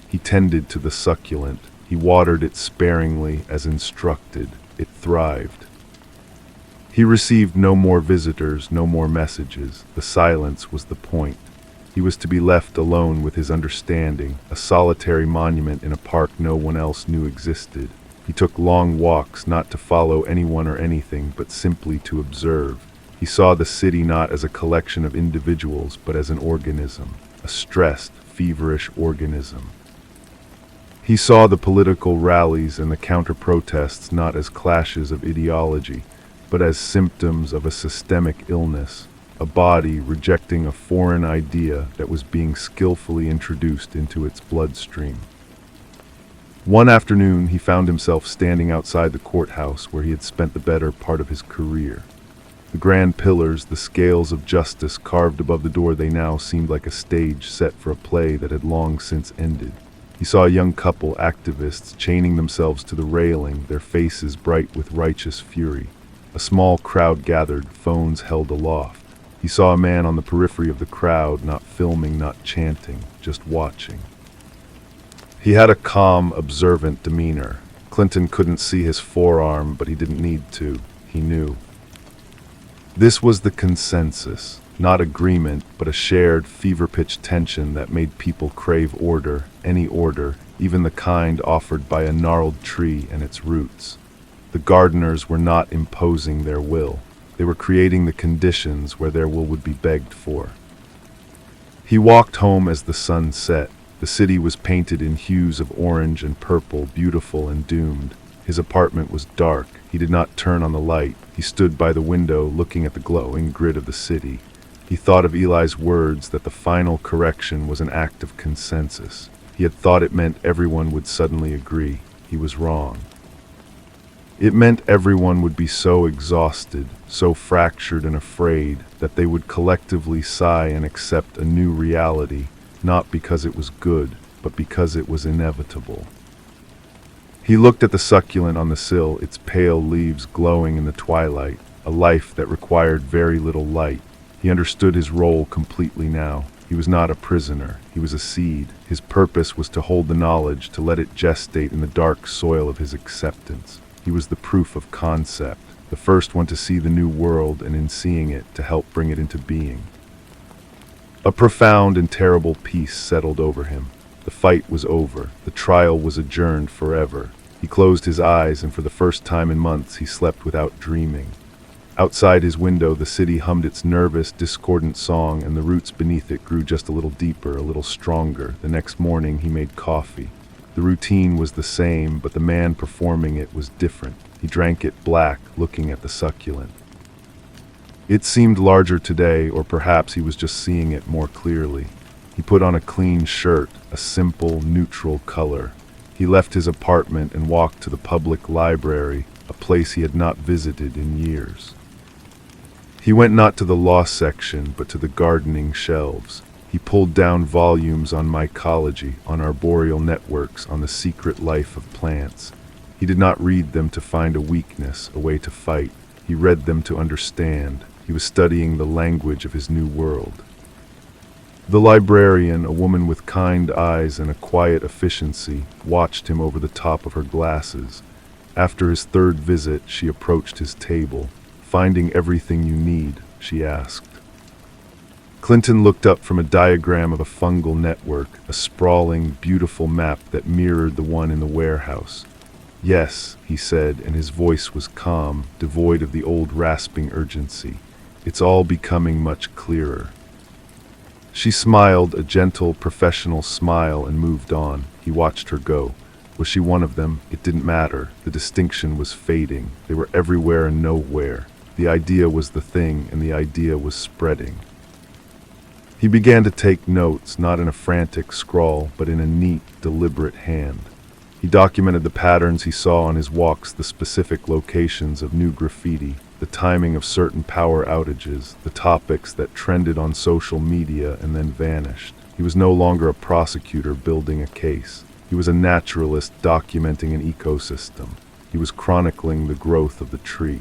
He tended to the succulent. He watered it sparingly as instructed. It thrived. He received no more visitors, no more messages. The silence was the point. He was to be left alone with his understanding, a solitary monument in a park no one else knew existed. He took long walks, not to follow anyone or anything, but simply to observe. He saw the city not as a collection of individuals, but as an organism, a stressed, feverish organism. He saw the political rallies and the counter-protests not as clashes of ideology, but as symptoms of a systemic illness, a body rejecting a foreign idea that was being skillfully introduced into its bloodstream. One afternoon, he found himself standing outside the courthouse where he had spent the better part of his career. The grand pillars, the scales of justice carved above the door, they now seemed like a stage set for a play that had long since ended. He saw a young couple, activists, chaining themselves to the railing, their faces bright with righteous fury. A small crowd gathered, phones held aloft. He saw a man on the periphery of the crowd, not filming, not chanting, just watching. He had a calm, observant demeanor. Clinton couldn't see his forearm, but he didn't need to. He knew. This was the consensus, not agreement, but a shared, fever-pitched tension that made people crave order, any order, even the kind offered by a gnarled tree and its roots. The gardeners were not imposing their will. They were creating the conditions where their will would be begged for. He walked home as the sun set. The city was painted in hues of orange and purple, beautiful and doomed. His apartment was dark. He did not turn on the light. He stood by the window, looking at the glowing grid of the city. He thought of Eli's words that the final correction was an act of consensus. He had thought it meant everyone would suddenly agree. He was wrong. It meant everyone would be so exhausted, so fractured and afraid that they would collectively sigh and accept a new reality, not because it was good, but because it was inevitable. He looked at the succulent on the sill, its pale leaves glowing in the twilight, a life that required very little light. He understood his role completely now. He was not a prisoner. He was a seed. His purpose was to hold the knowledge, to let it gestate in the dark soil of his acceptance. He was the proof of concept, the first one to see the new world, and in seeing it, to help bring it into being. A profound and terrible peace settled over him. The fight was over. The trial was adjourned forever. He closed his eyes, and for the first time in months he slept without dreaming. Outside his window, the city hummed its nervous, discordant song, and the roots beneath it grew just a little deeper, a little stronger. The next morning he made coffee. The routine was the same, but the man performing it was different. He drank it black, looking at the succulent. It seemed larger today, or perhaps he was just seeing it more clearly. He put on a clean shirt, a simple, neutral color. He left his apartment and walked to the public library, a place he had not visited in years. He went not to the law section, but to the gardening shelves. He pulled down volumes on mycology, on arboreal networks, on the secret life of plants. He did not read them to find a weakness, a way to fight. He read them to understand. He was studying the language of his new world. The librarian, a woman with kind eyes and a quiet efficiency, watched him over the top of her glasses. After his third visit, she approached his table. "Finding everything you need?" she asked. Clinton looked up from a diagram of a fungal network, a sprawling, beautiful map that mirrored the one in the warehouse. "Yes," he said, and his voice was calm, devoid of the old rasping urgency. "It's all becoming much clearer." She smiled, a gentle, professional smile, and moved on. He watched her go. Was she one of them? It didn't matter. The distinction was fading. They were everywhere and nowhere. The idea was the thing, and the idea was spreading. He began to take notes, not in a frantic scrawl, but in a neat, deliberate hand. He documented the patterns he saw on his walks, the specific locations of new graffiti, the timing of certain power outages, the topics that trended on social media and then vanished. He was no longer a prosecutor building a case. He was a naturalist documenting an ecosystem. He was chronicling the growth of the tree.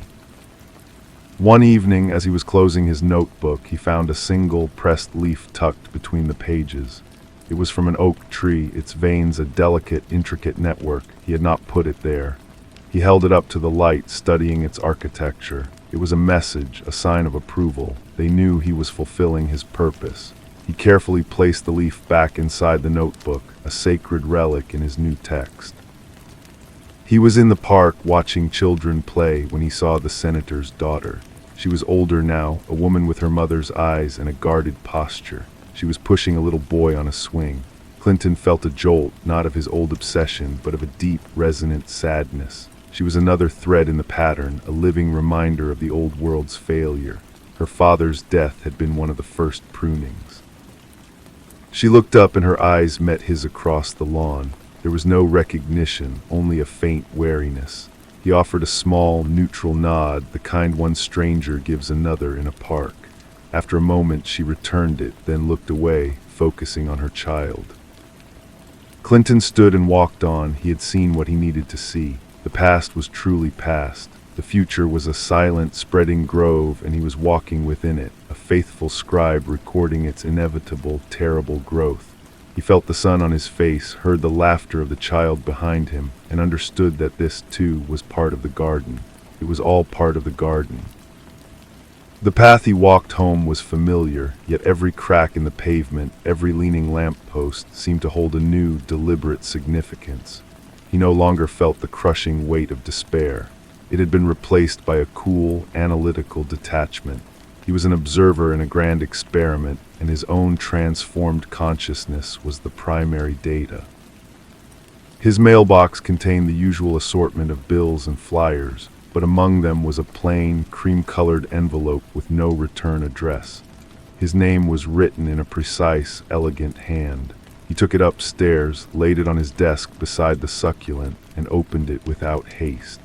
One evening, as he was closing his notebook, he found a single pressed leaf tucked between the pages. It was from an oak tree, its veins a delicate, intricate network. He had not put it there. He held it up to the light, studying its architecture. It was a message, a sign of approval. They knew he was fulfilling his purpose. He carefully placed the leaf back inside the notebook, a sacred relic in his new text. He was in the park watching children play when he saw the senator's daughter. She was older now, a woman with her mother's eyes and a guarded posture. She was pushing a little boy on a swing. Clinton felt a jolt, not of his old obsession, but of a deep, resonant sadness. She was another thread in the pattern, a living reminder of the old world's failure. Her father's death had been one of the first prunings. She looked up and her eyes met his across the lawn. There was no recognition, only a faint wariness. He offered a small, neutral nod, the kind one stranger gives another in a park. After a moment, she returned it, then looked away, focusing on her child. Clinton stood and walked on. He had seen what he needed to see. The past was truly past. The future was a silent, spreading grove, and he was walking within it, a faithful scribe recording its inevitable, terrible growth. He felt the sun on his face, heard the laughter of the child behind him, and understood that this, too, was part of the garden. It was all part of the garden. The path he walked home was familiar, yet every crack in the pavement, every leaning lamppost seemed to hold a new, deliberate significance. He no longer felt the crushing weight of despair. It had been replaced by a cool, analytical detachment. He was an observer in a grand experiment, and his own transformed consciousness was the primary data. His mailbox contained the usual assortment of bills and flyers, but among them was a plain, cream-colored envelope with no return address. His name was written in a precise, elegant hand. He took it upstairs, laid it on his desk beside the succulent, and opened it without haste.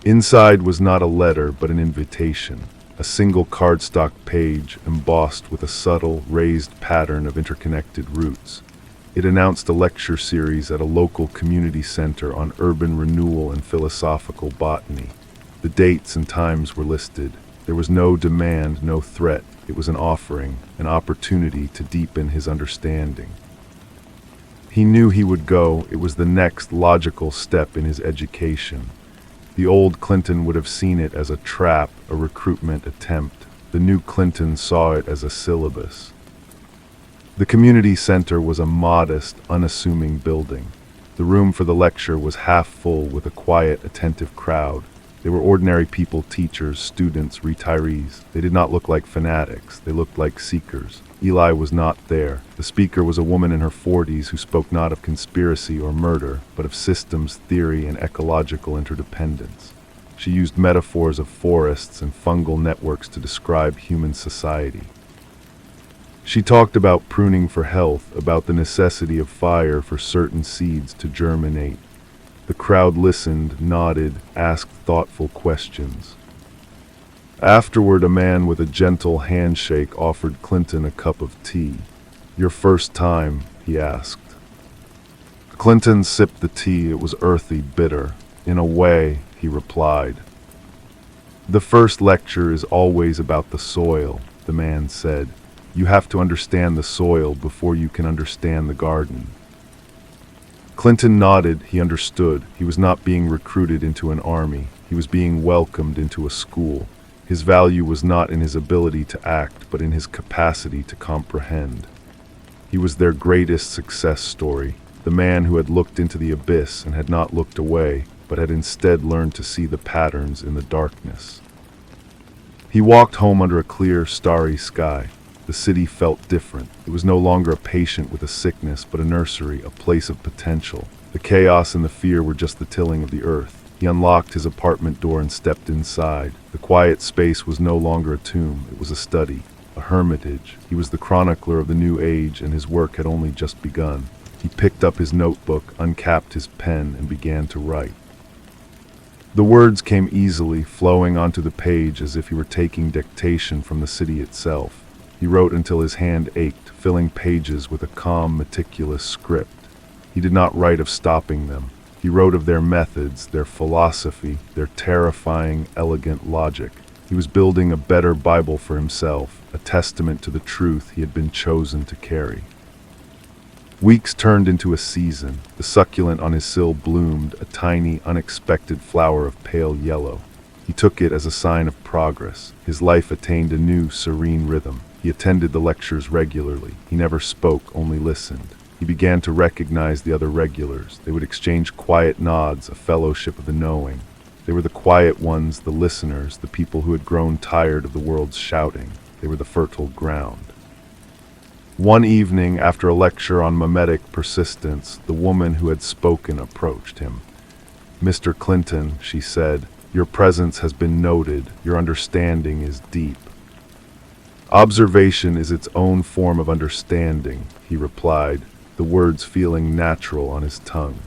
Inside was not a letter, but an invitation. A single cardstock page embossed with a subtle, raised pattern of interconnected roots. It announced a lecture series at a local community center on urban renewal and philosophical botany. The dates and times were listed. There was no demand, no threat. It was an offering, an opportunity to deepen his understanding. He knew he would go. It was the next logical step in his education. The old Clinton would have seen it as a trap, a recruitment attempt. The new Clinton saw it as a syllabus. The community center was a modest, unassuming building. The room for the lecture was half full with a quiet, attentive crowd. They were ordinary people, teachers, students, retirees. They did not look like fanatics. They looked like seekers. Eli was not there. The speaker was a woman in her 40s who spoke not of conspiracy or murder, but of systems, theory, and ecological interdependence. She used metaphors of forests and fungal networks to describe human society. She talked about pruning for health, about the necessity of fire for certain seeds to germinate. The crowd listened, nodded, asked thoughtful questions. Afterward, a man with a gentle handshake offered Clinton a cup of tea. "Your first time?" he asked. Clinton sipped the tea. It was earthy, bitter. "In a way," he replied. "The first lecture is always about the soil," the man said. "You have to understand the soil before you can understand the garden." Clinton nodded. He understood. He was not being recruited into an army. He was being welcomed into a school. His value was not in his ability to act, but in his capacity to comprehend. He was their greatest success story, the man who had looked into the abyss and had not looked away, but had instead learned to see the patterns in the darkness. He walked home under a clear, starry sky. The city felt different. It was no longer a patient with a sickness, but a nursery, a place of potential. The chaos and the fear were just the tilling of the earth. He unlocked his apartment door and stepped inside. The quiet space was no longer a tomb. It was a study, a hermitage. He was the chronicler of the new age, and his work had only just begun. He picked up his notebook, uncapped his pen, and began to write. The words came easily, flowing onto the page as if he were taking dictation from the city itself. He wrote until his hand ached, filling pages with a calm, meticulous script. He did not write of stopping them. He wrote of their methods, their philosophy, their terrifying, elegant logic. He was building a better Bible for himself, a testament to the truth he had been chosen to carry. Weeks turned into a season. The succulent on his sill bloomed, a tiny, unexpected flower of pale yellow. He took it as a sign of progress. His life attained a new, serene rhythm. He attended the lectures regularly. He never spoke, only listened. He began to recognize the other regulars. They would exchange quiet nods, a fellowship of the knowing. They were the quiet ones, the listeners, the people who had grown tired of the world's shouting. They were the fertile ground. One evening, after a lecture on mimetic persistence, the woman who had spoken approached him. "Mr. Clinton," she said, "your presence has been noted. Your understanding is deep." "Observation is its own form of understanding," he replied, the words feeling natural on his tongue.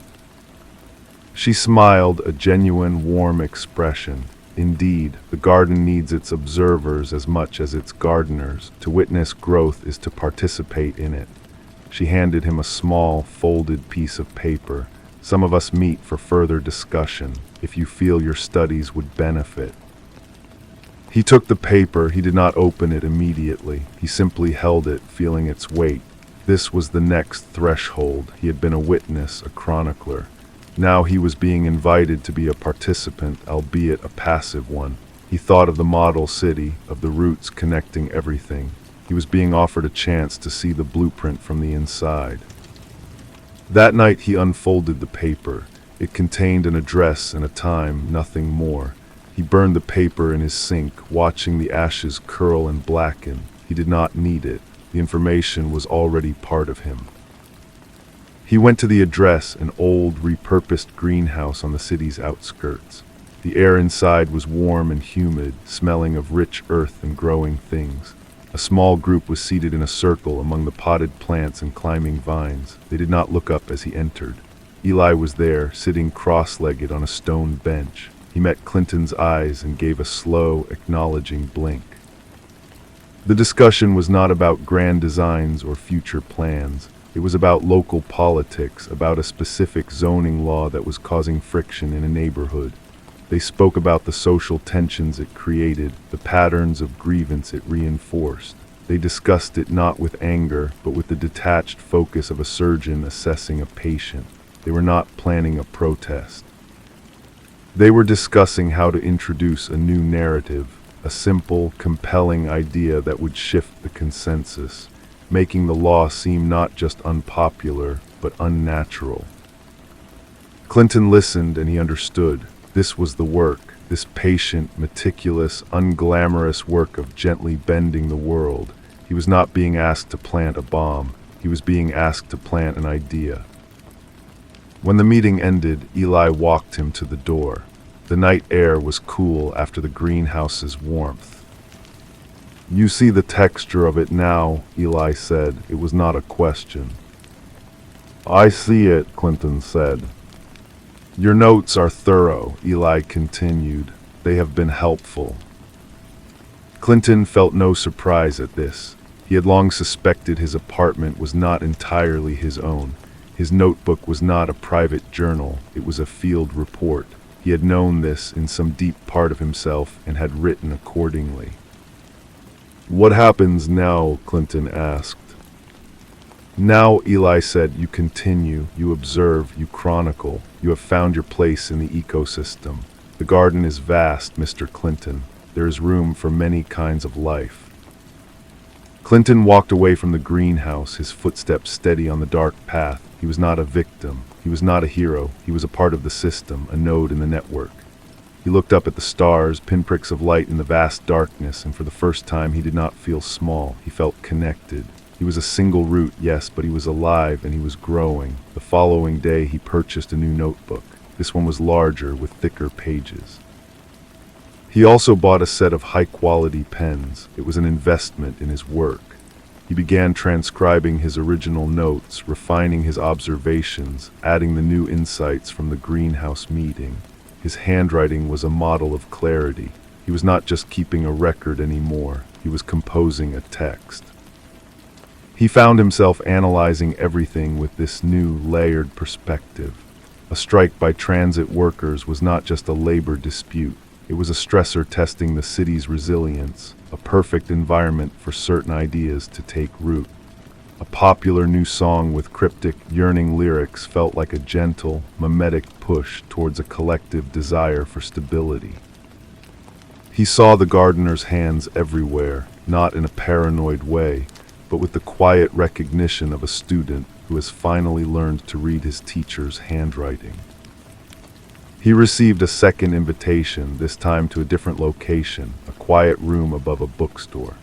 She smiled, a genuine, warm expression. Indeed, the garden needs its observers as much as its gardeners. To witness growth is to participate in it. She handed him a small, folded piece of paper. "Some of us meet for further discussion, if you feel your studies would benefit." He took the paper. He did not open it immediately. He simply held it, feeling its weight. This was the next threshold. He had been a witness, a chronicler. Now he was being invited to be a participant, albeit a passive one. He thought of the model city, of the roots connecting everything. He was being offered a chance to see the blueprint from the inside. That night he unfolded the paper. It contained an address and a time, nothing more. He burned the paper in his sink, watching the ashes curl and blacken. He did not need it. The information was already part of him. He went to the address, an old, repurposed greenhouse on the city's outskirts. The air inside was warm and humid, smelling of rich earth and growing things. A small group was seated in a circle among the potted plants and climbing vines. They did not look up as he entered. Eli was there, sitting cross-legged on a stone bench. He met Clinton's eyes and gave a slow, acknowledging blink. The discussion was not about grand designs or future plans. It was about local politics, about a specific zoning law that was causing friction in a neighborhood. They spoke about the social tensions it created, the patterns of grievance it reinforced. They discussed it not with anger, but with the detached focus of a surgeon assessing a patient. They were not planning a protest. They were discussing how to introduce a new narrative, a simple, compelling idea that would shift the consensus, making the law seem not just unpopular, but unnatural. Clinton listened and he understood. This was the work, this patient, meticulous, unglamorous work of gently bending the world. He was not being asked to plant a bomb. He was being asked to plant an idea. When the meeting ended, Eli walked him to the door. The night air was cool after the greenhouse's warmth. "You see the texture of it now," Eli said. It was not a question. "I see it," Clinton said. "Your notes are thorough," Eli continued. "They have been helpful." Clinton felt no surprise at this. He had long suspected his apartment was not entirely his own. His notebook was not a private journal, it was a field report. He had known this in some deep part of himself and had written accordingly. "What happens now?" Clinton asked. "Now," Eli said, "you continue, you observe, you chronicle. You have found your place in the ecosystem. The garden is vast, Mr. Clinton. There is room for many kinds of life." Clinton walked away from the greenhouse, his footsteps steady on the dark path. He was not a victim. He was not a hero. He was a part of the system, a node in the network. He looked up at the stars, pinpricks of light in the vast darkness, and for the first time he did not feel small. He felt connected. He was a single root, yes, but he was alive and he was growing. The following day he purchased a new notebook. This one was larger, with thicker pages. He also bought a set of high-quality pens. It was an investment in his work. He began transcribing his original notes, refining his observations, adding the new insights from the greenhouse meeting. His handwriting was a model of clarity. He was not just keeping a record anymore. He was composing a text. He found himself analyzing everything with this new, layered perspective. A strike by transit workers was not just a labor dispute. It was a stressor testing the city's resilience, a perfect environment for certain ideas to take root. A popular new song with cryptic, yearning lyrics felt like a gentle, mimetic push towards a collective desire for stability. He saw the gardener's hands everywhere, not in a paranoid way, but with the quiet recognition of a student who has finally learned to read his teacher's handwriting. He received a second invitation, this time to a different location, a quiet room above a bookstore.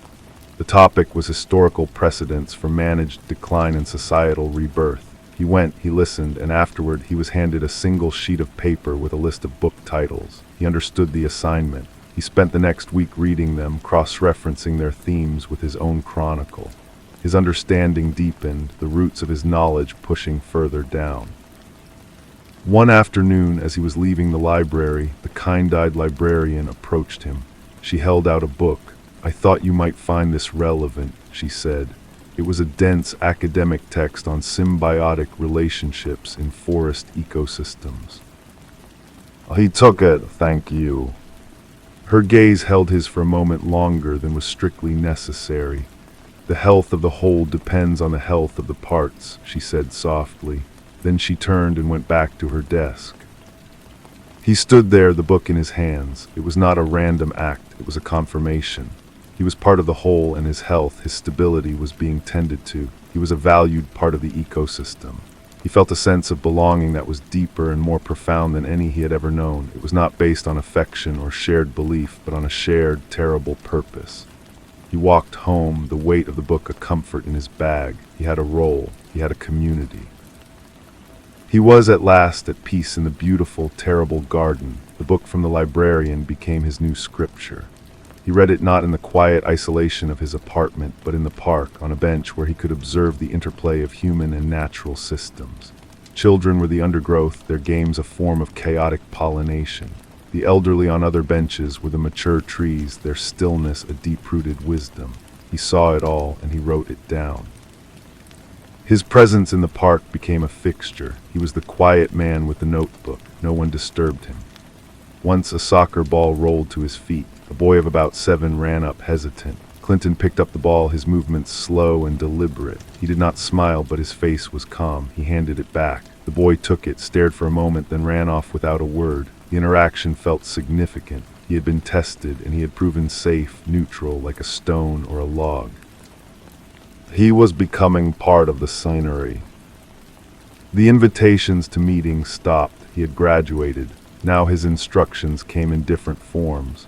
The topic was historical precedents for managed decline and societal rebirth. He went, he listened, and afterward he was handed a single sheet of paper with a list of book titles. He understood the assignment. He spent the next week reading them, cross-referencing their themes with his own chronicle. His understanding deepened, the roots of his knowledge pushing further down. One afternoon, as he was leaving the library, the kind-eyed librarian approached him. She held out a book. "I thought you might find this relevant," she said. It was a dense academic text on symbiotic relationships in forest ecosystems. "He took it, thank you." Her gaze held his for a moment longer than was strictly necessary. "The health of the whole depends on the health of the parts," she said softly. Then she turned and went back to her desk. He stood there, the book in his hands. It was not a random act, it was a confirmation. He was part of the whole, and his health, his stability was being tended to. He was a valued part of the ecosystem. He felt a sense of belonging that was deeper and more profound than any he had ever known. It was not based on affection or shared belief, but on a shared, terrible purpose. He walked home, the weight of the book a comfort in his bag. He had a role. He had a community. He was at last at peace in the beautiful, terrible garden. The book from the librarian became his new scripture. He read it not in the quiet isolation of his apartment, but in the park, on a bench where he could observe the interplay of human and natural systems. Children were the undergrowth, their games a form of chaotic pollination. The elderly on other benches were the mature trees, their stillness a deep-rooted wisdom. He saw it all, and he wrote it down. His presence in the park became a fixture. He was the quiet man with the notebook. No one disturbed him. Once a soccer ball rolled to his feet. A boy of about 7 ran up, hesitant. Clinton picked up the ball, his movements slow and deliberate. He did not smile, but his face was calm. He handed it back. The boy took it, stared for a moment, then ran off without a word. The interaction felt significant. He had been tested, and he had proven safe, neutral, like a stone or a log. He was becoming part of the scenery. The invitations to meetings stopped. He had graduated. Now his instructions came in different forms.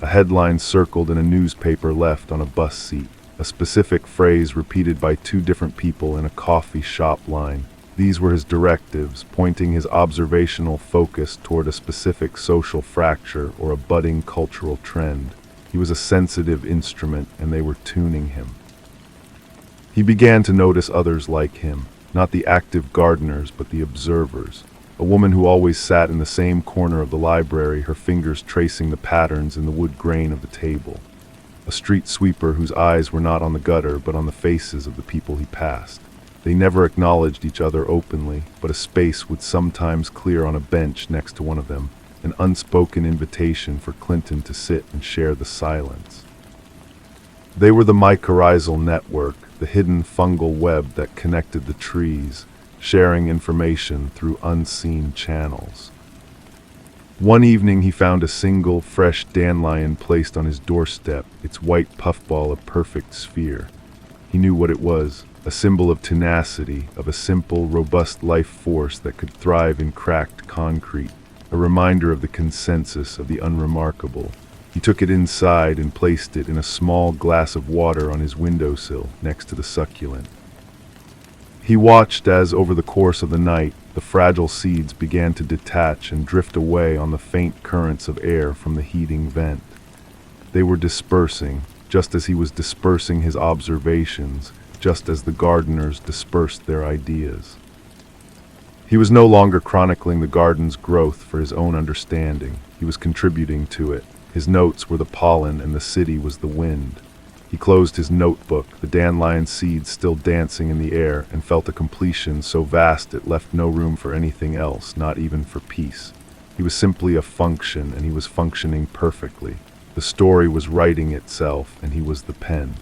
A headline circled in a newspaper left on a bus seat. A specific phrase repeated by 2 different people in a coffee shop line. These were his directives, pointing his observational focus toward a specific social fracture or a budding cultural trend. He was a sensitive instrument, and they were tuning him. He began to notice others like him, not the active gardeners, but the observers. A woman who always sat in the same corner of the library, her fingers tracing the patterns in the wood grain of the table. A street sweeper whose eyes were not on the gutter, but on the faces of the people he passed. They never acknowledged each other openly, but a space would sometimes clear on a bench next to one of them, an unspoken invitation for Clinton to sit and share the silence. They were the mycorrhizal network, the hidden fungal web that connected the trees, sharing information through unseen channels. One evening he found a single, fresh dandelion placed on his doorstep, its white puffball a perfect sphere. He knew what it was, a symbol of tenacity, of a simple, robust life force that could thrive in cracked concrete, a reminder of the consensus of the unremarkable. He took it inside and placed it in a small glass of water on his windowsill next to the succulent. He watched as, over the course of the night, the fragile seeds began to detach and drift away on the faint currents of air from the heating vent. They were dispersing, just as he was dispersing his observations, just as the gardeners dispersed their ideas. He was no longer chronicling the garden's growth for his own understanding. He was contributing to it. His notes were the pollen, and the city was the wind. He closed his notebook, the dandelion seeds still dancing in the air, and felt a completion so vast it left no room for anything else, not even for peace. He was simply a function, and he was functioning perfectly. The story was writing itself, and he was the pen.